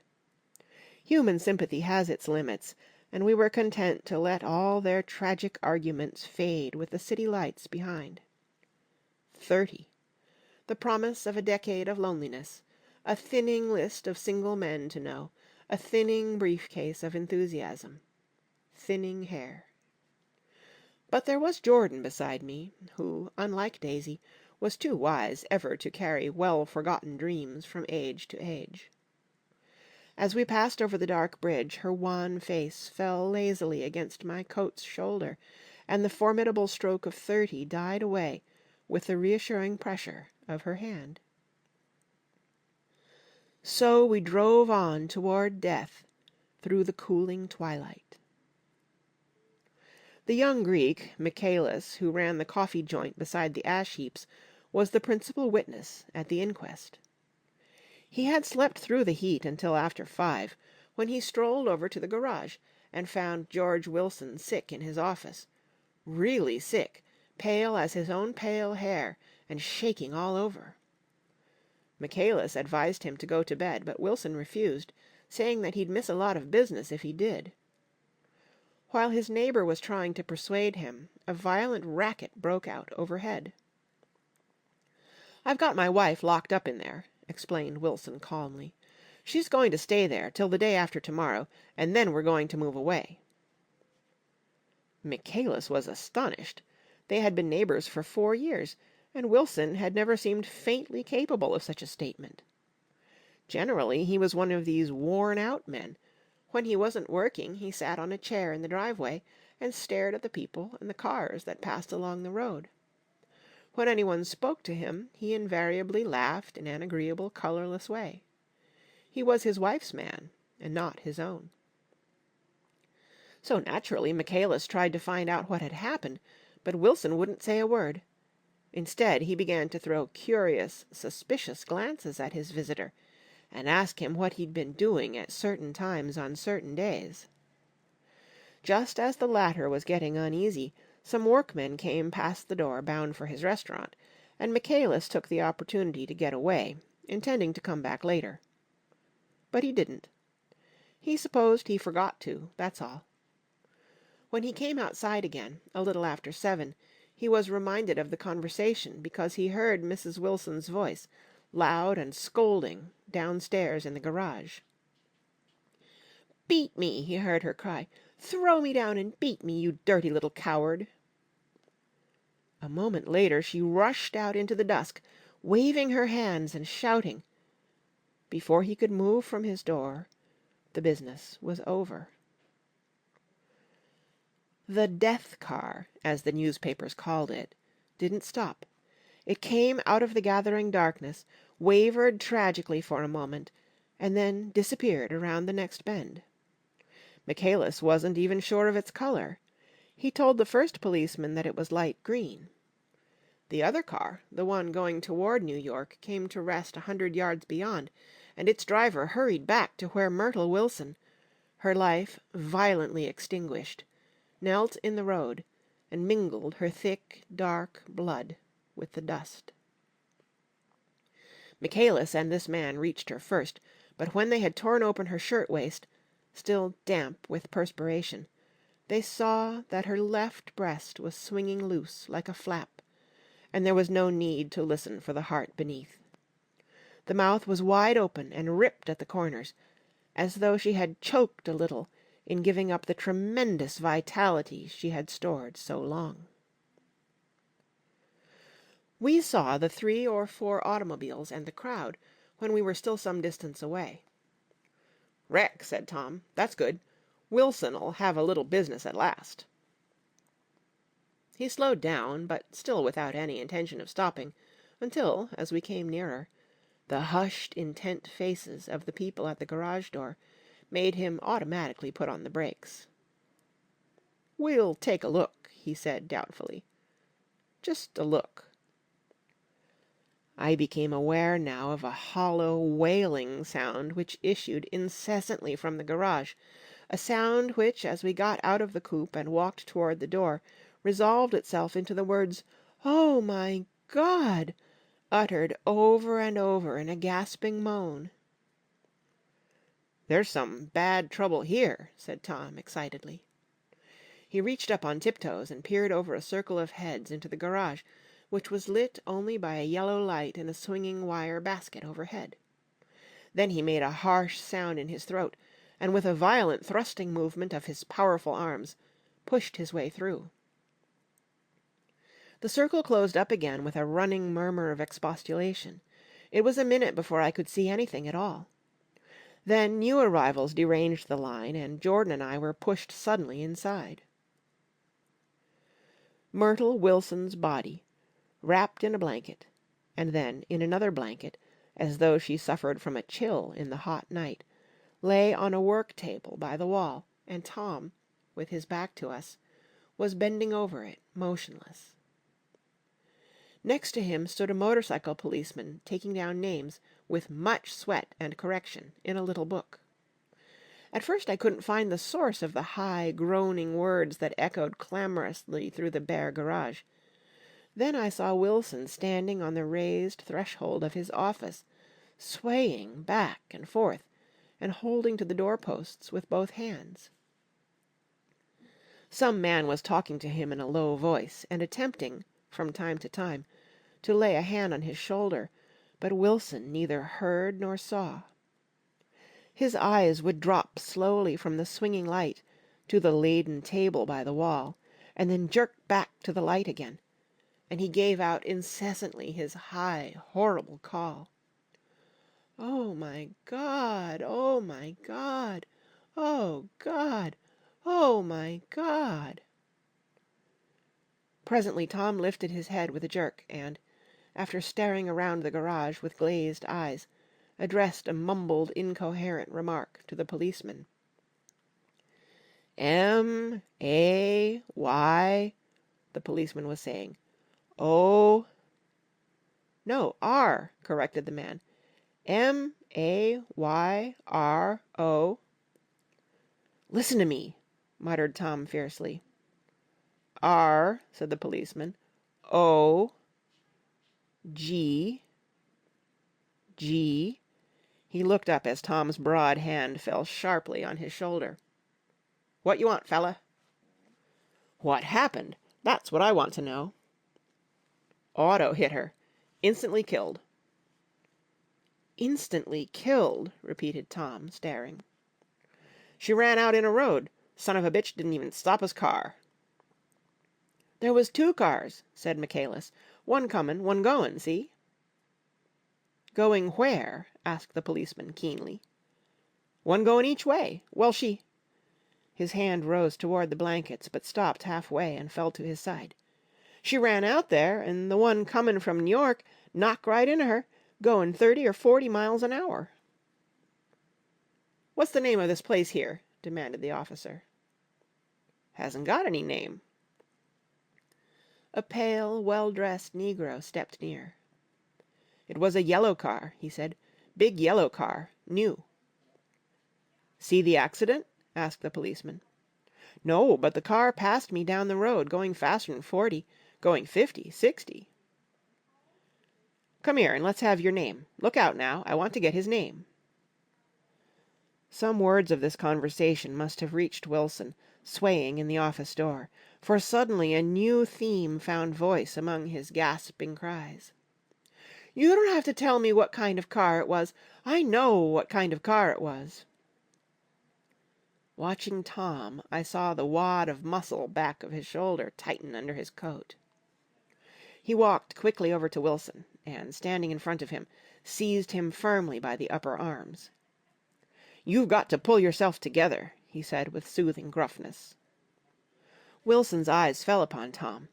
Speaker 1: Human sympathy has its limits, and we were content to let all their tragic arguments fade with the city lights behind. 30. The promise of a decade of loneliness, a thinning list of single men to know, a thinning briefcase of enthusiasm, thinning hair. But there was Jordan beside me, who, unlike Daisy, was too wise ever to carry well-forgotten dreams from age to age. As we passed over the dark bridge, her wan face fell lazily against my coat's shoulder, and the formidable stroke of 30 died away with the reassuring pressure of her hand. So we drove on toward death through the cooling twilight. The young Greek, Michaelis, who ran the coffee joint beside the ash heaps, was the principal witness at the inquest. He had slept through the heat until after 5, when he strolled over to the garage and found George Wilson sick in his office. Really sick, pale as his own pale hair, and shaking all over. Michaelis advised him to go to bed, but Wilson refused, saying that he'd miss a lot of business if he did. While his neighbor was trying to persuade him, a violent racket broke out overhead. "I've got my wife locked up in there," explained Wilson calmly. "She's going to stay there till the day after tomorrow, and then we're going to move away." Michaelis was astonished. They had been neighbors for 4 years, and Wilson had never seemed faintly capable of such a statement. Generally, he was one of these worn-out men. When he wasn't working, he sat on a chair in the driveway and stared at the people and the cars that passed along the road. When anyone spoke to him, he invariably laughed in an agreeable, colorless way. He was his wife's man, and not his own. So naturally, Michaelis tried to find out what had happened, but Wilson wouldn't say a word. Instead, he began to throw curious, suspicious glances at his visitor, and ask him what he'd been doing at certain times on certain days. Just as the latter was getting uneasy, some workmen came past the door bound for his restaurant, and Michaelis took the opportunity to get away, intending to come back later. But he didn't. He supposed he forgot to, that's all. When he came outside again, a little after 7, he was reminded of the conversation because he heard Mrs. Wilson's voice, loud and scolding, downstairs in the garage. "Beat me!" he heard her cry. "Throw me down and beat me, you dirty little coward!" A moment later she rushed out into the dusk, waving her hands and shouting. Before he could move from his door, the business was over. The death car, as the newspapers called it, didn't stop. It came out of the gathering darkness, wavered tragically for a moment, and then disappeared around the next bend. Michaelis wasn't even sure of its color. He told the first policeman that it was light green. The other car, the one going toward New York, came to rest 100 yards beyond, and its driver hurried back to where Myrtle Wilson, her life violently extinguished, knelt in the road and mingled her thick, dark blood with the dust. Michaelis and this man reached her first, but when they had torn open her shirtwaist, still damp with perspiration, they saw that her left breast was swinging loose like a flap, and there was no need to listen for the heart beneath. The mouth was wide open and ripped at the corners, as though she had choked a little in giving up the tremendous vitality she had stored so long. We saw the 3 or 4 automobiles and the crowd when we were still some distance away. "Wreck," said Tom. "That's good. Wilson'll have a little business at last." He slowed down, but still without any intention of stopping, until, as we came nearer, The hushed, intent faces of the people at the garage door made him automatically put on the brakes. "We'll take a look," he said doubtfully. "Just a look." I became aware now of a hollow, wailing sound which issued incessantly from the garage, a sound which, as we got out of the coupe and walked toward the door, resolved itself into the words, "Oh, my God!" uttered over and over in a gasping moan. "There's some bad trouble here," said Tom excitedly. He reached up on tiptoes and peered over a circle of heads into the garage, which was lit only by a yellow light in a swinging wire basket overhead. Then he made a harsh sound in his throat, and with a violent thrusting movement of his powerful arms, pushed his way through. The circle closed up again with a running murmur of expostulation. It was a minute before I could see anything at all. Then new arrivals deranged the line, and Jordan and I were pushed suddenly inside. Myrtle Wilson's body, wrapped in a blanket, and then in another blanket, as though she suffered from a chill in the hot night, lay on a work table by the wall, and Tom, with his back to us, was bending over it, motionless. Next to him stood a motorcycle policeman taking down names, with much sweat and correction, in a little book. At first I couldn't find the source of the high, groaning words that echoed clamorously through the bare garage. Then I saw Wilson standing on the raised threshold of his office, swaying back and forth, and holding to the doorposts with both hands. Some man was talking to him in a low voice, and attempting, from time to time, to lay a hand on his shoulder, but Wilson neither heard nor saw. His eyes would drop slowly from the swinging light to the laden table by the wall, and then jerk back to the light again, and he gave out incessantly his high, horrible call. "Oh, my God! Oh, my God! Oh, God! Oh, my God!" Presently Tom lifted his head with a jerk, and, after staring around the garage with glazed eyes, addressed a mumbled, incoherent remark to the policeman. "M-A-Y," the policeman was saying. "O—" "No, R," corrected the man. "M-A-Y-R-O." "Listen to me," muttered Tom fiercely. "R," said the policeman. "O. G. G." He looked up as Tom's broad hand fell sharply on his shoulder. "What you want, fella?" "What happened? That's what I want to know." "Auto hit her. Instantly killed." "Instantly killed," repeated Tom, staring. "She ran out in a road. Son of a bitch didn't even stop his car." "There was 2 cars," said Michaelis. "One comin', one goin', see?" "Going where?" asked the policeman keenly. "One goin' each way. Well, she—" His hand rose toward the blankets, but stopped halfway and fell to his side. "She ran out there, and the one comin' from N'York knocked right into her, goin' 30 or 40 miles an hour." "What's the name of this place here?" demanded the officer. "Hasn't got any name." A pale, well-dressed negro stepped near. "It was a yellow car," he said. "Big yellow car. New." "See the accident?" asked the policeman. "No, but the car passed me down the road, going faster'n 40, going 50, 60. "Come here and let's have your name. Look out now, I want to get his name." Some words of this conversation must have reached Wilson, swaying in the office door, for suddenly a new theme found voice among his gasping cries. "You don't have to tell me what kind of car it was. I know what kind of car it was." Watching Tom, I saw the wad of muscle back of his shoulder tighten under his coat. He walked quickly over to Wilson, and, standing in front of him, seized him firmly by the upper arms. "You've got to pull yourself together," he said with soothing gruffness. Wilson's eyes fell upon Tom.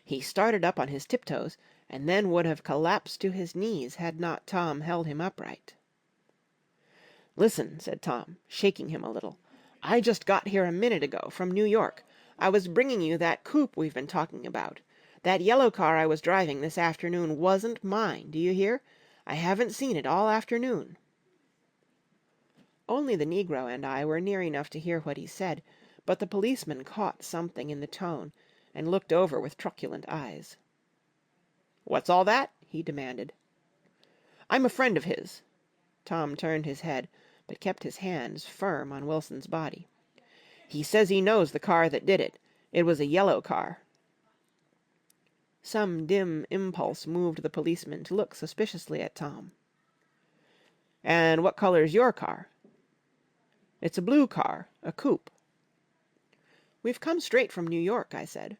Speaker 1: He started up on his tiptoes, and then would have collapsed to his knees had not Tom held him upright. "Listen," said Tom, shaking him a little. "I just got here a minute ago from New York. I was bringing you that coupe we've been talking about. That yellow car I was driving this afternoon wasn't mine, do you hear? I haven't seen it all afternoon." Only the negro and I were near enough to hear what he said, but the policeman caught something in the tone, and looked over with truculent eyes. "What's all that?" he demanded. "I'm a friend of his." Tom turned his head, but kept his hands firm on Wilson's body. "He says he knows the car that did it. It was a yellow car." Some dim impulse moved the policeman to look suspiciously at Tom. "And what color's your car?" "It's a blue car, a coupe." "We've come straight from New York," I said.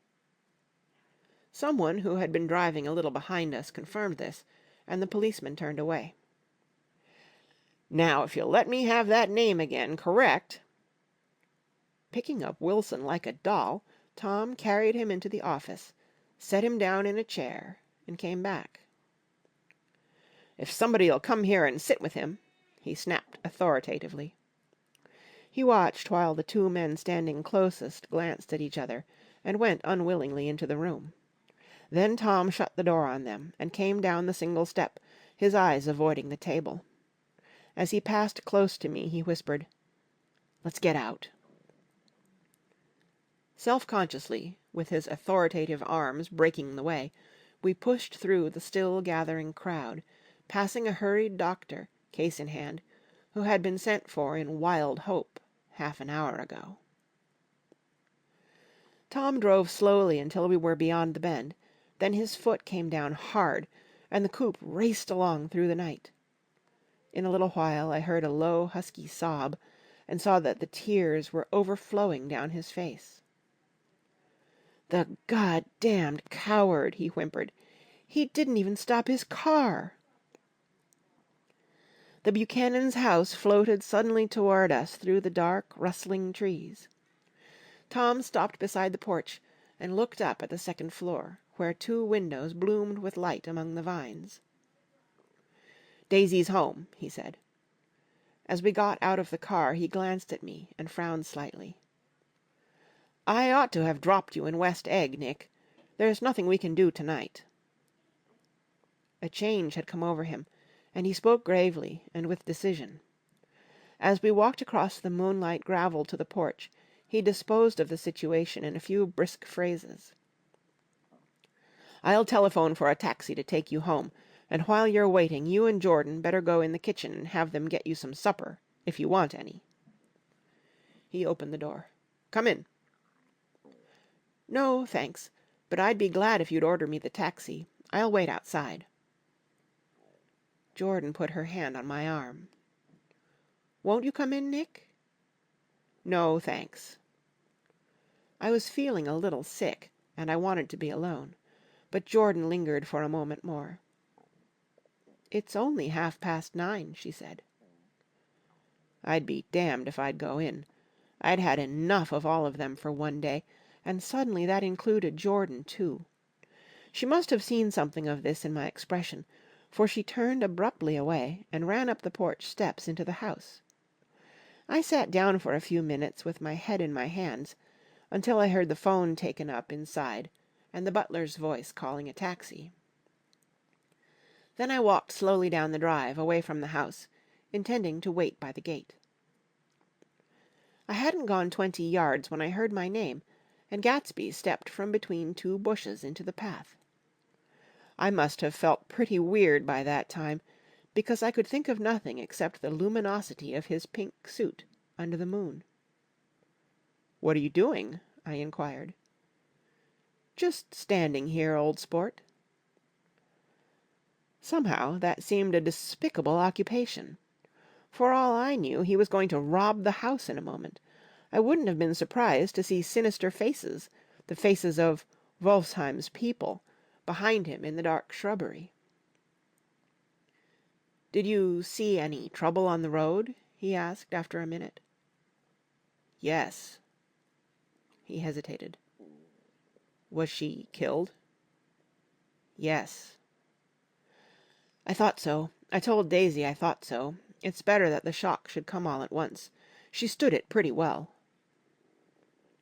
Speaker 1: Someone who had been driving a little behind us confirmed this, and the policeman turned away. "Now, if you'll let me have that name again correct—" Picking up Wilson like a doll, Tom carried him into the office, set him down in a chair, and came back. "If somebody'll come here and sit with him," he snapped authoritatively. He watched while the two men standing closest glanced at each other, and went unwillingly into the room. Then Tom shut the door on them, and came down the single step, his eyes avoiding the table. As he passed close to me, he whispered, "Let's get out." Self-consciously, with his authoritative arms breaking the way, we pushed through the still gathering crowd, passing a hurried doctor, case in hand, who had been sent for in wild hope half an hour ago. Tom drove slowly until we were beyond the bend, then his foot came down hard, and the coupe raced along through the night. In a little while I heard a low, husky sob, and saw that the tears were overflowing down his face. "The God-damned coward!" he whimpered. "He didn't even stop his car!" The Buchanan's house floated suddenly toward us through the dark, rustling trees. Tom stopped beside the porch and looked up at the second floor, where two windows bloomed with light among the vines. "Daisy's home," he said. As we got out of the car he glanced at me and frowned slightly. "I ought to have dropped you in West Egg, Nick. There's nothing we can do tonight." A change had come over him, and he spoke gravely and with decision. As we walked across the moonlight gravel to the porch, he disposed of the situation in a few brisk phrases. "I'll telephone for a taxi to take you home, and while you're waiting you and Jordan better go in the kitchen and have them get you some supper, if you want any." He opened the door. "Come in." "No, thanks, but I'd be glad if you'd order me the taxi. I'll wait outside." Jordan put her hand on my arm. "Won't you come in, Nick?" "No, thanks." I was feeling a little sick, and I wanted to be alone, but Jordan lingered for a moment more. "It's only 9:30, she said. I'd be damned if I'd go in. I'd had enough of all of them for one day, and suddenly that included Jordan, too. She must have seen something of this in my expression, for she turned abruptly away and ran up the porch steps into the house. I sat down for a few minutes with my head in my hands, until I heard the phone taken up inside and the butler's voice calling a taxi. Then I walked slowly down the drive away from the house, intending to wait by the gate. I hadn't gone 20 yards when I heard my name, and Gatsby stepped from between two bushes into the path. I must have felt pretty weird by that time, because I could think of nothing except the luminosity of his pink suit under the moon. "What are you doing?" I inquired. "Just standing here, old sport." Somehow that seemed a despicable occupation. For all I knew, he was going to rob the house in a moment. I wouldn't have been surprised to see sinister faces, the faces of Wolfsheim's people, behind him in the dark shrubbery. "Did you see any trouble on the road?" he asked after a minute. "Yes." He hesitated. "Was she killed?" "Yes." "I thought so. I told Daisy I thought so. It's better that the shock should come all at once. She stood it pretty well."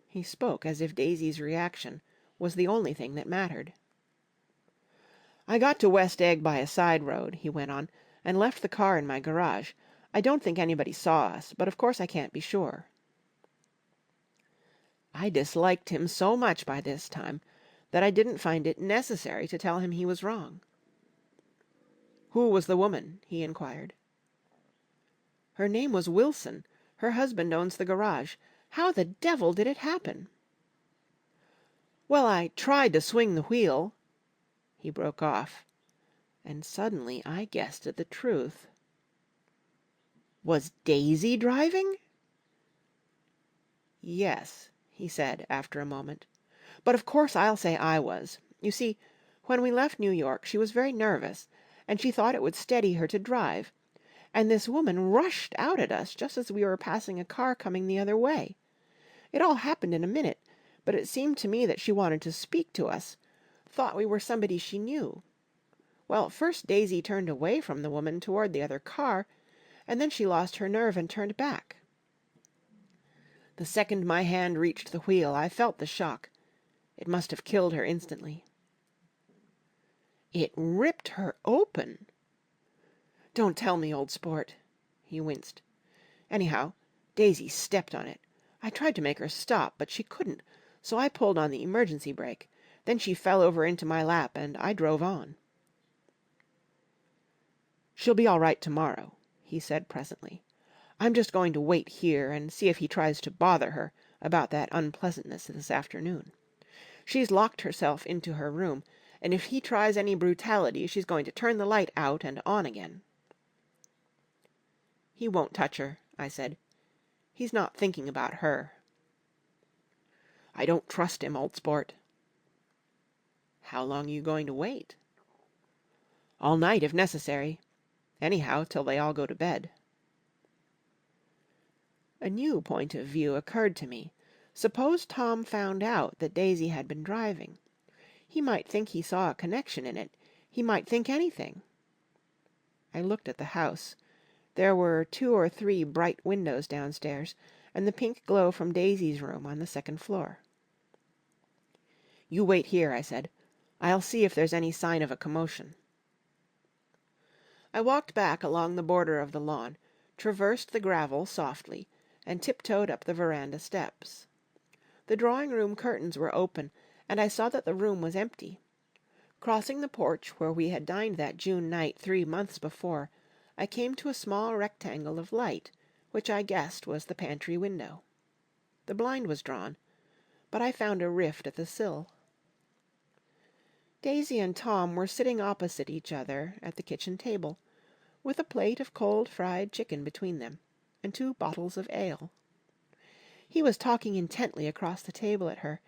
Speaker 1: He spoke as if Daisy's reaction was the only thing that mattered. "I got to West Egg by a side road," he went on, "and left the car in my garage. I don't think anybody saw us, but of course I can't be sure." I disliked him so much by this time that I didn't find it necessary to tell him he was wrong. "Who was the woman?" he inquired. "Her name was Wilson. Her husband owns the garage. How the devil did it happen?" "Well, I tried to swing the wheel—" He broke off, and suddenly I guessed at the truth. "Was Daisy driving?" "Yes," he said after a moment. "But of course I'll say I was. You see, when we left New York she was very nervous, and she thought it would steady her to drive. And this woman rushed out at us just as we were passing a car coming the other way. It all happened in a minute, but it seemed to me that she wanted to speak to us, thought we were somebody she knew. Well, first Daisy turned away from the woman toward the other car, and then she lost her nerve and turned back. The second my hand reached the wheel, I felt the shock. It must have killed her instantly." "It ripped her open!" "Don't tell me, old sport." He winced. "Anyhow, Daisy stepped on it. I tried to make her stop, but she couldn't, so I pulled on the emergency brake. Then she fell over into my lap, and I drove on." "She'll be all right tomorrow," he said presently. "I'm just going to wait here and see if he tries to bother her about that unpleasantness this afternoon. She's locked herself into her room, and if he tries any brutality she's going to turn the light out and on again." "He won't touch her," I said. "He's not thinking about her." "I don't trust him, old sport." "How long you going to wait?" "All night if necessary. Anyhow, till they all go to bed." A new point of view occurred to me. Suppose Tom found out that Daisy had been driving. He might think he saw a connection in it. He might think anything. I looked at the house. There were 2 or 3 bright windows downstairs, and the pink glow from Daisy's room on the second floor. "You wait here," I said. "I'll see if there's any sign of a commotion." I walked back along the border of the lawn, traversed the gravel softly, and tiptoed up the veranda steps. The drawing-room curtains were open, and I saw that the room was empty. Crossing the porch where we had dined that June night 3 months before, I came to a small rectangle of light, which I guessed was the pantry window. The blind was drawn, but I found a rift at the sill. Daisy and Tom were sitting opposite each other at the kitchen table, with a plate of cold fried chicken between them, and 2 bottles of ale. He was talking intently across the table at her,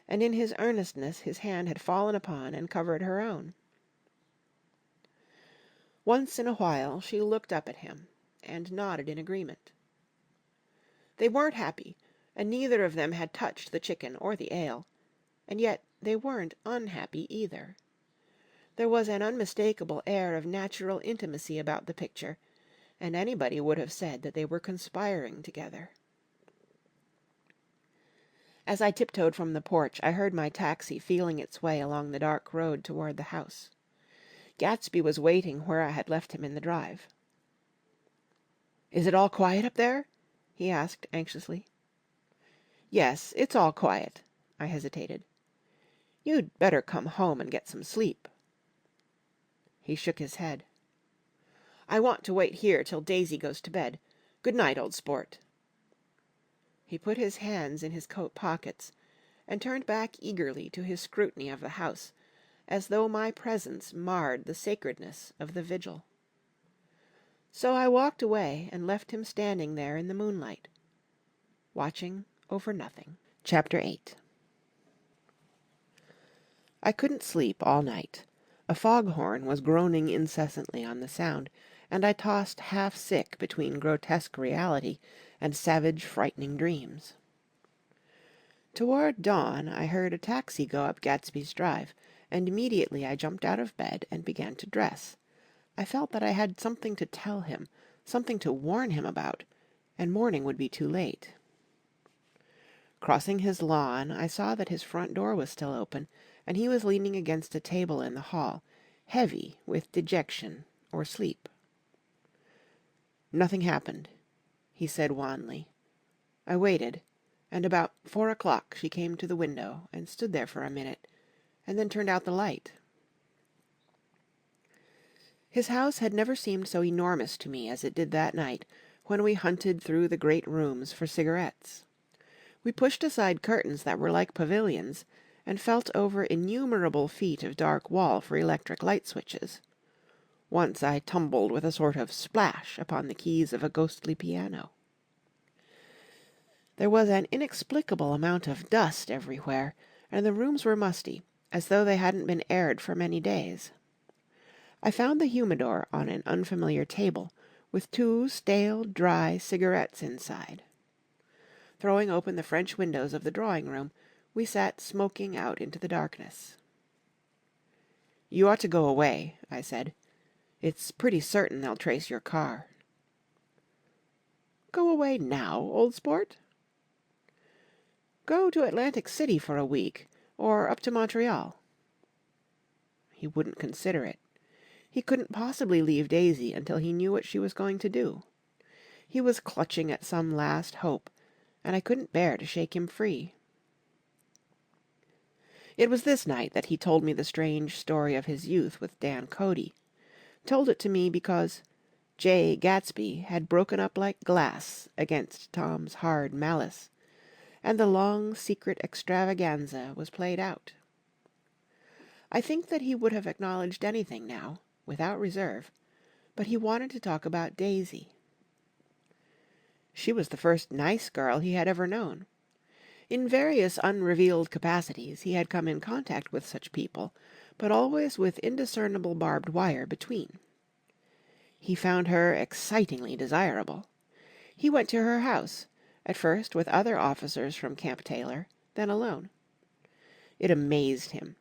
Speaker 1: and in his earnestness his hand had fallen upon and covered her own. Once in a while she looked up at him, and nodded in agreement. They weren't happy, and neither of them had touched the chicken or the ale, and yet they weren't unhappy either. There was an unmistakable air of natural intimacy about the picture, and anybody would have said that they were conspiring together. As I tiptoed from the porch, I heard my taxi feeling its way along the dark road toward the house. Gatsby was waiting where I had left him in the drive. "Is it all quiet up there?" he asked anxiously. "Yes, it's all quiet." I hesitated. "You'd better come home and get some sleep." He shook his head. "I want to wait here till Daisy goes to bed. Good night, old sport." He put his hands in his coat pockets, and turned back eagerly to his scrutiny of the house, as though my presence marred the sacredness of the vigil. So I walked away and left him standing there in the moonlight, watching over nothing. Chapter 8. I couldn't sleep all night. A foghorn was groaning incessantly on the sound, and I tossed half sick between grotesque reality and savage, frightening dreams. Toward dawn I heard a taxi go up Gatsby's Drive, and immediately I jumped out of bed and began to dress. I felt that I had something to tell him, something to warn him about, and morning would be too late. Crossing his lawn, I saw that his front door was still open, and he was leaning against a table in the hall, heavy with dejection or sleep. "Nothing happened," he said wanly. I waited, and about 4 o'clock she came to the window and stood there for a minute, and then turned out the light. His house had never seemed so enormous to me as it did that night, when we hunted through the great rooms for cigarettes. We pushed aside curtains that were like pavilions, and felt over innumerable feet of dark wall for electric light switches. Once I tumbled with a sort of splash upon the keys of a ghostly piano. There was an inexplicable amount of dust everywhere, and the rooms were musty, as though they hadn't been aired for many days. I found the humidor on an unfamiliar table, with 2 stale, dry cigarettes inside. Throwing open the French windows of the drawing-room, we sat smoking out into the darkness. "You ought to go away," I said. "It's pretty certain they'll trace your car." "Go away now, old sport?" "Go to Atlantic City for a week, or up to Montreal." He wouldn't consider it. He couldn't possibly leave Daisy until he knew what she was going to do. He was clutching at some last hope, and I couldn't bear to shake him free. It was this night that he told me the strange story of his youth with Dan Cody. Told it to me because Jay Gatsby had broken up like glass against Tom's hard malice, and the long secret extravaganza was played out. I think that he would have acknowledged anything now, without reserve, but he wanted to talk about Daisy. She was the first nice girl he had ever known. In various unrevealed capacities he had come in contact with such people, but always with indiscernible barbed wire between. He found her excitingly desirable. He went to her house, at first with other officers from Camp Taylor, then alone. It amazed him.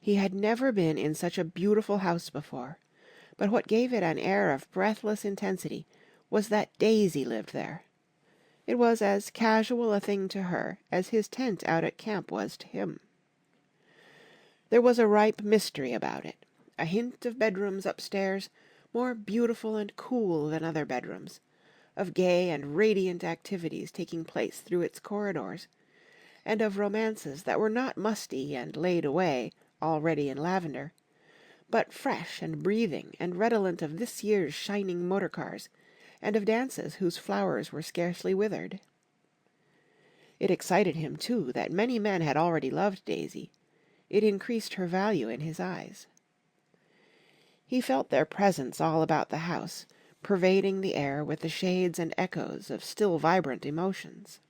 Speaker 1: He had never been in such a beautiful house before, but what gave it an air of breathless intensity was that Daisy lived there. It was as casual a thing to her as his tent out at camp was to him. There was a ripe mystery about it, a hint of bedrooms upstairs, more beautiful and cool than other bedrooms, of gay and radiant activities taking place through its corridors, and of romances that were not musty and laid away already in lavender, but fresh and breathing and redolent of this year's shining motor cars, and of dances whose flowers were scarcely withered. It excited him, too, that many men had already loved Daisy. It increased her value in his eyes. He felt their presence all about the house, pervading the air with the shades and echoes of still vibrant emotions.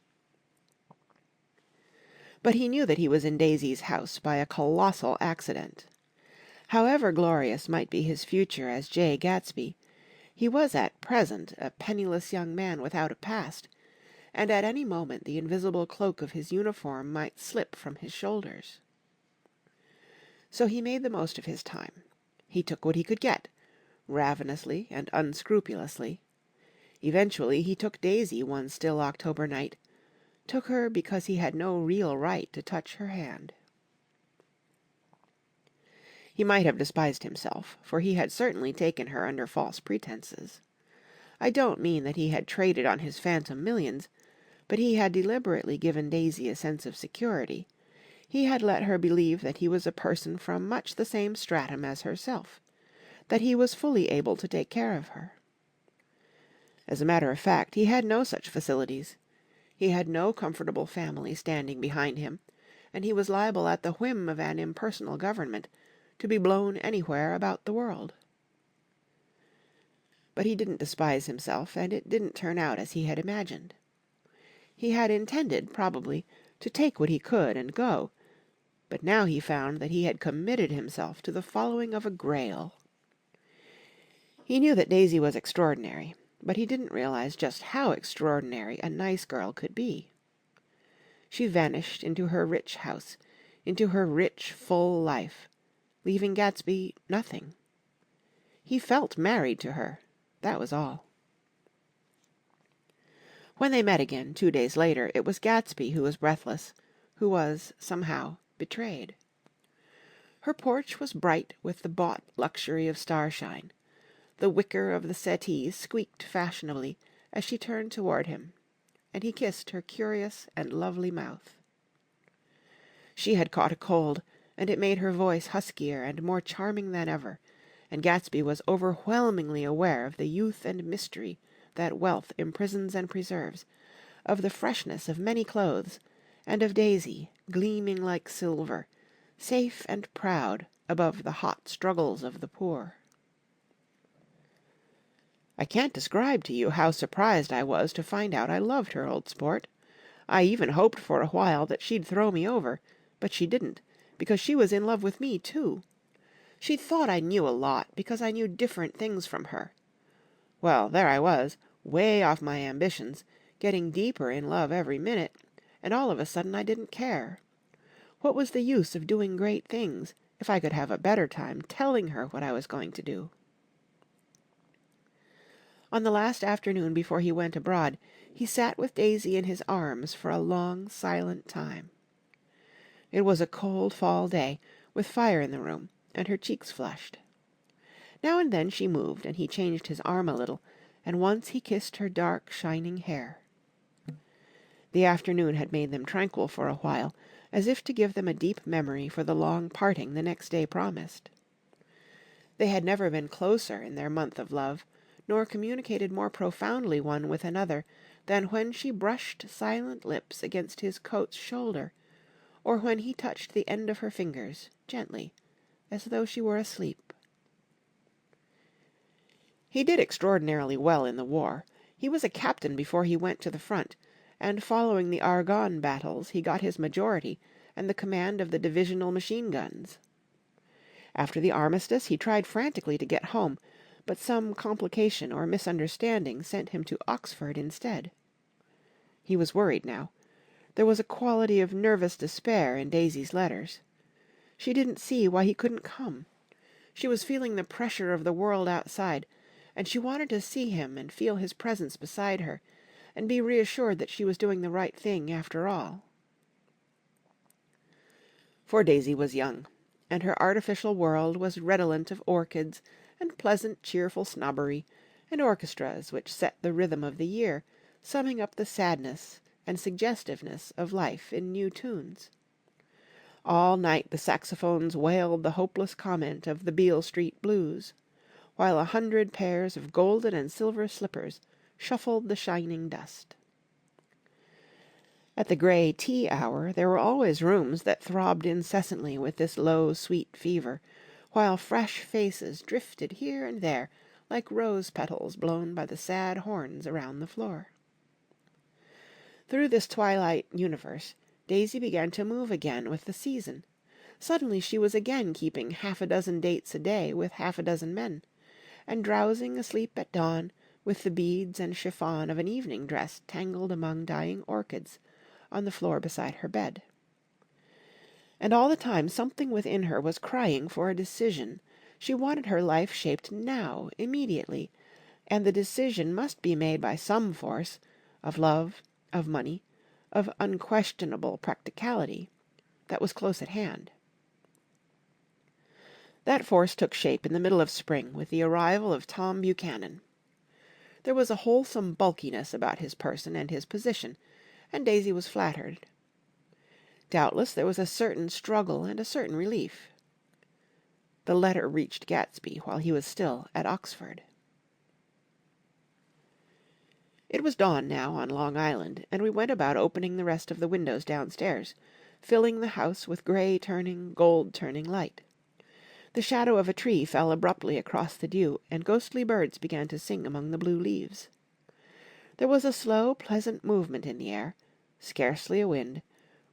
Speaker 1: But he knew that he was in Daisy's house by a colossal accident. However glorious might be his future as Jay Gatsby, he was at present a penniless young man without a past, and at any moment the invisible cloak of his uniform might slip from his shoulders. So he made the most of his time. He took what he could get, ravenously and unscrupulously. Eventually he took Daisy one still October night, took her because he had no real right to touch her hand. He might have despised himself, for he had certainly taken her under false pretenses. I don't mean that he had traded on his phantom millions, but he had deliberately given Daisy a sense of security. He had let her believe that he was a person from much the same stratum as herself, that he was fully able to take care of her. As a matter of fact, he had no such facilities. He had no comfortable family standing behind him, and he was liable at the whim of an impersonal government to be blown anywhere about the world. But he didn't despise himself, and it didn't turn out as he had imagined. He had intended, probably, to take what he could and go, but now he found that he had committed himself to the following of a Grail. He knew that Daisy was extraordinary, but he didn't realize just how extraordinary a nice girl could be. She vanished into her rich house, into her rich, full life, leaving Gatsby nothing. He felt married to her, that was all. When they met again, 2 days later, it was Gatsby who was breathless, who was, somehow, betrayed. Her porch was bright with the bought luxury of starshine. The wicker of the settees squeaked fashionably as she turned toward him, and he kissed her curious and lovely mouth. She had caught a cold, and it made her voice huskier and more charming than ever, and Gatsby was overwhelmingly aware of the youth and mystery that wealth imprisons and preserves, of the freshness of many clothes, and of Daisy, gleaming like silver, safe and proud above the hot struggles of the poor. I can't describe to you how surprised I was to find out I loved her, old sport. I even hoped for a while that she'd throw me over, but she didn't, because she was in love with me, too. She thought I knew a lot, because I knew different things from her. Well, there I was, way off my ambitions, getting deeper in love every minute, and all of a sudden I didn't care. What was the use of doing great things, if I could have a better time telling her what I was going to do? On the last afternoon before he went abroad, he sat with Daisy in his arms for a long, silent time. It was a cold fall day, with fire in the room, and her cheeks flushed. Now and then she moved, and he changed his arm a little, and once he kissed her dark, shining hair. The afternoon had made them tranquil for a while, as if to give them a deep memory for the long parting the next day promised. They had never been closer in their month of love, nor communicated more profoundly one with another than when she brushed silent lips against his coat's shoulder, or when he touched the end of her fingers, gently, as though she were asleep. He did extraordinarily well in the war. He was a captain before he went to the front, and following the Argonne battles he got his majority and the command of the divisional machine guns. After the armistice he tried frantically to get home, but some complication or misunderstanding sent him to Oxford instead. He was worried now. There was a quality of nervous despair in Daisy's letters. She didn't see why he couldn't come. She was feeling the pressure of the world outside, and she wanted to see him and feel his presence beside her, and be reassured that she was doing the right thing after all. For Daisy was young, and her artificial world was redolent of orchids and pleasant, cheerful snobbery, and orchestras which set the rhythm of the year, summing up the sadness and suggestiveness of life in new tunes. All night the saxophones wailed the hopeless comment of the Beale Street blues, while 100 pairs of golden and silver slippers shuffled the shining dust. At the grey tea hour there were always rooms that throbbed incessantly with this low, sweet fever, while fresh faces drifted here and there like rose petals blown by the sad horns around the floor. Through this twilight universe, Daisy began to move again with the season. Suddenly she was again keeping 6 dates a day with 6 men, and drowsing asleep at dawn with the beads and chiffon of an evening dress tangled among dying orchids on the floor beside her bed. And all the time something within her was crying for a decision. She wanted her life shaped now, immediately, and the decision must be made by some force, of love, of money, of unquestionable practicality, that was close at hand. That force took shape in the middle of spring with the arrival of Tom Buchanan. There was a wholesome bulkiness about his person and his position, and Daisy was flattered. Doubtless there was a certain struggle and a certain relief. The letter reached Gatsby while he was still at Oxford. It was dawn now on Long Island, and we went about opening the rest of the windows downstairs, filling the house with grey-turning, gold-turning light. The shadow of a tree fell abruptly across the dew, and ghostly birds began to sing among the blue leaves. There was a slow, pleasant movement in the air, scarcely a wind,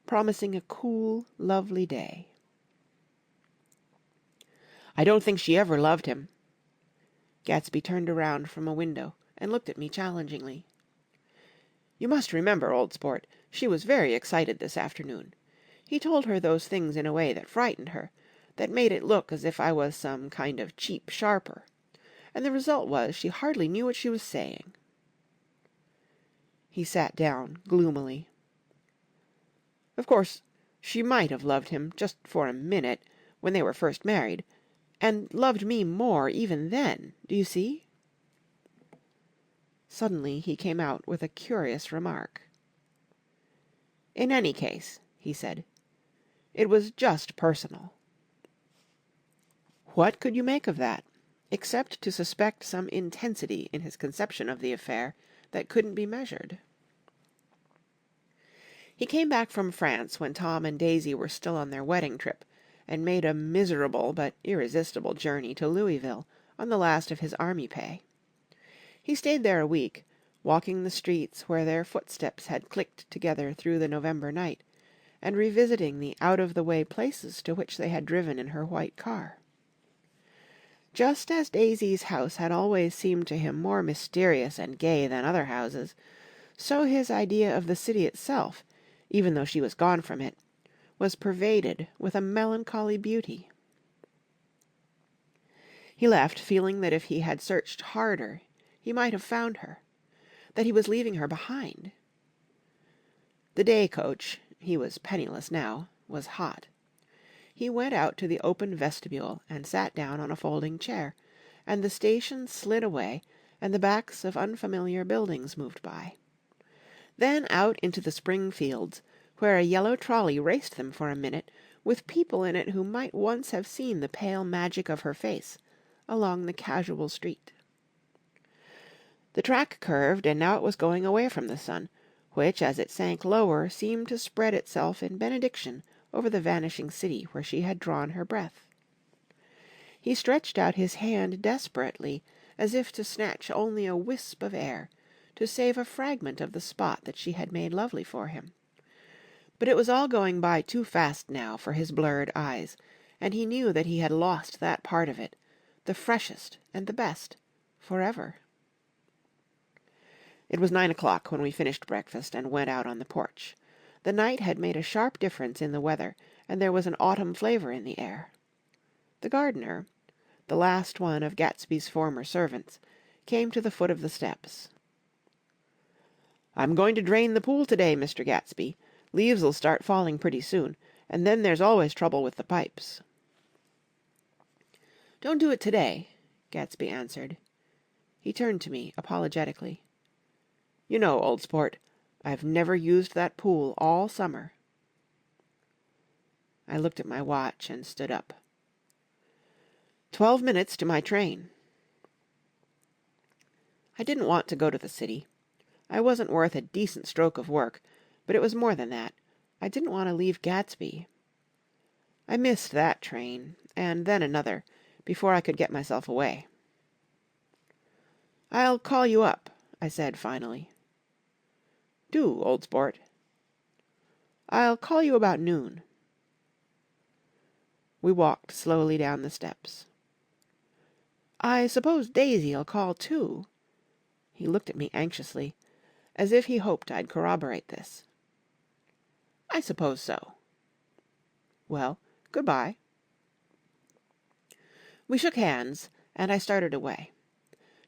Speaker 1: promising a cool, lovely day. "I don't think she ever loved him." Gatsby turned around from a window and looked at me challengingly. "You must remember, old sport, She was very excited this afternoon. He told her those things in a way that frightened her, that made it look as if I was some kind of cheap sharper. And the result was she hardly knew what she was saying." He sat down gloomily. "Of course, she might have loved him just for a minute, when they were first married, and loved me more even then, do you see?" Suddenly he came out with a curious remark. "In any case," he said, "it was just personal." What could you make of that, except to suspect some intensity in his conception of the affair that couldn't be measured? He came back from France when Tom and Daisy were still on their wedding trip, and made a miserable but irresistible journey to Louisville on the last of his army pay. He stayed there a week, walking the streets where their footsteps had clicked together through the November night, and revisiting the out-of-the-way places to which they had driven in her white car. Just as Daisy's house had always seemed to him more mysterious and gay than other houses, so his idea of the city itself, even though she was gone from it, was pervaded with a melancholy beauty. He left feeling that if he had searched harder he might have found her, that he was leaving her behind. The day coach, he was penniless now, was hot. He went out to the open vestibule and sat down on a folding chair, and the station slid away and the backs of unfamiliar buildings moved by. Then out into the spring fields, where a yellow trolley raced them for a minute, with people in it who might once have seen the pale magic of her face along the casual street. The track curved, and now it was going away from the sun, which, as it sank lower, seemed to spread itself in benediction over the vanishing city where she had drawn her breath. He stretched out his hand desperately, as if to snatch only a wisp of air, to save a fragment of the spot that she had made lovely for him. But it was all going by too fast now for his blurred eyes, and he knew that he had lost that part of it, the freshest and the best, forever. It was 9 o'clock when we finished breakfast and went out on the porch. The night had made a sharp difference in the weather, and there was an autumn flavour in the air. The gardener, the last one of Gatsby's former servants, came to the foot of the steps. "I'm going to drain the pool today, Mr. Gatsby. Leaves'll start falling pretty soon, and then there's always trouble with the pipes." "Don't do it today," Gatsby answered. He turned to me apologetically. "You know, old sport, I've never used that pool all summer." I looked at my watch and stood up. 12 minutes to my train." I didn't want to go to the city. I wasn't worth a decent stroke of work, but it was more than that. I didn't want to leave Gatsby. I missed that train, and then another, before I could get myself away. "I'll call you up," I said finally. "Do, old sport." "I'll call you about noon." We walked slowly down the steps. "I suppose Daisy'll call too." He looked at me anxiously, as if he hoped I'd corroborate this. "I suppose so." "Well, good-bye." We shook hands, and I started away.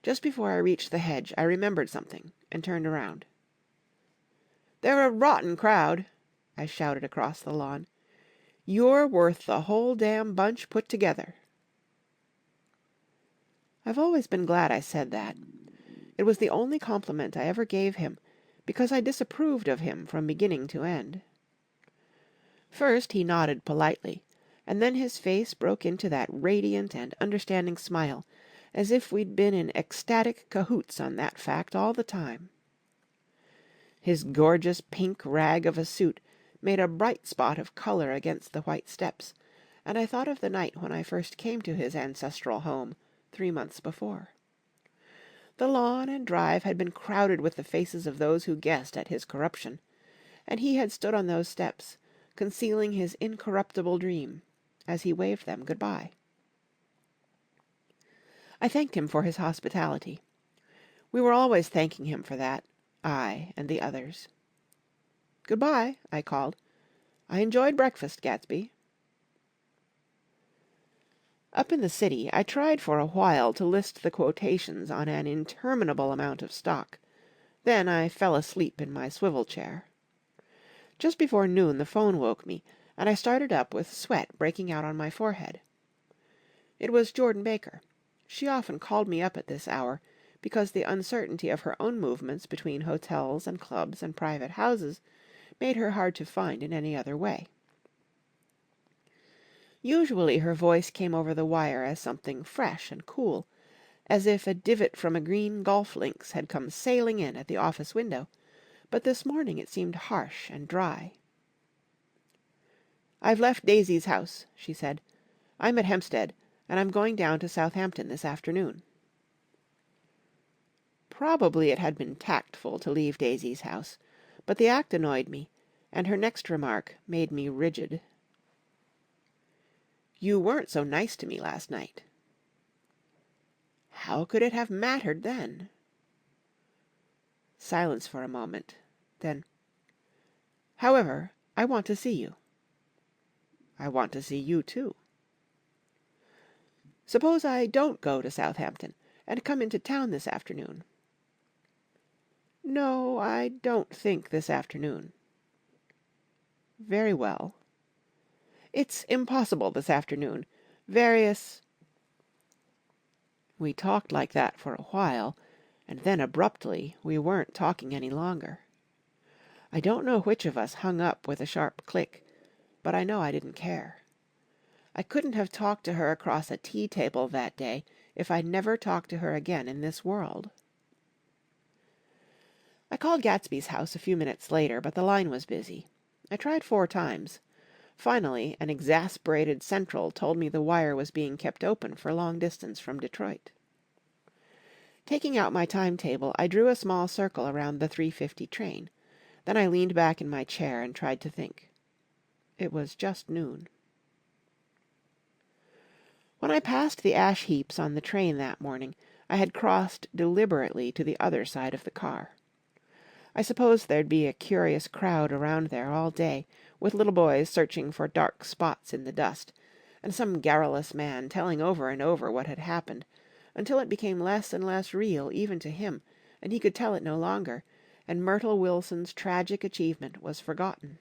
Speaker 1: Just before I reached the hedge I remembered something, and turned around. "They're a rotten crowd," I shouted across the lawn. "You're worth the whole damn bunch put together." I've always been glad I said that. It was the only compliment I ever gave him, because I disapproved of him from beginning to end. First he nodded politely, and then his face broke into that radiant and understanding smile, as if we'd been in ecstatic cahoots on that fact all the time. His gorgeous pink rag of a suit made a bright spot of colour against the white steps, and I thought of the night when I first came to his ancestral home, 3 months before. The lawn and drive had been crowded with the faces of those who guessed at his corruption, and he had stood on those steps, concealing his incorruptible dream, as he waved them good-bye. I thanked him for his hospitality. We were always thanking him for that, I and the others. "Good-bye," I called. "I enjoyed breakfast, Gatsby." Up in the city, I tried for a while to list the quotations on an interminable amount of stock. Then I fell asleep in my swivel chair. Just before noon the phone woke me, and I started up with sweat breaking out on my forehead. It was Jordan Baker. She often called me up at this hour, because the uncertainty of her own movements between hotels and clubs and private houses made her hard to find in any other way. Usually her voice came over the wire as something fresh and cool, as if a divot from a green golf links had come sailing in at the office window, but this morning it seemed harsh and dry. "I've left Daisy's house," she said. "I'm at Hempstead, and I'm going down to Southampton this afternoon." Probably it had been tactful to leave Daisy's house, but the act annoyed me, and her next remark made me rigid. "You weren't so nice to me last night." How could it have mattered then? Silence for a moment. Then, "However, I want to see you." "I want to see you too." "Suppose I don't go to Southampton, and come into town this afternoon?" "No, I don't think this afternoon." "Very well." "It's impossible this afternoon. Various—" We talked like that for a while, and then abruptly we weren't talking any longer. I don't know which of us hung up with a sharp click, but I know I didn't care. I couldn't have talked to her across a tea table that day if I'd never talked to her again in this world. I called Gatsby's house a few minutes later, but the line was busy. I tried 4 times. Finally, an exasperated central told me the wire was being kept open for long distance from Detroit. Taking out my timetable, I drew a small circle around the 3:50 train. Then I leaned back in my chair and tried to think. It was just noon. When I passed the ash heaps on the train that morning, I had crossed deliberately to the other side of the car. I supposed there'd be a curious crowd around there all day, with little boys searching for dark spots in the dust, and some garrulous man telling over and over what had happened, until it became less and less real even to him, and he could tell it no longer, and Myrtle Wilson's tragic achievement was forgotten.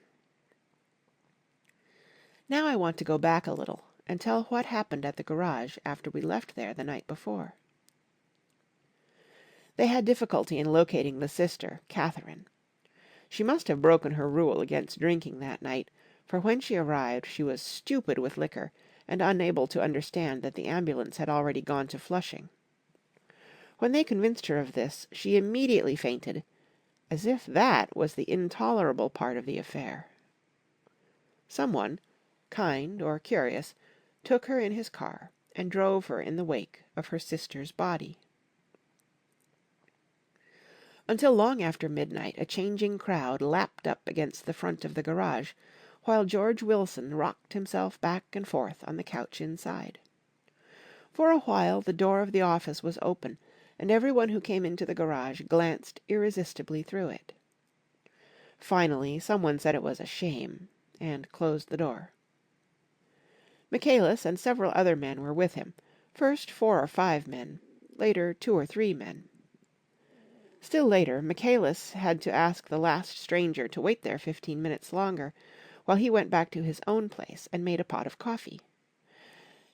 Speaker 1: Now I want to go back a little and tell what happened at the garage after we left there the night before. They had difficulty in locating the sister, Catherine. She must have broken her rule against drinking that night, for when she arrived she was stupid with liquor and unable to understand that the ambulance had already gone to Flushing. When they convinced her of this, she immediately fainted, as if that was the intolerable part of the affair. Someone, kind or curious, took her in his car and drove her in the wake of her sister's body. Until long after midnight a changing crowd lapped up against the front of the garage, while George Wilson rocked himself back and forth on the couch inside. For a while the door of the office was open, and everyone who came into the garage glanced irresistibly through it. Finally someone said it was a shame, and closed the door. Michaelis and several other men were with him, first 4 or 5 men, later 2 or 3 men. Still later, Michaelis had to ask the last stranger to wait there 15 minutes longer, while he went back to his own place and made a pot of coffee.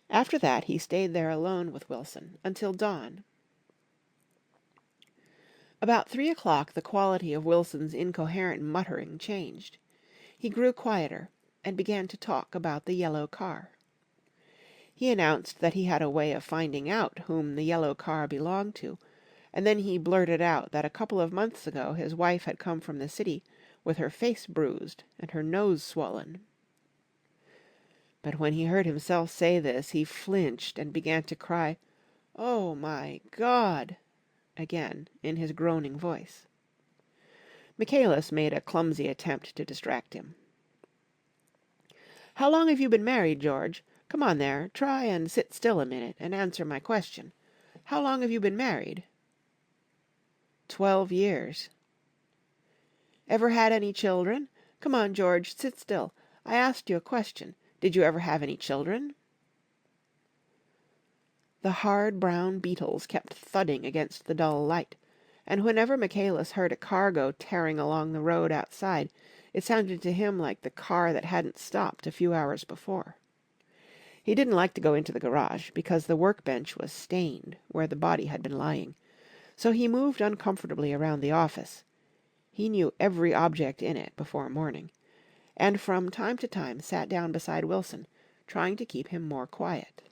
Speaker 1: After that he stayed there alone with Wilson until dawn. About 3 o'clock the quality of Wilson's incoherent muttering changed. He grew quieter, and began to talk about the yellow car. He announced that he had a way of finding out whom the yellow car belonged to, and then he blurted out that a couple of months ago his wife had come from the city with her face bruised and her nose swollen. But when he heard himself say this, he flinched and began to cry, "Oh, my God!" again in his groaning voice. Michaelis made a clumsy attempt to distract him. "How long have you been married, George? Come on there, try and sit still a minute and answer my question. How long have you been married?" 12 years. "Ever had any children? Come on, George, sit still. I asked you a question. Did you ever have any children?" The hard brown beetles kept thudding against the dull light, and whenever Michaelis heard a car go tearing along the road outside, it sounded to him like the car that hadn't stopped a few hours before. He didn't like to go into the garage, because the workbench was stained where the body had been lying, so he moved uncomfortably around the office. He knew every object in it before morning, and from time to time sat down beside Wilson, trying to keep him more quiet.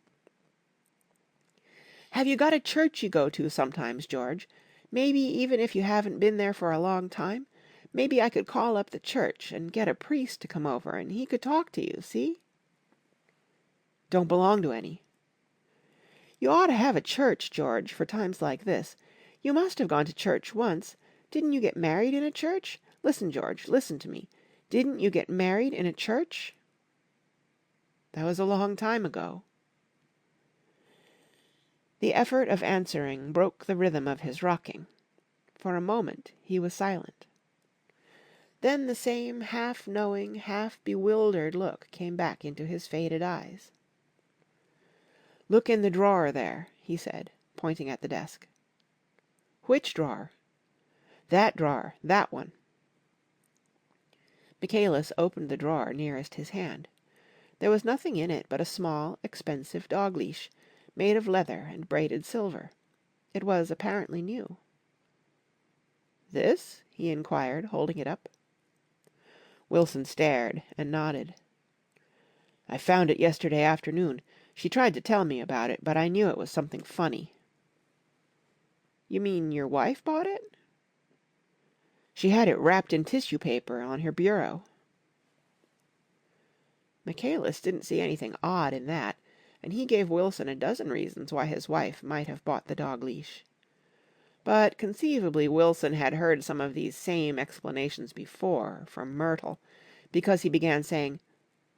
Speaker 1: "Have you got a church you go to sometimes, George? Maybe even if you haven't been there for a long time? Maybe I could call up the church and get a priest to come over and he could talk to you, see?" "Don't belong to any." "You ought to have a church, George, for times like this. You must have gone to church once. Didn't you get married in a church? Listen, George, listen to me. Didn't you get married in a church?" "That was a long time ago." The effort of answering broke the rhythm of his rocking. For a moment he was silent. Then the same half-knowing, half-bewildered look came back into his faded eyes. "Look in the drawer there," he said, pointing at the desk. "Which drawer?" "That drawer, that one." Michaelis opened the drawer nearest his hand. There was nothing in it but a small, expensive dog leash, made of leather and braided silver. It was apparently new. "This?" he inquired, holding it up. Wilson stared and nodded. "I found it yesterday afternoon. She tried to tell me about it, but I knew it was something funny." "You mean your wife bought it?" "She had it wrapped in tissue paper on her bureau." Michaelis didn't see anything odd in that, and he gave Wilson a dozen reasons why his wife might have bought the dog leash. But conceivably Wilson had heard some of these same explanations before, from Myrtle, because he began saying,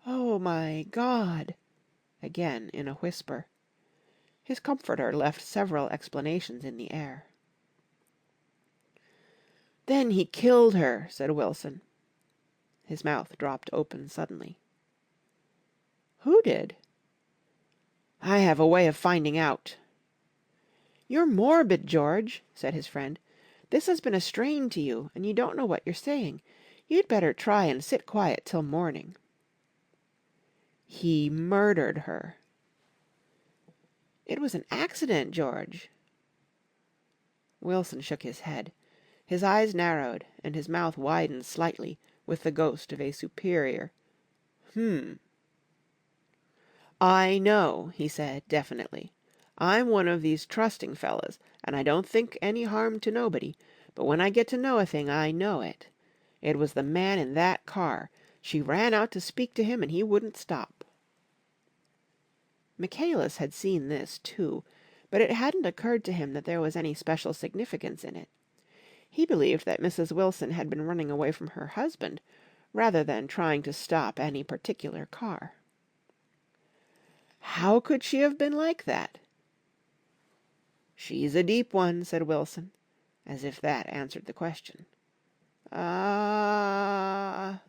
Speaker 1: "Oh, my God," again in a whisper. His comforter left several explanations in the air. "Then he killed her," said Wilson. His mouth dropped open suddenly. "Who did?" "I have a way of finding out." "You're morbid, George," said his friend. "This has been a strain to you, and you don't know what you're saying. You'd better try and sit quiet till morning." "He murdered her." "It was an accident, George." Wilson shook his head. His eyes narrowed and his mouth widened slightly with the ghost of a superior "I know," he said definitely. "I'm one of these trusting fellas, and I don't think any harm to nobody, but when I get to know a thing, I know it. It was the man in that car. She ran out to speak to him and he wouldn't stop." Michaelis had seen this, too, but it hadn't occurred to him that there was any special significance in it. He believed that Mrs. Wilson had been running away from her husband, rather than trying to stop any particular car. "How could she have been like that?" "She's a deep one," said Wilson, as if that answered the question. "Ah—"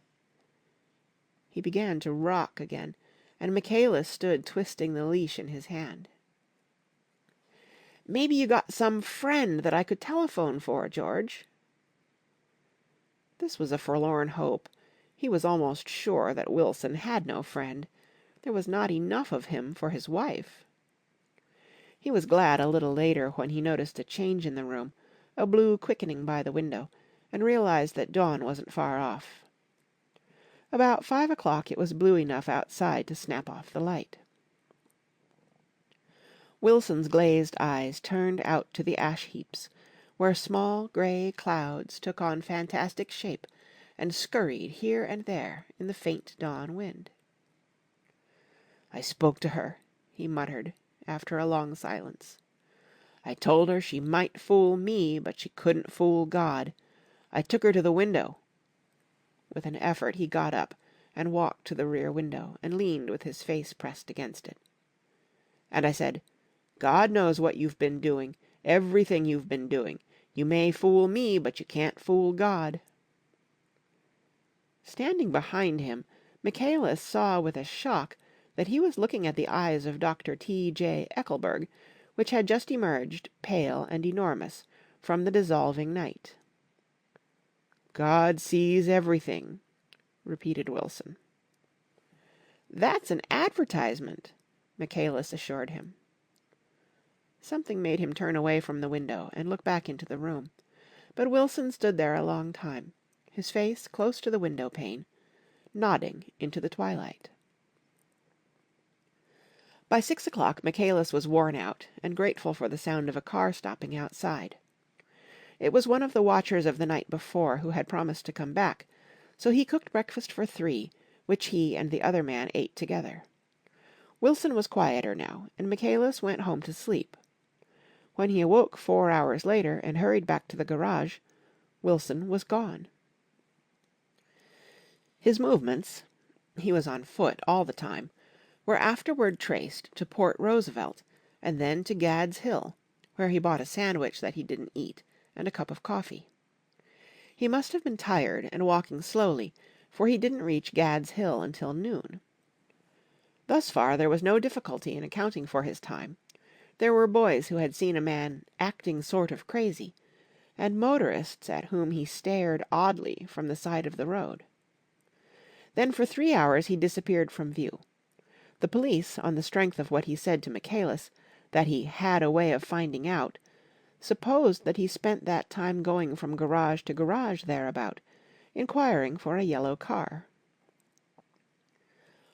Speaker 1: He began to rock again, and Michaelis stood twisting the leash in his hand. "Maybe you got some friend that I could telephone for, George." This was a forlorn hope. He was almost sure that Wilson had no friend. There was not enough of him for his wife. He was glad a little later when he noticed a change in the room, a blue quickening by the window, and realized that dawn wasn't far off. About 5 o'clock it was blue enough outside to snap off the light. Wilson's glazed eyes turned out to the ash heaps, where small grey clouds took on fantastic shape and scurried here and there in the faint dawn wind. "I spoke to her," he muttered, after a long silence. "I told her she might fool me, but she couldn't fool God. I took her to the window." With an effort he got up and walked to the rear window and leaned with his face pressed against it. "And I said, 'God knows what you've been doing, everything you've been doing. You may fool me, but you can't fool God.'" Standing behind him, Michaelis saw with a shock that he was looking at the eyes of Dr. T. J. Eckelberg, which had just emerged, pale and enormous, from the dissolving night. "God sees everything," repeated Wilson. "That's an advertisement," Michaelis assured him. Something made him turn away from the window and look back into the room, but Wilson stood there a long time, his face close to the window pane, nodding into the twilight. By 6 o'clock Michaelis was worn out and grateful for the sound of a car stopping outside. It was one of the watchers of the night before who had promised to come back, so he cooked breakfast for 3, which he and the other man ate together. Wilson was quieter now, and Michaelis went home to sleep. When he awoke 4 hours later and hurried back to the garage, Wilson was gone. His movements, he was on foot all the time, were afterward traced to Port Roosevelt and then to Gad's Hill, where he bought a sandwich that he didn't eat and a cup of coffee. He must have been tired and walking slowly, for he didn't reach Gad's Hill until noon. Thus far there was no difficulty in accounting for his time. There were boys who had seen a man acting sort of crazy, and motorists at whom he stared oddly from the side of the road. Then for 3 hours he disappeared from view. The police, on the strength of what he said to Michaelis, that he had a way of finding out, supposed that he spent that time going from garage to garage thereabout, inquiring for a yellow car.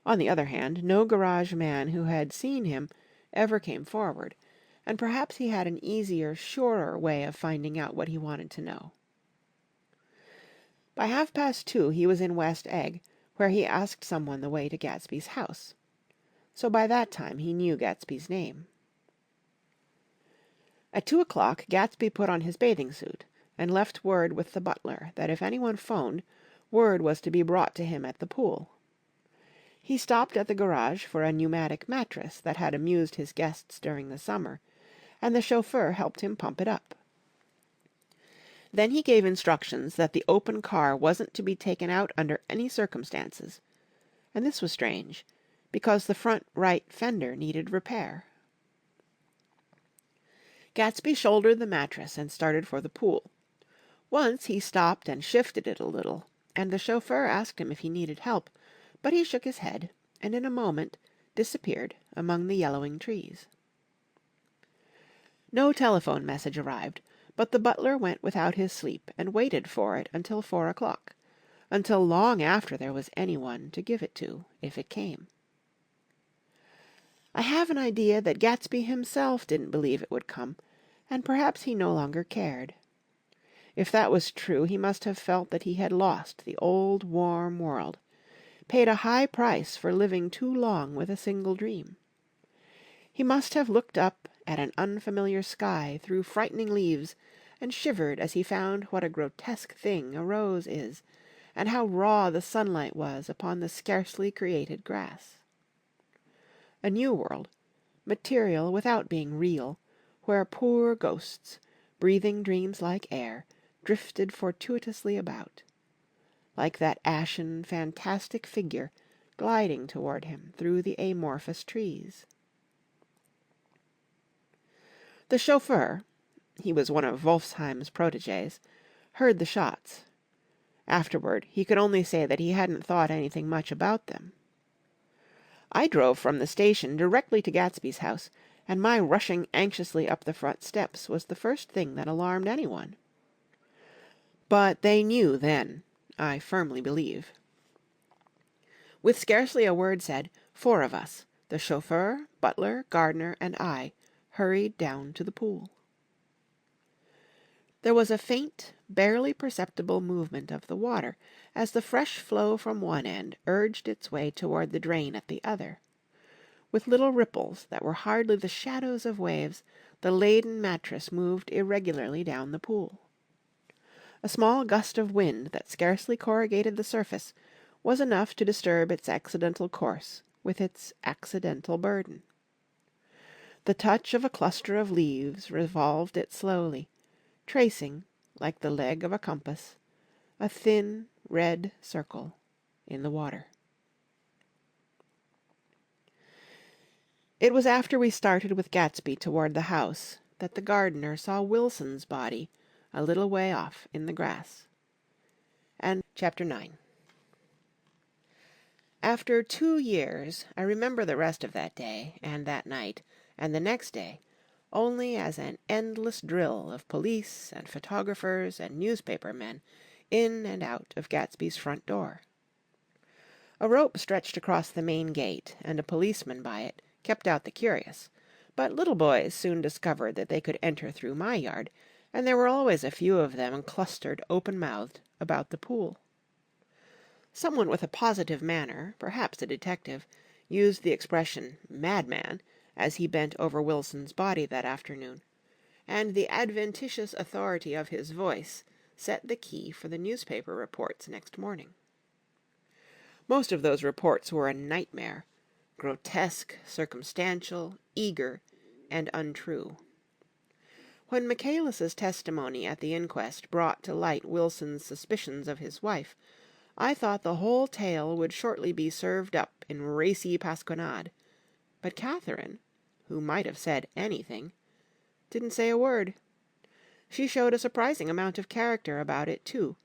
Speaker 1: On the other hand, no garage man who had seen him ever came forward, and perhaps he had an easier, surer way of finding out what he wanted to know. By 2:30 he was in West Egg, where he asked someone the way to Gatsby's house. So by that time he knew Gatsby's name. At 2 o'clock Gatsby put on his bathing suit and left word with the butler that if anyone phoned, word was to be brought to him at the pool. He stopped at the garage for a pneumatic mattress that had amused his guests during the summer, and the chauffeur helped him pump it up. Then he gave instructions that the open car wasn't to be taken out under any circumstances, and this was strange, because the front right fender needed repair. Gatsby shouldered the mattress and started for the pool. Once he stopped and shifted it a little, and the chauffeur asked him if he needed help, but he shook his head, and in a moment disappeared among the yellowing trees. No telephone message arrived, but the butler went without his sleep and waited for it until 4 o'clock, until long after there was anyone to give it to, if it came. I have an idea that Gatsby himself didn't believe it would come, and perhaps he no longer cared. If that was true, he must have felt that he had lost the old warm world, paid a high price for living too long with a single dream. He must have looked up at an unfamiliar sky through frightening leaves and shivered as he found what a grotesque thing a rose is, and how raw the sunlight was upon the scarcely created grass. A new world, material without being real, where poor ghosts, breathing dreams like air, drifted fortuitously about, like that ashen, fantastic figure gliding toward him through the amorphous trees. The chauffeur, he was one of Wolfsheim's protégés, heard the shots. Afterward he could only say that he hadn't thought anything much about them. I drove from the station directly to Gatsby's house, and my rushing anxiously up the front steps was the first thing that alarmed anyone. But they knew then, I firmly believe. With scarcely a word said, 4 of us, the chauffeur, butler, gardener, and I, hurried down to the pool. There was a faint, barely perceptible movement of the water as the fresh flow from one end urged its way toward the drain at the other. With little ripples that were hardly the shadows of waves, the laden mattress moved irregularly down the pool. A small gust of wind that scarcely corrugated the surface was enough to disturb its accidental course with its accidental burden. The touch of a cluster of leaves revolved it slowly, tracing, like the leg of a compass, a thin red circle in the water. It was after we started with Gatsby toward the house that the gardener saw Wilson's body a little way off in the grass. And Chapter 9. After 2 years, I remember the rest of that day, and that night, and the next day, only as an endless drill of police and photographers and newspaper men in and out of Gatsby's front door. A rope stretched across the main gate, and a policeman by it kept out the curious, but little boys soon discovered that they could enter through my yard, and there were always a few of them clustered open-mouthed about the pool. Someone with a positive manner, perhaps a detective, used the expression "madman" as he bent over Wilson's body that afternoon, and the adventitious authority of his voice set the key for the newspaper reports next morning. Most of those reports were a nightmare, grotesque, circumstantial, eager, and untrue. When Michaelis's testimony at the inquest brought to light Wilson's suspicions of his wife, I thought the whole tale would shortly be served up in racy pasquinade, but Catherine, who might have said anything, didn't say a word. She showed a surprising amount of character about it, too,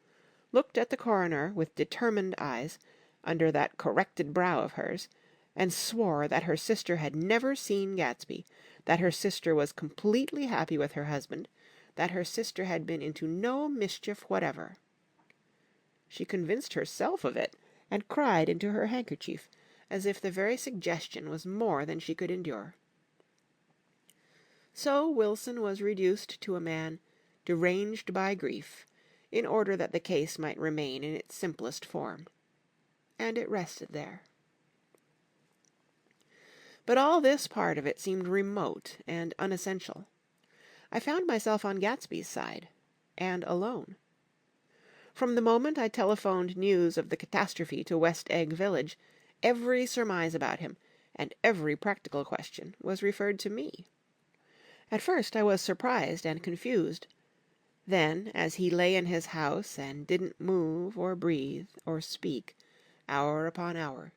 Speaker 1: looked at the coroner with determined eyes, under that corrected brow of hers, and swore that her sister had never seen Gatsby, that her sister was completely happy with her husband, that her sister had been into no mischief whatever. She convinced herself of it, and cried into her handkerchief, as if the very suggestion was more than she could endure. So Wilson was reduced to a man deranged by grief, in order that the case might remain in its simplest form. And it rested there. But all this part of it seemed remote and unessential. I found myself on Gatsby's side, and alone. From the moment I telephoned news of the catastrophe to West Egg Village, every surmise about him, and every practical question, was referred to me. At first I was surprised and confused. Then, as he lay in his house and didn't move or breathe or speak, hour upon hour,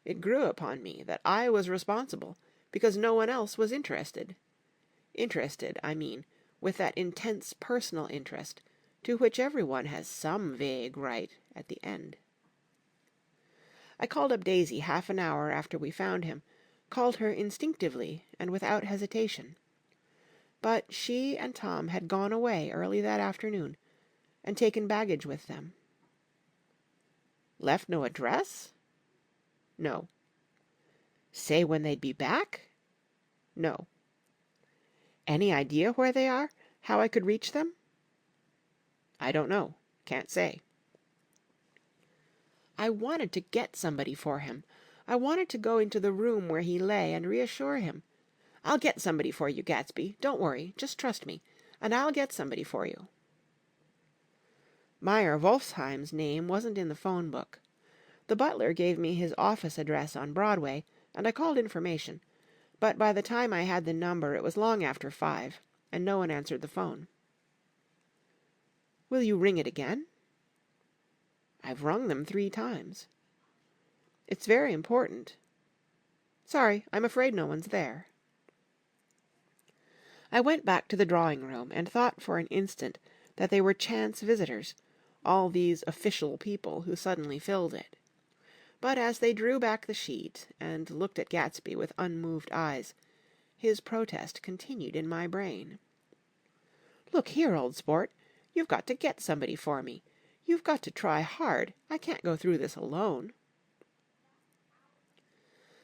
Speaker 1: it grew upon me that I was responsible because no one else was interested. Interested, I mean, with that intense personal interest to which everyone has some vague right at the end. I called up Daisy half an hour after we found him, called her instinctively and without hesitation. But she and Tom had gone away early that afternoon, and taken baggage with them. Left no address? No. Say when they'd be back? No. Any idea where they are? How I could reach them? I don't know. Can't say. I wanted to get somebody for him. I wanted to go into the room where he lay and reassure him. I'll get somebody for you, Gatsby. Don't worry. Just trust me. And I'll get somebody for you. Meyer Wolfsheim's name wasn't in the phone book. The butler gave me his office address on Broadway, and I called information, but by the time I had the number it was long after 5, and no one answered the phone. Will you ring it again? I've rung them 3 times. It's very important. Sorry, I'm afraid no one's there. I went back to the drawing-room and thought for an instant that they were chance visitors, all these official people who suddenly filled it. But as they drew back the sheet and looked at Gatsby with unmoved eyes, his protest continued in my brain. Look here, old sport, you've got to get somebody for me. You've got to try hard. I can't go through this alone.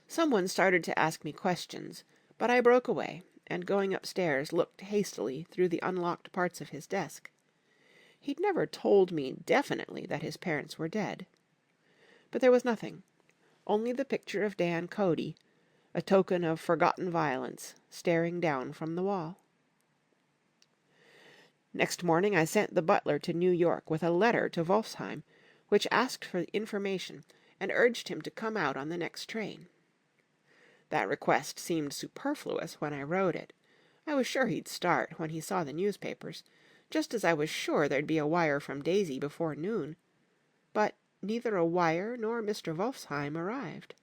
Speaker 1: Someone started to ask me questions, but I broke away, and going upstairs looked hastily through the unlocked parts of his desk. He'd never told me definitely that his parents were dead. But there was nothing, only the picture of Dan Cody, a token of forgotten violence, staring down from the wall. Next morning I sent the butler to New York with a letter to Wolfsheim, which asked for information and urged him to come out on the next train. That request seemed superfluous when I wrote it. I was sure he'd start when he saw the newspapers, just as I was sure there'd be a wire from Daisy before noon. But neither a wire nor Mr. Wolfsheim arrived.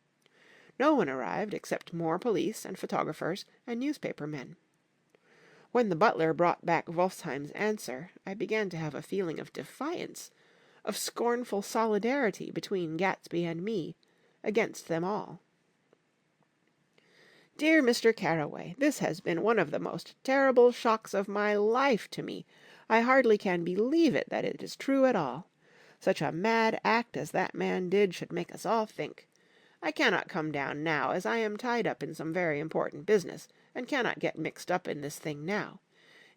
Speaker 1: No one arrived except more police and photographers and newspaper men. When the butler brought back Wolfsheim's answer, I began to have a feeling of defiance, of scornful solidarity between Gatsby and me, against them all. Dear Mr. Carraway, this has been one of the most terrible shocks of my life to me. I hardly can believe it that it is true at all. Such a mad act as that man did should make us all think. I cannot come down now, as I am tied up in some very important business, and cannot get mixed up in this thing now.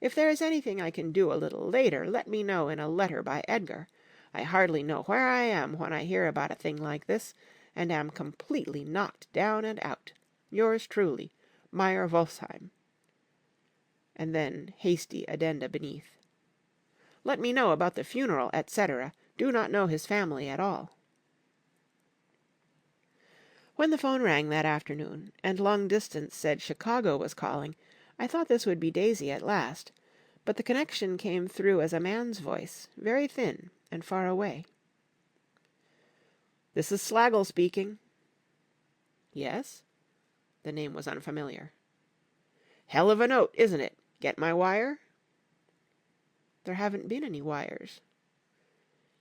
Speaker 1: If there is anything I can do a little later, let me know in a letter by Edgar. I hardly know where I am when I hear about a thing like this, and am completely knocked down and out. Yours truly, Meyer Wolfsheim. And then hasty addenda beneath. Let me know about the funeral, etc. Do not know his family at all. When the phone rang that afternoon, and long distance said Chicago was calling, I thought this would be Daisy at last, but the connection came through as a man's voice, very thin and far away. "This is Slagle speaking." "Yes?" The name was unfamiliar. "Hell of a note, isn't it? Get my wire?" "There haven't been any wires."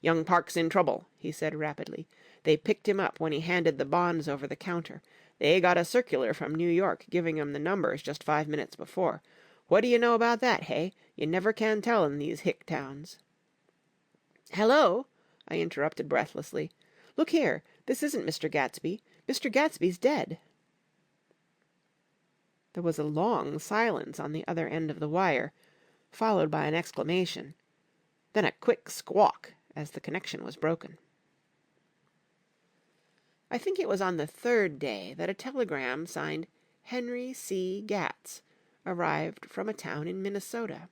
Speaker 1: "Young Park's in trouble," he said rapidly. "They picked him up when he handed the bonds over the counter. They got a circular from New York giving 'em the numbers just 5 minutes before. What do you know about that, hey? You never can tell in these hick towns." "Hello!" I interrupted breathlessly. "Look here, this isn't Mr. Gatsby. Mr. Gatsby's dead." There was a long silence on the other end of the wire, followed by an exclamation, then a quick squawk as the connection was broken. I think it was on the third day that a telegram signed Henry C. Gatz arrived from a town in Minnesota.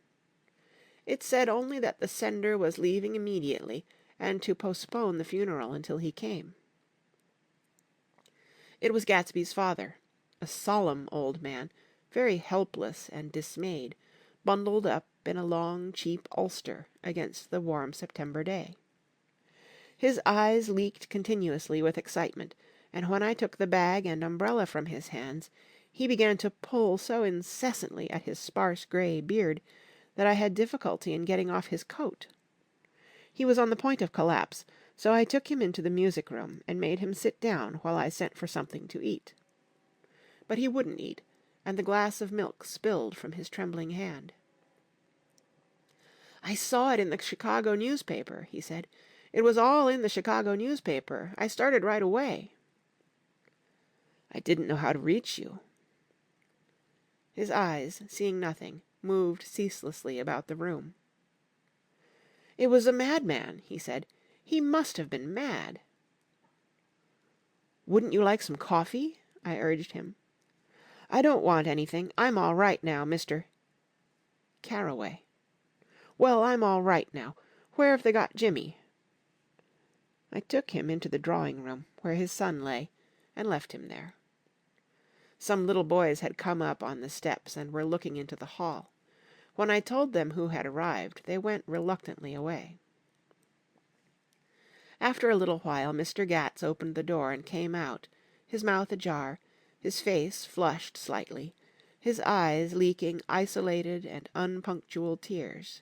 Speaker 1: It said only that the sender was leaving immediately and to postpone the funeral until he came. It was Gatsby's father, a solemn old man, very helpless and dismayed, bundled up in a long, cheap ulster against the warm September day. His eyes leaked continuously with excitement, and when I took the bag and umbrella from his hands, he began to pull so incessantly at his sparse grey beard that I had difficulty in getting off his coat. He was on the point of collapse, so I took him into the music room and made him sit down while I sent for something to eat. But he wouldn't eat, and the glass of milk spilled from his trembling hand. "I saw it in the Chicago newspaper," he said. "It was all in the Chicago newspaper. I started right away." "I didn't know how to reach you." His eyes, seeing nothing, moved ceaselessly about the room. "It was a madman," he said. "He must have been mad." "Wouldn't you like some coffee?" I urged him. "I don't want anything. I'm all right now, Mr. Carraway." "Well, I'm all right now. Where have they got Jimmy?" I took him into the drawing-room, where his son lay, and left him there. Some little boys had come up on the steps and were looking into the hall. When I told them who had arrived, they went reluctantly away. After a little while Mr. Gatz opened the door and came out, his mouth ajar, his face flushed slightly, his eyes leaking isolated and unpunctual tears.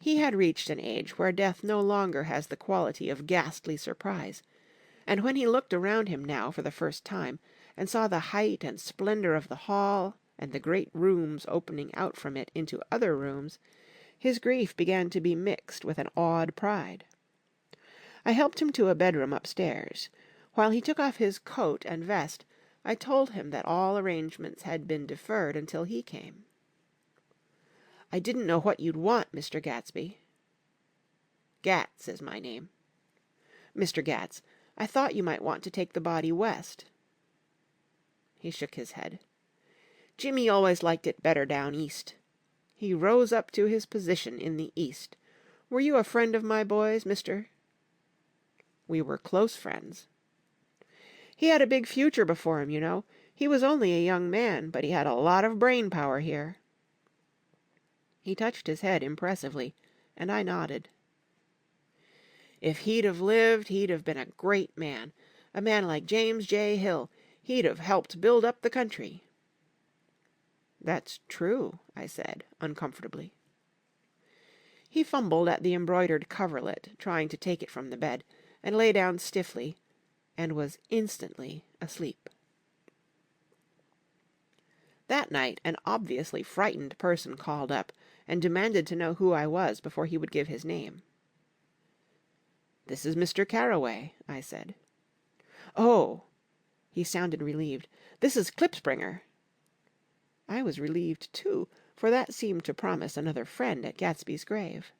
Speaker 1: He had reached an age where death no longer has the quality of ghastly surprise, and when he looked around him now for the first time, and saw the height and splendor of the hall and the great rooms opening out from it into other rooms, his grief began to be mixed with an awed pride. I helped him to a bedroom upstairs. While he took off his coat and vest, I told him that all arrangements had been deferred until he came. "I didn't know what you'd want, Mr. Gatsby." "Gatz is my name." "Mr. Gatz, I thought you might want to take the body west." He shook his head. "Jimmy always liked it better down east. He rose up to his position in the East. Were you a friend of my boy's, Mr.?" "We were close friends." "He had a big future before him, you know. He was only a young man, but he had a lot of brain power here." He touched his head impressively, and I nodded. If he'd have lived, he'd have been a great man. A man like James J. Hill. He'd have helped build up the country." "That's true," I said, uncomfortably. He fumbled at the embroidered coverlet, trying to take it from the bed, and lay down stiffly, and was instantly asleep. That night an obviously frightened person called up, and demanded to know who I was before he would give his name. "This is Mr. Carroway," I said. "Oh!" He sounded relieved. "This is Klipspringer." I was relieved, too, for that seemed to promise another friend at Gatsby's grave.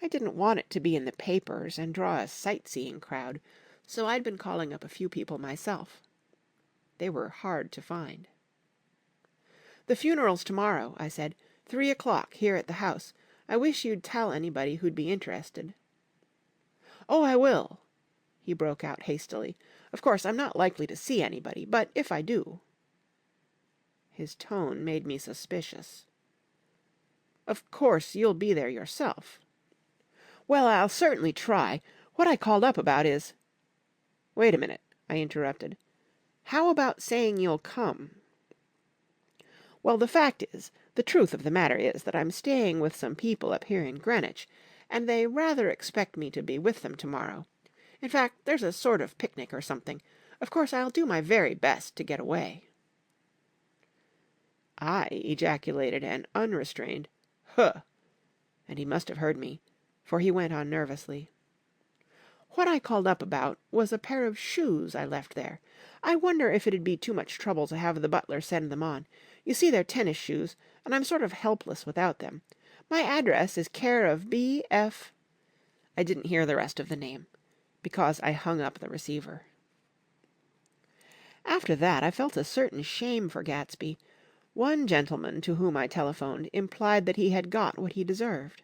Speaker 1: I didn't want it to be in the papers and draw a sightseeing crowd, so I'd been calling up a few people myself. They were hard to find. "The funeral's tomorrow," I said. 3:00 here at the house. I wish you'd tell anybody who'd be interested." "Oh, I will," he broke out hastily. "Of course, I'm not likely to see anybody, but if I do—" His tone made me suspicious. "Of course, you'll be there yourself." "Well, I'll certainly try. What I called up about is—" "Wait a minute," I interrupted. "How about saying you'll come?" "Well, the truth of the matter is that I'm staying with some people up here in Greenwich, and they rather expect me to be with them tomorrow. In fact, there's a sort of picnic or something. Of course, I'll do my very best to get away." I ejaculated an unrestrained "Huh!" and he must have heard me, for he went on nervously. "What I called up about was a pair of shoes I left there. I wonder if it'd be too much trouble to have the butler send them on. You see, they're tennis shoes, and I'm sort of helpless without them. My address is care of B.F." I didn't hear the rest of the name, because I hung up the receiver. After that I felt a certain shame for Gatsby. One gentleman to whom I telephoned implied that he had got what he deserved.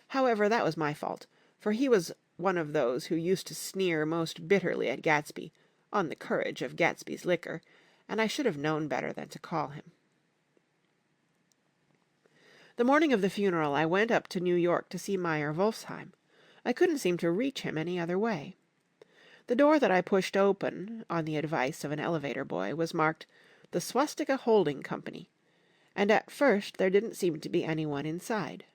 Speaker 1: However, that was my fault, for he was one of those who used to sneer most bitterly at Gatsby, on the courage of Gatsby's liquor, and I should have known better than to call him. The morning of the funeral I went up to New York to see Meyer Wolfsheim. I couldn't seem to reach him any other way. The door that I pushed open, on the advice of an elevator boy, was marked "The Swastika Holding Company," and at first there didn't seem to be anyone inside.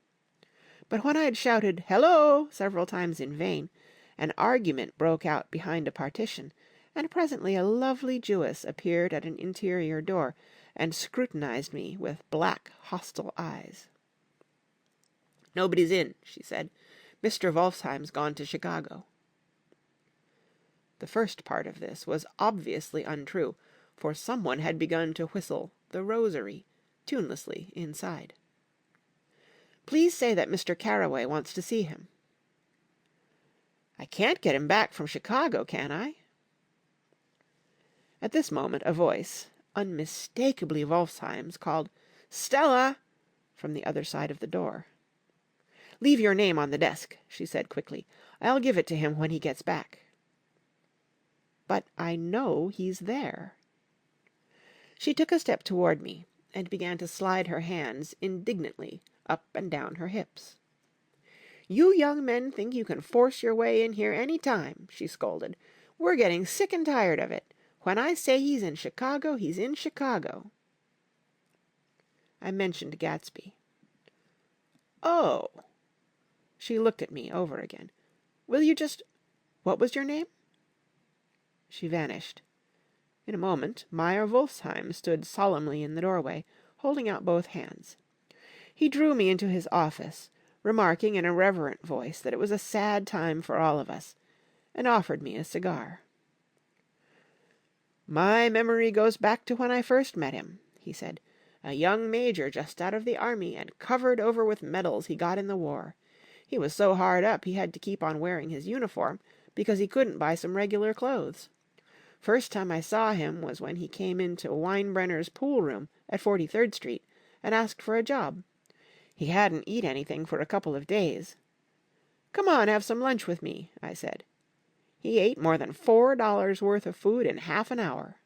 Speaker 1: But when I had shouted "Hello!" several times in vain, an argument broke out behind a partition, and presently a lovely Jewess appeared at an interior door and scrutinized me with black, hostile eyes. "Nobody's in," she said. "Mr. Wolfsheim's gone to Chicago." The first part of this was obviously untrue, for someone had begun to whistle "The Rosary" tunelessly inside. "Please say that Mr. Carroway wants to see him." "I can't get him back from Chicago, can I?" At this moment a voice, unmistakably Wolfsheim's, called "Stella!" from the other side of the door. "Leave your name on the desk," she said quickly. "I'll give it to him when he gets back." "But I know he's there." She took a step toward me, and began to slide her hands indignantly up and down her hips. "You young men think you can force your way in here any time," she scolded. "We're getting sick and tired of it. When I say he's in Chicago, he's in Chicago." I mentioned Gatsby. "Oh!" She looked at me over again. "Will you just... What was your name?" She vanished. In a moment Meyer Wolfsheim stood solemnly in the doorway, holding out both hands. He drew me into his office, remarking in a reverent voice that it was a sad time for all of us, and offered me a cigar. "My memory goes back to when I first met him," he said. "A young major just out of the army and covered over with medals he got in the war. He was so hard up he had to keep on wearing his uniform because he couldn't buy some regular clothes. First time I saw him was when he came into Weinbrenner's pool room at 43rd Street and asked for a job. He hadn't eat anything for a couple of days. 'Come on, have some lunch with me,' I said. He ate more than $4 worth of food in half an hour."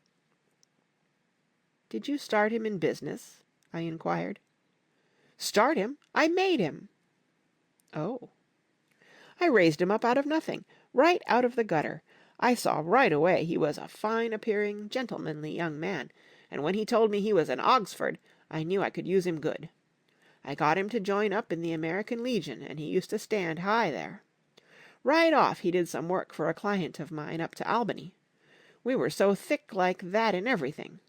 Speaker 1: "Did you start him in business?" I inquired. "Start him? I made him." "Oh." I raised him up out of nothing, right out of the gutter. I saw right away he was a fine-appearing, gentlemanly young man, and when he told me he was an Oxford, I knew I could use him good. I got him to join up in the American Legion, and he used to stand high there. Right off he did some work for a client of mine up to Albany. We were so thick like that in everything."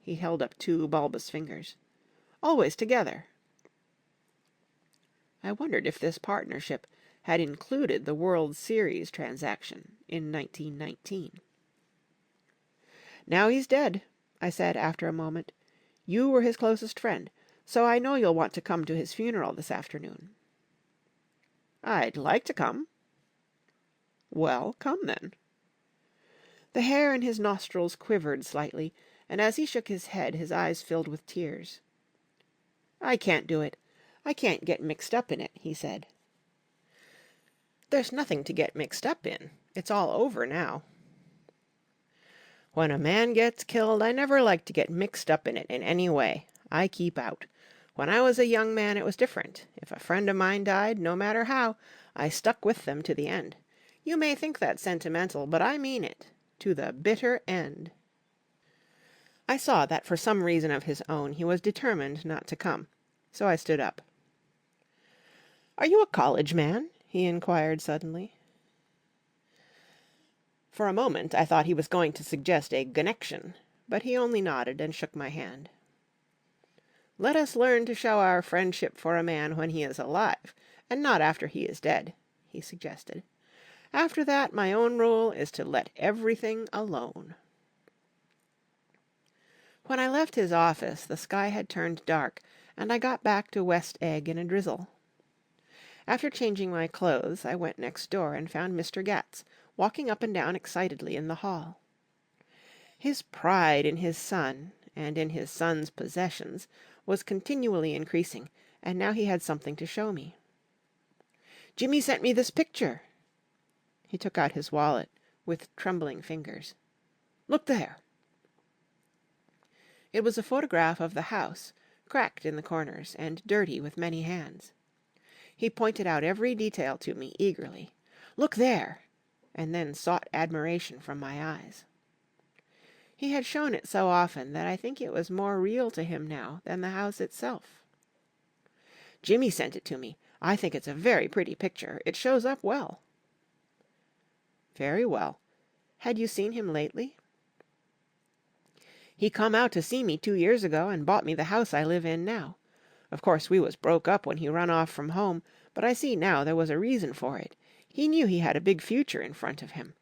Speaker 1: He held up 2 bulbous fingers. "Always together." I wondered if this partnership had included the World Series transaction in 1919. "Now he's dead," I said after a moment. "You were his closest friend, so I know you'll want to come to his funeral this afternoon." "I'd like to come." "Well, come then." The hair in his nostrils quivered slightly, and as he shook his head his eyes filled with tears. "I can't do it. I can't get mixed up in it," he said. "There's nothing to get mixed up in. It's all over now." "When a man gets killed, I never like to get mixed up in it in any way. I keep out. When I was a young man it was different. If a friend of mine died, no matter how, I stuck with them to the end. You may think that sentimental, but I mean it. To the bitter end." I saw that for some reason of his own he was determined not to come, so I stood up. "Are you a college man?" he inquired suddenly. For a moment I thought he was going to suggest a connection, but he only nodded and shook my hand. "Let us learn to show our friendship for a man when he is alive, and not after he is dead," he suggested. "After that, my own rule is to let everything alone." When I left his office the sky had turned dark, and I got back to West Egg in a drizzle. After changing my clothes, I went next door and found Mr. Gats walking up and down excitedly in the hall. His pride in his son, and in his son's possessions, was continually increasing, and now he had something to show me. "Jimmy sent me this picture." He took out his wallet with trembling fingers. "Look there." It was a photograph of the house, cracked in the corners, and dirty with many hands. He pointed out every detail to me eagerly. "Look there!" and then sought admiration from my eyes. He had shown it so often that I think it was more real to him now than the house itself. "Jimmy sent it to me. I think it's a very pretty picture. It shows up well." "Very well. Had you seen him lately?" "He come out to see me 2 years ago and bought me the house I live in now. Of course we was broke up when he run off from home, but I see now there was a reason for it. He knew he had a big future in front of him.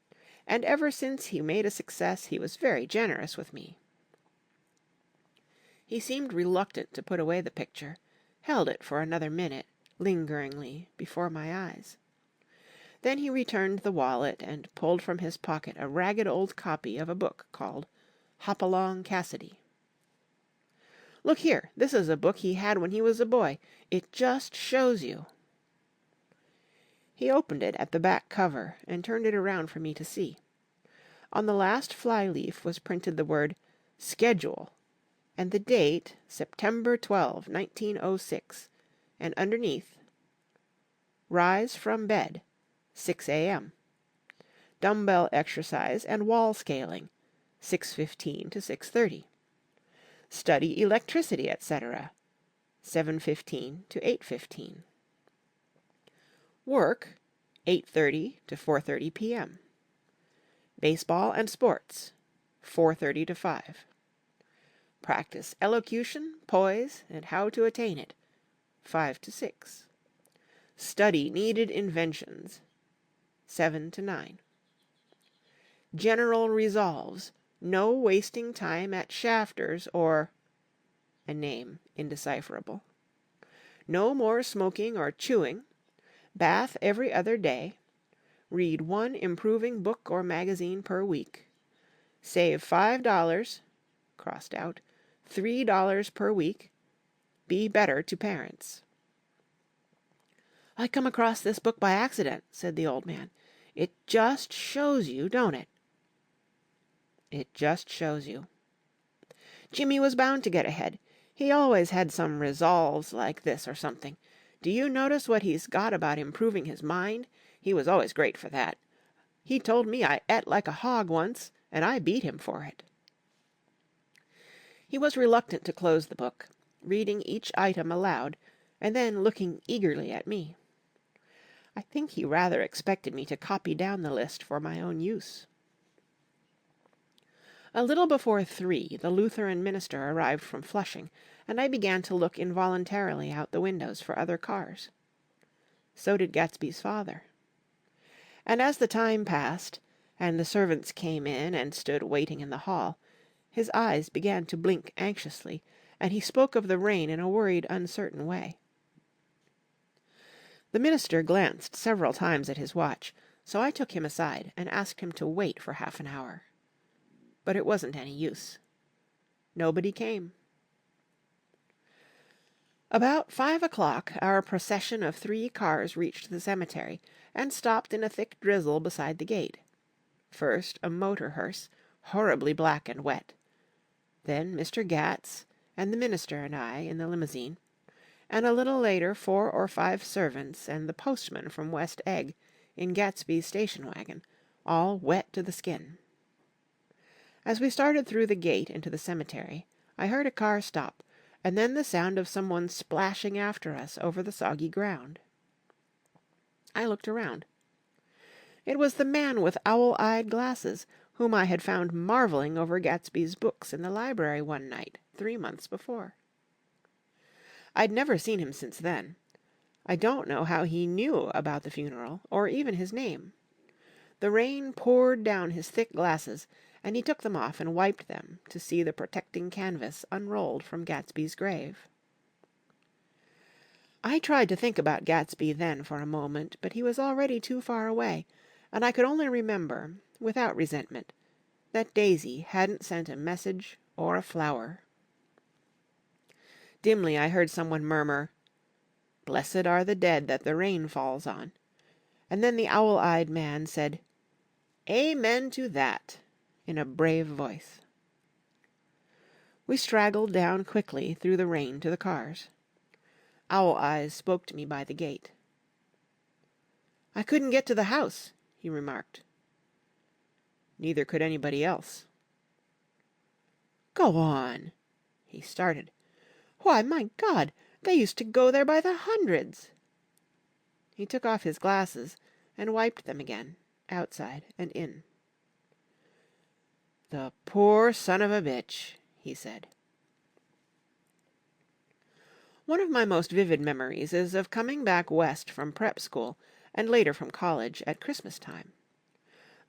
Speaker 1: And ever since he made a success he was very generous with me." He seemed reluctant to put away the picture, held it for another minute, lingeringly, before my eyes. Then he returned the wallet and pulled from his pocket a ragged old copy of a book called Hopalong Cassidy. "Look here, this is a book he had when he was a boy. It just shows you." He opened it at the back cover and turned it around for me to see. On the last fly-leaf was printed the word "Schedule," and the date September 12, 1906, and underneath, "Rise from bed, 6 a.m. Dumbbell exercise and wall scaling, 6:15 to 6:30. Study electricity, etc., 7:15 to 8:15. Work, 8:30 to 4:30 p.m. Baseball and sports, 4:30 to 5. Practice elocution, poise, and how to attain it, 5 to 6. Study needed inventions, 7 to 9. General resolves, no wasting time at shafters or a name indecipherable. No more smoking or chewing. Bath every other day. Read 1 improving book or magazine per week. Save $5, crossed out, $3 per week. Be better to parents. "I come across this book by accident," said the old man. "It just shows you, don't it?" It just shows you. Jimmy was bound to get ahead. He always had some resolves like this or something. Do you notice what he's got about improving his mind? He was always great for that. He told me I et like a hog once, and I beat him for it." He was reluctant to close the book, reading each item aloud, and then looking eagerly at me. I think he rather expected me to copy down the list for my own use. A little before 3, the Lutheran minister arrived from Flushing, and I began to look involuntarily out the windows for other cars. So did Gatsby's father. And as the time passed, and the servants came in and stood waiting in the hall, his eyes began to blink anxiously, and he spoke of the rain in a worried, uncertain way. The minister glanced several times at his watch, so I took him aside and asked him to wait for half an hour. But it wasn't any use. Nobody came. About 5 o'clock our procession of 3 cars reached the cemetery, and stopped in a thick drizzle beside the gate. First a motor hearse, horribly black and wet. Then Mr. Gats, and the minister and I in the limousine, and a little later 4 or 5 servants and the postman from West Egg in Gatsby's station wagon, all wet to the skin. As we started through the gate into the cemetery, I heard a car stop, and then the sound of someone splashing after us over the soggy ground. I looked around. It was the man with owl-eyed glasses, whom I had found marvelling over Gatsby's books in the library one night, 3 months before. I'd never seen him since then. I don't know how he knew about the funeral, or even his name. The rain poured down his thick glasses, and he took them off and wiped them to see the protecting canvas unrolled from Gatsby's grave. I tried to think about Gatsby then for a moment, but he was already too far away, and I could only remember, without resentment, that Daisy hadn't sent a message or a flower. Dimly I heard someone murmur, "Blessed are the dead that the rain falls on," and then the owl-eyed man said, "Amen to that," in a brave voice. We straggled down quickly through the rain to the cars. Owl Eyes spoke to me by the gate. "I couldn't get to the house," he remarked. Neither could anybody else. "Go on!" He started. "Why, my God, they used to go there by the hundreds!" He took off his glasses and wiped them again, outside and in. "The poor son of a bitch," he said. One of my most vivid memories is of coming back west from prep school, and later from college, at Christmas time.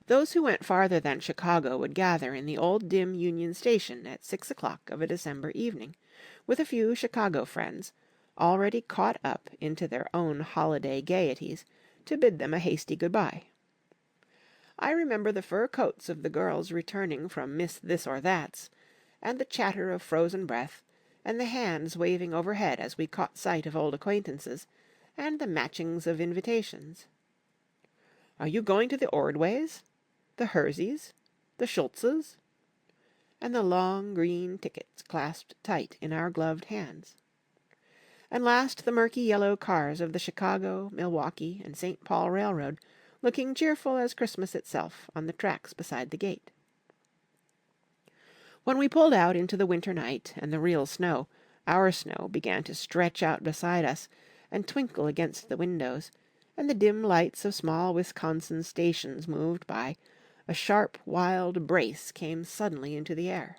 Speaker 1: Those who went farther than Chicago would gather in the old dim Union Station at 6 o'clock of a December evening, with a few Chicago friends, already caught up into their own holiday gaieties, to bid them a hasty good-bye. I remember the fur coats of the girls returning from Miss This or That's, and the chatter of frozen breath, and the hands waving overhead as we caught sight of old acquaintances, and the matchings of invitations. "Are you going to the Ordways? The Herseys? The Schultzes?" And the long green tickets clasped tight in our gloved hands. And last the murky yellow cars of the Chicago, Milwaukee, and St. Paul Railroad, looking cheerful as Christmas itself on the tracks beside the gate. When we pulled out into the winter night and the real snow, our snow began to stretch out beside us and twinkle against the windows, and the dim lights of small Wisconsin stations moved by, a sharp, wild brace came suddenly into the air.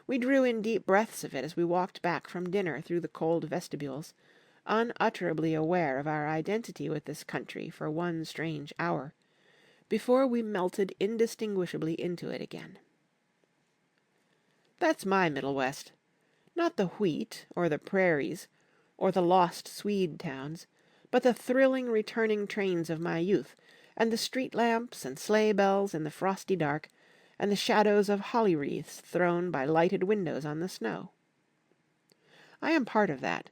Speaker 1: We drew in deep breaths of it as we walked back from dinner through the cold vestibules, unutterably aware of our identity with this country for one strange hour, before we melted indistinguishably into it again. That's my Middle West. Not the wheat, or the prairies, or the lost Swede towns, but the thrilling returning trains of my youth, and the street lamps and sleigh bells in the frosty dark, and the shadows of holly wreaths thrown by lighted windows on the snow. I am part of that,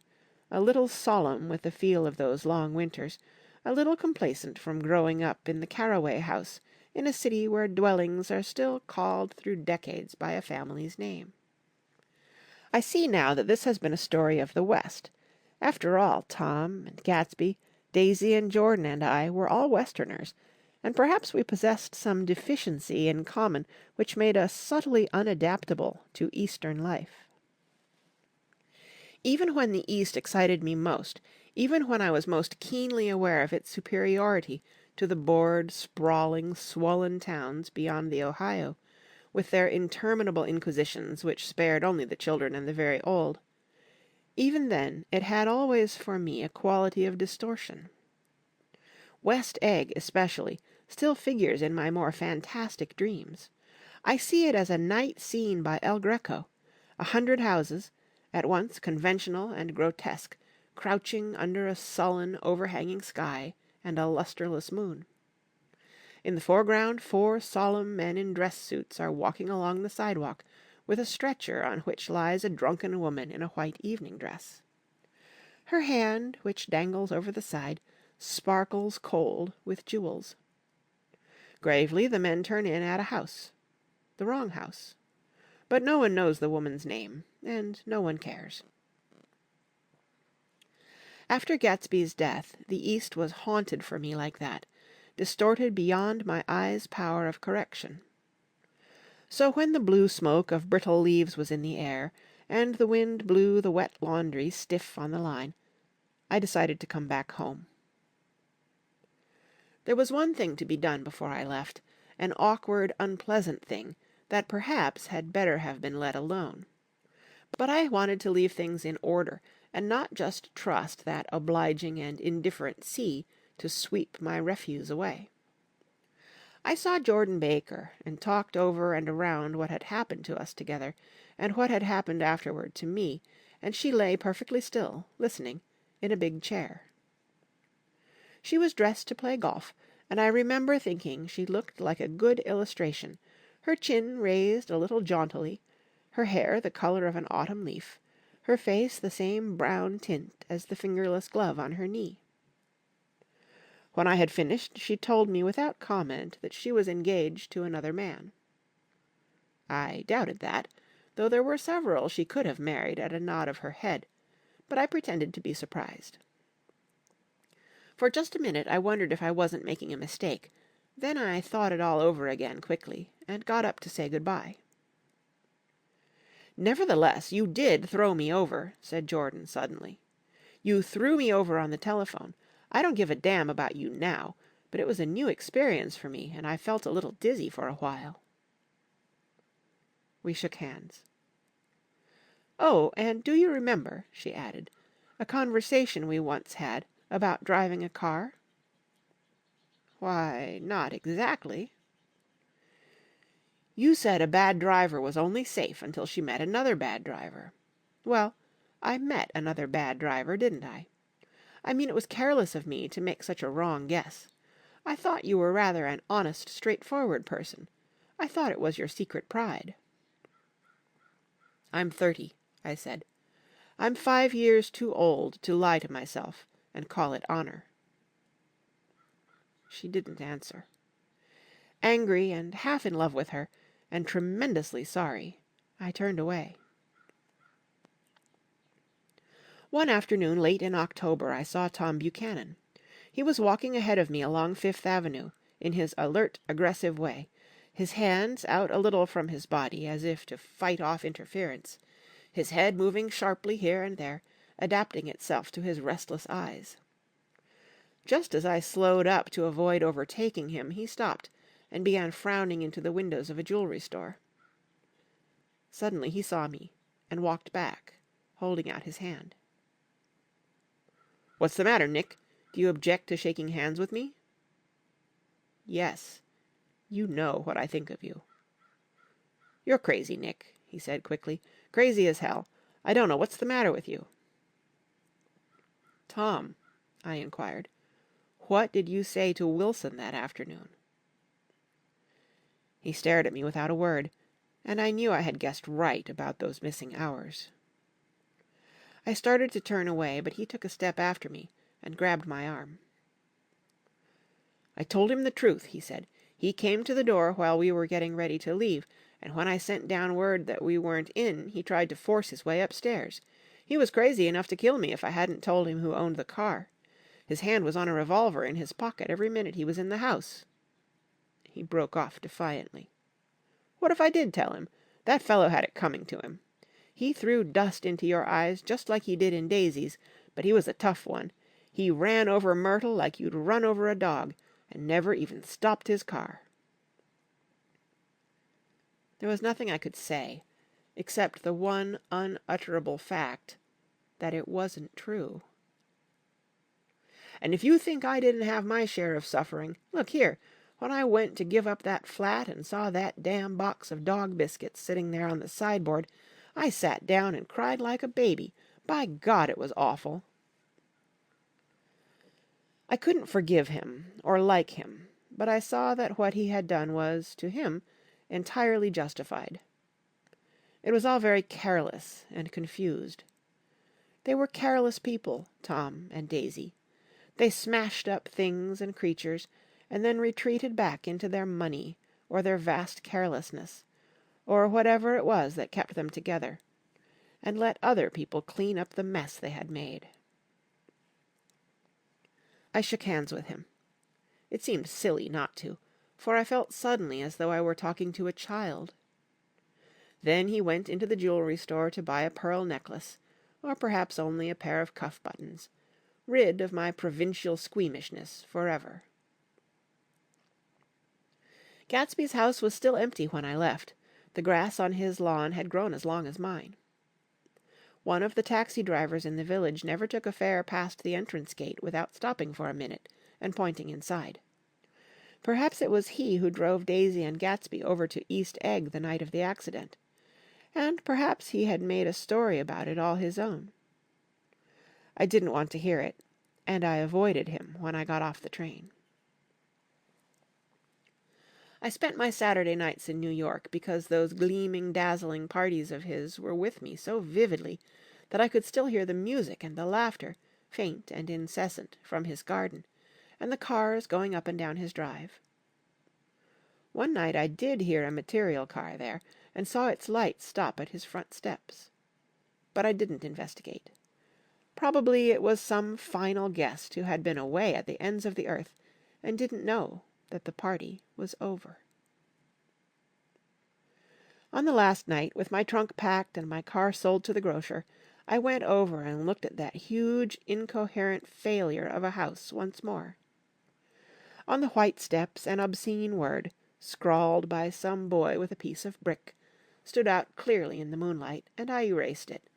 Speaker 1: a little solemn with the feel of those long winters, a little complacent from growing up in the Caraway House in a city where dwellings are still called through decades by a family's name. I see now that this has been a story of the West, After all, Tom and Gatsby, Daisy and Jordan and I were all Westerners, and perhaps we possessed some deficiency in common which made us subtly unadaptable to Eastern life. Even when the East excited me most, even when I was most keenly aware of its superiority to the bored, sprawling, swollen towns beyond the Ohio, with their interminable inquisitions which spared only the children and the very old, even then it had always for me a quality of distortion. West Egg, especially, still figures in my more fantastic dreams. I see it as a night scene by El Greco, 100 houses, at once conventional and grotesque, crouching under a sullen, overhanging sky and a lustreless moon. In the foreground 4 solemn men in dress suits are walking along the sidewalk, with a stretcher on which lies a drunken woman in a white evening dress. Her hand, which dangles over the side, sparkles cold with jewels. Gravely the men turn in at a house. The wrong house. But no one knows the woman's name, and no one cares. After Gatsby's death, the East was haunted for me like that, distorted beyond my eyes' power of correction. So when the blue smoke of brittle leaves was in the air, and the wind blew the wet laundry stiff on the line, I decided to come back home. There was one thing to be done before I left, an awkward, unpleasant thing that perhaps had better have been let alone. But I wanted to leave things in order, and not just trust that obliging and indifferent sea to sweep my refuse away. I saw Jordan Baker, and talked over and around what had happened to us together, and what had happened afterward to me, and she lay perfectly still, listening, in a big chair. She was dressed to play golf, and I remember thinking she looked like a good illustration, her chin raised a little jauntily, her hair the color of an autumn leaf, her face the same brown tint as the fingerless glove on her knee. When I had finished, she told me without comment that she was engaged to another man. I doubted that, though there were several she could have married at a nod of her head, but I pretended to be surprised. For just a minute I wondered if I wasn't making a mistake. Then I thought it all over again quickly, and got up to say good-bye. "Nevertheless, you did throw me over," said Jordan suddenly. "You threw me over on the telephone. I don't give a damn about you now, but it was a new experience for me, and I felt a little dizzy for a while." We shook hands. "Oh, and do you remember," she added, "a conversation we once had about driving a car?" "Why, not exactly." "You said a bad driver was only safe until she met another bad driver. Well, I met another bad driver, didn't I? I mean, it was careless of me to make such a wrong guess. I thought you were rather an honest, straightforward person. I thought it was your secret pride." "I'm 30, I said. "I'm 5 years too old to lie to myself and call it honor." She didn't answer. Angry and half in love with her, and tremendously sorry, I turned away. One afternoon late in October I saw Tom Buchanan. He was walking ahead of me along Fifth Avenue, in his alert, aggressive way, his hands out a little from his body as if to fight off interference, his head moving sharply here and there, adapting itself to his restless eyes. Just as I slowed up to avoid overtaking him, he stopped, and began frowning into the windows of a jewelry store. Suddenly he saw me, and walked back, holding out his hand. "What's the matter, Nick? Do you object to shaking hands with me?" "Yes. You know what I think of you." "You're crazy, Nick," he said quickly. "Crazy as hell. I don't know what's the matter with you." "Tom," I inquired, "what did you say to Wilson that afternoon?" He stared at me without a word, and I knew I had guessed right about those missing hours. I started to turn away, but he took a step after me and grabbed my arm. "I told him the truth," he said. "He came to the door while we were getting ready to leave, and when I sent down word that we weren't in, he tried to force his way upstairs. He was crazy enough to kill me if I hadn't told him who owned the car. His hand was on a revolver in his pocket every minute he was in the house." He broke off defiantly. "What if I did tell him? That fellow had it coming to him. He threw dust into your eyes just like he did in Daisy's, but he was a tough one. He ran over Myrtle like you'd run over a dog, and never even stopped his car." There was nothing I could say, except the one unutterable fact that it wasn't true. "And if you think I didn't have my share of suffering, look here, when I went to give up that flat and saw that damn box of dog biscuits sitting there on the sideboard, I sat down and cried like a baby. By God, it was awful." I couldn't forgive him or like him, but I saw that what he had done was, to him, entirely justified. It was all very careless and confused. They were careless people, Tom and Daisy. They smashed up things and creatures, and then retreated back into their money, or their vast carelessness, or whatever it was that kept them together, and let other people clean up the mess they had made. I shook hands with him. It seemed silly not to, for I felt suddenly as though I were talking to a child. Then he went into the jewelry store to buy a pearl necklace, or perhaps only a pair of cuff buttons, rid of my provincial squeamishness forever. Gatsby's house was still empty when I left. The grass on his lawn had grown as long as mine. One of the taxi drivers in the village never took a fare past the entrance gate without stopping for a minute and pointing inside. Perhaps it was he who drove Daisy and Gatsby over to East Egg the night of the accident, and perhaps he had made a story about it all his own. I didn't want to hear it, and I avoided him when I got off the train. I spent my Saturday nights in New York because those gleaming, dazzling parties of his were with me so vividly that I could still hear the music and the laughter, faint and incessant, from his garden, and the cars going up and down his drive. One night I did hear a material car there, and saw its lights stop at his front steps. But I didn't investigate. Probably it was some final guest who had been away at the ends of the earth and didn't know that the party was over. On the last night, with my trunk packed and my car sold to the grocer, I went over and looked at that huge, incoherent failure of a house once more. On the white steps an obscene word, scrawled by some boy with a piece of brick, stood out clearly in the moonlight, and I erased it,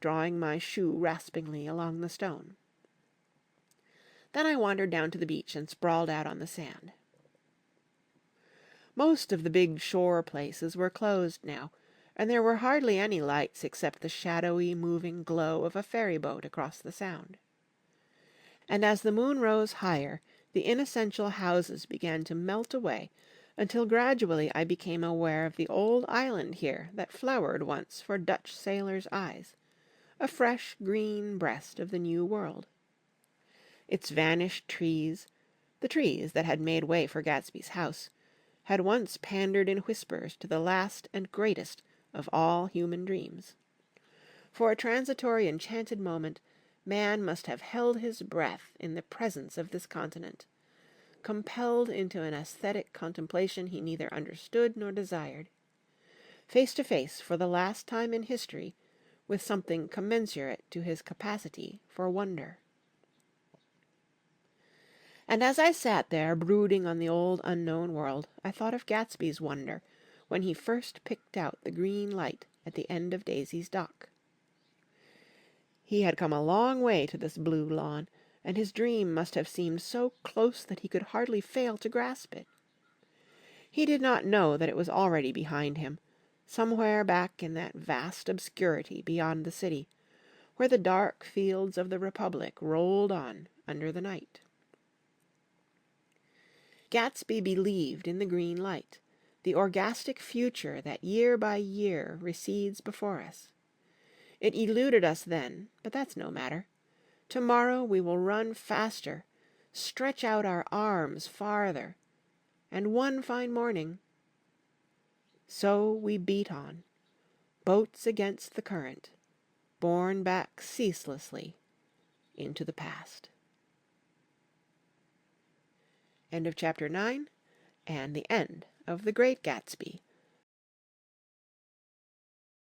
Speaker 1: drawing my shoe raspingly along the stone. Then I wandered down to the beach and sprawled out on the sand. Most of the big shore places were closed now, and there were hardly any lights except the shadowy, moving glow of a ferry boat across the Sound. And as the moon rose higher, the inessential houses began to melt away, until gradually I became aware of the old island here that flowered once for Dutch sailors' eyes, a fresh green breast of the New World. Its vanished trees, the trees that had made way for Gatsby's house, had once pandered in whispers to the last and greatest of all human dreams. For a transitory enchanted moment, man must have held his breath in the presence of this continent, compelled into an aesthetic contemplation he neither understood nor desired, face to face for the last time in history with something commensurate to his capacity for wonder. And as I sat there brooding on the old unknown world, I thought of Gatsby's wonder when he first picked out the green light at the end of Daisy's dock. He had come a long way to this blue lawn, and his dream must have seemed so close that he could hardly fail to grasp it. He did not know that it was already behind him, somewhere back in that vast obscurity beyond the city, where the dark fields of the Republic rolled on under the night. Gatsby believed in the green light, the orgastic future that year by year recedes before us. It eluded us then, but that's no matter. Tomorrow we will run faster, stretch out our arms farther, and one fine morning... So we beat on, boats against the current, borne back ceaselessly into the past. End of chapter 9, and the end of The Great Gatsby